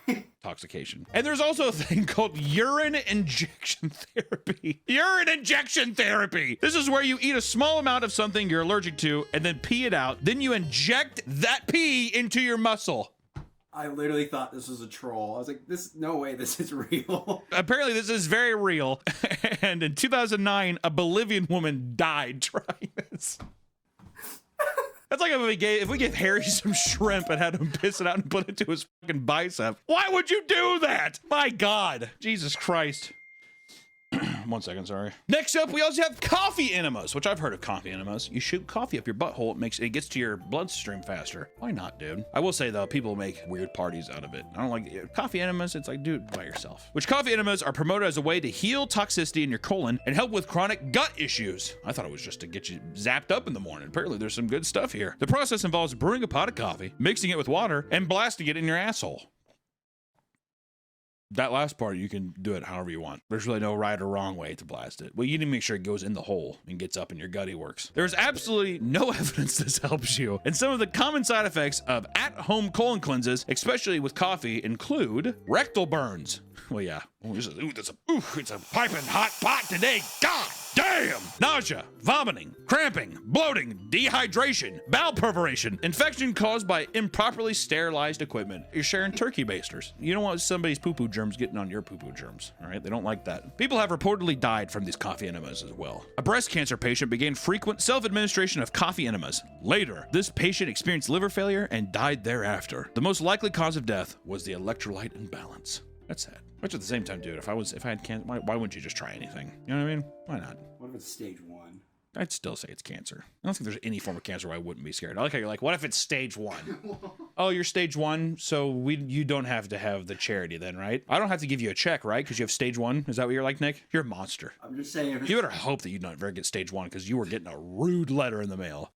intoxication. And there's also a thing called urine injection therapy. Urine injection therapy. This is where you eat a small amount of something you're allergic to and then pee it out. Then you inject that pee into your muscle.
I literally thought this was a troll. I was like, no way this is real.
Apparently this is very real. And in 2009, a Bolivian woman died trying this. That's like if we gave Harry some shrimp and had him piss it out and put it to his fucking bicep. Why would you do that? My God. Jesus Christ. 1 second, sorry. Next up, we also have coffee enemas, which I've heard of coffee enemas. You shoot coffee up your butthole, it gets to your bloodstream faster. Why not, dude? I will say though, people make weird parties out of it. I don't like coffee enemas. It's like, dude, by yourself. Which coffee enemas are promoted as a way to heal toxicity in your colon and help with chronic gut issues. I thought it was just to get you zapped up in the morning. Apparently there's some good stuff here. The process involves brewing a pot of coffee, mixing it with water, and blasting it in your asshole. That last part, you can do it however you want. There's really no right or wrong way to blast it. Well, you need to make sure it goes in the hole and gets up in your gutty works. There's absolutely no evidence this helps you. And some of the common side effects of at-home colon cleanses, especially with coffee, include rectal burns. Well, yeah. It's a piping hot pot today. God damn! Nausea, vomiting, cramping, bloating, dehydration, bowel perforation, infection caused by improperly sterilized equipment. You're sharing turkey basters. You don't want somebody's poo-poo germs getting on your poo-poo germs, all right? They don't like that. People have reportedly died from these coffee enemas as well. A breast cancer patient began frequent self-administration of coffee enemas. Later, this patient experienced liver failure and died thereafter. The most likely cause of death was the electrolyte imbalance. That's sad. Which at the same time, dude, if I had cancer, why wouldn't you just try anything? You know what I mean? Why not?
What if it's stage 1?
I'd still say it's cancer. I don't think there's any form of cancer where I wouldn't be scared. I like how you're like, what if it's stage 1? Oh, you're stage 1, so you don't have to have the charity then, right? I don't have to give you a check, right? Because you have stage 1. Is that what you're like, Nick? You're a monster.
I'm just saying.
You better hope that you don't ever get stage 1 because you were getting a rude letter in the mail.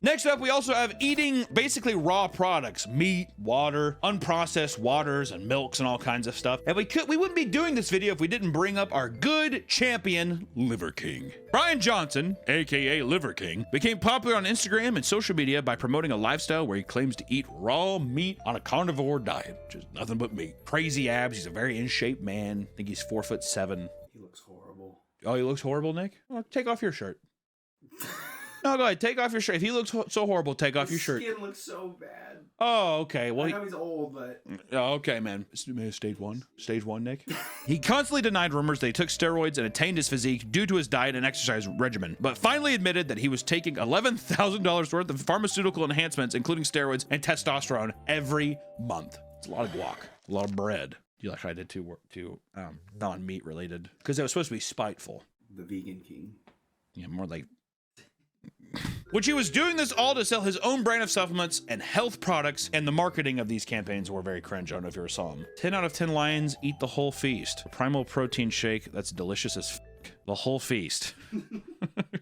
Next up, we also have eating basically raw products, meat, water, unprocessed waters and milks and all kinds of stuff. And we wouldn't be doing this video if we didn't bring up our good champion, Liver King. Brian Johnson, aka Liver King, became popular on Instagram and social media by promoting a lifestyle where he claims to eat raw meat on a carnivore diet, which is nothing but meat. Crazy abs, he's a very in shape man. I think he's 4'7".
He looks horrible.
Oh, he looks horrible, Nick? Well, take off your shirt. No, go ahead. Take off your shirt. If he looks so horrible, take off your shirt.
His skin looks so bad.
Oh, okay. Well,
I know he's old, but...
Oh, okay, man. Stage 1. Stage 1, Nick. He constantly denied rumors that he took steroids and attained his physique due to his diet and exercise regimen, but finally admitted that he was taking $11,000 worth of pharmaceutical enhancements, including steroids and testosterone, every month. It's a lot of guac. A lot of bread. You like I did too non-meat related. Because it was supposed to be spiteful.
The vegan king.
Yeah, more like... Which he was doing this all to sell his own brand of supplements and health products, and the marketing of these campaigns were very cringe. I don't know if you ever saw them. 10 out of 10 lions eat the whole feast. Primal protein shake, that's delicious as f***. The whole feast.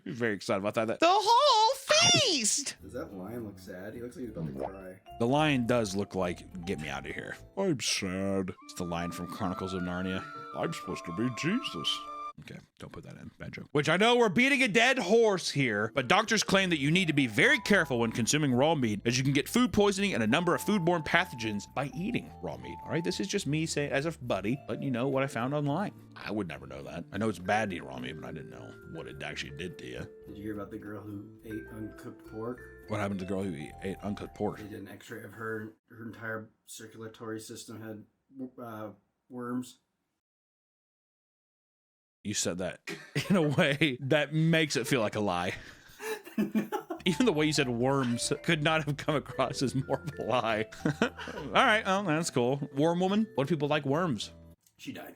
Very excited about that. The whole feast!
Does that lion look sad? He looks like he's about to cry.
The lion does look like, get me out of here. I'm sad. It's the lion from Chronicles of Narnia. I'm supposed to be Jesus. Okay, don't put that in. Bad joke. Which I know we're beating a dead horse here, but doctors claim that you need to be very careful when consuming raw meat, as you can get food poisoning and a number of foodborne pathogens by eating raw meat. All right, this is just me saying, as a buddy, letting you know what I found online. I would never know that. I know it's bad to eat raw meat, but I didn't know what it actually did to you.
Did you hear about the girl who ate uncooked pork?
What happened to the girl who ate uncooked pork?
They did an x-ray of her. Her entire circulatory system had worms.
You said that in a way that makes it feel like a lie. Even the way you said worms could not have come across as more of a lie. All right, well, that's cool. Worm woman? What do people like worms?
She died.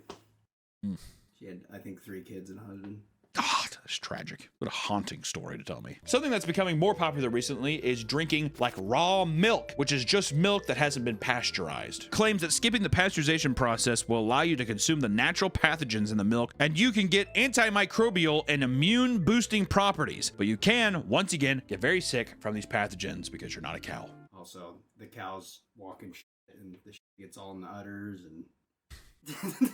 She had, I think, 3 kids and a husband.
God, that's tragic. What a haunting story to tell me. Something that's becoming more popular recently is drinking like raw milk, which is just milk that hasn't been pasteurized. Claims that skipping the pasteurization process will allow you to consume the natural pathogens in the milk, and you can get antimicrobial and immune boosting properties. But you can, once again, get very sick from these pathogens because you're not a cow.
Also, the cows walking shit and the shit gets all in the udders and...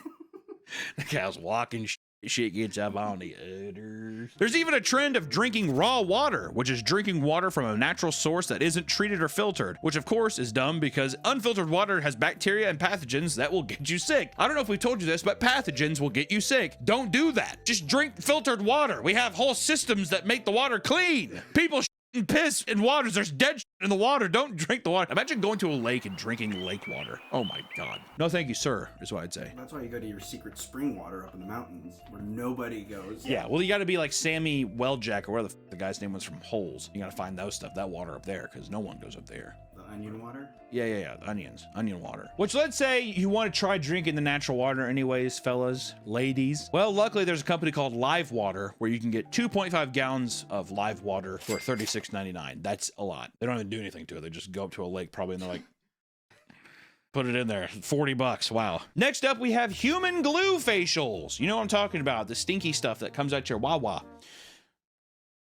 The cow's walking shit gets up on the udders. There's even a trend of drinking raw water, which is drinking water from a natural source that isn't treated or filtered, which of course is dumb because unfiltered water has bacteria and pathogens that will get you sick. I don't know if we told you this, but pathogens will get you sick. Don't do that. Just drink filtered water. We have whole systems that make the water clean. People and piss in waters. There's dead shit in the water. Don't drink the water. Imagine going to a lake and drinking lake water. Oh my God. No, thank you, sir, is what I'd say.
That's why you go to your secret spring water up in the mountains where nobody goes.
Yeah, well, you got to be like Sammy Welljack or whatever the guy's name was from Holes. You got to find those stuff, that water up there, because no one goes up there.
The onion water?
Yeah, the onion water. Which, let's say you want to try drinking the natural water anyways, fellas, ladies. Well, luckily there's a company called Live Water where you can get 2.5 gallons of live water for $36.99. That's a lot. They don't even do anything to it. They just go up to a lake probably and they're like, put it in there, $40. Wow. Next up, we have human glue facials. You know what I'm talking about, the stinky stuff that comes out your wah-wah.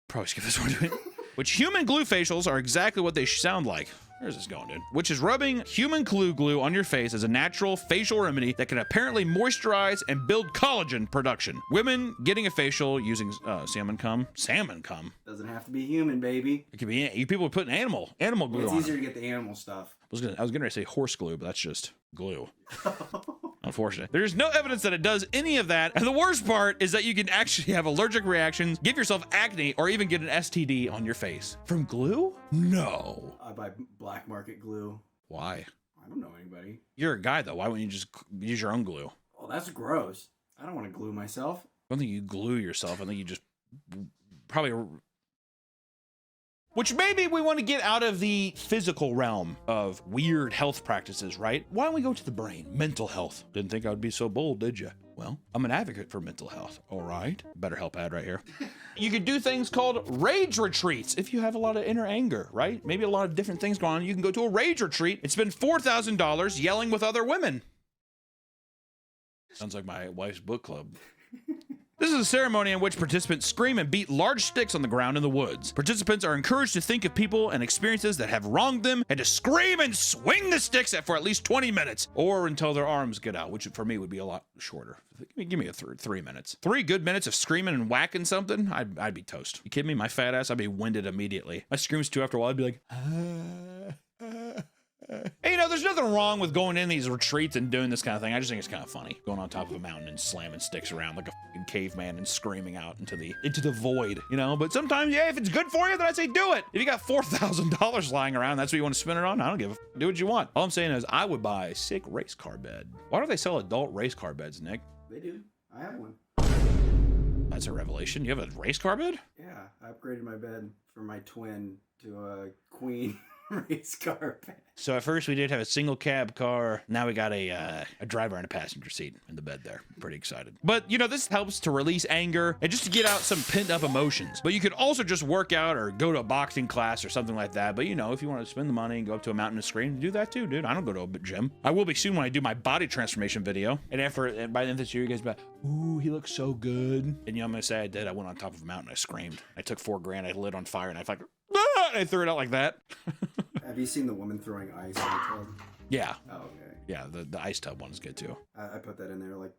Probably skip this one. Which human glue facials are exactly what they sound like. Where's this going, dude? Which is rubbing human glue on your face as a natural facial remedy that can apparently moisturize and build collagen production. Women getting a facial using salmon cum. Salmon cum?
Doesn't have to be human, baby.
It could be, people are putting animal glue
it's
on.
It's easier to get the animal stuff.
I was gonna say horse glue, but that's just glue. Unfortunate. There's no evidence that it does any of that. And the worst part is that you can actually have allergic reactions, give yourself acne, or even get an STD on your face. From glue? No.
I buy black market glue.
Why?
I don't know anybody.
You're a guy though. Why wouldn't you just use your own glue?
Well, that's gross. I don't want to glue myself.
I don't think you glue yourself. I think you just probably... Which maybe we want to get out of the physical realm of weird health practices, right? Why don't we go to the brain? Mental health. Didn't think I would be so bold, did you?
Well, I'm an advocate for mental health. All right. BetterHelp ad right here. You could do things called rage retreats if you have a lot of inner anger, right? Maybe a lot of different things going on. You can go to a rage retreat and spend $4,000 yelling with other women. Sounds like my wife's book club. This is a ceremony in which participants scream and beat large sticks on the ground in the woods. Participants are encouraged to think of people and experiences that have wronged them and to scream and swing the sticks for at least 20 minutes or until their arms get out, which for me would be a lot shorter. Give me a 3 minutes. 3 good minutes of screaming and whacking something, I'd be toast. You kidding me? My fat ass, I'd be winded immediately. My screams too after a while, I'd be like, Hey, you know, there's nothing wrong with going in these retreats and doing this kind of thing. I just think it's kind of funny. Going on top of a mountain and slamming sticks around like a fucking caveman and screaming out into the void, you know? But sometimes, yeah, if it's good for you, then I say do it. If you got $4,000 lying around, that's what you want to spend it on, I don't give a fuck. Do what you want. All I'm saying is I would buy a sick race car bed. Why don't they sell adult race car beds, Nick?
They do. I have one.
That's a revelation. You have a race car bed?
Yeah, I upgraded my bed from my twin to a queen race car bed.
So at first we did have a single cab car. Now we got a driver and a passenger seat in the bed there. I'm pretty excited. But you know, this helps to release anger and just to get out some pent up emotions. But you could also just work out or go to a boxing class or something like that. But you know, if you want to spend the money and go up to a mountain and scream, do that too, dude. I don't go to a gym. I will be soon when I do my body transformation video. And by the end of this year, you guys be like, ooh, he looks so good. And you know, I'm gonna say I did. I went on top of a mountain, I screamed. I took $4,000, I lit on fire, and I like, ah! I threw it out like that.
Have you seen the woman throwing ice in the tub?
Yeah.
Oh, okay.
Yeah, the ice tub one is good too.
I put that in there like,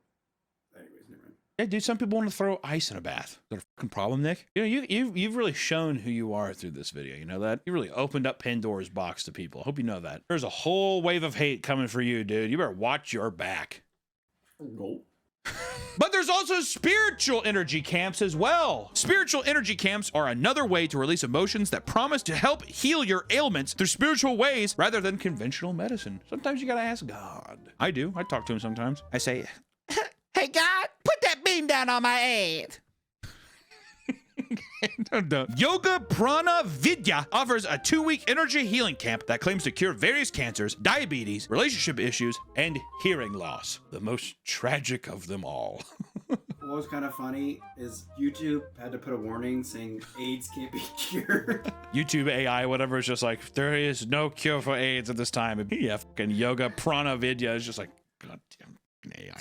anyways, never mind.
Yeah, dude, some people want to throw ice in a bath. Is that a fucking problem, Nick? You know, you've really shown who you are through this video. You know that? You really opened up Pandora's box to people. I hope you know that. There's a whole wave of hate coming for you, dude. You better watch your back.
No.
But there's also spiritual energy camps as well. Spiritual energy camps are another way to release emotions that promise to help heal your ailments through spiritual ways rather than conventional medicine. Sometimes you gotta ask God. I do. I talk to him sometimes. I say,
Hey God, put that beam down on my head.
Yoga Prana Vidya offers a 2-week energy healing camp that claims to cure various cancers, diabetes, relationship issues, and hearing loss. The most tragic of them all.
What was kind of funny is YouTube had to put a warning saying AIDS can't be cured.
YouTube AI, whatever, is just like, there is no cure for AIDS at this time. And yeah, fucking Yoga Prana Vidya is just like, goddamn AI.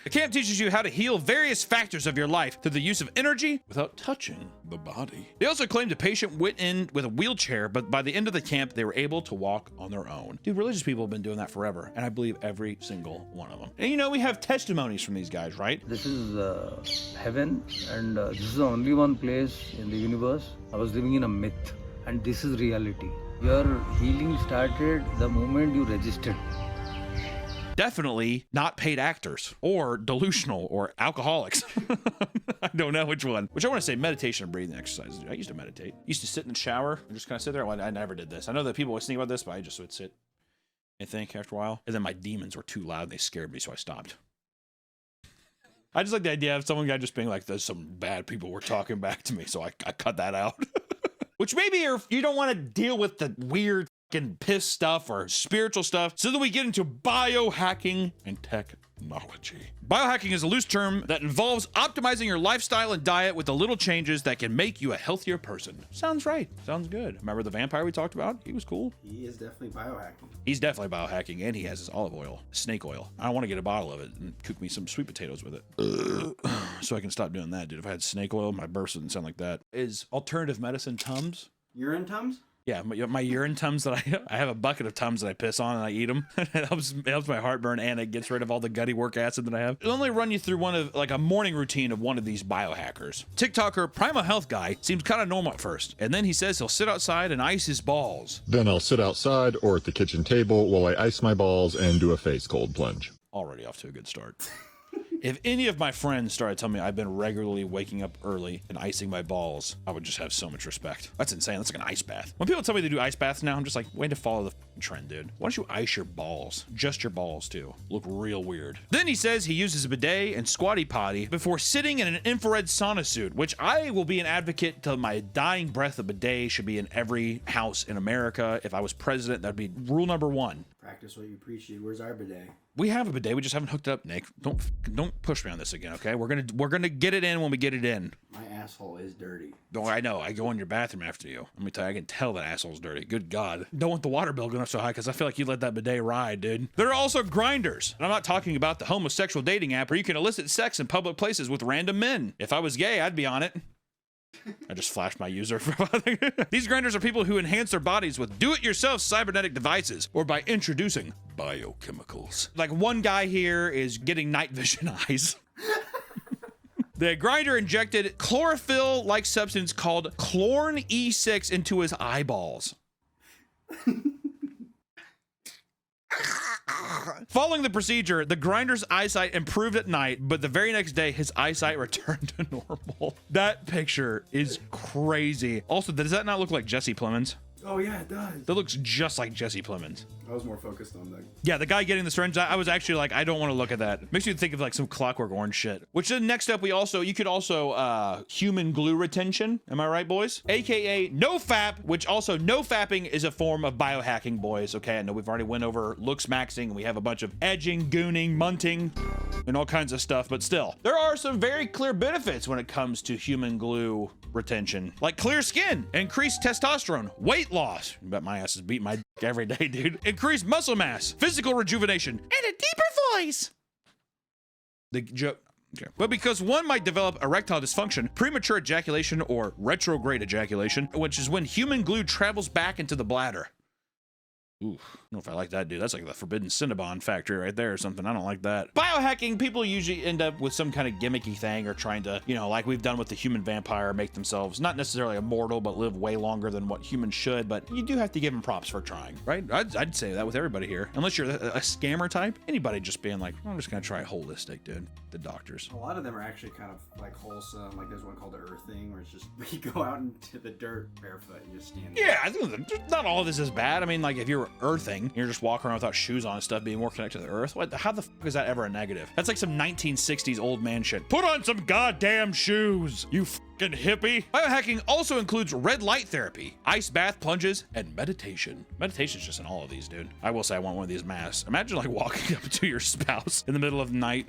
The camp teaches you how to heal various factors of your life through the use of energy without touching the body. They also claimed a patient went in with a wheelchair, but by the end of the camp, they were able to walk on their own. Dude, religious people have been doing that forever, and I believe every single one of them. And you know, we have testimonies from these guys, right?
This is heaven, and this is the only one place in the universe. I was living in a myth, and this is reality. Your healing started the moment you registered.
Definitely not paid actors or delusional or alcoholics. I don't know which one. Which I want to say meditation and breathing exercises. I used to meditate. Used to sit in the shower and just kind of sit there. Well, I never did this. I know that people always think about this, but I just would sit and think after a while. And then my demons were too loud and they scared me, so I stopped. I just like the idea of someone guy just being like, there's some bad people were talking back to me, so I cut that out. Which maybe you don't want to deal with the weird fucking piss stuff or spiritual stuff, so that we get into biohacking and technology. Biohacking is a loose term that involves optimizing your lifestyle and diet with the little changes that can make you a healthier person. Sounds right. Sounds good. Remember the vampire we talked about? He was cool.
He is definitely biohacking.
He's definitely biohacking, and he has his olive oil, snake oil. I want to get a bottle of it and cook me some sweet potatoes with it. So I can stop doing that, dude. If I had snake oil, my burps wouldn't sound like that. Is alternative medicine Tums?
Urine Tums?
Yeah, my urine Tums that I have a bucket of Tums that I piss on and I eat them. It helps my heartburn and it gets rid of all the gutty work acid that I have. It'll only run you through a morning routine of one of these biohackers. TikToker Primal Health Guy seems kind of normal at first, and then he says he'll sit outside and ice his balls.
Then I'll sit outside or at the kitchen table while I ice my balls and do a face cold plunge.
Already off to a good start. If any of my friends started telling me I've been regularly waking up early and icing my balls, I would just have so much respect. That's insane. That's like an ice bath. When people tell me they do ice baths now, I'm just like, way to follow the trend, dude. Why don't you ice your balls? Just your balls, too. Look real weird. Then he says he uses a bidet and squatty potty before sitting in an infrared sauna suit, which I will be an advocate till my dying breath. A bidet should be in every house in America. If I was president, that'd be rule number 1.
practice what you preach, dude. Where's our bidet?
We have a bidet. We just haven't hooked up, Nick. Don't push me on this again, okay? We're gonna get it in when we get it in.
My asshole is dirty.
Don't I know? I go in your bathroom after you. Let me tell you, I can tell that asshole's dirty. Good God. Don't want the water bill going up so high because I feel like you let that bidet ride, dude. There are also grinders. And I'm not talking about the homosexual dating app where you can elicit sex in public places with random men. If I was gay, I'd be on it. I just flashed my user. These grinders are people who enhance their bodies with do-it-yourself cybernetic devices or by introducing biochemicals. Like one guy here is getting night vision eyes. The grinder injected chlorophyll-like substance called Chlorn E6 into his eyeballs. Following the procedure, the grinder's eyesight improved at night, but the very next day, his eyesight returned to normal. That picture is crazy. Also, does that not look like Jesse Plemons?
Oh yeah, it does.
That looks just like Jesse Plemons.
I was more focused on the...
Yeah, the guy getting the syringe, I was actually like, I don't want to look at that. Makes you think of like some Clockwork Orange shit. Which then next up, you could also human glue retention. Am I right, boys? AKA NoFap, which also NoFapping is a form of biohacking, boys. Okay, I know we've already went over looks maxing, and we have a bunch of edging, gooning, munting, and all kinds of stuff, but still. There are some very clear benefits when it comes to human glue retention. Like clear skin, increased testosterone, weight loss. I bet my ass is beating my dick every day, dude. Increased muscle mass, physical rejuvenation, and a deeper voice. The joke. Okay. But because one might develop erectile dysfunction, premature ejaculation, or retrograde ejaculation, which is when human glue travels back into the bladder. Ooh, I don't know if I like that, dude. That's like the forbidden Cinnabon factory right there or something. I don't like that. Biohacking, people usually end up with some kind of gimmicky thing or trying to, you know, like we've done with the human vampire, make themselves not necessarily immortal, but live way longer than what humans should. But you do have to give them props for trying, right? I'd say that with everybody here. Unless you're a scammer type, anybody just being like, I'm just going to try holistic, dude. The doctors.
A lot of them are actually kind of like wholesome. Like there's one called the Earthing, where it's just you go out into the dirt barefoot and just stand there.
Yeah, I think not all of this is bad. I mean, like if you're earthing, you're just walking around without shoes on and stuff, being more connected to the earth. How the fuck is that ever a negative? That's like some 1960s old man shit. Put on some goddamn shoes, you fucking hippie. Biohacking also includes red light therapy, ice bath plunges, and meditation. Meditation's just in all of these, dude. I will say I want one of these masks. Imagine like walking up to your spouse in the middle of the night.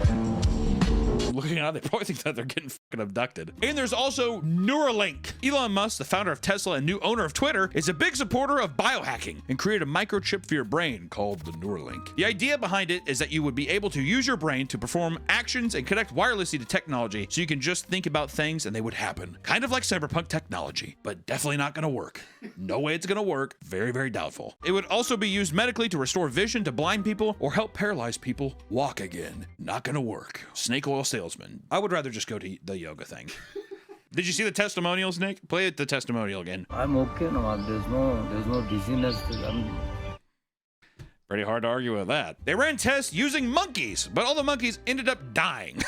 Looking out, they probably think that they're getting fucking abducted. And there's also Neuralink. Elon Musk, the founder of Tesla and new owner of Twitter, is a big supporter of biohacking and created a microchip for your brain called the Neuralink. The idea behind it is that you would be able to use your brain to perform actions and connect wirelessly to technology so you can just think about things and they would happen. Kind of like cyberpunk technology, but definitely not gonna work. No way it's gonna work. Very, very doubtful. It would also be used medically to restore vision to blind people or help paralyzed people walk again. Not gonna work. Snake oil salesman. I would rather just go to the yoga thing. Did you see the testimonials, Nick? Play the testimonial again.
I'm okay now. There's no dizziness.
Pretty hard to argue with that. They ran tests using monkeys, but all the monkeys ended up dying.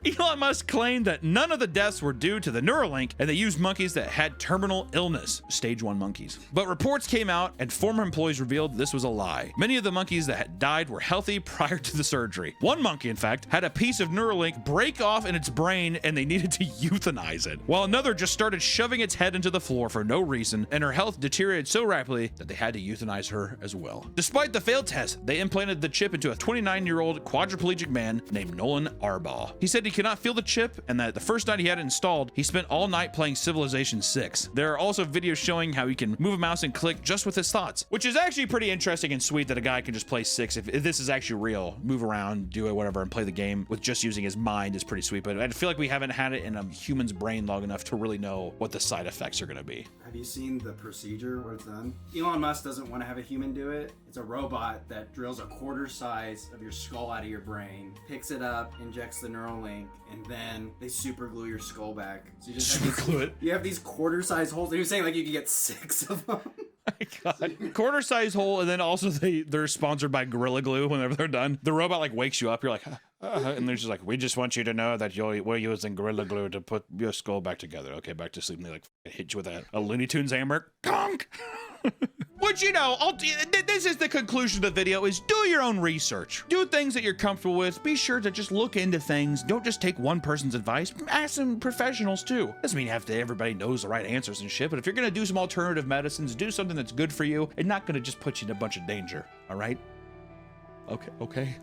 Elon Musk claimed that none of the deaths were due to the Neuralink, and they used monkeys that had terminal illness, stage 1 monkeys. But reports came out, and former employees revealed this was a lie. Many of the monkeys that had died were healthy prior to the surgery. One monkey, in fact, had a piece of Neuralink break off in its brain, and they needed to euthanize it, while another just started shoving its head into the floor for no reason, and her health deteriorated so rapidly that they had to euthanize her as well. Despite the failed test, they implanted the chip into a 29-year-old quadriplegic man named Nolan Arbaugh. He said he could not feel the chip, and that the first night he had it installed, he spent all night playing Civilization 6. There are also videos showing how he can move a mouse and click just with his thoughts, which is actually pretty interesting and sweet that a guy can just play 6 if this is actually real. Move around, do it, whatever, and play the game with just using his mind is pretty sweet, but I feel like we haven't had it in a human's brain long enough to really know what the side effects are going to be.
Have you seen the procedure, what it's done? Elon Musk doesn't want to have a human do it. It's a robot that drills a quarter size of your skull out of your brain, picks it up, injects the Neuralink, and then they super glue your skull back. So you just
super glue it?
You have these quarter size holes. You're saying like you could get 6 of them?
My God. Quarter size hole, and then also they're sponsored by Gorilla Glue whenever they're done. The robot like wakes you up. You're like,
And they're just like, we just want you to know that we're using Gorilla Glue to put your skull back together. Okay, back to sleep. And they like hit you with a Looney Tunes hammer. Conk! Which, you know, this is the conclusion of the video, is do your own research. Do things that you're comfortable with. Be sure to just look into things. Don't just take one person's advice. Ask some professionals, too. Doesn't mean everybody knows the right answers and shit, but if you're going to do some alternative medicines, do something that's good for you and not going to just put you in a bunch of danger, all right? Okay.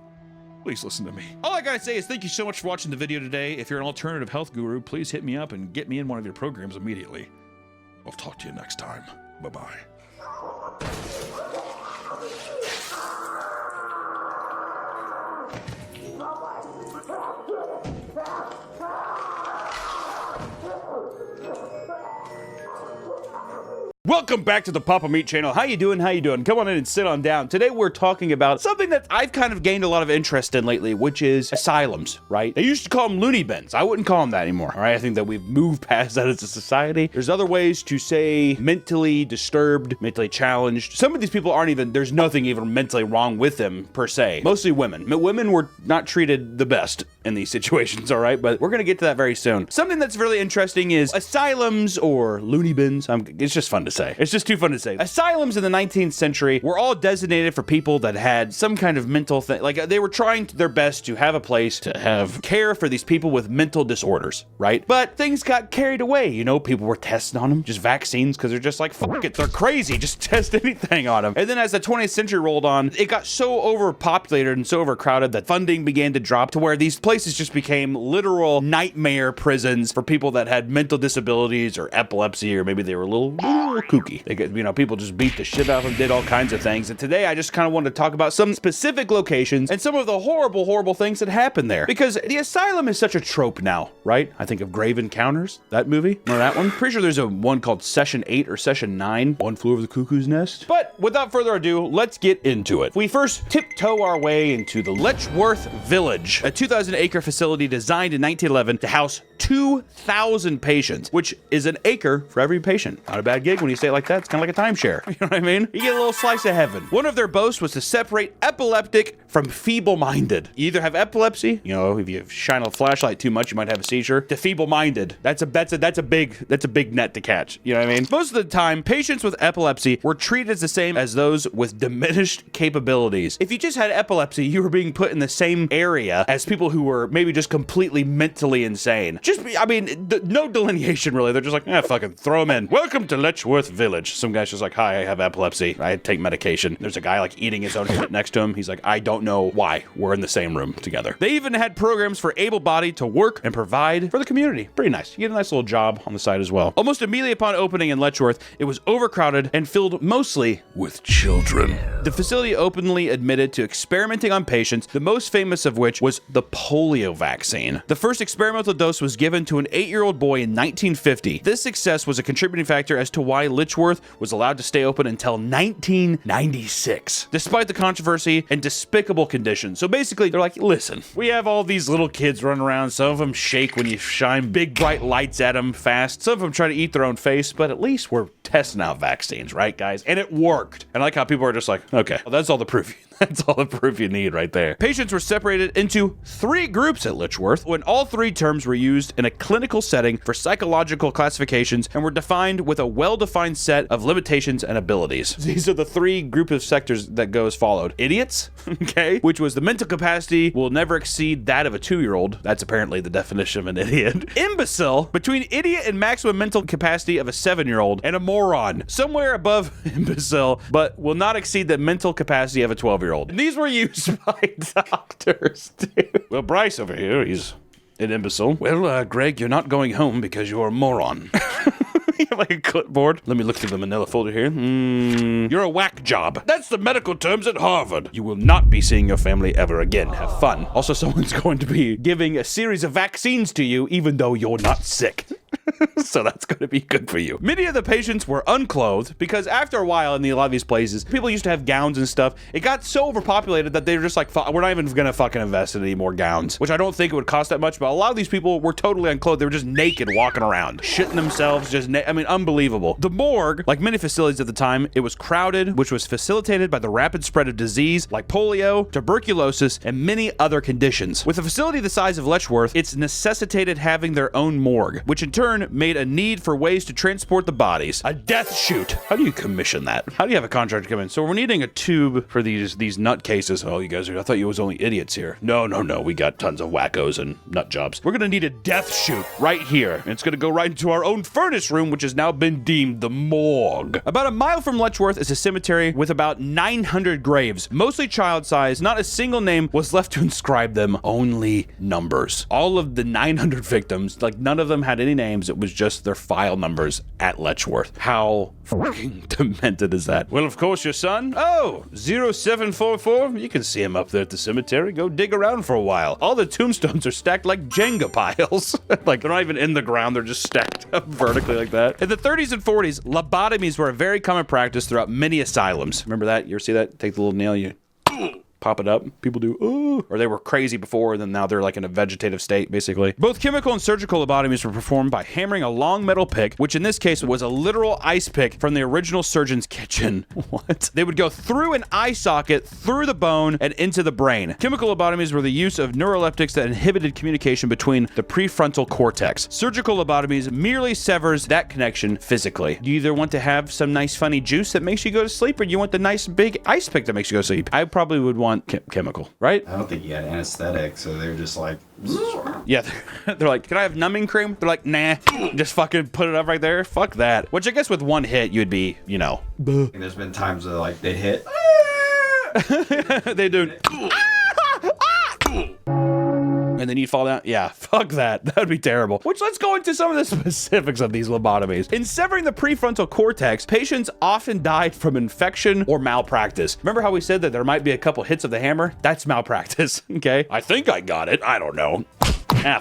Please listen to me. All I gotta say is thank you so much for watching the video today. If you're an alternative health guru, please hit me up and get me in one of your programs immediately. I'll talk to you next time. Bye-bye. Welcome back to the Papa Meat channel. How you doing? How you doing? Come on in and sit on down. Today we're talking about something that I've kind of gained a lot of interest in lately, which is asylums, right? They used to call them loony bins. I wouldn't call them that anymore, all right? I think that we've moved past that as a society. There's other ways to say mentally disturbed, mentally challenged. Some of these people aren't even, there's nothing even mentally wrong with them per se. Mostly women. Women were not treated the best in these situations, all right? But we're gonna get to that very soon. Something that's really interesting is asylums or loony bins. It's just fun to say. It's just too fun to say. Asylums in the 19th century were all designated for people that had some kind of mental thing. Like they were trying their best to have a place to have care for these people with mental disorders, right? But things got carried away. You know, people were testing on them, just vaccines, because they're just like, fuck it, they're crazy. Just test anything on them. And then as the 20th century rolled on, it got so overpopulated and so overcrowded that funding began to drop to where these places just became literal nightmare prisons for people that had mental disabilities or epilepsy, or maybe they were a little kooky. They get, you know, people just beat the shit out of them, did all kinds of things. And today I just kind of wanted to talk about some specific locations and some of the horrible things that happened there. Because the asylum is such a trope now, right? I think of Grave Encounters, that movie. Remember that one? Pretty sure there's a one called Session 8 or Session 9, One Flew Over the Cuckoo's Nest. But without further ado, let's get into it. We first tiptoe our way into the Letchworth Village, a 2,000-acre facility designed in 1911 to house 2,000 patients, which is an acre for every patient. Not a bad gig when you say it like that. It's kind of like a timeshare. You know what I mean? You get a little slice of heaven. One of their boasts was to separate epileptic from feeble-minded. You either have epilepsy, you know, if you shine a flashlight too much, you might have a seizure, to feeble-minded. That's a big net to catch. You know what I mean? Most of the time, patients with epilepsy were treated as the same as those with diminished capabilities. If you just had epilepsy, you were being put in the same area as people who were maybe just completely mentally insane. No delineation really. They're just like, fucking throw them in. Welcome to Letchworth Village. Some guy's just like, hi, I have epilepsy. I take medication. There's a guy like eating his own shit next to him. He's like, I don't know why we're in the same room together. They even had programs for able-bodied to work and provide for the community. Pretty nice. You get a nice little job on the side as well. Almost immediately upon opening in Letchworth, it was overcrowded and filled mostly with children. The facility openly admitted to experimenting on patients, the most famous of which was the polio vaccine. The first experimental dose was given to an 8-year-old boy in 1950. This success was a contributing factor as to why Letchworth was allowed to stay open until 1996, despite the controversy and despicable conditions. So basically, they're like, listen, we have all these little kids running around. Some of them shake when you shine big bright lights at them fast. Some of them try to eat their own face, but at least we're testing out vaccines, right, guys? And it worked. And I like how people are just like, okay, well, that's all the proof. That's all the proof you need right there. Patients were separated into 3 groups at Letchworth, when all 3 terms were used in a clinical setting for psychological classifications and were defined with a well-defined set of limitations and abilities. These are the 3 group of sectors that go as followed. Idiots, okay, which was the mental capacity will never exceed that of a 2-year-old. That's apparently the definition of an idiot. Imbecile, between idiot and maximum mental capacity of a 7-year-old, and a moron, somewhere above imbecile, but will not exceed the mental capacity of a 12-year-old. And these were used by doctors, too. Well, Bryce over here, he's an imbecile. Well, Greg, you're not going home because you're a moron. You have like a clipboard. Let me look through the manila folder here. You're a whack job. That's the medical terms at Harvard. You will not be seeing your family ever again. Have fun. Also, someone's going to be giving a series of vaccines to you even though you're not sick.
So that's going to be good for you. Many of the patients were unclothed because after a while in a lot of these places, people used to have gowns and stuff. It got so overpopulated that they were just like, we're not even going to fucking invest in any more gowns, which I don't think it would cost that much, but a lot of these people were totally unclothed. They were just naked walking around, shitting themselves, I mean, unbelievable. The morgue, like many facilities at the time, it was crowded, which was facilitated by the rapid spread of disease like polio, tuberculosis, and many other conditions. With a facility the size of Letchworth, it's necessitated having their own morgue, which in turn made a need for ways to transport the bodies. A death chute. How do you commission that? How do you have a contractor come in? So we're needing a tube for these nutcases. Oh, you guys I thought you was only idiots here. No. We got tons of wackos and nut jobs. We're gonna need a death chute right here. And it's gonna go right into our own furnace room, which has now been deemed the morgue. About a mile from Letchworth is a cemetery with about 900 graves, mostly child-sized. Not a single name was left to inscribe them, only numbers. All of the 900 victims, like none of them had any names. It was just their file numbers at Letchworth. How fucking demented is that? Well, of course, your son. Oh, 0744. You can see him up there at the cemetery. Go dig around for a while. All the tombstones are stacked like Jenga piles. Like they're not even in the ground. They're just stacked up vertically like that. In the 30s and 40s, lobotomies were a very common practice throughout many asylums. Remember that? You ever see that? Take the little nail, you pop it up. People do, ooh. Or they were crazy before, and then now they're like in a vegetative state, basically. Both chemical and surgical lobotomies were performed by hammering a long metal pick, which in this case was a literal ice pick from the original surgeon's kitchen. What? They would go through an eye socket, through the bone, and into the brain. Chemical lobotomies were the use of neuroleptics that inhibited communication between the prefrontal cortex. Surgical lobotomies merely severs that connection physically. You either want to have some nice funny juice that makes you go to sleep, or you want the nice big ice pick that makes you go to sleep. I probably would want chemical, right?
I don't think he had anesthetic, so they were just like...
Yeah, they're like, can I have numbing cream? They're like, nah, just fucking put it up right there. Fuck that. Which I guess with one hit, you'd be, you know.
And there's been times where like they hit.
They do. And then you'd fall down. Yeah, fuck that. That would be terrible. Which, let's go into some of the specifics of these lobotomies. In severing the prefrontal cortex, patients often died from infection or malpractice. Remember how we said that there might be a couple hits of the hammer? That's malpractice, okay? I think I got it. I don't know.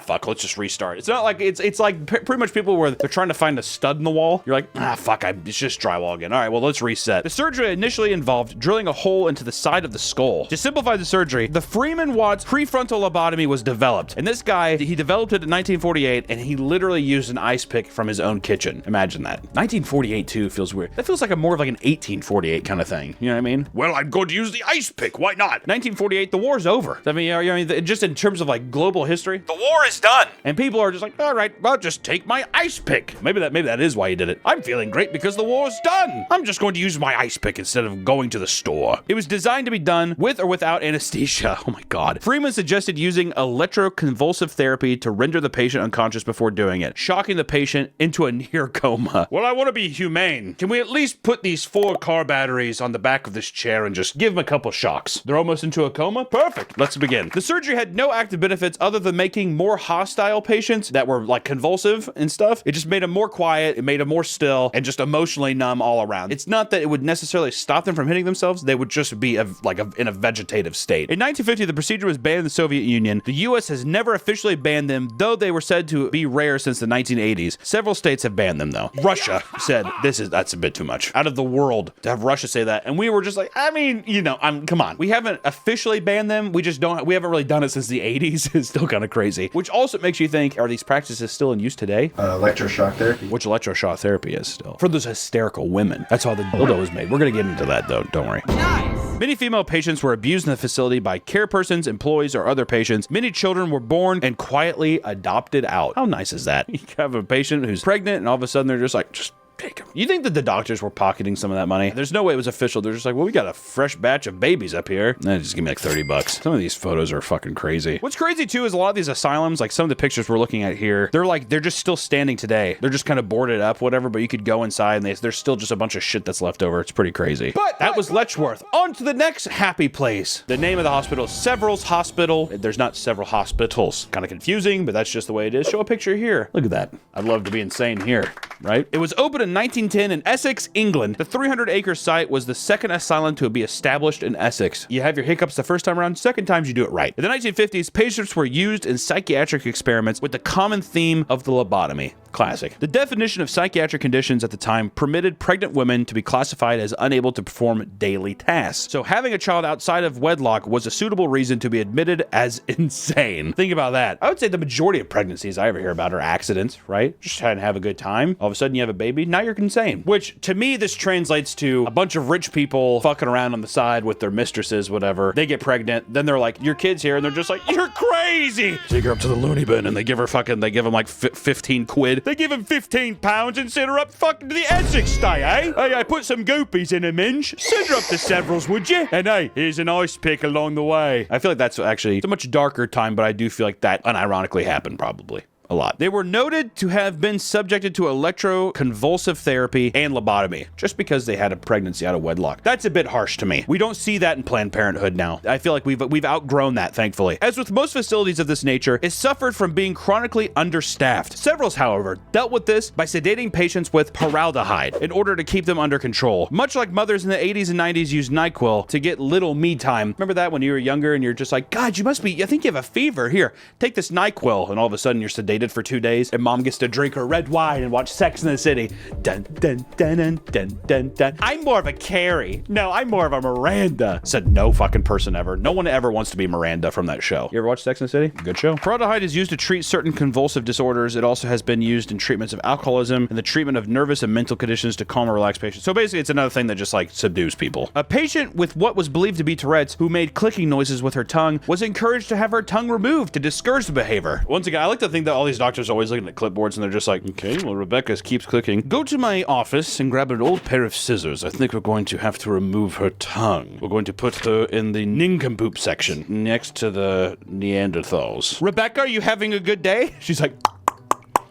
Fuck, let's just restart. It's not like, it's like pretty much people where they're trying to find a stud in the wall. You're like, fuck, it's just drywall again. All right, well, let's reset. The surgery initially involved drilling a hole into the side of the skull. To simplify the surgery, the Freeman Watts prefrontal lobotomy was developed. And this guy, he developed it in 1948, and he literally used an ice pick from his own kitchen. Imagine that. 1948 too feels weird. That feels like more of like an 1848 kind of thing. You know what I mean? Well, I'm going to use the ice pick. Why not? 1948, the war's over. I mean, just in terms of like global history, the war is done. And people are just like, all right, well, just take my ice pick. Maybe that is why he did it. I'm feeling great because the war's done. I'm just going to use my ice pick instead of going to the store. It was designed to be done with or without anesthesia. Oh my God. Freeman suggested using electroconvulsive therapy to render the patient unconscious before doing it, shocking the patient into a near coma. Well, I want to be humane. Can we at least put these 4 car batteries on the back of this chair and just give them a couple shocks? They're almost into a coma? Perfect. Let's begin. The surgery had no active benefits other than making more hostile patients that were like convulsive and stuff. It just made them more quiet. It made them more still and just emotionally numb all around. It's not that it would necessarily stop them from hitting themselves. They would just be in a vegetative state. In 1950, the procedure was banned in the Soviet Union. The U.S. has never officially banned them, though they were said to be rare since the 1980s. Several states have banned them, though. Russia said, that's a bit too much. Out of the world to have Russia say that. And we were just like, I mean, you know, come on. We haven't officially banned them. We haven't really done it since the 80s. It's still kind of crazy. Which also makes you think, are these practices still in use today?
Electroshock therapy.
Which electroshock therapy is still. For those hysterical women. That's how the dildo was made. We're going to get into that, though. Don't worry. Nice. Many female patients were abused in the facility by care persons, employees, or other patients. Many children were born and quietly adopted out. How nice is that? You have a patient who's pregnant, and all of a sudden they're just like, take him. You think that the doctors were pocketing some of that money? There's no way it was official. They're just like, well, we got a fresh batch of babies up here. Just give me like $30. Some of these photos are fucking crazy. What's crazy too is a lot of these asylums, like some of the pictures we're looking at here, they're just still standing today. They're just kind of boarded up, whatever, but you could go inside and there's still just a bunch of shit that's left over. It's pretty crazy. But that was Letchworth. On to the next happy place. The name of the hospital is Severals Hospital. There's not several hospitals. Kind of confusing, but that's just the way it is. Show a picture here. Look at that. I'd love to be insane here, right? It was opened in 1910 in Essex, England. The 300-acre site was the second asylum to be established in Essex. You have your hiccups the first time around, second times you do it right. In the 1950s, patients were used in psychiatric experiments with the common theme of the lobotomy. Classic. The definition of psychiatric conditions at the time permitted pregnant women to be classified as unable to perform daily tasks. So having a child outside of wedlock was a suitable reason to be admitted as insane. Think about that. I would say the majority of pregnancies I ever hear about are accidents, right? Just trying to have a good time. All of a sudden you have a baby, now you're insane. Which to me, this translates to a bunch of rich people fucking around on the side with their mistresses, whatever. They get pregnant, then they're like, your kid's here, and they're just like, you're crazy. Take her up to the loony bin, and they give him like 15 quid. They give him 15 pounds and send her up fucking to the Essex stay, eh? Hey, I put some goopies in a minge. Send her up to Severals, would you? And hey, here's an ice pick along the way. I feel like that's actually, it's a much darker time, but I do feel like that unironically happened probably. A lot. They were noted to have been subjected to electroconvulsive therapy and lobotomy just because they had a pregnancy out of wedlock. That's a bit harsh to me. We don't see that in Planned Parenthood now. I feel like we've outgrown that, thankfully. As with most facilities of this nature, it suffered from being chronically understaffed. Severals, however, dealt with this by sedating patients with paraldehyde in order to keep them under control. Much like mothers in the 80s and 90s used NyQuil to get little me time. Remember that when you were younger and you're just like, God, I think you have a fever. Here, take this NyQuil. And all of a sudden you're sedated for 2 days, and mom gets to drink her red wine and watch Sex in the City. Dun, dun, dun, dun, dun, dun, dun. I'm more of a Carrie. No, I'm more of a Miranda. Said no fucking person ever. No one ever wants to be Miranda from that show. You ever watch Sex in the City? Good show. Paraldehyde is used to treat certain convulsive disorders. It also has been used in treatments of alcoholism and the treatment of nervous and mental conditions to calm and relax patients. So basically, it's another thing that just like subdues people. A patient with what was believed to be Tourette's who made clicking noises with her tongue was encouraged to have her tongue removed to discourage the behavior. Once again, I like to think that all these doctors are always looking at clipboards and they're just like, okay, well, Rebecca keeps clicking. Go to my office and grab an old pair of scissors. I think we're going to have to remove her tongue. We're going to put her in the nincompoop section next to the Neanderthals. Rebecca, are you having a good day? She's like,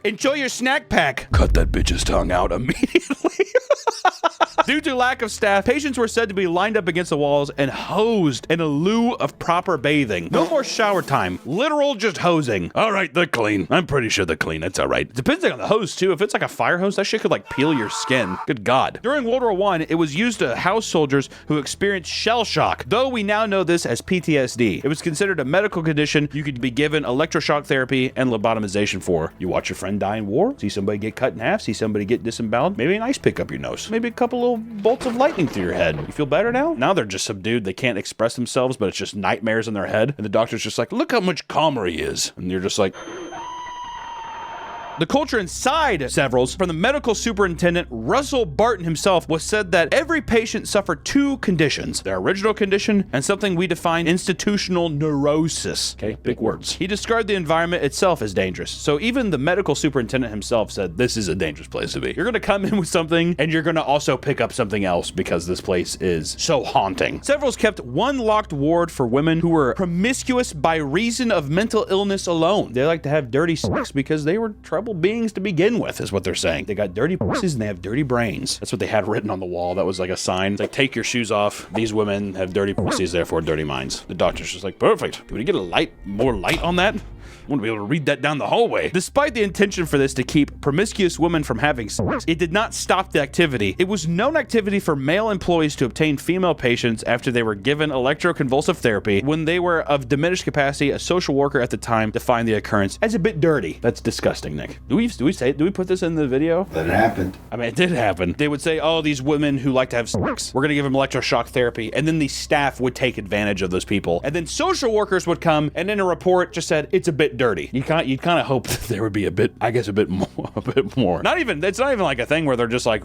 enjoy your snack pack. Cut that bitch's tongue out immediately. Due to lack of staff, patients were said to be lined up against the walls and hosed in a lieu of proper bathing. No more shower time. Literal just hosing. All right, they're clean. I'm pretty sure they're clean. That's all right. Depends on the hose, too. If it's like a fire hose, that shit could like peel your skin. Good God. During World War I, it was used to house soldiers who experienced shell shock, though we now know this as PTSD. It was considered a medical condition you could be given electroshock therapy and lobotomization for. You watch your friend die in war, see somebody get cut in half, see somebody get disemboweled, maybe an ice pick up your nose, maybe a couple little bolts of lightning through your head. You feel better now? Now they're just subdued. They can't express themselves, but it's just nightmares in their head. And the doctor's just like, look how much calmer he is. And you're just like... The culture inside Severals, from the medical superintendent Russell Barton himself, was said that every patient suffered 2 conditions: their original condition and something we define institutional neurosis. Okay, big words. He described the environment itself as dangerous. So even the medical superintendent himself said this is a dangerous place to be. You're going to come in with something and you're going to also pick up something else because this place is so haunting. Severals kept 1 locked ward for women who were promiscuous by reason of mental illness alone. They like to have dirty sex because they were troubled beings to begin with, is what they're saying. They got dirty pussies and they have dirty brains. That's what they had written on the wall. That was like a sign. It's like, take your shoes off. These women have dirty pussies, therefore dirty minds. The doctor's just like, perfect. Do we get more light on that? I want to be able to read that down the hallway. Despite the intention for this to keep promiscuous women from having sex, it did not stop the activity. It was known activity for male employees to obtain female patients after they were given electroconvulsive therapy. When they were of diminished capacity, a social worker at the time defined the occurrence as a bit dirty. That's disgusting, Nick. Do we put this in the video?
That happened.
I mean, it did happen. They would say, oh, these women who like to have sex, we're going to give them electroshock therapy. And then the staff would take advantage of those people. And then social workers would come, and then a report just said, it's a bit dirty. You'd kind of hope that there would be a bit more. Not even, it's not even like a thing where they're just like,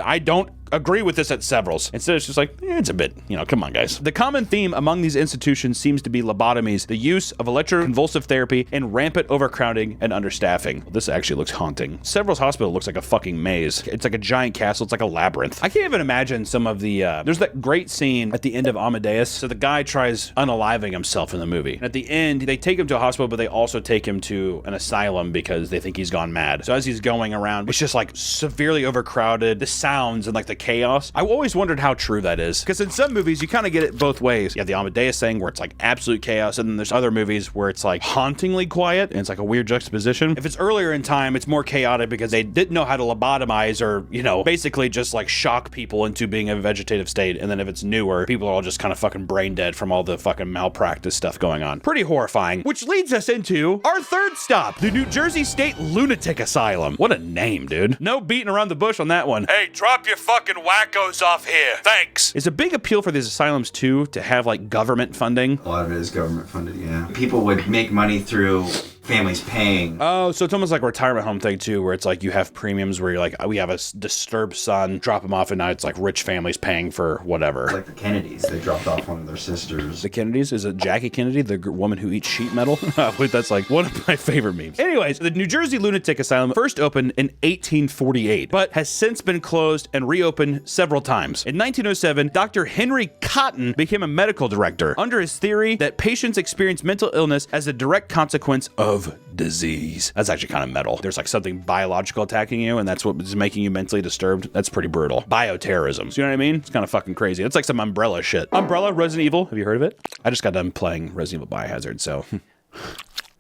I don't agree with this at Severals. Instead, it's just like, it's a bit, come on, guys. The common theme among these institutions seems to be lobotomies, the use of electroconvulsive therapy, and rampant overcrowding and understaffing. Well, this actually looks haunting. Severals Hospital looks like a fucking maze. It's like a giant castle. It's like a labyrinth. I can't even imagine some of the, there's that great scene at the end of Amadeus. So the guy tries unaliving himself in the movie. And at the end, they take him to a hospital, but they also take him to an asylum because they think he's gone mad. So as he's going around, it's just like severely overcrowded. The sounds and like the chaos. I always wondered how true that is, because in some movies you kind of get it both ways. You have the Amadeus thing where it's like absolute chaos, and then there's other movies where it's like hauntingly quiet, and it's like a weird juxtaposition. If it's earlier in time, it's more chaotic because they didn't know how to lobotomize or, you know, basically just like shock people into being a vegetative state. And then if it's newer, people are all just kind of fucking brain dead from all the fucking malpractice stuff going on. Pretty horrifying. Which leads us into our third stop, the New Jersey State Lunatic Asylum. What a name, dude. No beating around the bush on that one. Hey, drop your fucking wackos off here. Thanks. It's a big appeal for these asylums too to have like government funding.
A lot of it is government funded, yeah. People would make money through families paying.
Oh, so it's almost like a retirement home thing too, where it's like you have premiums where you're like, we have a disturbed son, drop him off, and now it's like rich families paying for whatever.
Like the Kennedys, they dropped off one of their sisters.
The Kennedys? Is it Jackie Kennedy, the woman who eats sheet metal? That's like one of my favorite memes. Anyways, the New Jersey Lunatic Asylum first opened in 1848, but has since been closed and reopened several times. In 1907, Dr. Henry Cotton became a medical director under his theory that patients experience mental illness as a direct consequence of disease. That's actually kind of metal. There's like something biological attacking you, and that's what is making you mentally disturbed. That's pretty brutal. Bioterrorism. So you know what I mean? It's kind of fucking crazy. It's like some Umbrella shit. Umbrella, Resident Evil. Have you heard of it? I just got done playing Resident Evil Biohazard, so...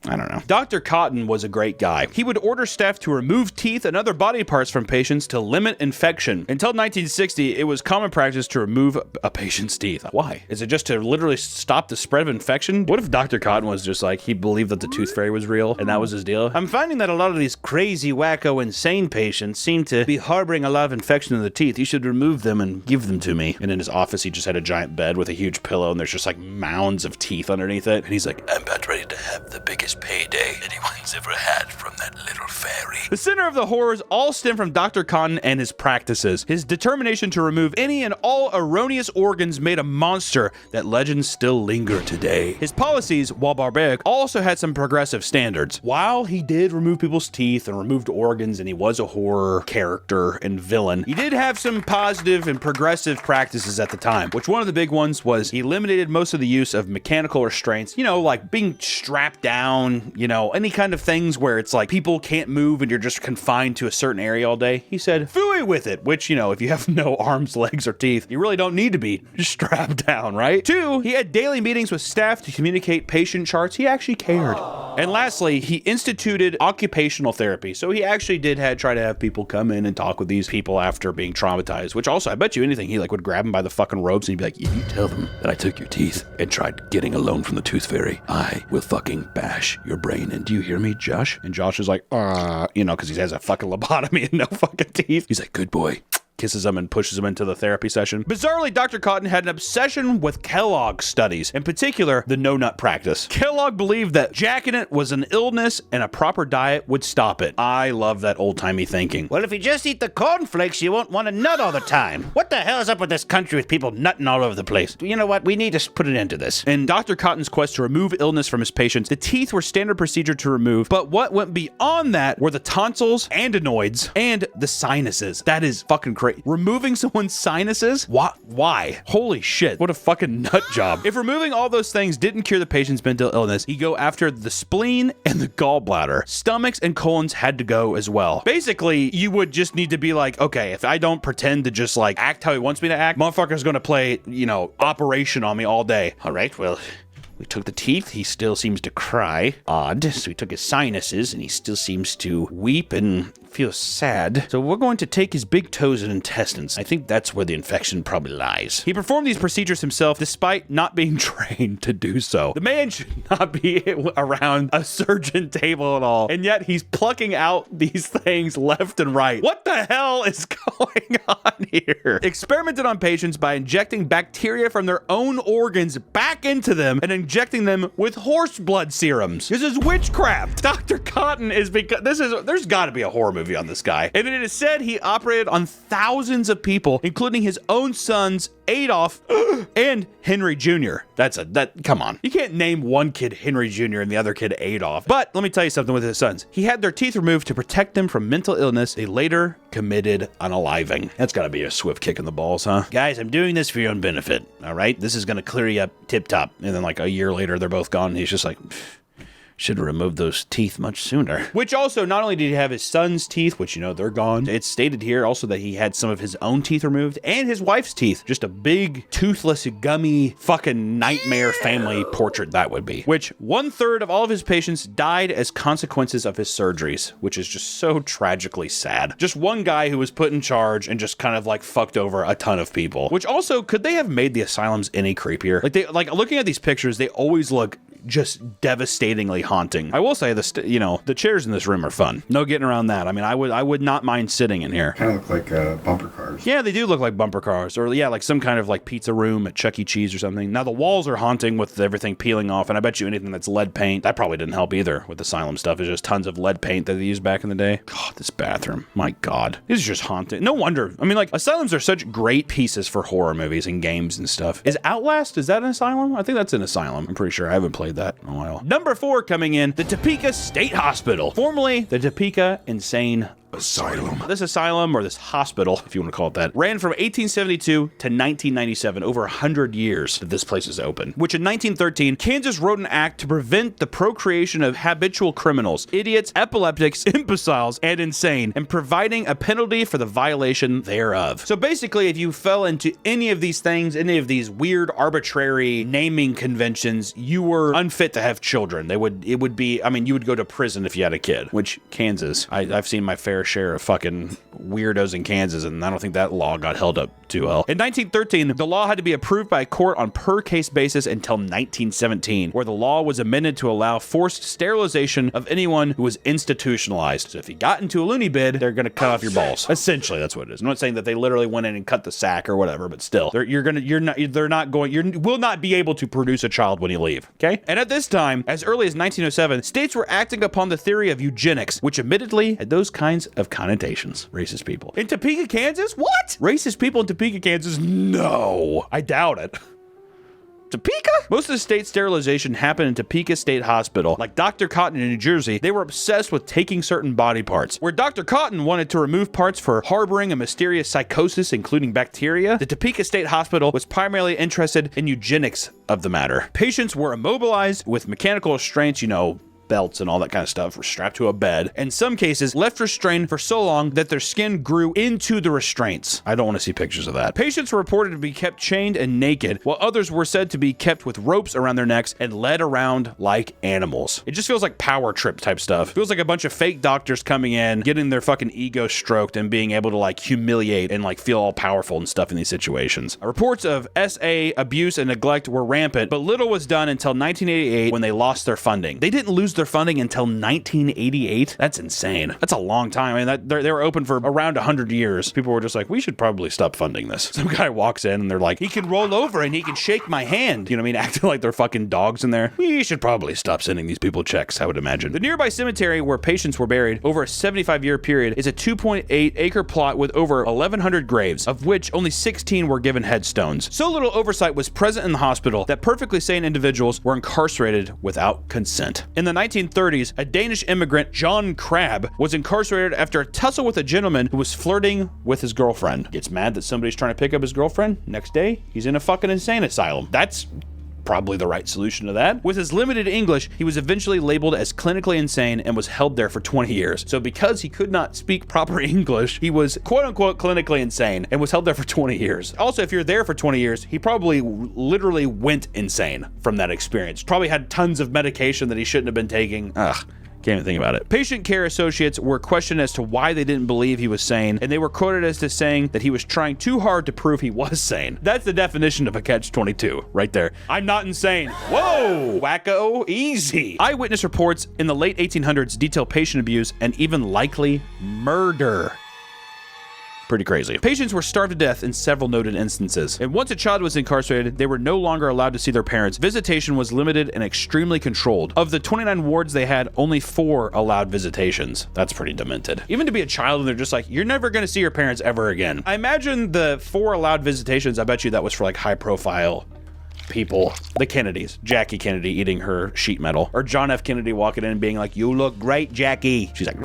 I don't know. Dr. Cotton was a great guy. He would order staff to remove teeth and other body parts from patients to limit infection. Until 1960, it was common practice to remove a patient's teeth. Why? Is it just to literally stop the spread of infection? What if Dr. Cotton was just like, he believed that the tooth fairy was real and that was his deal? I'm finding that a lot of these crazy, wacko, insane patients seem to be harboring a lot of infection in the teeth. You should remove them and give them to me. And in his office, he just had a giant bed with a huge pillow, and there's just like mounds of teeth underneath it. And he's like, I'm about ready to have the biggest payday anyone's ever had from that little fairy. The center of the horrors all stem from Dr. Cotton and his practices. His determination to remove any and all erroneous organs made a monster that legends still linger today. His policies, while barbaric, also had some progressive standards. While he did remove people's teeth and removed organs, and he was a horror character and villain, he did have some positive and progressive practices at the time, which one of the big ones was he eliminated most of the use of mechanical restraints, you know, like being strapped down, you know, any kind of things where it's like people can't move and you're just confined to a certain area all day. He said, phooey with it, which, you know, if you have no arms, legs, or teeth, you really don't need to be strapped down, right? 2, he had daily meetings with staff to communicate patient charts. He actually cared. And lastly, he instituted occupational therapy. So he actually did try to have people come in and talk with these people after being traumatized, which also, I bet you anything, he like would grab them by the fucking ropes and he'd be like, if you tell them that I took your teeth and tried getting a loan from the tooth fairy, I will fucking bash your brain. And do you hear me, Josh? And Josh is like, you know, because he has a fucking lobotomy and no fucking teeth. He's like, good boy. Kisses him and pushes him into the therapy session. Bizarrely, Dr. Cotton had an obsession with Kellogg studies, in particular, the no-nut practice. Kellogg believed that jacking it was an illness and a proper diet would stop it. I love that old-timey thinking. Well, if you just eat the cornflakes, you won't want to nut all the time. What the hell is up with this country with people nutting all over the place? You know what? We need to put an end to this. In Dr. Cotton's quest to remove illness from his patients, the teeth were standard procedure to remove, but what went beyond that were the tonsils, adenoids, and the sinuses. That is fucking crazy. Removing someone's sinuses? Why? Holy shit. What a fucking nut job. If removing all those things didn't cure the patient's mental illness, he'd go after the spleen and the gallbladder. Stomachs and colons had to go as well. Basically, you would just need to be like, okay, if I don't pretend to just like act how he wants me to act, motherfucker's gonna play, you know, Operation on me all day. All right, well, we took the teeth, he still seems to cry. Odd. So we took his sinuses, and he still seems to weep and feel sad. So we're going to take his big toes and intestines. I think that's where the infection probably lies. He performed these procedures himself despite not being trained to do so. The man should not be around a surgeon table at all, and yet he's plucking out these things left and right. What the hell is going on here? Experimented on patients by injecting bacteria from their own organs back into them and injecting them with horse blood serums. This is witchcraft. Dr. Cotton is there's got to be a horror movie on this guy. And it is said he operated on thousands of people, including his own sons, Adolf and Henry Jr. Come on. You can't name one kid Henry Jr. and the other kid Adolf. But let me tell you something with his sons. He had their teeth removed to protect them from mental illness. They later committed unaliving. That's gotta be a swift kick in the balls, huh? Guys, I'm doing this for your own benefit, all right? This is gonna clear you up tip top. And then like a year later, they're both gone. And he's just like, Should have removed those teeth much sooner. Which also, not only did he have his son's teeth, which, you know, they're gone. It's stated here also that he had some of his own teeth removed and his wife's teeth. Just a big, toothless, gummy, fucking nightmare family portrait that would be. Which 1/3 of all of his patients died as consequences of his surgeries, which is just so tragically sad. Just one guy who was put in charge and just kind of like fucked over a ton of people. Which also, could they have made the asylums any creepier? Like looking at these pictures, they always look just devastatingly haunting. I will say the chairs in this room are fun. No getting around that. I mean, I would not mind sitting in here.
Kind of look like bumper cars.
Yeah, they do look like bumper cars, or yeah, like some kind of like pizza room at Chuck E. Cheese or something. Now the walls are haunting with everything peeling off, and I bet you anything that's lead paint, that probably didn't help either with asylum stuff. It's just tons of lead paint that they used back in the day. God, this bathroom, my God, this is just haunting. No wonder. I mean, like, asylums are such great pieces for horror movies and games and stuff. Is Outlast, is that an asylum? I think that's an asylum. I'm pretty sure. I haven't played that in a while. Number 4 coming in, the Topeka State Hospital, formerly the Topeka Insane Asylum. This asylum, or this hospital, if you want to call it that, ran from 1872 to 1997, over 100 years that this place is open. Which in 1913, Kansas wrote an act to prevent the procreation of habitual criminals, idiots, epileptics, imbeciles, and insane, and providing a penalty for the violation thereof. So basically, if you fell into any of these things, any of these weird, arbitrary naming conventions, you were unfit to have children. It would be, I mean, you would go to prison if you had a kid, which Kansas, I've seen my fair share of fucking weirdos in Kansas, and I don't think that law got held up too well. In 1913, the law had to be approved by a court on per case basis until 1917, where the law was amended to allow forced sterilization of anyone who was institutionalized. So if you got into a loony bid, they're gonna cut off your balls. Essentially, that's what it is. I'm not saying that they literally went in and cut the sack or whatever, but still, you will not be able to produce a child when you leave. Okay? And at this time, as early as 1907, states were acting upon the theory of eugenics, which admittedly had those kinds of connotations. Racist people. In Topeka, Kansas? What? Racist people in Topeka, Kansas? No. I doubt it. Topeka? Most of the state sterilization happened in Topeka State Hospital. Like Dr. Cotton in New Jersey, they were obsessed with taking certain body parts. Where Dr. Cotton wanted to remove parts for harboring a mysterious psychosis, including bacteria, the Topeka State Hospital was primarily interested in eugenics of the matter. Patients were immobilized with mechanical restraints, you know, belts and all that kind of stuff, were strapped to a bed. In some cases, left restrained for so long that their skin grew into the restraints. I don't want to see pictures of that. Patients were reported to be kept chained and naked, while others were said to be kept with ropes around their necks and led around like animals. It just feels like power trip type stuff. It feels like a bunch of fake doctors coming in, getting their fucking ego stroked and being able to like humiliate and like feel all powerful and stuff in these situations. Reports of SA abuse and neglect were rampant, but little was done until 1988 when they lost their funding. They didn't lose their funding until 1988. That's insane. That's a long time. I mean, they were open for around 100 years. People were just like, we should probably stop funding this. Some guy walks in and they're like, he can roll over and he can shake my hand. You know what I mean? Acting like they're fucking dogs in there. We should probably stop sending these people checks, I would imagine. The nearby cemetery where patients were buried over a 75-year period is a 2.8-acre plot with over 1,100 graves, of which only 16 were given headstones. So little oversight was present in the hospital that perfectly sane individuals were incarcerated without consent. In the 1930s, a Danish immigrant, John Crabbe, was incarcerated after a tussle with a gentleman who was flirting with his girlfriend. Gets mad that somebody's trying to pick up his girlfriend. Next day, he's in a fucking insane asylum. That's probably the right solution to that. With his limited English, he was eventually labeled as clinically insane and was held there for 20 years. So because he could not speak proper English, he was quote unquote clinically insane and was held there for 20 years. Also, if you're there for 20 years, he probably literally went insane from that experience. Probably had tons of medication that he shouldn't have been taking. Ugh. Can't even think about it. Patient care associates were questioned as to why they didn't believe he was sane, and they were quoted as to saying that he was trying too hard to prove he was sane. That's the definition of a catch-22 right there. I'm not insane. Whoa, wacko, easy. Eyewitness reports in the late 1800s detail patient abuse and even likely murder. Pretty crazy. Patients were starved to death in several noted instances. And once a child was incarcerated, they were no longer allowed to see their parents. Visitation was limited and extremely controlled. Of the 29 wards they had, only 4 allowed visitations. That's pretty demented. Even to be a child and they're just like, you're never gonna see your parents ever again. I imagine the 4 allowed visitations, I bet you that was for like high profile people. The Kennedys. Jackie Kennedy eating her sheet metal. Or John F. Kennedy walking in and being like, "You look great, Jackie." She's like,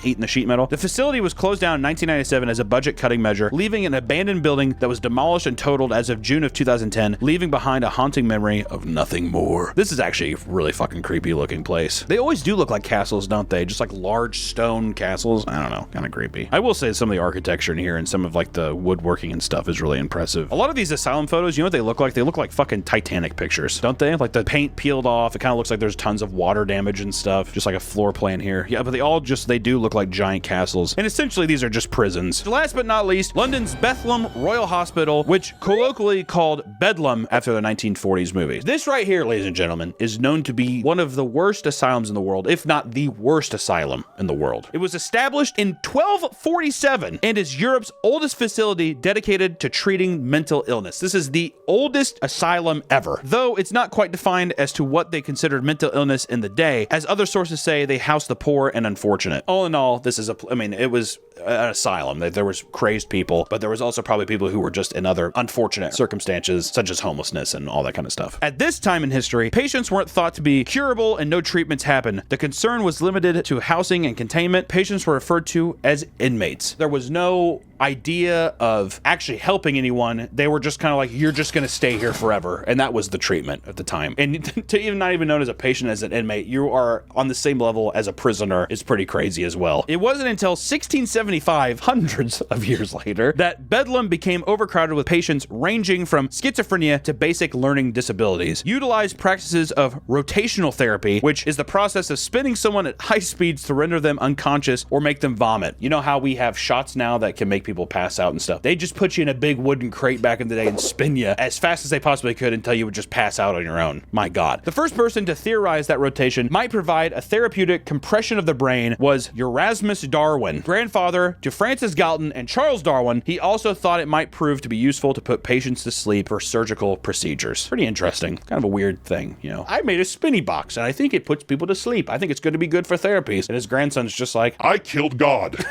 eating the sheet metal. The facility was closed down in 1997 as a budget-cutting measure, leaving an abandoned building that was demolished and totaled as of June of 2010, leaving behind a haunting memory of nothing more. This is actually a really fucking creepy looking place. They always do look like castles, don't they? Just like large stone castles. I don't know, kind of creepy. I will say some of the architecture in here and some of like the woodworking and stuff is really impressive. A lot of these asylum photos, you know what they look like? They look like fucking Titanic pictures, don't they? Like the paint peeled off. It kind of looks like there's tons of water damage and stuff, just like a floor plan here. Yeah, but they do look like giant castles. And essentially these are just prisons. Last but not least, London's Bethlem Royal Hospital, which colloquially called Bedlam after the 1940s movies. This right here, ladies and gentlemen, is known to be one of the worst asylums in the world, if not the worst asylum in the world. It was established in 1247 and is Europe's oldest facility dedicated to treating mental illness. This is the oldest asylum ever, though it's not quite defined as to what they considered mental illness in the day, as other sources say they housed the poor and unfortunate. All in all, this is it was an asylum. There was crazed people, but there was also probably people who were just in other unfortunate circumstances, such as homelessness and all that kind of stuff. At this time in history, patients weren't thought to be curable and no treatments happened. The concern was limited to housing and containment. Patients were referred to as inmates. There was no idea of actually helping anyone. They were just kind of like, you're just going to stay here forever. And that was the treatment at the time. And to even not even known as a patient, as an inmate, you are on the same level as a prisoner is pretty crazy as well. It wasn't until 1675, hundreds of years later, that Bedlam became overcrowded with patients ranging from schizophrenia to basic learning disabilities. Utilized practices of rotational therapy, which is the process of spinning someone at high speeds to render them unconscious or make them vomit. You know how we have shots now that can make people pass out and stuff? They just put you in a big wooden crate back in the day and spin you as fast as they possibly could until you would just pass out on your own. My God. The first person to theorize that rotation might provide a therapeutic compression of the brain was Erasmus Darwin, grandfather to Francis Galton and Charles Darwin. He also thought it might prove to be useful to put patients to sleep for surgical procedures. Pretty interesting. Kind of a weird thing, you know. I made a spinny box and I think it puts people to sleep. I think it's going to be good for therapies. And his grandson's just like,
I killed God.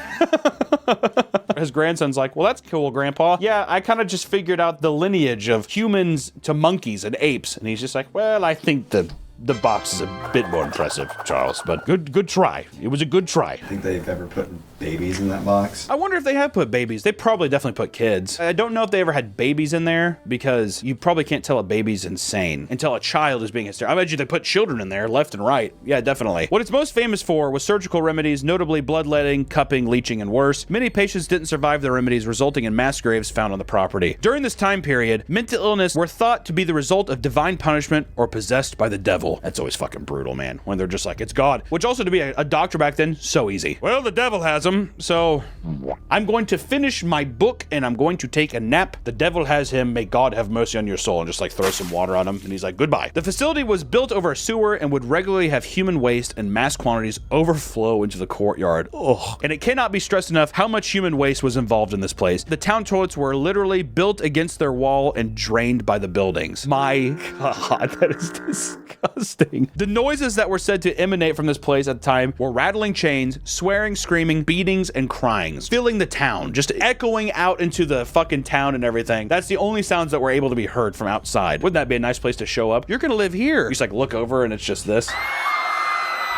His grandson's like, well, that's cool, Grandpa. Yeah, I kind of just figured out the lineage of humans to monkeys and apes. And he's just like, well, I think the box is a bit more impressive, Charles, but good try. It was a good try.
I think they've ever put babies in that box.
I wonder if they have put babies. They probably definitely put kids. I don't know if they ever had babies in there because you probably can't tell a baby's insane until a child is being hysterical. I bet you they put children in there left and right. Yeah, definitely. What it's most famous for was surgical remedies, notably bloodletting, cupping, leeching, and worse. Many patients didn't survive the remedies, resulting in mass graves found on the property. During this time period, mental illness were thought to be the result of divine punishment or possessed by the devil. That's always fucking brutal, man, when they're just like, it's God. Which also, to be a doctor back then, so easy. Well, the devil has him, so I'm going to finish my book and I'm going to take a nap. The devil has him. May God have mercy on your soul. And just like throw some water on him. And he's like, goodbye. The facility was built over a sewer and would regularly have human waste and mass quantities overflow into the courtyard. Ugh. And it cannot be stressed enough how much human waste was involved in this place. The town toilets were literally built against their wall and drained by the buildings. My God, that is disgusting. The noises that were said to emanate from this place at the time were rattling chains, swearing, screaming, beatings, and cryings, filling the town, just echoing out into the fucking town and everything. That's the only sounds that were able to be heard from outside. Wouldn't that be a nice place to show up? You're gonna live here. You just like look over and it's just this.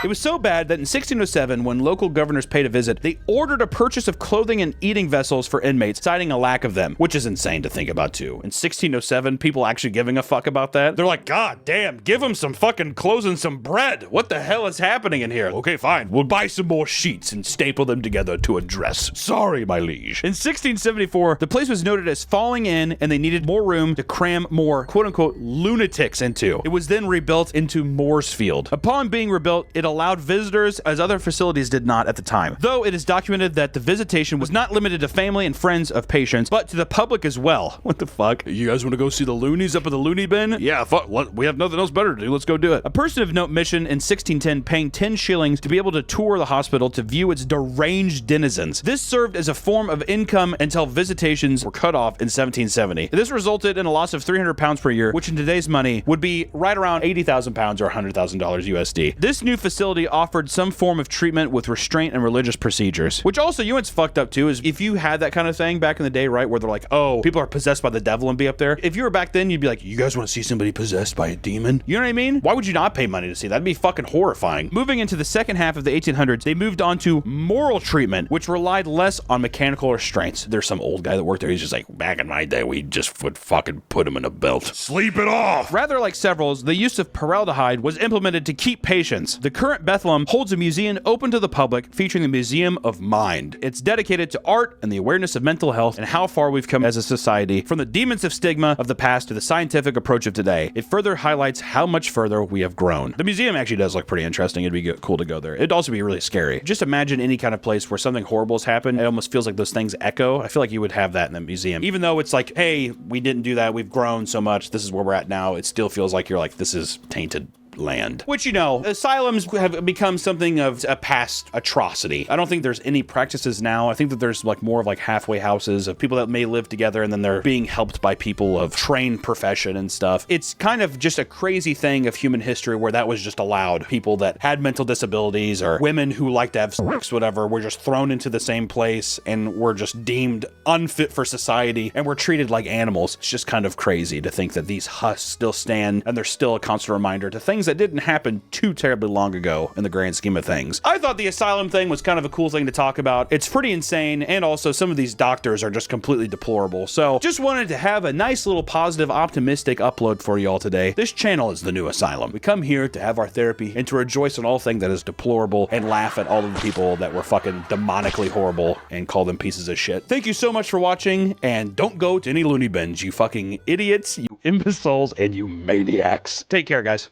It was so bad that in 1607, when local governors paid a visit, they ordered a purchase of clothing and eating vessels for inmates, citing a lack of them, which is insane to think about too. In 1607, people actually giving a fuck about that? They're like, God damn, give them some fucking clothes and some bread. What the hell is happening in here? Okay, fine. We'll buy some more sheets and staple them together to a dress. Sorry, my liege. In 1674, the place was noted as falling in and they needed more room to cram more quote-unquote lunatics into. It was then rebuilt into Mooresfield. Upon being rebuilt, it allowed visitors as other facilities did not at the time. Though it is documented that the visitation was not limited to family and friends of patients, but to the public as well. What the fuck? You guys want to go see the loonies up at the loony bin? Yeah, fuck. We have nothing else better to do. Let's go do it. A person of note mission in 1610 paying 10 shillings to be able to tour the hospital to view its deranged denizens. This served as a form of income until visitations were cut off in 1770. This resulted in a loss of £300 per year, which in today's money would be right around 80,000 pounds or $100,000 USD. This new facility facility offered some form of treatment with restraint and religious procedures. Which also, you know what's fucked up too, is if you had that kind of thing back in the day, right, where they're like, oh, people are possessed by the devil and be up there. If you were back then, you'd be like, you guys want to see somebody possessed by a demon? You know what I mean? Why would you not pay money to see that? That'd be fucking horrifying. Moving into the second half of the 1800s, they moved on to moral treatment, which relied less on mechanical restraints. There's some old guy that worked there. He's just like, back in my day, we just would fucking put him in a belt.
Sleep it off!
Rather like Several's, the use of formaldehyde was implemented to keep patients. The current Bethlehem holds a museum open to the public featuring the Museum of Mind. It's dedicated to art and the awareness of mental health and how far we've come as a society, from the demons of stigma of the past to the scientific approach of today. It further highlights how much further we have grown. The museum actually does look pretty interesting. It'd be cool to go there. It'd also be really scary. Just imagine any kind of place where something horrible has happened. It almost feels like those things echo. I feel like you would have that in the museum. Even though it's like, hey, we didn't do that. We've grown so much. This is where we're at now. It still feels like you're like, this is tainted land. Which, you know, asylums have become something of a past atrocity. I don't think there's any practices now. I think that there's like more of like halfway houses of people that may live together and then they're being helped by people of trained profession and stuff. It's kind of just a crazy thing of human history where that was just allowed. People that had mental disabilities or women who like to have sex, whatever, were just thrown into the same place and were just deemed unfit for society and were treated like animals. It's just kind of crazy to think that these husks still stand and they're still a constant reminder to things that didn't happen too terribly long ago in the grand scheme of things. I thought the asylum thing was kind of a cool thing to talk about. It's pretty insane, and also some of these doctors are just completely deplorable. So just wanted to have a nice little positive, optimistic upload for you all today. This channel is the new asylum. We come here to have our therapy and to rejoice in all things that is deplorable and laugh at all of the people that were fucking demonically horrible and call them pieces of shit. Thank you so much for watching, and don't go to any loony bins, you fucking idiots, you imbeciles, and you maniacs. Take care, guys.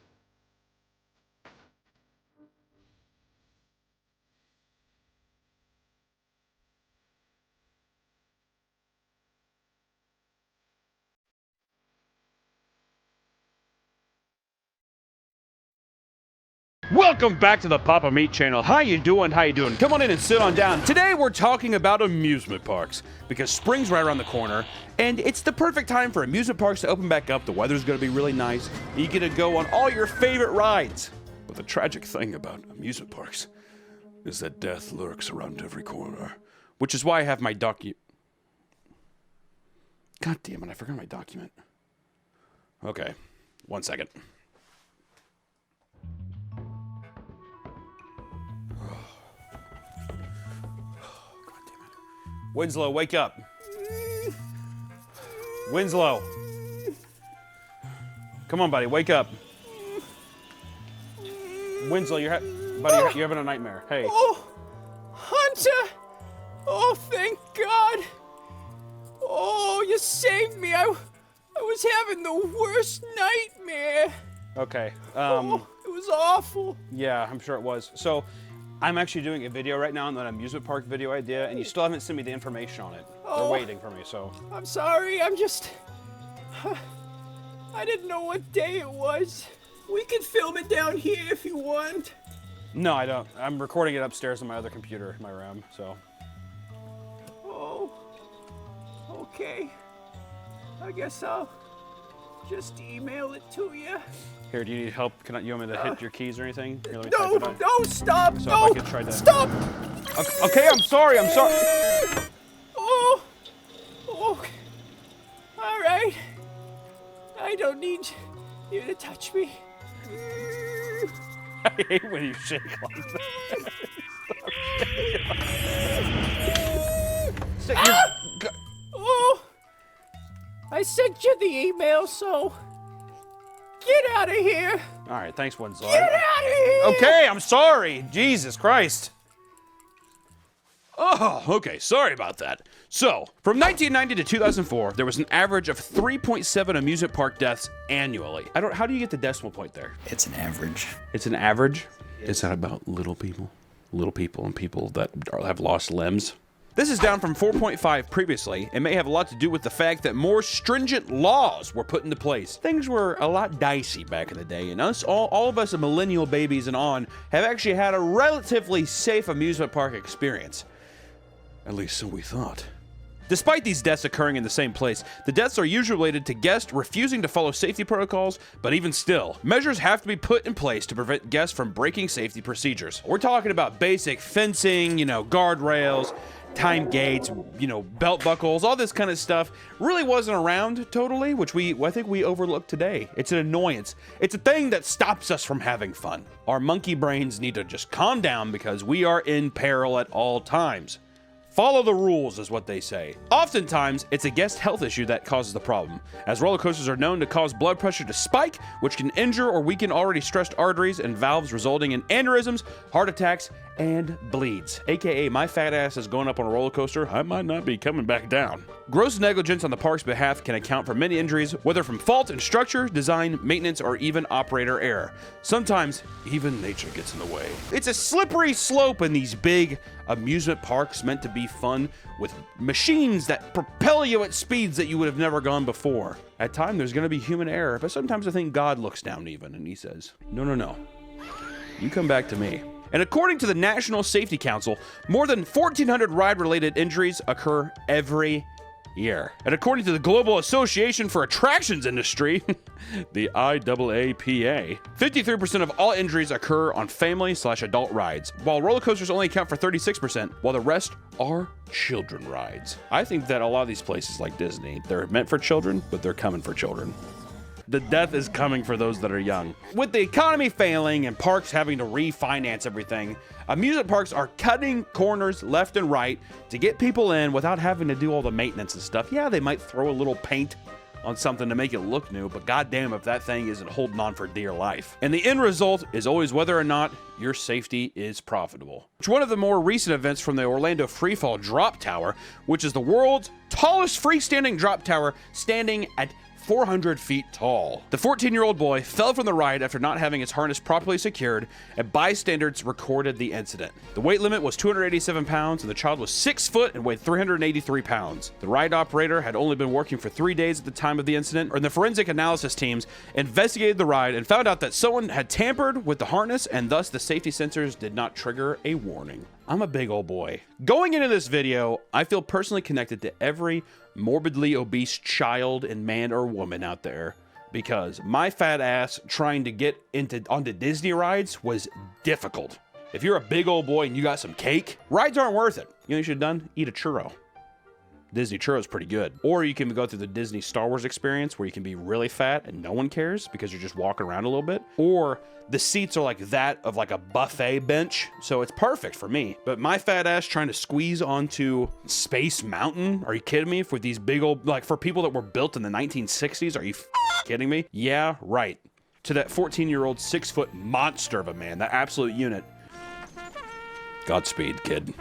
Welcome back to the Papa Meat channel. How you doing? How you doing? Come on in and sit on down. Today we're talking about amusement parks because spring's right around the corner and it's the perfect time for amusement parks to open back up. The weather's going to be really nice. You get to go on all your favorite rides. But the tragic thing about amusement parks is that death lurks around every corner, which is why I have my God damn it, I forgot my document. Okay, 1 second. Winslow, wake up. Winslow. Come on, buddy, wake up. Winslow, you're having a nightmare. Hey.
Oh, Hunter. Oh, thank God. Oh, you saved me. I was having the worst nightmare.
Okay.
It was awful.
Yeah, I'm sure it was. So, I'm actually doing a video right now on an amusement park video idea, and you still haven't sent me the information on it. They're waiting for me, so.
I'm sorry, I didn't know what day it was. We can film it down here if you want.
No, I don't. I'm recording it upstairs on my other computer in my room, so.
Oh, okay. I guess I'll just email it to you.
Here, do you need help? You want me to hit your keys or anything? Here, let me
no,
type it
no, stop,
so
no,
if I could try to...
stop!
Okay, I'm sorry.
Oh, all right. I don't need you to touch me.
I hate when you shake like that.
Oh, I sent you the email, so get out of here.
All right, thanks, Winslow.
Get out of here.
Okay, I'm sorry. Jesus Christ. Oh, okay, sorry about that. So, from 1990 to 2004, there was an average of 3.7 amusement park deaths annually. How do you get the decimal point there?
It's an average.
It's an average? Is that about little people? Little people and people that have lost limbs? This is down from 4.5 previously, and may have a lot to do with the fact that more stringent laws were put into place. Things were a lot dicey back in the day, and all of us millennial babies and on have actually had a relatively safe amusement park experience. At least so we thought. Despite these deaths occurring in the same place, the deaths are usually related to guests refusing to follow safety protocols, but even still, measures have to be put in place to prevent guests from breaking safety procedures. We're talking about basic fencing, guardrails, time gates, belt buckles, all this kind of stuff really wasn't around totally, which I think we overlooked today. It's an annoyance. It's a thing that stops us from having fun. Our monkey brains need to just calm down because we are in peril at all times. Follow the rules is what they say. Oftentimes, it's a guest health issue that causes the problem, as roller coasters are known to cause blood pressure to spike, which can injure or weaken already stressed arteries and valves, resulting in aneurysms, heart attacks, and bleeds. AKA, my fat ass is going up on a roller coaster, I might not be coming back down. Gross negligence on the park's behalf can account for many injuries, whether from fault in structure, design, maintenance, or even operator error. Sometimes, even nature gets in the way. It's a slippery slope in these big amusement parks meant to be fun, with machines that propel you at speeds that you would have never gone before. At times, there's going to be human error, but sometimes I think God looks down even, and he says, no. You come back to me. And according to the National Safety Council, more than 1,400 ride-related injuries occur every year. And according to the Global Association for Attractions Industry, the IAAPA, 53% of all injuries occur on family/adult rides, while roller coasters only account for 36%, while the rest are children rides. I think that a lot of these places like Disney, they're meant for children, but they're coming for children. The death is coming for those that are young. With the economy failing and parks having to refinance everything, amusement parks are cutting corners left and right to get people in without having to do all the maintenance and stuff. Yeah, they might throw a little paint on something to make it look new, but goddamn if that thing isn't holding on for dear life. And the end result is always whether or not your safety is profitable. One of the more recent events from the Orlando Freefall Drop Tower, which is the world's tallest freestanding drop tower, standing at 400 feet tall. The 14-year-old boy fell from the ride after not having his harness properly secured, and bystanders recorded the incident. The weight limit was 287 pounds, and the child was 6 foot and weighed 383 pounds. The ride operator had only been working for 3 days at the time of the incident, and the forensic analysis teams investigated the ride and found out that someone had tampered with the harness, and thus the safety sensors did not trigger a warning. I'm a big old boy. Going into this video, I feel personally connected to every morbidly obese child and man or woman out there, because my fat ass trying to get onto Disney rides was difficult. If you're a big old boy and you got some cake, rides aren't worth it. You know what you should have done? Eat a churro. Disney churro is pretty good. Or you can go through the Disney Star Wars experience where you can be really fat and no one cares because you're just walking around a little bit. Or the seats are like that of like a buffet bench, so it's perfect for me. But my fat ass trying to squeeze onto Space Mountain, are you kidding me? For these big old, like for people that were built in the 1960s, are you kidding me? Yeah, right. To that 14-year-old 6-foot monster of a man, that absolute unit. Godspeed, kid.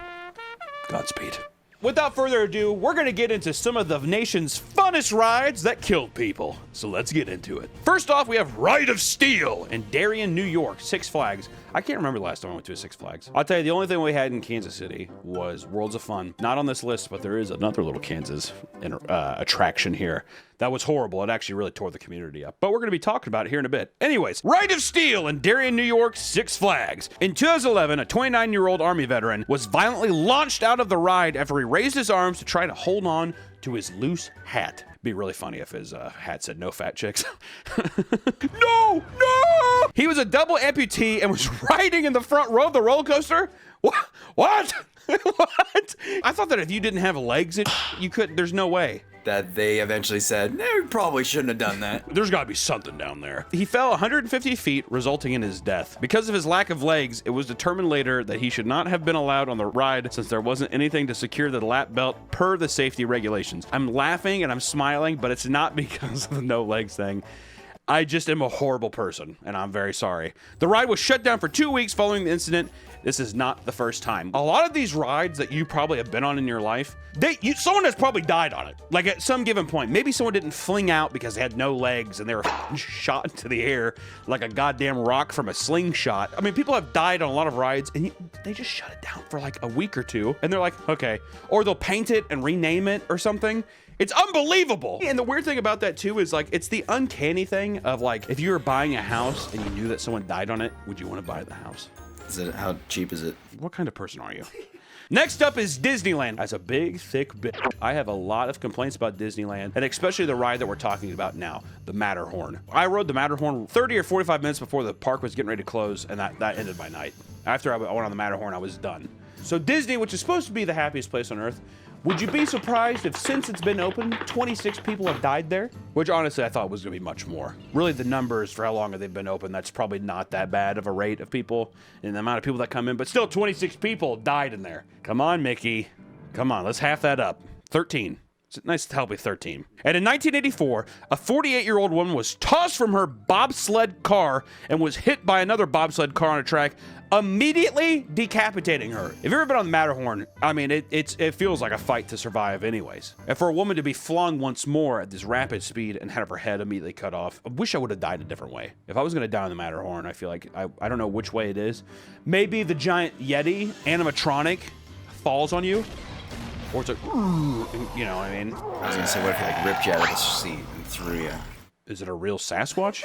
Godspeed. Without further ado, we're going to get into some of the nation's funnest rides that killed people. So let's get into it. First off, we have Ride of Steel in Darien, New York, Six Flags. I can't remember the last time I went to a Six Flags. I'll tell you, the only thing we had in Kansas City was Worlds of Fun. Not on this list, but there is another little Kansas attraction here. That was horrible. It actually really tore the community up. But we're going to be talking about it here in a bit. Anyways, Ride of Steel in Darien, New York, Six Flags. In 2011, a 29-year-old Army veteran was violently launched out of the ride after he raised his arms to try to hold on to his loose hat. It'd be really funny if his hat said "No fat chicks." No! He was a double amputee and was riding in the front row of the roller coaster. What? What? I thought that if you didn't have legs, you couldn't. There's no way.
That they eventually said, no, we probably shouldn't have done that.
There's got to be something down there. He fell 150 feet, resulting in his death. Because of his lack of legs, it was determined later that he should not have been allowed on the ride since there wasn't anything to secure the lap belt per the safety regulations. I'm laughing and I'm smiling, but it's not because of the no legs thing. I just am a horrible person, and I'm very sorry. The ride was shut down for 2 weeks following the incident. This is not the first time. A lot of these rides that you probably have been on in your life, someone has probably died on it. Like at some given point, maybe someone didn't fling out because they had no legs and they were shot into the air like a goddamn rock from a slingshot. I mean, people have died on a lot of rides and they just shut it down for like a week or two and they're like, okay. Or they'll paint it and rename it or something. It's unbelievable. And the weird thing about that too is like, it's the uncanny thing of like, if you were buying a house and you knew that someone died on it, would you want to buy the house?
How cheap is it?
What kind of person are you? Next up is Disneyland. As a big, thick bitch, I have a lot of complaints about Disneyland, and especially the ride that we're talking about now, the Matterhorn. I rode the Matterhorn 30 or 45 minutes before the park was getting ready to close, and that ended my night. After I went on the Matterhorn, I was done. So Disney, which is supposed to be the happiest place on earth, would you be surprised if since it's been open, 26 people have died there? Which honestly, I thought was gonna be much more. Really, the numbers for how long they've been open, that's probably not that bad of a rate of people and the amount of people that come in, but still 26 people died in there. Come on, Mickey. Come on, let's half that up. 13. It's nice to help me 13. And in 1984, a 48-year-old woman was tossed from her bobsled car and was hit by another bobsled car on a track, immediately decapitating her. If you've ever been on the Matterhorn, I mean, it feels like a fight to survive anyways. And for a woman to be flung once more at this rapid speed and have her head immediately cut off, I wish I would have died a different way. If I was gonna die on the Matterhorn, I feel like, I don't know which way it is. Maybe the giant Yeti animatronic falls on you, or it's like, you know what I mean?
I was gonna say, what if he like ripped you out of the seat and threw you?
Is it a real Sasquatch?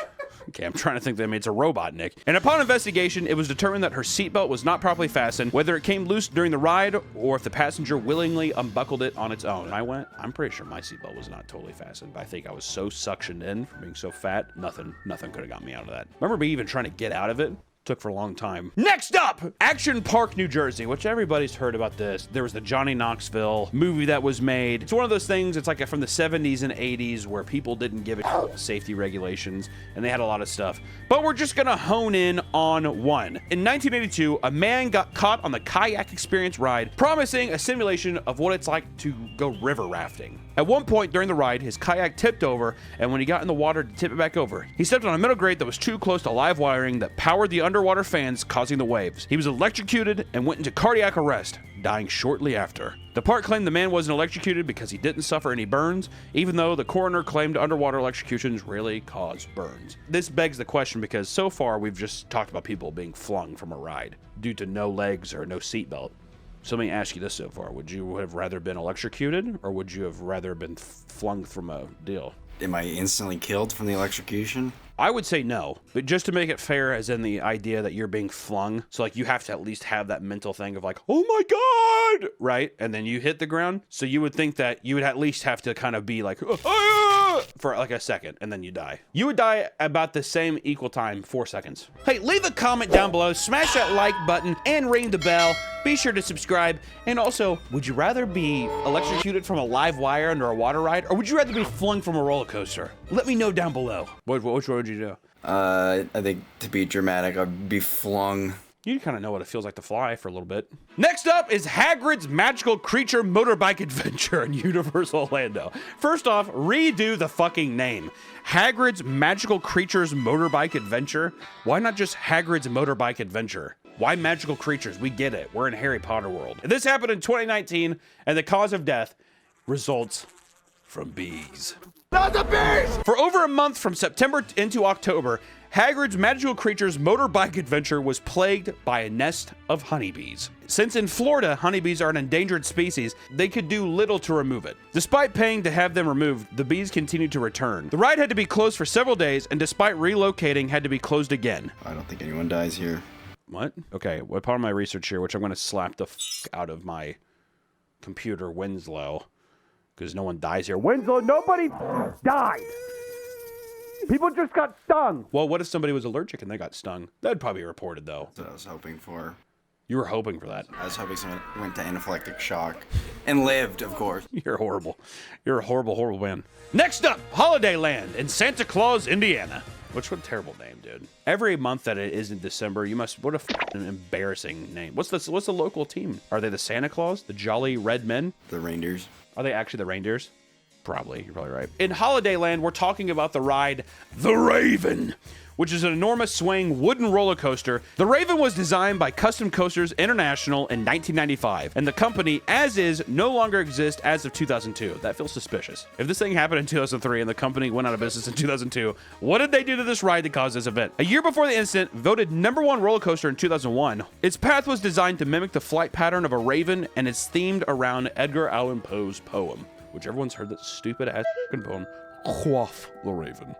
Okay, I'm trying to think that it's a robot, Nick. And upon investigation, it was determined that her seatbelt was not properly fastened, whether it came loose during the ride or if the passenger willingly unbuckled it on its own. I'm pretty sure my seatbelt was not totally fastened, but I think I was so suctioned in from being so fat, nothing could have got me out of that. Remember me even trying to get out of it? Took for a long time. Next up, Action Park, New Jersey, which everybody's heard about this. There was the Johnny Knoxville movie that was made. It's one of those things, it's like from the 70s and 80s where people didn't give it safety regulations and they had a lot of stuff. But we're just gonna hone in on one. In 1982, a man got caught on the Kayak Experience ride, promising a simulation of what it's like to go river rafting. At one point during the ride, his kayak tipped over, and when he got in the water to tip it back over, he stepped on a metal grate that was too close to live wiring that powered the underwater fans, causing the waves. He was electrocuted and went into cardiac arrest, dying shortly after. The park claimed the man wasn't electrocuted because he didn't suffer any burns, even though the coroner claimed underwater electrocutions really cause burns. This begs the question because so far we've just talked about people being flung from a ride due to no legs or no seatbelt. So let me ask you this so far. Would you have rather been electrocuted or would you have rather been flung from a deal?
Am I instantly killed from the electrocution?
I would say no, but just to make it fair, as in the idea that you're being flung. So like you have to at least have that mental thing of like, oh my God, right? And then you hit the ground. So you would think that you would at least have to kind of be like, ah! For like a second and then you die. You would die about the same equal time, 4 seconds. Hey, leave a comment down below, smash that like button and ring the bell. Be sure to subscribe. And also, would you rather be electrocuted from a live wire under a water ride or would you rather be flung from a roller coaster? Let me know down below. Which one would you do?
I think to be dramatic, I'd be flung.
You kind of know what it feels like to fly for a little bit. Next up is Hagrid's Magical Creature Motorbike Adventure in Universal Orlando. First off, redo the fucking name. Hagrid's Magical Creatures Motorbike Adventure? Why not just Hagrid's Motorbike Adventure? Why magical creatures? We get it. We're in Harry Potter world. This happened in 2019, and the cause of death results from bees. Not the bees! For over a month from September into October, Hagrid's Magical Creatures Motorbike Adventure was plagued by a nest of honeybees. Since in Florida, honeybees are an endangered species, they could do little to remove it. Despite paying to have them removed, the bees continued to return. The ride had to be closed for several days, and despite relocating, had to be closed again.
I don't think anyone dies here.
What? Okay, what part of my research here, which I'm going to slap the out of my computer, Winslow, because no one dies here. Winslow, nobody died! People just got stung! Well, what if somebody was allergic and they got stung? That'd probably be reported, though.
That's what I was hoping for.
You were hoping for that.
I was hoping someone went to anaphylactic shock. And lived, of course.
You're horrible. You're a horrible, horrible man. Next up, Holiday Land in Santa Claus, Indiana. What a terrible name, dude. Every month that it is in December, you must, what an embarrassing name. What's the local team? Are they the Santa Claus? The Jolly Red Men?
The reindeers.
Are they actually the reindeers? Probably, you're probably right. In Holiday Land, we're talking about the ride, The Raven, which is an enormous swaying wooden roller coaster. The Raven was designed by Custom Coasters International in 1995, and the company, as is, no longer exists as of 2002. That feels suspicious. If this thing happened in 2003 and the company went out of business in 2002, what did they do to this ride to cause this event? A year before the incident, voted #1 roller coaster in 2001, its path was designed to mimic the flight pattern of a raven, and it's themed around Edgar Allan Poe's poem, which everyone's heard that stupid ass fucking poem, Quoth the Raven.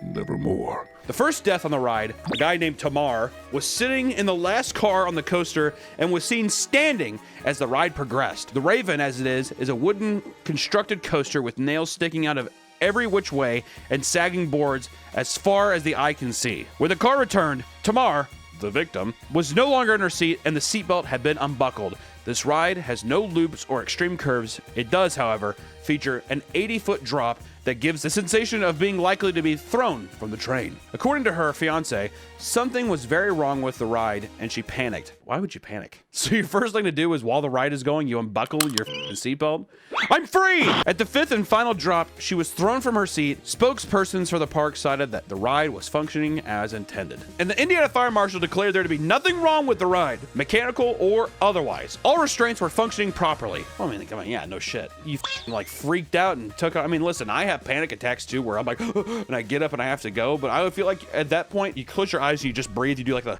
nevermore.
The first death on the ride, a guy named Tamar, was sitting in the last car on the coaster and was seen standing as the ride progressed. The Raven, as it is a wooden constructed coaster with nails sticking out of every which way and sagging boards as far as the eye can see. When the car returned, Tamar, the victim, was no longer in her seat and the seatbelt had been unbuckled. This ride has no loops or extreme curves. It does, however, feature an 80-foot drop that gives the sensation of being likely to be thrown from the train. According to her fiance, something was very wrong with the ride and she panicked. Why would you panic? So your first thing to do is while the ride is going, you unbuckle your seatbelt? I'm free! At the fifth and final drop, she was thrown from her seat. Spokespersons for the park cited that the ride was functioning as intended. And the Indiana Fire Marshal declared there to be nothing wrong with the ride, mechanical or otherwise. All restraints were functioning properly. Well, I mean, come on, yeah, no shit. You like freaked out and took, I mean, listen, I have panic attacks too where I'm like, and I get up and I have to go, but I would feel like at that point, you close your eyes and you just breathe, you do like the,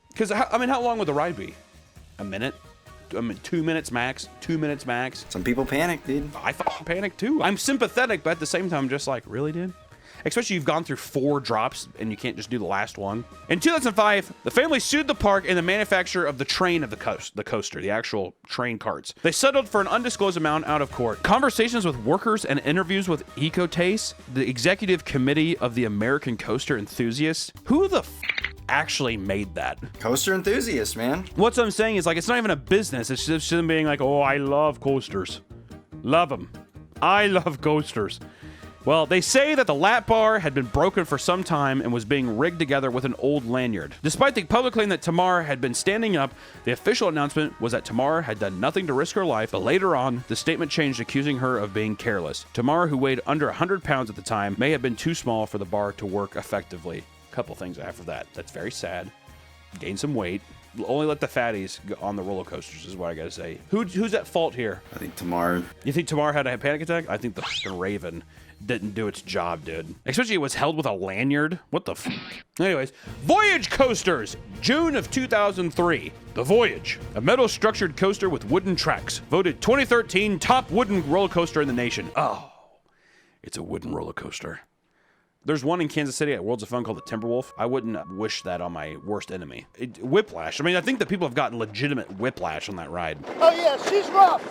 because I mean, how long would the ride be? A minute? I mean, 2 minutes max. 2 minutes max.
Some people panic, dude.
I fucking panic too. I'm sympathetic, but at the same time, just like, really, dude? Especially you've gone through 4 drops and you can't just do the last one. In 2005, the family sued the park and the manufacturer of the train of the coaster, the actual train carts. They settled for an undisclosed amount out of court. Conversations with workers and interviews with Ecotaste, the executive committee of the American Coaster Enthusiasts. Who the actually made that?
Coaster enthusiasts, man.
What I'm saying is, like, it's not even a business. It's just them being like, oh, I love coasters. Love them. I love coasters. Well, they say that the lap bar had been broken for some time and was being rigged together with an old lanyard. Despite the public claim that Tamar had been standing up, the official announcement was that Tamar had done nothing to risk her life, but later on, the statement changed, accusing her of being careless. Tamar, who weighed under 100 pounds at the time, may have been too small for the bar to work effectively. A couple things after that. That's very sad. Gain some weight. Only let the fatties go on the roller coasters is what I gotta say. Who's at fault here?
I think Tamar.
You think Tamar had a panic attack? I think the fucking Raven didn't do its job, dude. Especially it was held with a lanyard. What the f? Anyways, Voyage Coasters, June of 2003. The Voyage, a metal-structured coaster with wooden tracks, voted 2013 top wooden roller coaster in the nation. Oh, it's a wooden roller coaster. There's one in Kansas City at Worlds of Fun called the Timberwolf. I wouldn't wish that on my worst enemy. Whiplash. I mean, I think that people have gotten legitimate whiplash on that ride.
Oh yeah, she's rough.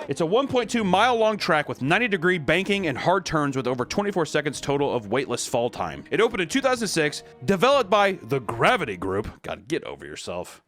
It's a 1.2 mile long track with 90-degree banking and hard turns with over 24 seconds total of weightless fall time. It opened in 2006, developed by the Gravity Group. God, get over yourself.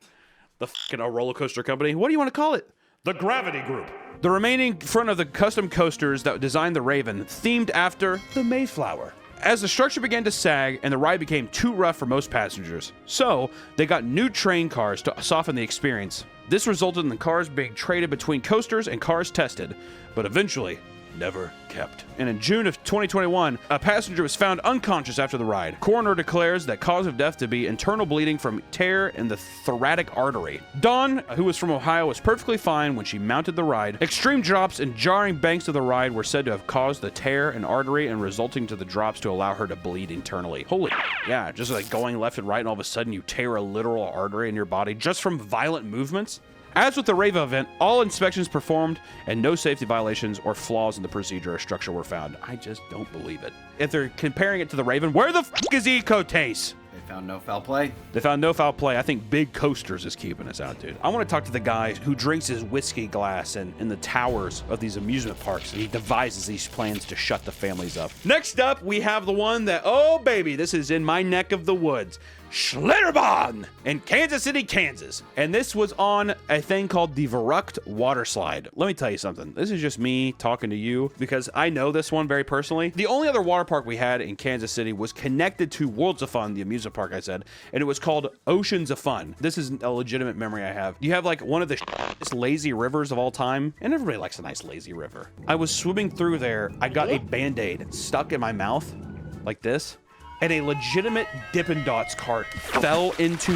The fucking roller coaster company. What do you want to call it? The Gravity Group. The remaining front of the custom coasters that designed the Raven, themed after the Mayflower. As the structure began to sag and the ride became too rough for most passengers, so they got new train cars to soften the experience. This resulted in the cars being traded between coasters and cars tested, but eventually never kept. And in June of 2021, a passenger was found unconscious after the ride. Coroner declares that cause of death to be internal bleeding from tear in the thoracic artery. Dawn, who was from Ohio, was perfectly fine when she mounted the ride. Extreme drops and jarring banks of the ride were said to have caused the tear in artery and resulting to the drops to allow her to bleed internally. Holy, yeah, just like going left and right and all of a sudden you tear a literal artery in your body just from violent movements. As with the Raven event, all inspections performed and no safety violations or flaws in the procedure or structure were found. I just don't believe it. If they're comparing it to the Raven, where the f*** is Ecotaste?
They found no foul play.
They found no foul play. I think Big Coasters is keeping us out, dude. I want to talk to the guy who drinks his whiskey glass in the towers of these amusement parks, and he devises these plans to shut the families up. Next up, we have the one that, oh baby, this is in my neck of the woods. Schlitterbahn in Kansas City, Kansas. And this was on a thing called the Verrückt Water Slide. Let me tell you something. This is just me talking to you because I know this one very personally. The only other water park we had in Kansas City was connected to Worlds of Fun, the amusement park I said, and it was called Oceans of Fun. This is a legitimate memory I have. You have like one of the lazy rivers of all time, and everybody likes a nice lazy river. I was swimming through there. I got a Band-Aid stuck in my mouth like this. And a legitimate Dippin' Dots cart fell into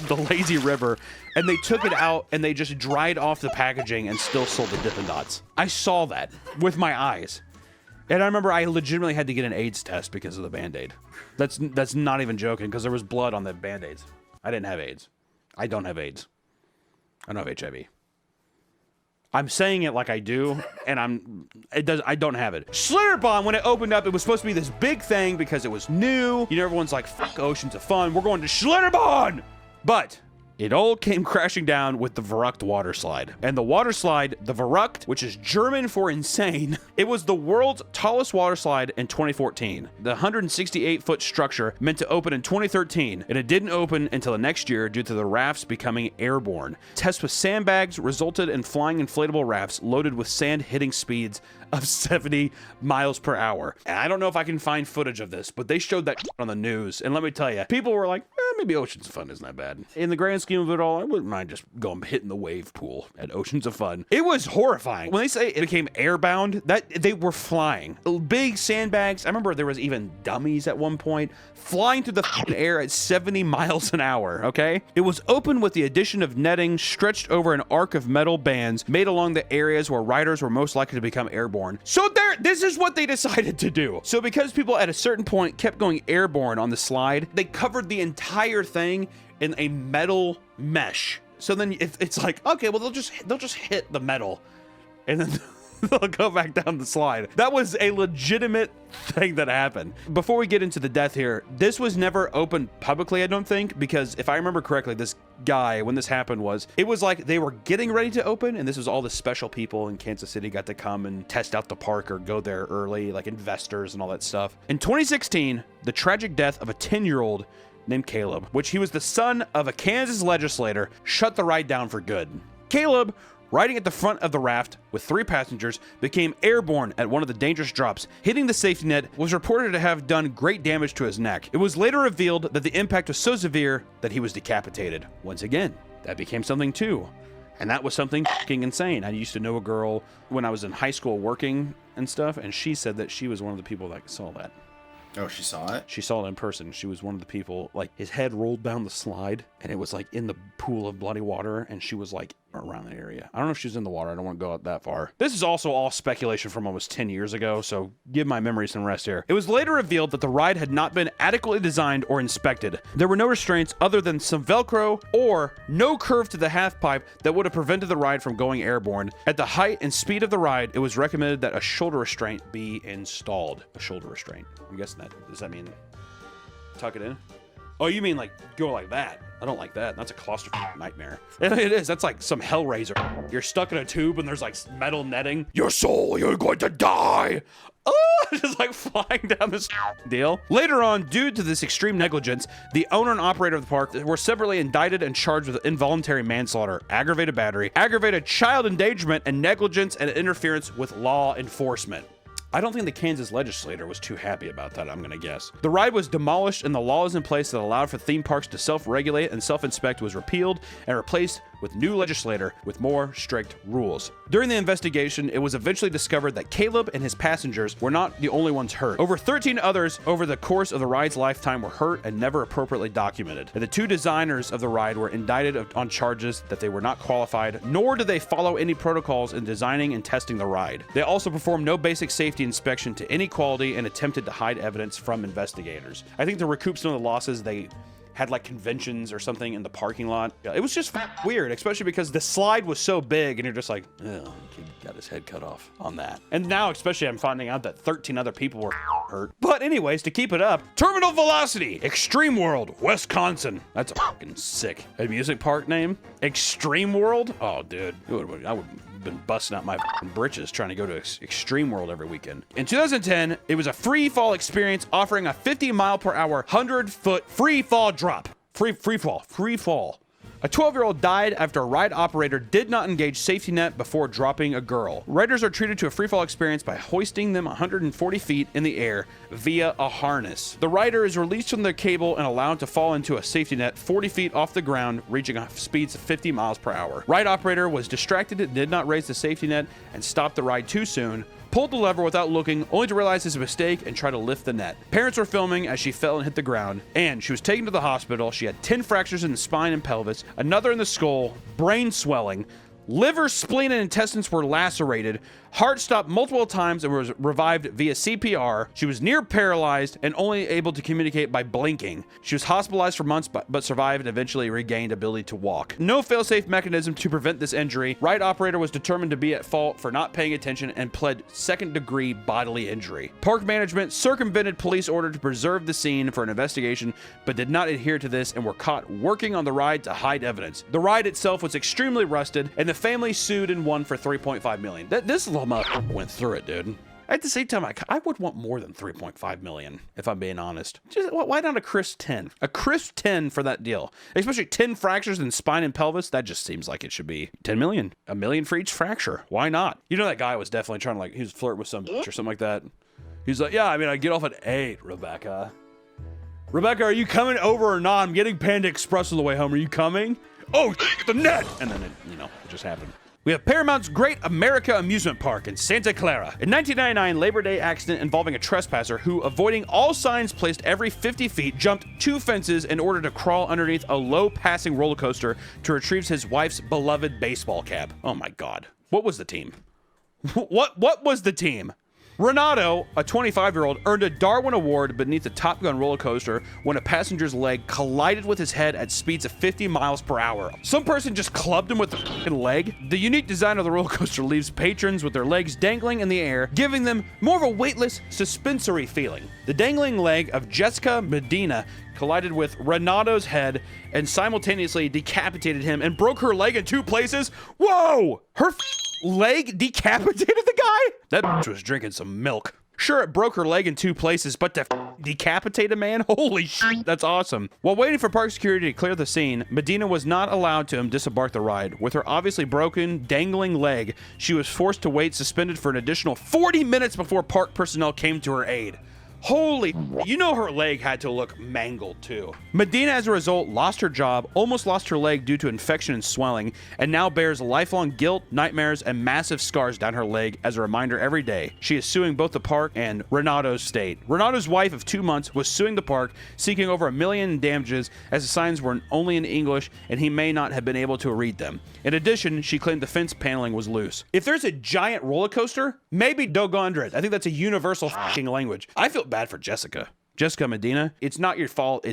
the lazy river, and they took it out and they just dried off the packaging and still sold the Dippin' Dots. I saw that with my eyes. And I remember I legitimately had to get an AIDS test because of the Band-Aid. That's not even joking, because there was blood on the Band-Aids. I didn't have AIDS. I don't have AIDS. I don't have HIV. I'm saying it like I do, and I don't have it. Schlitterbahn, when it opened up, it was supposed to be this big thing because it was new. You know, everyone's like, fuck Oceans of Fun, we're going to Schlitterbahn! But it all came crashing down with the Verrückt water slide. And the water slide, the Verrückt, which is German for insane, it was the world's tallest water slide in 2014. The 168-foot structure meant to open in 2013, and it didn't open until the next year due to the rafts becoming airborne. Tests with sandbags resulted in flying inflatable rafts loaded with sand hitting speeds of 70 miles per hour. And I don't know if I can find footage of this, but they showed that on the news. And let me tell you, people were like, maybe Oceans of Fun isn't that bad. In the grand scheme of it all, I wouldn't mind just going hitting the wave pool at Oceans of Fun. It was horrifying. When they say it became airbound, that they were flying. Big sandbags. I remember there was even dummies at one point flying through the air at 70 miles an hour, okay? It was open with the addition of netting stretched over an arc of metal bands made along the areas where riders were most likely to become airborne. So this is what they decided to do. So because people at a certain point kept going airborne on the slide, they covered the entire thing in a metal mesh. So then it's like, okay, well they'll just hit the metal and then they'll go back down the slide. That was a legitimate thing that happened. Before we get into the death here, this was never opened publicly, I don't think, because if I remember correctly, this guy, when this happened, it was like they were getting ready to open, and this was all the special people in Kansas City got to come and test out the park or go there early, like investors and all that stuff. In 2016, the tragic death of a 10-year-old named Caleb, which he was the son of a Kansas legislator, shut the ride down for good. Caleb, riding at the front of the raft with 3 passengers, became airborne at one of the dangerous drops. Hitting the safety net was reported to have done great damage to his neck. It was later revealed that the impact was so severe that he was decapitated. Once again, that became something too. And that was something fucking insane. I used to know a girl when I was in high school working and stuff, and she said that she was one of the people that saw that.
Oh, she saw it?
She saw it in person. She was one of the people, like, his head rolled down the slide, and it was, like, in the pool of bloody water, and she was, like, around the area. I don't know if she was in the water. I don't want to go out that far. This is also all speculation from almost 10 years ago, so give my memory some rest here. It was later revealed that the ride had not been adequately designed or inspected. There were no restraints other than some Velcro or no curve to the half pipe that would have prevented the ride from going airborne. At the height and speed of the ride, it was recommended that a shoulder restraint be installed. A shoulder restraint. I'm guessing that. Does that mean tuck it in? Oh, you mean like go like that? I don't like that. That's a claustrophobic nightmare. It is. That's like some Hellraiser. You're stuck in a tube and there's like metal netting. Your soul, you're going to die. Oh, just like flying down this deal. Later on, due to this extreme negligence, the owner and operator of the park were separately indicted and charged with involuntary manslaughter, aggravated battery, aggravated child endangerment, and negligence and interference with law enforcement. I don't think the Kansas legislator was too happy about that, I'm gonna guess. The ride was demolished and the laws in place that allowed for theme parks to self-regulate and self-inspect was repealed and replaced with new legislator with more strict rules. During the investigation, it was eventually discovered that Caleb and his passengers were not the only ones hurt. Over 13 others over the course of the ride's lifetime were hurt and never appropriately documented. And the 2 designers of the ride were indicted on charges that they were not qualified, nor did they follow any protocols in designing and testing the ride. They also performed no basic safety inspection to any quality and attempted to hide evidence from investigators. I think to recoup some of the losses, they had like conventions or something in the parking lot. It was just weird, especially because the slide was so big and you're just like, oh, kid got his head cut off on that. And now, especially, I'm finding out that 13 other people were hurt. But anyways, to keep it up, Terminal Velocity, Extreme World, Wisconsin. That's a fucking sick amusement park name. Extreme World? Oh, dude, I would have been busting out my britches trying to go to Extreme World every weekend. In 2010, it was a free fall experience offering a 50 mile per hour, 100-foot free fall drop. Free fall. A 12-year-old died after a ride operator did not engage safety net before dropping a girl. Riders are treated to a freefall experience by hoisting them 140 feet in the air via a harness. The rider is released from the cable and allowed to fall into a safety net 40 feet off the ground, reaching speeds of 50 miles per hour. Ride operator was distracted and did not raise the safety net and stopped the ride too soon, pulled the lever without looking, only to realize his mistake and try to lift the net. Parents were filming as she fell and hit the ground, and she was taken to the hospital. She had 10 fractures in the spine and pelvis, another in the skull, brain swelling, Liver, spleen, and intestines were lacerated. Heart stopped multiple times and was revived via CPR. She was near paralyzed and only able to communicate by blinking. She was hospitalized for months but survived and eventually regained ability to walk. No fail-safe mechanism to prevent this injury. Ride operator was determined to be at fault for not paying attention and pled second-degree bodily injury. Park management circumvented police order to preserve the scene for an investigation but did not adhere to this and were caught working on the ride to hide evidence. The ride itself was extremely rusted and the family sued and won for $3.5 million. This little motherfucker went through it, dude. At the same time, I would want more than $3.5 million, if I'm being honest. Just, why not a crisp 10? A crisp 10 for that deal. Especially 10 fractures in spine and pelvis. That just seems like it should be 10 million. $1 million for each fracture. Why not? You know that guy was definitely trying to, like, he was flirting with some bitch or something like that. He's like, yeah, I mean, I get off at 8, Rebecca. Rebecca, are you coming over or not? I'm getting Panda Express on the way home. Are you coming? Oh, the net! And then, it just happened. We have Paramount's Great America Amusement Park in Santa Clara. In 1999, Labor Day accident involving a trespasser who, avoiding all signs placed every 50 feet, jumped 2 fences in order to crawl underneath a low-passing roller coaster to retrieve his wife's beloved baseball cap. Oh my God. What was the team? What was the team? Renato, a 25-year-old, earned a Darwin Award beneath the Top Gun roller coaster when a passenger's leg collided with his head at speeds of 50 miles per hour. Some person just clubbed him with the f***ing leg. The unique design of the roller coaster leaves patrons with their legs dangling in the air, giving them more of a weightless, suspensory feeling. The dangling leg of Jessica Medina collided with Renato's head and simultaneously decapitated him and broke her leg in 2 places. Whoa! Her leg decapitated the guy? That bitch was drinking some milk. Sure, it broke her leg in 2 places, but to decapitate a man? Holy shit, that's awesome. While waiting for park security to clear the scene, Medina was not allowed to disembark the ride. With her obviously broken, dangling leg, she was forced to wait suspended for an additional 40 minutes before park personnel came to her aid. Holy, you know her leg had to look mangled too. Medina, as a result, lost her job, almost lost her leg due to infection and swelling, and now bears lifelong guilt, nightmares, and massive scars down her leg as a reminder every day. She is suing both the park and Renato's state. Renato's wife of 2 months was suing the park, seeking over $1 million in damages as the signs were only in English and he may not have been able to read them. In addition, she claimed the fence paneling was loose. If there's a giant roller coaster, maybe dogondred. I think that's a universal f***ing language. I feel bad for Jessica Medina. It's not your fault,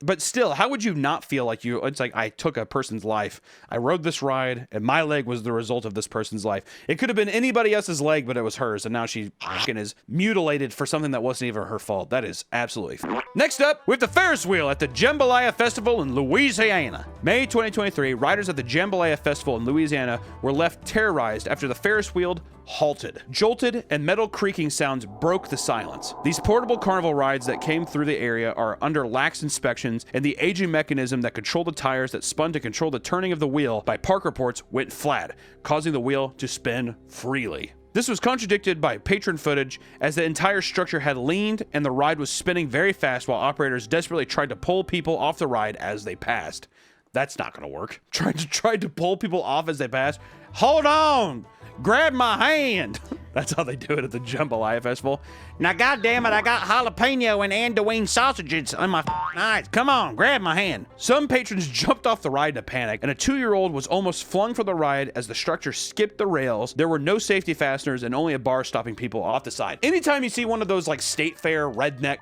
but still, how would you not feel like it's like, I took a person's life, I rode this ride, and my leg was the result of this person's life. It could have been anybody else's leg, but it was hers, and now she fucking is mutilated for something that wasn't even her fault. That is absolutely Next up, we have the Ferris wheel at the Jambalaya Festival in Louisiana. May 2023, riders at the Jambalaya Festival in Louisiana were left terrorized after the Ferris wheel halted. Jolted and metal creaking sounds broke the silence. These portable carnival rides that came through the area are under lax inspections, and the aging mechanism that controlled the tires that spun to control the turning of the wheel by park reports went flat, causing the wheel to spin freely. This was contradicted by patron footage as the entire structure had leaned and the ride was spinning very fast while operators desperately tried to pull people off the ride as they passed. That's not gonna work. Tried to pull people off as they passed. Hold on! Grab my hand! That's how they do it at the Jambalaya Festival. Now, goddammit, I got jalapeno and andouille sausages in my eyes. Come on, grab my hand. Some patrons jumped off the ride in a panic, and a 2-year-old was almost flung from the ride as the structure skipped the rails. There were no safety fasteners and only a bar stopping people off the side. Anytime you see one of those like state fair redneck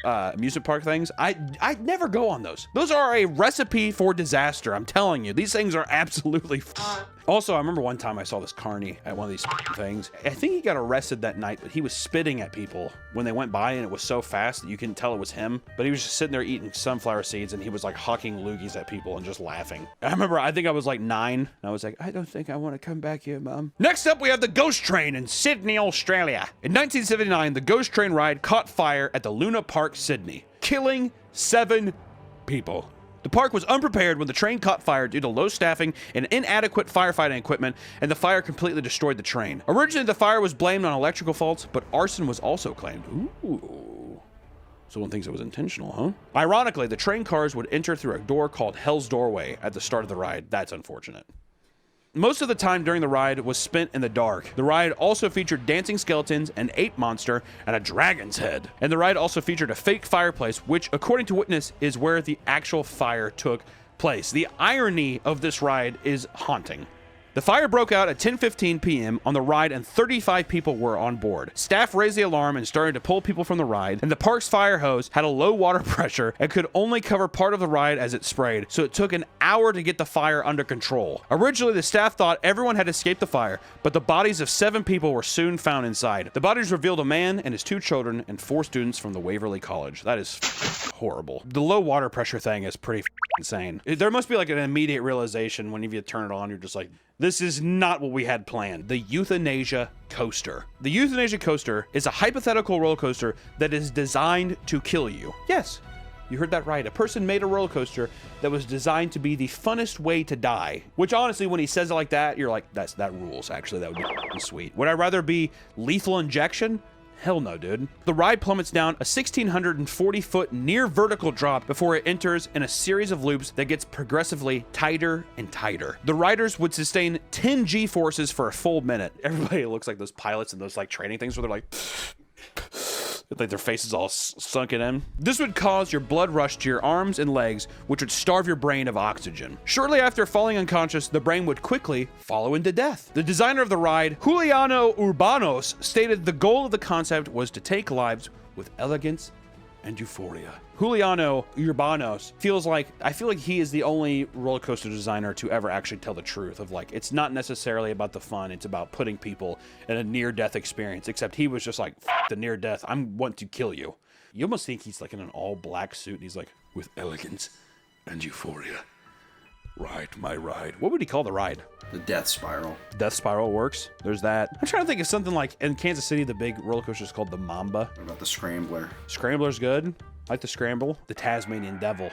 amusement park things, I never go on those. Those are a recipe for disaster. I'm telling you, these things are absolutely Also, I remember one time I saw this carny at one of these things. I think he got arrested that night, but he was spitting at people when they went by, and it was so fast that you couldn't tell it was him. But he was just sitting there eating sunflower seeds, and he was like hawking loogies at people and just laughing. I remember, I think I was like 9, and I was like, I don't think I want to come back here, Mom. Next up, we have the Ghost Train in Sydney, Australia. In 1979, the Ghost Train ride caught fire at the Luna Park, Sydney, killing 7 people. The park was unprepared when the train caught fire due to low staffing and inadequate firefighting equipment, and the fire completely destroyed the train. Originally, the fire was blamed on electrical faults, but arson was also claimed. Ooh. Someone thinks it was intentional, huh? Ironically, the train cars would enter through a door called Hell's Doorway at the start of the ride. That's unfortunate. Most of the time during the ride was spent in the dark. The ride also featured dancing skeletons, an ape monster, and a dragon's head. And the ride also featured a fake fireplace, which, according to witness, is where the actual fire took place. The irony of this ride is haunting. The fire broke out at 10:15 p.m. on the ride and 35 people were on board. Staff raised the alarm and started to pull people from the ride, and the park's fire hose had a low water pressure and could only cover part of the ride as it sprayed, so it took an hour to get the fire under control. Originally, the staff thought everyone had escaped the fire, but the bodies of 7 people were soon found inside. The bodies revealed a man and his 2 children and 4 students from the Waverly College. That is horrible. The low water pressure thing is pretty insane. There must be like an immediate realization when you turn it on, you're just like, this is not what we had planned. The Euthanasia Coaster. The Euthanasia Coaster is a hypothetical roller coaster that is designed to kill you. Yes, you heard that right. A person made a roller coaster that was designed to be the funnest way to die. Which honestly, when he says it like that, you're like, that rules, actually. That would be sweet. Would I rather be lethal injection? Hell no, dude. The ride plummets down a 1,640-foot near vertical drop before it enters in a series of loops that gets progressively tighter and tighter. The riders would sustain 10 G-forces for a full minute. Everybody looks like those pilots in those like training things where they're like their faces all sunken in. This would cause your blood rush to your arms and legs, which would starve your brain of oxygen. Shortly after falling unconscious, the brain would quickly follow into death. The designer of the ride, Juliano Urbanos, stated the goal of the concept was to take lives with elegance and euphoria. Juliano Urbanos I feel like he is the only roller coaster designer to ever actually tell the truth of like, it's not necessarily about the fun, it's about putting people in a near-death experience, except he was just like, F the near-death, I want to kill you. You almost think he's like in an all-black suit and he's like, with elegance and euphoria. Ride my ride. What would he call the ride?
The Death Spiral.
Death Spiral works. There's that. I'm trying to think of something like in Kansas City, the big roller coaster is called the Mamba.
What about the Scrambler?
Scrambler's good. I like the Scramble. The Tasmanian Devil.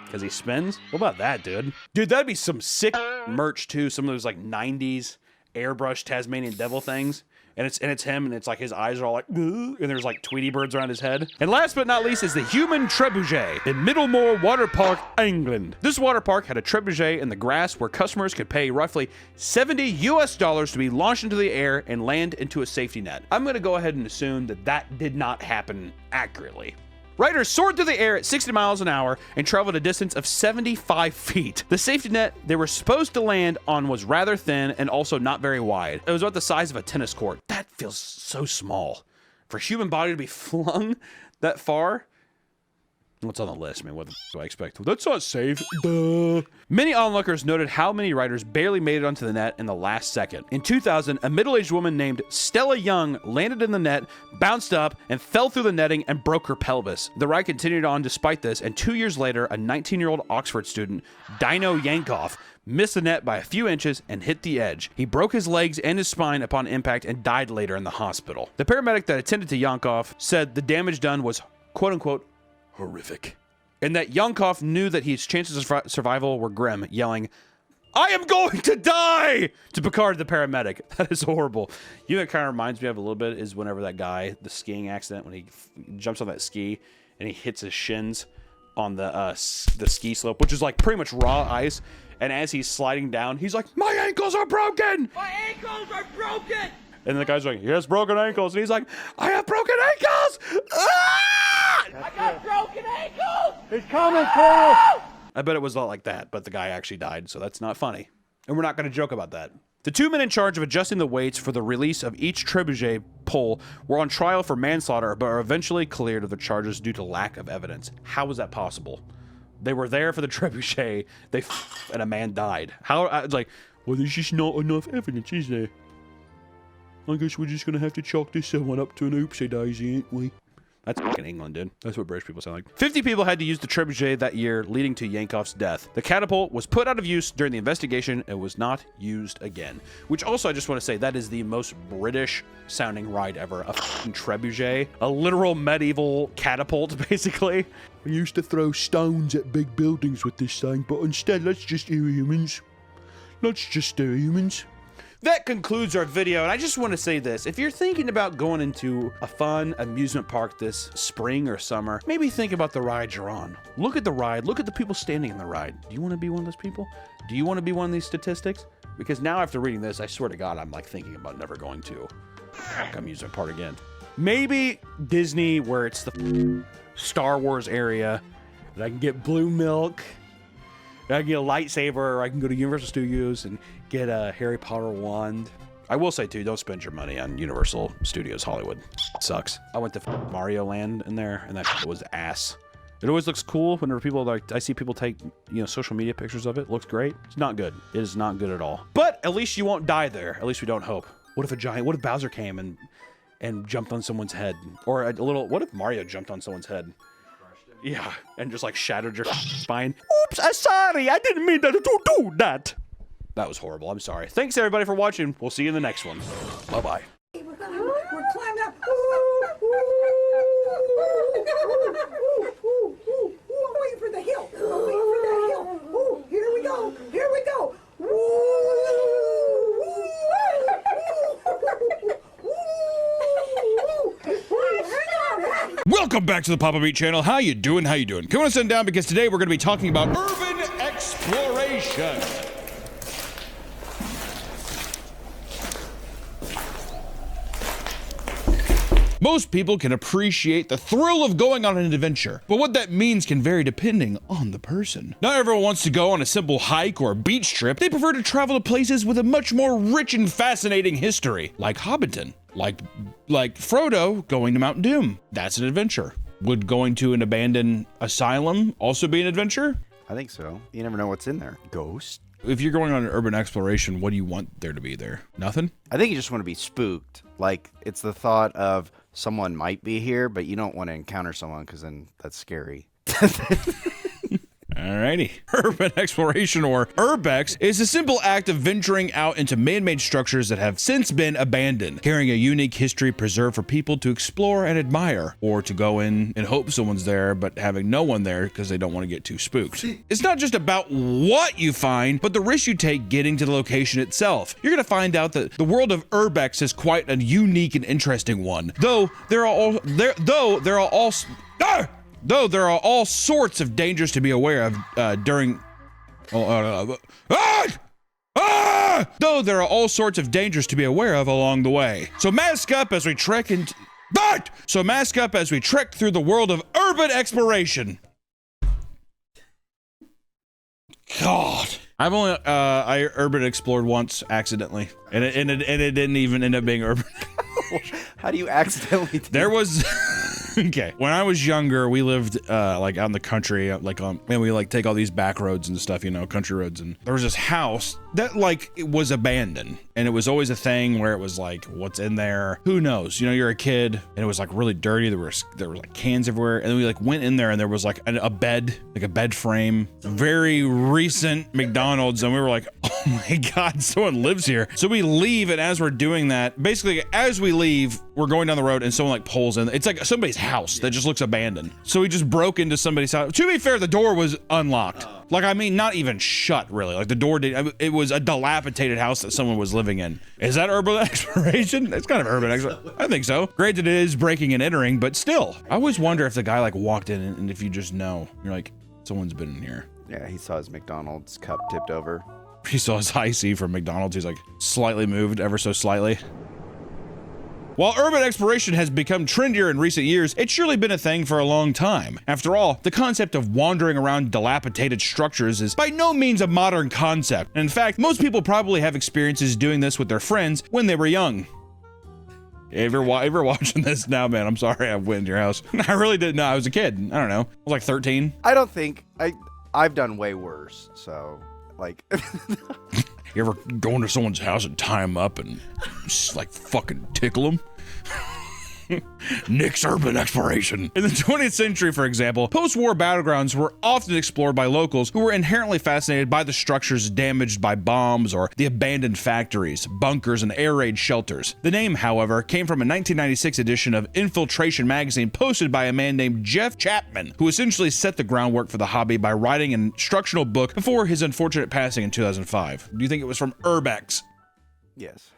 Because he spins. What about that, dude? Dude, that'd be some sick merch too. Some of those like 90s airbrush Tasmanian Devil things. And it's him, and it's like his eyes are all like, and there's like Tweety birds around his head. And last but not least is the Human Trebuchet in Middlemore Water Park, England. This water park had a trebuchet in the grass where customers could pay roughly $70 US to be launched into the air and land into a safety net. I'm gonna go ahead and assume that did not happen accurately. Riders soared through the air at 60 miles an hour and traveled a distance of 75 feet. The safety net they were supposed to land on was rather thin and also not very wide. It was about the size of a tennis court. That feels so small. For a human body to be flung that far? What's on the list, man? What the do I expect? That's not safe. Duh. Many onlookers noted how many riders barely made it onto the net in the last second. In 2000, a middle-aged woman named Stella Young landed in the net, bounced up, and fell through the netting and broke her pelvis. The ride continued on despite this, and 2 years later, a 19-year-old Oxford student, Dino Yankoff, missed the net by a few inches and hit the edge. He broke his legs and his spine upon impact and died later in the hospital. The paramedic that attended to Yankoff said the damage done was, quote-unquote, horrific, and that Yankoff knew that his chances of survival were grim, yelling, "I am going to die!" to Picard, the paramedic. That is horrible. You know what kind of reminds me of a little bit is whenever that guy, the skiing accident, when he jumps on that ski and he hits his shins on the ski slope, which is like pretty much raw ice, and as he's sliding down, he's like, "My ankles are broken!
My ankles are broken!"
And the guy's like, "He has broken ankles," and he's like, "I have broken ankles! Ah!"
I got broken ankles!
It's coming, Cole!
I bet it was not like that, but the guy actually died, so that's not funny. And we're not going to joke about that. The 2 men in charge of adjusting the weights for the release of each trebuchet pole were on trial for manslaughter, but are eventually cleared of the charges due to lack of evidence. How was that possible? They were there for the trebuchet, and a man died. How, like, well, there's just not enough evidence, is there? I guess we're just going to have to chalk this one up to an oopsie daisy, ain't we? That's fucking England, dude. That's what British people sound like. 50 people had to use the trebuchet that year, leading to Yankoff's death. The catapult was put out of use during the investigation and was not used again. Which also, I just want to say, that is the most British-sounding ride ever. A fucking trebuchet. A literal medieval catapult, basically.
I used to throw stones at big buildings with this thing, but instead, let's just do humans. Let's just do humans.
That concludes our video, and I just want to say this. If you're thinking about going into a fun amusement park this spring or summer, maybe think about the rides you're on. Look at the ride. Look at the people standing in the ride. Do you want to be one of those people? Do you want to be one of these statistics? Because now after reading this, I swear to God, I'm like thinking about never going to an amusement park again. Maybe Disney, where it's the Star Wars area, and I can get blue milk I can get a lightsaber, or I can go to Universal Studios and get a Harry Potter wand. I will say too, don't spend your money on Universal Studios Hollywood. It sucks. I went to Mario Land in there, and that was ass. It always looks cool whenever people like, I see people take, you know, social media pictures of it. It looks great. It's not good. It is not good at all. But at least you won't die there. At least we don't hope. What if Bowser came and jumped on someone's head? Or what if Mario jumped on someone's head? Yeah, and just like shattered your spine. Oops, I'm sorry. I didn't mean to do that. That was horrible. I'm sorry. Thanks everybody for watching. We'll see you in the next one. Bye-bye.
We're climbing up. I'm waiting for the hill. Ooh, here we go. Here we go.
Welcome back to the Papa Meat channel. How you doing? How you doing? Come on, sit down because today we're going to be talking about urban exploration. Most people can appreciate the thrill of going on an adventure, but what that means can vary depending on the person. Not everyone wants to go on a simple hike or beach trip. They prefer to travel to places with a much more rich and fascinating history, like Hobbiton, like Frodo going to Mount Doom. That's an adventure. Would going to an abandoned asylum also be an adventure?
I think so. You never know what's in there. Ghost.
If you're going on an urban exploration, what do you want there to be there? Nothing?
I think you just want to be spooked. Like, it's the thought of someone might be here, but you don't want to encounter someone because then that's scary.
Alrighty. Urban exploration, or urbex, is a simple act of venturing out into man-made structures that have since been abandoned, carrying a unique history preserved for people to explore and admire, or to go in and hope someone's there, but having no one there because they don't want to get too spooked. It's not just about what you find, but the risk you take getting to the location itself. You're going to find out that the world of urbex is quite a unique and interesting one, though there are all sorts of dangers to be aware of during. Though there are all sorts of dangers to be aware of along the way. So mask up as we trek through the world of urban exploration. God. I've only I urban explored once accidentally, and it didn't even end up being urban.
How do you accidentally do
There was okay. When I was younger, we lived like out in the country, and we like take all these back roads and stuff, you know, country roads, and there was this house that like it was abandoned, and it was always a thing where it was like, what's in there? Who knows? You know, you're a kid, and it was like really dirty. There were like cans everywhere, and then we like went in there, and there was like a bed, like a bed frame, very recent McDonald's, and we were like, oh my God, someone lives here. So we leave, and as we're doing that, basically as we leave, we're going down the road, and someone like pulls in. It's like somebody's house that just looks abandoned. So we just broke into somebody's house. To be fair, the door was unlocked. Like, I mean, not even shut, really. Like, the door did. It was a dilapidated house that someone was living in. Is that urban exploration? It's kind of urban exploration. I think so. Granted, it is breaking and entering, but still. I always wonder if the guy, like, walked in and if you just know, you're like, someone's been in here.
Yeah, he saw his McDonald's cup tipped over.
He saw his high C from McDonald's. He's like, slightly moved, ever so slightly. While urban exploration has become trendier in recent years, it's surely been a thing for a long time. After all, the concept of wandering around dilapidated structures is by no means a modern concept. In fact, most people probably have experiences doing this with their friends when they were young. If you're watching this now, man, I'm sorry I went into your house. I really didn't know. I was a kid. I don't know. I was like 13.
I don't think I've done way worse. So, like,
you ever go into someone's house and tie them up and just like fucking tickle them? Nick's urban exploration. In the 20th century, for example, post-war battlegrounds were often explored by locals who were inherently fascinated by the structures damaged by bombs or the abandoned factories, bunkers, and air raid shelters. The name, however, came from a 1996 edition of Infiltration magazine posted by a man named Jeff Chapman, who essentially set the groundwork for the hobby by writing an instructional book before his unfortunate passing in 2005. Do you think it was from urbex?
Yes.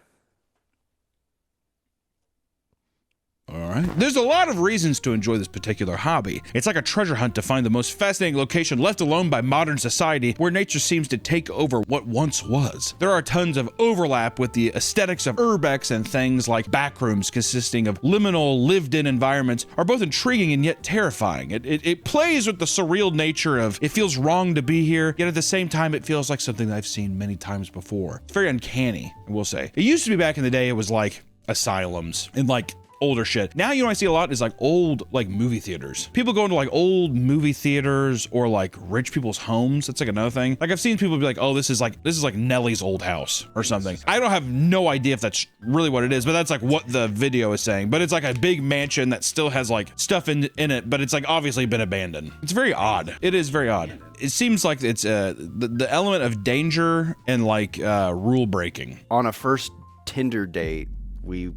All right. There's a lot of reasons to enjoy this particular hobby. It's like a treasure hunt to find the most fascinating location left alone by modern society where nature seems to take over what once was. There are tons of overlap with the aesthetics of urbex, and things like backrooms consisting of liminal, lived-in environments are both intriguing and yet terrifying. It plays with the surreal nature of it feels wrong to be here, yet at the same time it feels like something that I've seen many times before. It's very uncanny, I will say. It used to be back in the day, it was like asylums and like older shit. Now, you know, I see a lot is like old, like movie theaters. People go into like old movie theaters or like rich people's homes. That's like another thing. Like I've seen people be like, oh, this is like Nellie's old house or something. I don't have no idea if that's really what it is, but that's like what the video is saying. But it's like a big mansion that still has like stuff in it, but it's like obviously been abandoned. It's very odd. It is very odd. It seems like it's the element of danger and like rule breaking.
On a first Tinder date, we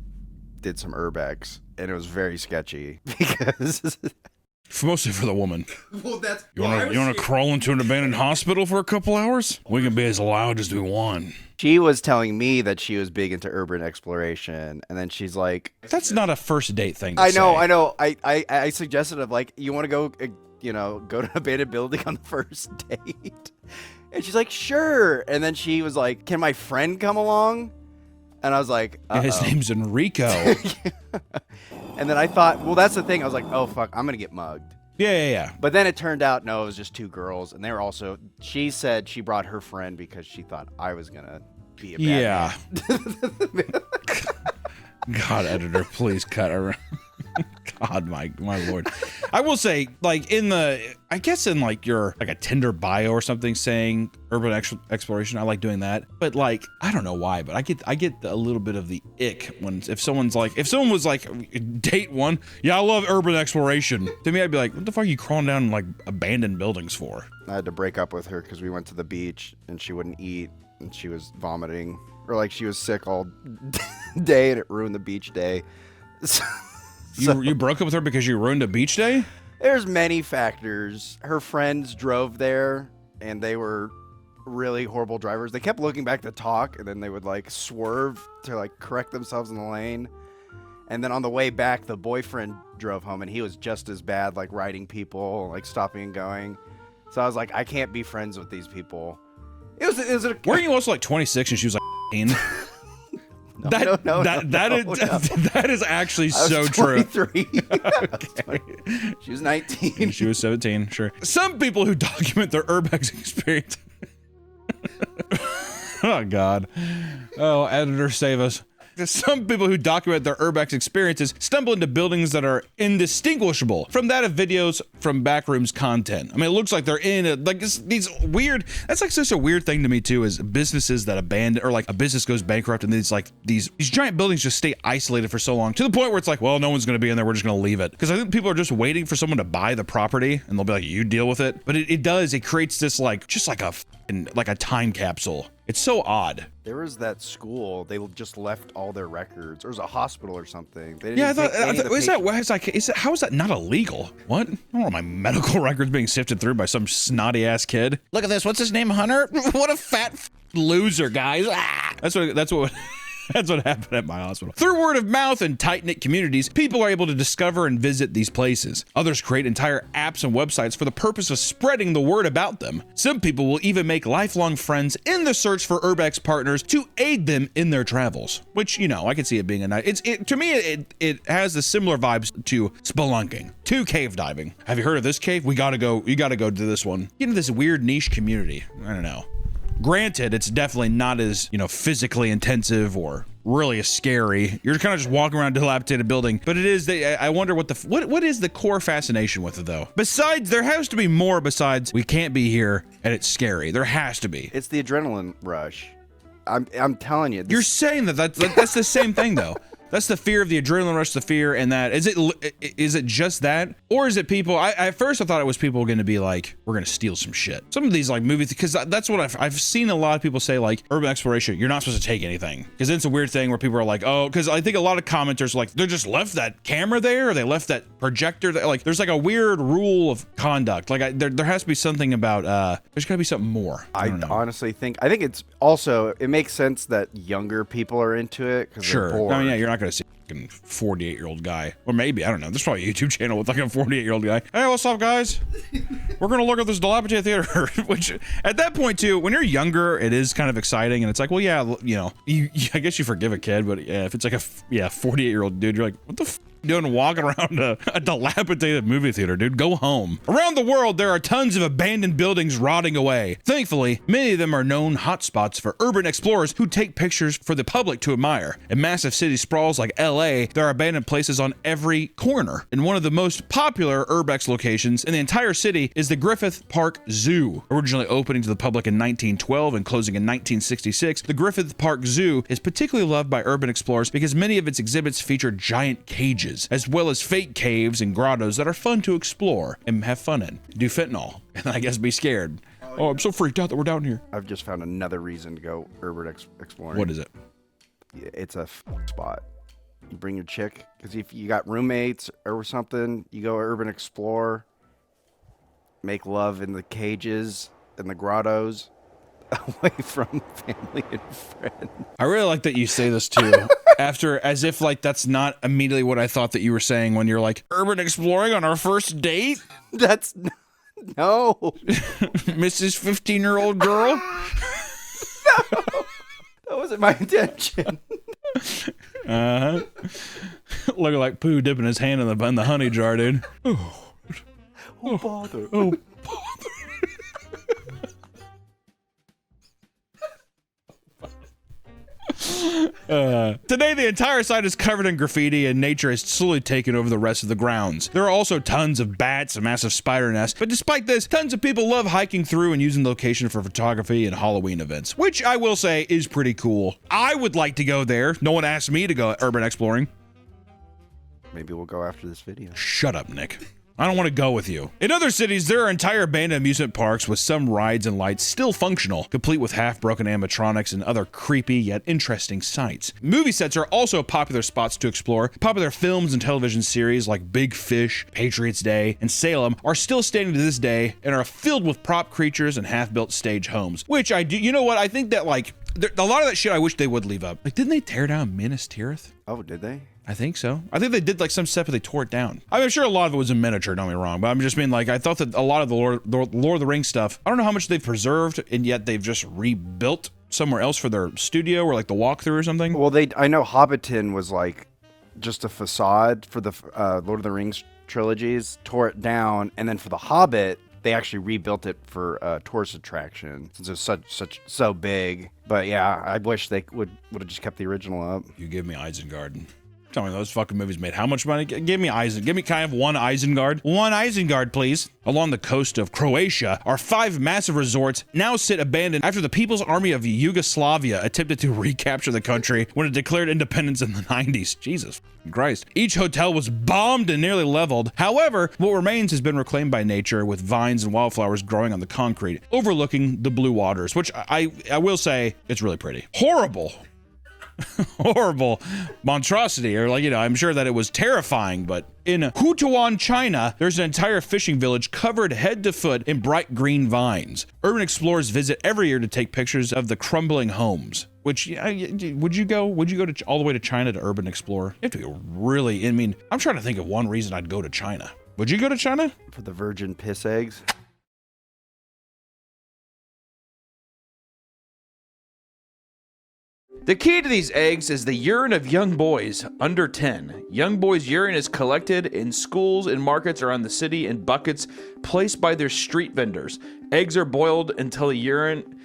did some urbex, and it was very sketchy because
mostly for the woman.
Well, that's
you want to crawl into an abandoned hospital for a couple hours? We can be as loud as we want.
She was telling me that she was big into urban exploration, and then she's like,
"That's not a first date thing to
I know,
say."
I know. I suggested of like, you want to go, go to an abandoned building on the first date, and she's like, sure. And then she was like, can my friend come along? And I was like,
yeah, his name's Enrico.
And then I thought, well, that's the thing. I was like, oh, fuck, I'm going to get mugged.
Yeah.
But then it turned out, no, it was just two girls. And they were also, she said she brought her friend because she thought I was going to be a bad man.
God, editor, please cut around. God, my lord. I will say, like I guess in like your like a Tinder bio or something saying urban exploration, I like doing that. But like, I don't know why, but I get a little bit of the ick when if someone was like date one, yeah, I love urban exploration. To me, I'd be like, what the fuck are you crawling down in like abandoned buildings for?
I had to break up with her because we went to the beach and she wouldn't eat and she was vomiting, or like she was sick all day and it ruined the beach day.
You broke up with her because you ruined a beach day?
There's many factors. Her friends drove there, and they were really horrible drivers. They kept looking back to talk, and then they would like swerve to like correct themselves in the lane. And then on the way back, the boyfriend drove home, and he was just as bad, like riding people, like stopping and going. So I was like, I can't be friends with these people.
Weren't you also like 26 and she was like 18? That is actually so true.
Okay. She was 19.
She was 17, sure. Some people who document their urbex experience. Oh, God. Oh, editor, save us. Some people who document their urbex experiences stumble into buildings that are indistinguishable from that of videos from Backrooms content. I mean, it looks like they're in these weird. That's like such a weird thing to me too, is businesses that abandon, or like a business goes bankrupt and these giant buildings just stay isolated for so long to the point where it's like, well, no one's going to be in there. We're just going to leave it, because I think people are just waiting for someone to buy the property and they'll be like, you deal with it. But it creates this like just like a time capsule. It's so odd.
There was that school. They just left all their records. Or it was a hospital or something. They
yeah, how is that not illegal? What? I don't want my medical records being sifted through by some snotty ass kid. Look at this. What's his name? Hunter? What a fat loser, guys. Ah! That's what That's what happened at my hospital. Through word of mouth and tight-knit communities, people are able to discover and visit these places. Others create entire apps and websites for the purpose of spreading the word about them. Some people will even make lifelong friends in the search for urbex partners to aid them in their travels. Which, I can see it being a nice. To me, it has the similar vibes to spelunking, to cave diving. Have you heard of this cave? You gotta go to this one. Get into this weird niche community. I don't know. Granted, it's definitely not as, physically intensive or really as scary. You're kind of just walking around a dilapidated building, but it is, I wonder what is the core fascination with it though? Besides, there has to be more besides we can't be here and it's scary. There has to be.
It's the adrenaline rush. I'm telling you.
You're saying that's the same thing though. That's the fear of the adrenaline rush, the fear, and that is it just that, or is it people? At first I thought it was people going to be like, we're going to steal some shit. Some of these like movies, because that's what I've seen a lot of people say, like urban exploration, you're not supposed to take anything, because it's a weird thing where people are like, oh, because I think a lot of commenters are like, they just left that camera there, or they left that projector there. Like there's like a weird rule of conduct. Like there has to be something about there's got to be something more.
I honestly think it's also, it makes sense that younger people are into it because
sure.
they're bored.
I mean, yeah, you're not going to see. fucking 48-year-old guy. Or maybe, I don't know. There's probably a YouTube channel with like a 48-year-old guy. Hey, what's up, guys? We're gonna look at this dilapidated theater. Which, at that point too, when you're younger, it is kind of exciting, and it's like, well, yeah, you know, I guess you forgive a kid, but yeah, if it's like a 48-year-old dude, you're like, what the f doing walking around a dilapidated movie theater, dude? Go home. Around the world, there are tons of abandoned buildings rotting away. Thankfully, many of them are known hotspots for urban explorers who take pictures for the public to admire. In massive city sprawls like LA, there are abandoned places on every corner. And one of the most popular urbex locations in the entire city is the Griffith Park Zoo. Originally opening to the public in 1912 and closing in 1966, the Griffith Park Zoo is particularly loved by urban explorers because many of its exhibits feature giant cages, as well as fake caves and grottos that are fun to explore and have fun in. Do fentanyl, and I guess be scared. Oh, I'm so freaked out that we're down here.
I've just found another reason to go urban exploring.
What is it?
It's a spot. You bring your chick, because if you got roommates or something, you go urban explore, make love in the cages and the grottos, away from family and friends.
I really like that you say this too. After, as if like that's not immediately what I thought that you were saying when you're like, urban exploring on our first date?
That's no.
Mrs. 15-year-old girl?
No, that wasn't my intention.
Uh-huh. Looking like Pooh dipping his hand in the honey jar, dude.
Oh bother.
Oh. Today, the entire site is covered in graffiti, and nature has slowly taken over the rest of the grounds. There are also tons of bats and massive spider nests, but despite this, tons of people love hiking through and using the location for photography and Halloween events, which I will say is pretty cool. I would like to go there. No one asked me to go urban exploring.
Maybe we'll go after this video.
Shut up, Nick. I don't want to go with you. In other cities, there are entire abandoned amusement parks with some rides and lights still functional, complete with half-broken animatronics and other creepy yet interesting sights. Movie sets are also popular spots to explore. Popular films and television series like Big Fish, Patriots Day, and Salem are still standing to this day and are filled with prop creatures and half-built stage homes, which I do, you know what, I think that like, a lot of that shit I wish they would leave up. Like, didn't they tear down Minas Tirith?
Oh, did they?
I think so. I think they did like some stuff, but they tore it down. I'm sure a lot of it was in miniature, don't get me wrong, but I'm just being like, I thought that a lot of the Lord of the Rings stuff, I don't know how much they've preserved, and yet they've just rebuilt somewhere else for their studio or like the walkthrough or something.
Well, I know Hobbiton was like just a facade for the Lord of the Rings trilogies, tore it down, and then for the Hobbit, they actually rebuilt it for a tourist attraction since it's so big. But yeah, I wish they would have just kept the original up.
You give me Isengard. Tell me those fucking movies made how much money? Give me kind of one Isengard. One Isengard, please. Along the coast of Croatia are 5 massive resorts now sit abandoned after the People's Army of Yugoslavia attempted to recapture the country when it declared independence in the 90s. Jesus Christ. Each hotel was bombed and nearly leveled. However, what remains has been reclaimed by nature with vines and wildflowers growing on the concrete, overlooking the blue waters, which I will say, it's really pretty. Horrible. Horrible monstrosity, or like, you know, I'm sure that it was terrifying, but in Hutuan, China, there's an entire fishing village covered head to foot in bright green vines. Urban explorers visit every year to take pictures of the crumbling homes. Which, would you go to all the way to China to urban explore? You have to be really, I mean, I'm trying to think of one reason I'd go to China. Would you go to China?
For the virgin piss eggs?
The key to these eggs is the urine of young boys under 10. Young boys' urine is collected in schools and markets around the city in buckets placed by their street vendors. Eggs are boiled until the urine...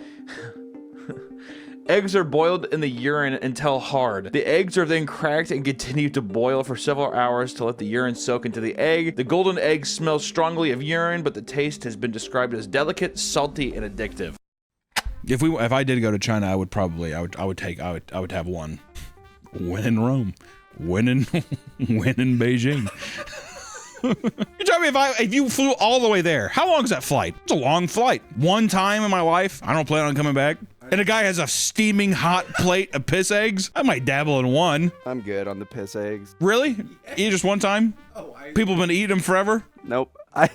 Eggs are boiled in the urine until hard. The eggs are then cracked and continue to boil for several hours to let the urine soak into the egg. The golden egg smells strongly of urine, but the taste has been described as delicate, salty, and addictive.
If I did go to China, I would have one. When in Rome, when in Beijing. You tell me if you flew all the way there, how long is that flight? It's a long flight. One time in my life, I don't plan on coming back. And a guy has a steaming hot plate of piss eggs. I might dabble in one.
I'm good on the piss eggs.
Really? Eat just one time? People have been eating them forever?
Nope. I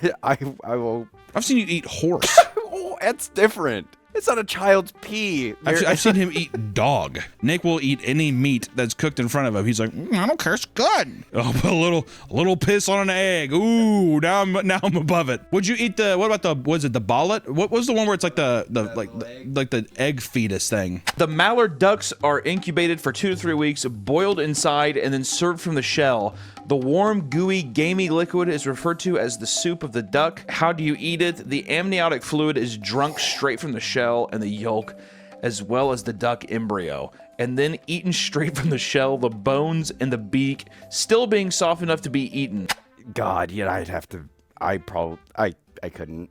will.
I've seen you eat horse.
Oh, that's different. It's not a child's pee.
I've seen him eat dog. Nick will eat any meat that's cooked in front of him. He's like, I don't care, it's good. Oh, but a little piss on an egg. Ooh, now I'm above it. Would you eat the? What about the? Was it the bollet? What was the one where it's like the egg fetus thing?
The mallard ducks are incubated for 2 to 3 weeks, boiled inside, and then served from the shell. The warm, gooey, gamey liquid is referred to as the soup of the duck. How do you eat it? The amniotic fluid is drunk straight from the shell and the yolk, as well as the duck embryo, and then eaten straight from the shell, the bones and the beak still being soft enough to be eaten.
God, yeah, I'd have to. I couldn't.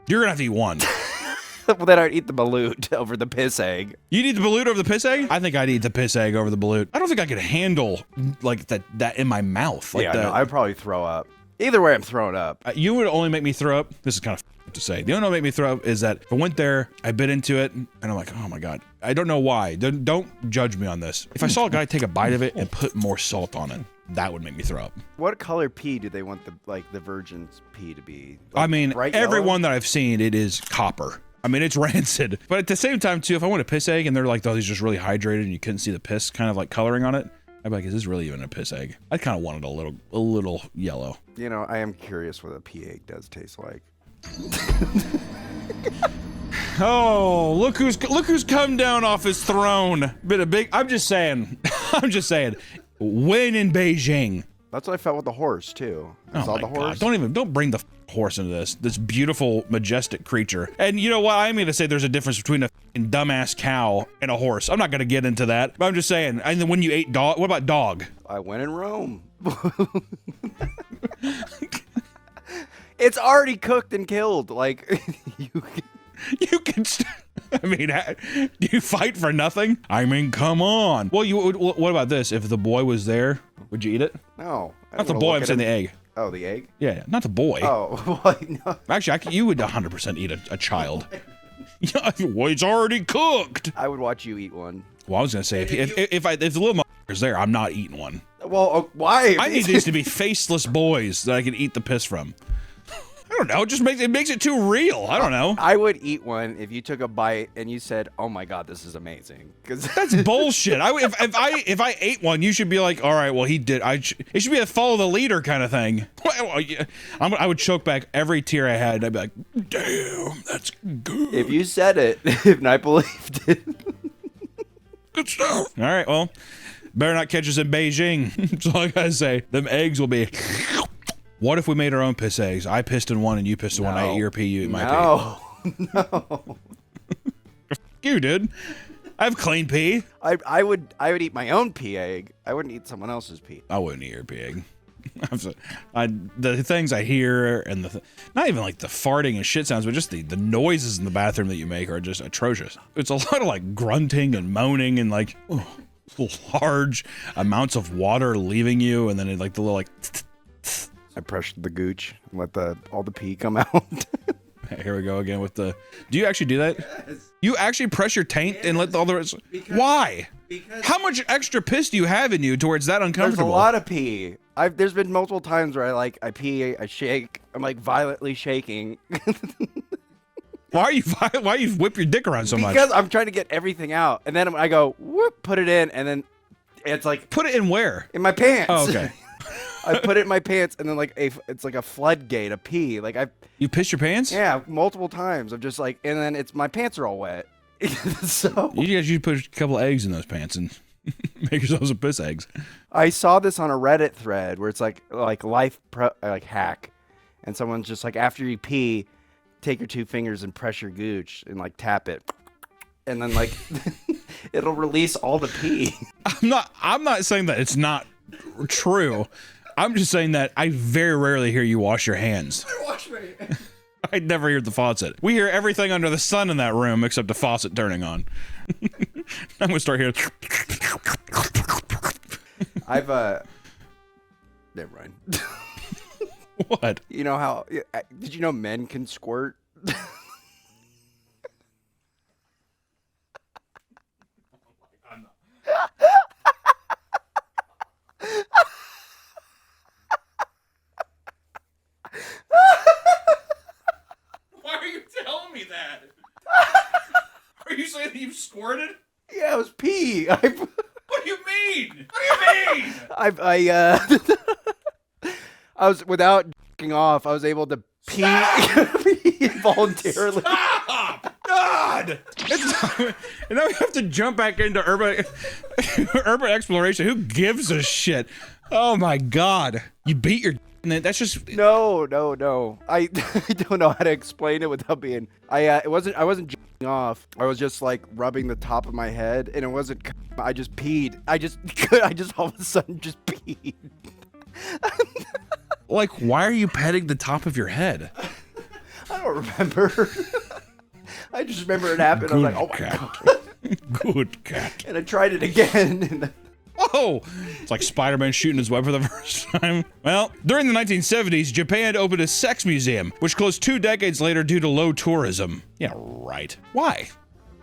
You're gonna have to eat one.
Well, then I'd eat the balut over the piss egg.
You'd eat the balut over the piss egg? I think I'd eat the piss egg over the balut. I don't think I could handle like that in my mouth. Like
yeah, no, I'd probably throw up. Either way, I'm throwing up.
You would only make me throw up. This is kind of to say. The only way make me throw up is that if I went there, I bit into it, and I'm like, oh my God. I don't know why. Don't judge me on this. If I saw a guy take a bite of it and put more salt on it, that would make me throw up.
What color pee do they want the virgin's pee to be? Like,
I mean,
bright
every
yellow?
one that I've seen, it is copper. I mean, it's rancid. But at the same time, too, if I want a piss egg and they're like, oh, these are just really hydrated and you couldn't see the piss kind of like coloring on it, I'd be like, is this really even a piss egg? I kind of want it a little yellow.
You know, I am curious what a pee egg does taste like.
Oh, look who's come down off his throne. I'm just saying, when in Beijing.
That's what I felt with the horse too. I saw the horse.
God. Don't bring the horse into this beautiful, majestic creature. And you know what? I'm gonna say there's a difference between a dumbass cow and a horse. I'm not gonna get into that, but I'm just saying. And then when you ate dog, what about dog?
I went in Rome. It's already cooked and killed. Like
you can. I mean, do you fight for nothing? I mean, come on. Well, what about this? If the boy was there, would you eat it?
No.
Not the boy, I'm saying the egg.
Oh, the egg?
Yeah, not the boy.
Oh, no.
Actually, you would 100% eat a child. Well, it's already cooked.
I would watch you eat one.
Well, I was gonna say if the little motherfucker's there, I'm not eating one.
Well, why?
I need these to be faceless boys that I can eat the piss from. I don't know. It makes it too real. I don't know.
I would eat one if you took a bite and you said, "Oh my God, this is amazing." Because
that's bullshit. If I ate one, you should be like, "All right, well he did." It should be a follow the leader kind of thing. I would choke back every tear I had. I'd be like, "Damn, that's good."
If you said it, if I believed it.
Good stuff. All right, well, better not catch us in Beijing. That's all I gotta say. Them eggs will be. What if we made our own piss eggs? I pissed in one and you pissed in one. I ate your pee, you ate my pee.
No.
You, dude. I have clean pee.
I would eat my own pee egg. I wouldn't eat someone else's pee.
I wouldn't eat your pee egg. The things I hear and not even like the farting and shit sounds, but just the noises in the bathroom that you make are just atrocious. It's a lot of like grunting and moaning and like large amounts of water leaving you, and then it, like the little like.
I pressured the gooch and let all the pee come out.
Here we go again with the. Do you actually do that?
Yes.
You actually press your taint and let all the rest. Why?
Because
how much extra piss do you have in you towards that uncomfortable?
There's a lot of pee. There's been multiple times where I pee, I shake, I'm like violently shaking.
Why you whip your dick around so much?
Because I'm trying to get everything out, and then I go whoop, put it in, and then it's like
put it in where?
In my pants.
Oh, okay.
I put it in my pants, and then it's like a floodgate of pee.
You pissed your pants?
Yeah, multiple times. I'm just like, and then my pants are all wet. So
you guys should put a couple of eggs in those pants and make yourselves some piss eggs.
I saw this on a Reddit thread where it's like life hack, and someone's just like, after you pee, take your 2 fingers and press your gooch and tap it, and then it'll release all the pee.
I'm not saying that it's not true. I'm just saying that I very rarely hear you wash your hands.
I wash my hands.
I never hear the faucet. We hear everything under the sun in that room except the faucet turning on. I'm gonna start hearing.
I've never mind.
What?
You know how? Did you know men can squirt?
Why are you telling me that? you saying that you've squirted?
Yeah, it was pee.
What do you mean? What do you mean?
I was, without ***ing off, I was able to pee voluntarily.
Stop! God! And now we have to jump back into urban exploration. Who gives a shit? Oh my God! You beat your. That's just
no. I don't know how to explain it without being. I wasn't ***ing off. I was just like rubbing the top of my head, and it wasn't. I just peed. I just all of a sudden just peed.
Like, why are you petting the top of your head?
I don't remember. I just remember it happened. I was like, oh my God.
Good cat.
And I tried it again. And
whoa! It's like Spider-Man shooting his web for the first time. Well, during the 1970s, Japan opened a sex museum, which closed 2 decades later due to low tourism. Yeah, right. Why?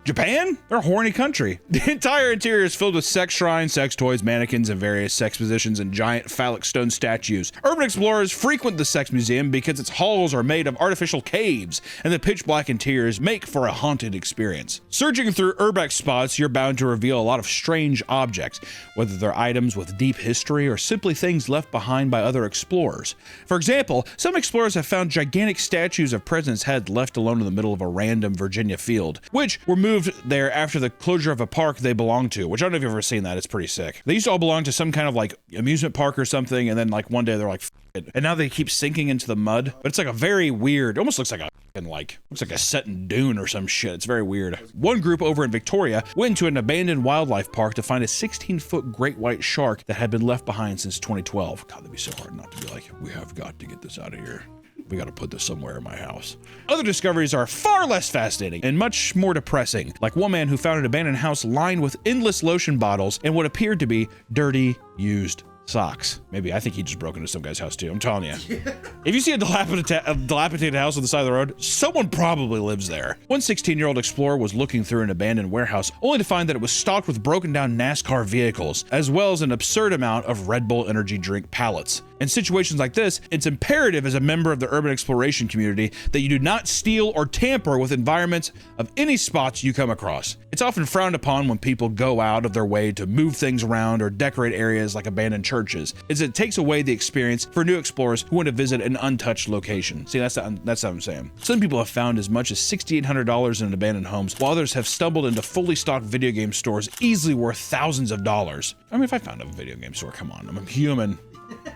Japan? They're a horny country. The entire interior is filled with sex shrines, sex toys, mannequins, and various sex positions and giant phallic stone statues. Urban explorers frequent the sex museum because its halls are made of artificial caves, and the pitch black interiors make for a haunted experience. Searching through urbex spots, you're bound to reveal a lot of strange objects, whether they're items with deep history or simply things left behind by other explorers. For example, some explorers have found gigantic statues of presidents' heads left alone in the middle of a random Virginia field, which were moved there after the closure of a park they belonged to, which I don't know if you've ever seen that. It's pretty sick. They used to all belong to some kind of like amusement park or something, and then like one day they're like, F it. And now they keep sinking into the mud. But it's like a very weird, it almost looks like a looks like a set in Dune or some shit. It's very weird. One group over in Victoria went to an abandoned wildlife park to find a 16-foot great white shark that had been left behind since 2012. God, that'd be so hard not to be like, we have got to get this out of here. We gotta put this somewhere in my house. Other discoveries are far less fascinating and much more depressing, like one man who found an abandoned house lined with endless lotion bottles and what appeared to be dirty, used socks. Maybe I think he just broke into some guy's house too. I'm telling you. If you see a dilapidated house on the side of the road, someone probably lives there. One 16-year-old explorer was looking through an abandoned warehouse only to find that it was stocked with broken down NASCAR vehicles, as well as an absurd amount of Red Bull energy drink pallets. In situations like this, it's imperative as a member of the urban exploration community that you do not steal or tamper with environments of any spots you come across. It's often frowned upon when people go out of their way to move things around or decorate areas like abandoned churches, as it takes away the experience for new explorers who want to visit an untouched location. See, that's what I'm saying. Some people have found as much as $6,800 in abandoned homes, while others have stumbled into fully stocked video game stores easily worth thousands of dollars. I mean, if I found a video game store, come on, I'm a human.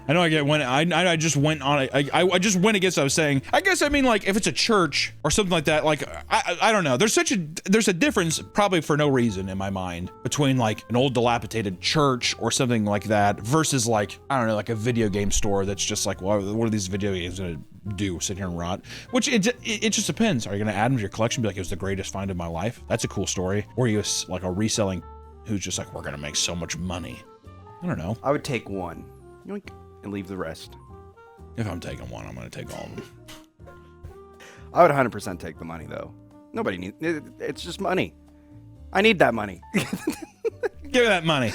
I know I just went on I just went against what I was saying. I guess I mean, like, if it's a church or something like that, like I don't know. There's a difference, probably for no reason in my mind, between like an old dilapidated church or something like that versus like, I don't know, like a video game store that's just like, well, what are these video games gonna do? Sit here and rot? Which it just depends. Are you gonna add them to your collection? Be like, it was the greatest find of my life? That's a cool story. Or are you like a reselling who's just like, we're gonna make so much money? I don't know.
I would take one. Yoink, and leave the rest.
If I'm taking one, I'm gonna take all of them.
I would 100% take the money though. Nobody needs it's just money. I need that money.
Give me that money.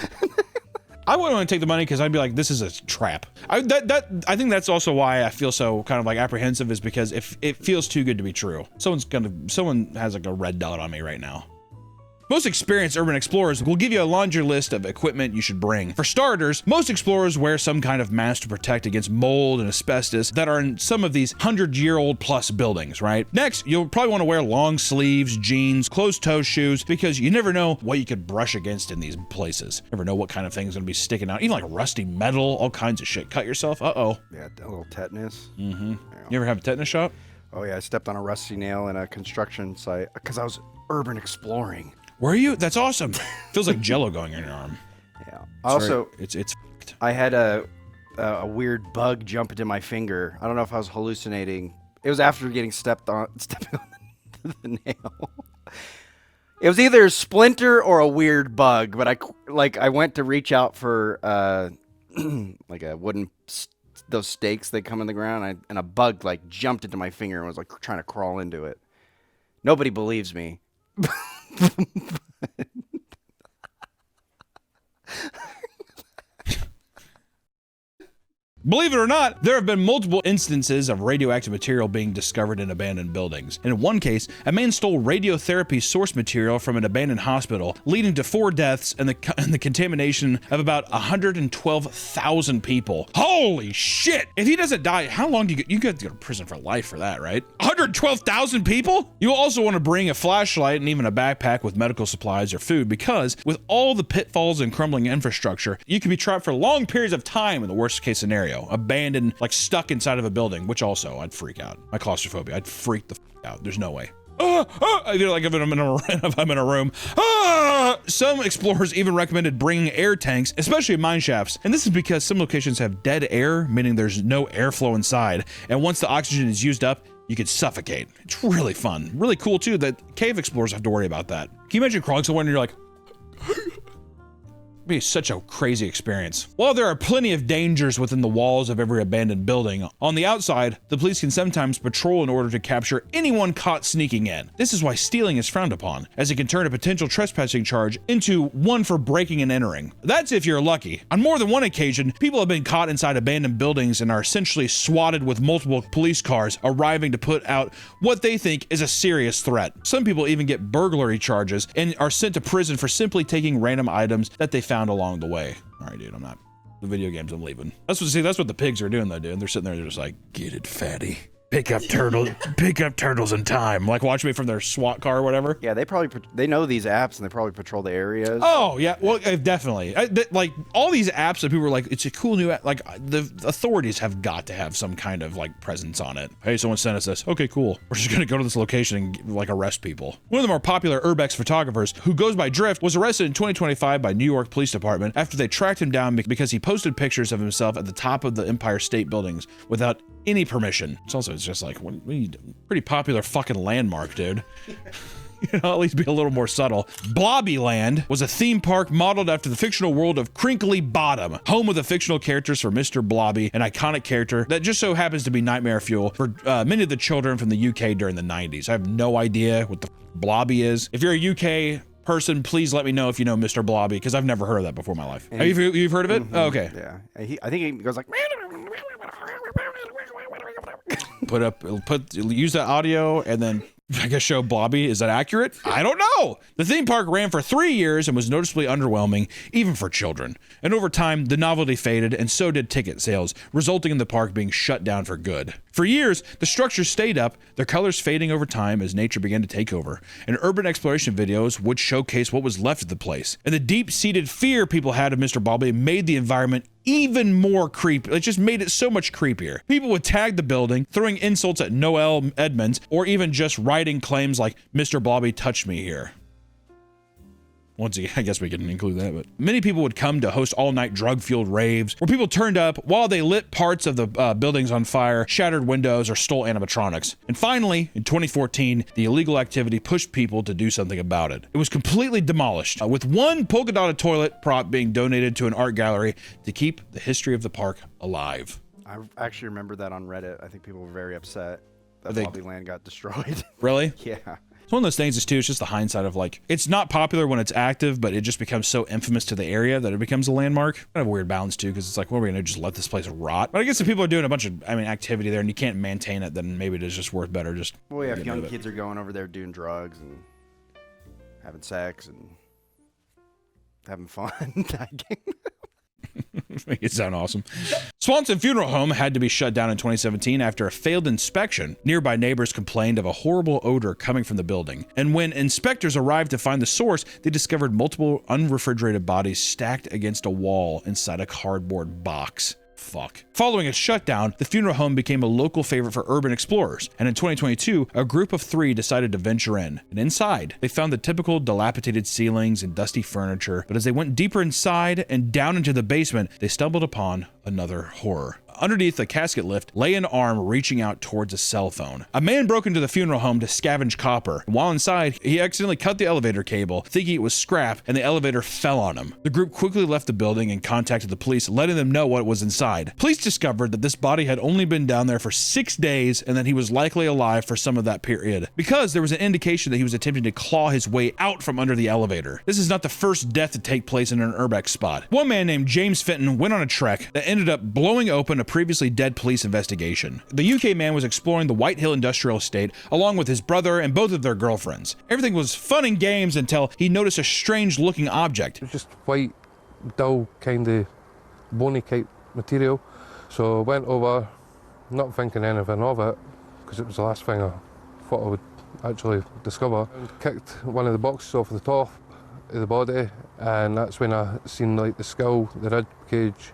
I wouldn't want to take the money because I'd be like, this is a trap. I think that's also why I feel so kind of like apprehensive, is because if it feels too good to be true. Someone has like a red dot on me right now. Most experienced urban explorers will give you a laundry list of equipment you should bring. For starters, most explorers wear some kind of mask to protect against mold and asbestos that are in some of these 100-year-old plus buildings, right? Next, you'll probably want to wear long sleeves, jeans, closed-toe shoes, because you never know what you could brush against in these places. Never know what kind of thing's gonna be sticking out. Even like rusty metal, all kinds of shit. Cut yourself, uh-oh.
Yeah, a little tetanus.
Mm-hmm.
Yeah.
You ever have a tetanus shot?
Oh yeah, I stepped on a rusty nail in a construction site because I was urban exploring.
Were you? That's awesome. Feels like jello going in your arm.
Yeah.
It's
I had a weird bug jump into my finger. I don't know if I was hallucinating. It was after getting stepping on the nail. It was either a splinter or a weird bug, but I went to reach out for like a wooden those stakes that come in the ground, and a bug like jumped into my finger and was like trying to crawl into it. Nobody believes me.
Believe it or not, there have been multiple instances of radioactive material being discovered in abandoned buildings. And in one case, a man stole radiotherapy source material from an abandoned hospital, leading to 4 deaths and the contamination of about 112,000 people. Holy shit! If he doesn't die, how long do you get? You get to go to prison for life for that, right? 112,000 people? You'll also want to bring a flashlight and even a backpack with medical supplies or food, because with all the pitfalls and crumbling infrastructure, you could be trapped for long periods of time in the worst case scenario. Abandoned, like stuck inside of a building, which also I'd freak out. My claustrophobia, I'd freak the out. There's no way. I feel like if I'm in a room. Some explorers even recommended bringing air tanks, especially mine shafts. And this is because some locations have dead air, meaning there's no airflow inside. And once the oxygen is used up, you could suffocate. It's really fun. Really cool too that cave explorers have to worry about that. Can you imagine crawling somewhere and you're like, be such a crazy experience. While there are plenty of dangers within the walls of every abandoned building, on the outside, the police can sometimes patrol in order to capture anyone caught sneaking in. This is why stealing is frowned upon, as it can turn a potential trespassing charge into one for breaking and entering. That's if you're lucky. On more than one occasion, people have been caught inside abandoned buildings and are essentially swatted with multiple police cars arriving to put out what they think is a serious threat. Some people even get burglary charges and are sent to prison for simply taking random items that they found along the way. All right, dude, I'm not. The video games, I'm leaving. That's what the pigs are doing though, dude. They're sitting there, they're just like, get it, fatty. Pick up turtles in time. Like, watch me from their SWAT car or whatever.
Yeah, they know these apps and they probably patrol the areas.
Oh yeah, well definitely. Like all these apps that people are like, it's a cool new app. Like the authorities have got to have some kind of like presence on it. Hey, someone sent us this. Okay, cool. We're just gonna go to this location and like arrest people. One of the more popular urbex photographers, who goes by Drift, was arrested in 2025 by New York Police Department after they tracked him down because he posted pictures of himself at the top of the Empire State Buildings without any permission. It's just like, pretty popular fucking landmark, dude. You know, at least be a little more subtle. Blobbyland was a theme park modeled after the fictional world of Crinkly Bottom, home of the fictional characters for Mr. Blobby, an iconic character that just so happens to be nightmare fuel for many of the children from the UK during the 90s. I have no idea what the Blobby is. If you're a UK person, please let me know if you know Mr. Blobby, because I've never heard of that before in my life. You've heard of it?
Mm-hmm.
Oh, okay.
Yeah. I think he goes like...
Use that audio and then I guess show Blobby. Is that accurate? I don't know. The theme park ran for 3 years and was noticeably underwhelming, even for children. And over time, the novelty faded and so did ticket sales, resulting in the park being shut down for good. For years, the structure stayed up, their colors fading over time as nature began to take over, and urban exploration videos would showcase what was left of the place. And the deep-seated fear people had of Mr. Blobby made the environment even more creepy. It just made it so much creepier. People would tag the building, throwing insults at Noel Edmonds, or even just writing claims like, Mr. Blobby touched me here. Once again, I guess we can include that, but many people would come to host all-night drug-fueled raves where people turned up while they lit parts of the buildings on fire, shattered windows, or stole animatronics. And finally, in 2014, the illegal activity pushed people to do something about it. It was completely demolished, with one polka-dotted toilet prop being donated to an art gallery to keep the history of the park alive.
I actually remember that on Reddit. I think people were very upset that Blobbyland got destroyed.
Really?
Yeah.
It's one of those things, it's just the hindsight of like, it's not popular when it's active, but it just becomes so infamous to the area that it becomes a landmark. Kind of a weird balance too, because it's like, well, we're gonna just let this place rot. But I guess if people are doing a bunch of, activity there and you can't maintain it, then maybe it is just worth better just.
Well, yeah, if young kids are going over there doing drugs and having sex and having fun.
Make it sound awesome. Swanson Funeral Home had to be shut down in 2017 after a failed inspection. Nearby neighbors complained of a horrible odor coming from the building. And when inspectors arrived to find the source, they discovered multiple unrefrigerated bodies stacked against a wall inside a cardboard box. Fuck. Following its shutdown, the funeral home became a local favorite for urban explorers, and in 2022, a group of 3 decided to venture in. And inside, they found the typical dilapidated ceilings and dusty furniture, but as they went deeper inside and down into the basement, they stumbled upon another horror. Underneath the casket lift lay an arm reaching out towards a cell phone. A man broke into the funeral home to scavenge copper. While inside, he accidentally cut the elevator cable, thinking it was scrap, and the elevator fell on him. The group quickly left the building and contacted the police, letting them know what was inside. Police discovered that this body had only been down there for 6 days and that he was likely alive for some of that period, because there was an indication that he was attempting to claw his way out from under the elevator. This is not the first death to take place in an urbex spot. One man named James Fenton went on a trek that ended up blowing open a previously dead police investigation. The UK man was exploring the White Hill industrial estate along with his brother and both of their girlfriends. Everything was fun and games until he noticed a strange looking object.
It was just white, dull, kind of bony type material. So I went over, not thinking anything of it, because it was the last thing I thought I would actually discover. I kicked one of the boxes off the top of the body, and that's when I seen like the skull, the rib cage,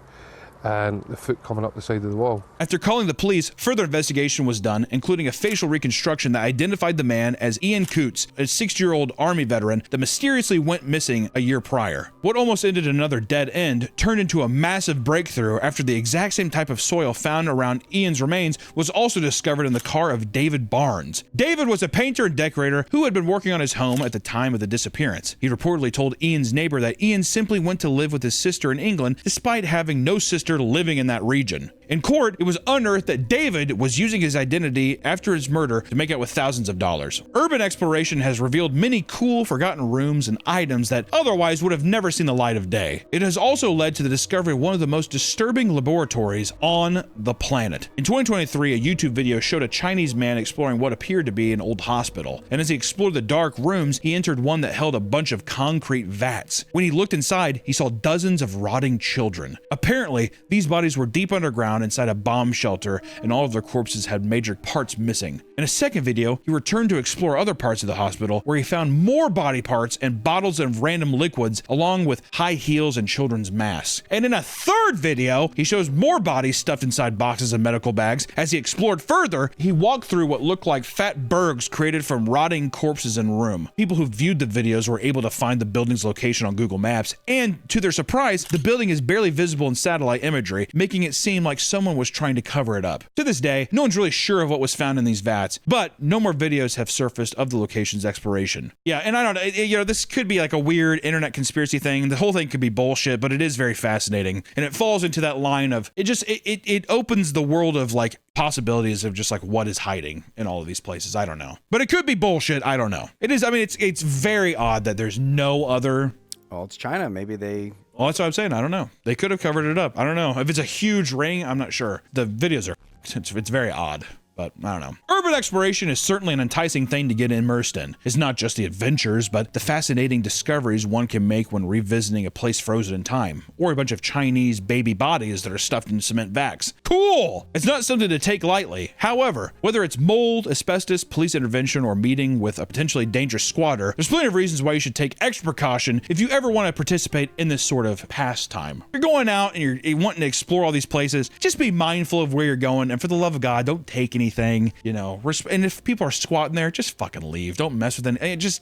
and the foot coming up the side of the wall.
After calling the police, further investigation was done, including a facial reconstruction that identified the man as Ian Coots, a 60-year-old Army veteran that mysteriously went missing a year prior. What almost ended another dead end turned into a massive breakthrough after the exact same type of soil found around Ian's remains was also discovered in the car of David Barnes. David was a painter and decorator who had been working on his home at the time of the disappearance. He reportedly told Ian's neighbor that Ian simply went to live with his sister in England despite having no sister living in that region. In court, it was unearthed that David was using his identity after his murder to make out with thousands of dollars. Urban exploration has revealed many cool, forgotten rooms and items that otherwise would have never seen the light of day. It has also led to the discovery of one of the most disturbing laboratories on the planet. In 2023, a YouTube video showed a Chinese man exploring what appeared to be an old hospital, and as he explored the dark rooms, he entered one that held a bunch of concrete vats. When he looked inside, he saw dozens of rotting children. Apparently, these bodies were deep underground inside a bomb shelter, and all of their corpses had major parts missing. In a second video, he returned to explore other parts of the hospital, where he found more body parts and bottles of random liquids, along with high heels and children's masks. And in a third video, he shows more bodies stuffed inside boxes and medical bags. As he explored further, he walked through what looked like fat bergs created from rotting corpses in room. People who viewed the videos were able to find the building's location on Google Maps, and to their surprise, the building is barely visible in satellite imagery, making it seem like someone was trying to cover it up. To this day, no one's really sure of what was found in these vats, but no more videos have surfaced of the location's exploration. Yeah, and I don't know, you know, this could be like a weird internet conspiracy thing. The whole thing could be bullshit, but it is very fascinating, and it falls into that line of it opens the world of like possibilities of just like what is hiding in all of these places. I don't know, but it could be bullshit. I don't know. It is. I mean, it's very odd that there's no other.
Well, it's China. Maybe they.
Well, that's what I'm saying. I don't know. They could have covered it up. I don't know. If it's a huge ring, I'm not sure. The videos are, it's very odd, but I don't know. Urban exploration is certainly an enticing thing to get immersed in. It's not just the adventures, but the fascinating discoveries one can make when revisiting a place frozen in time, or a bunch of Chinese baby bodies that are stuffed in cement vats. Cool! It's not something to take lightly. However, whether it's mold, asbestos, police intervention, or meeting with a potentially dangerous squatter, there's plenty of reasons why you should take extra precaution if you ever want to participate in this sort of pastime. You're going out and you're wanting to explore all these places, just be mindful of where you're going, and for the love of God, don't take anything, you know. And if people are squatting there, just fucking leave. Don't mess with them. Just,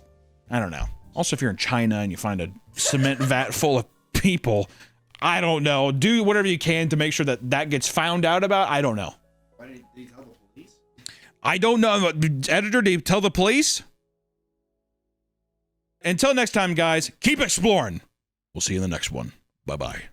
I don't know. Also, if you're in China and you find a cement vat full of people, I don't know. Do whatever you can to make sure that that gets found out about. I don't know.
Why did he tell the police?
I don't know. Editor, did he tell the police? Until next time, guys, keep exploring. We'll see you in the next one. Bye-bye.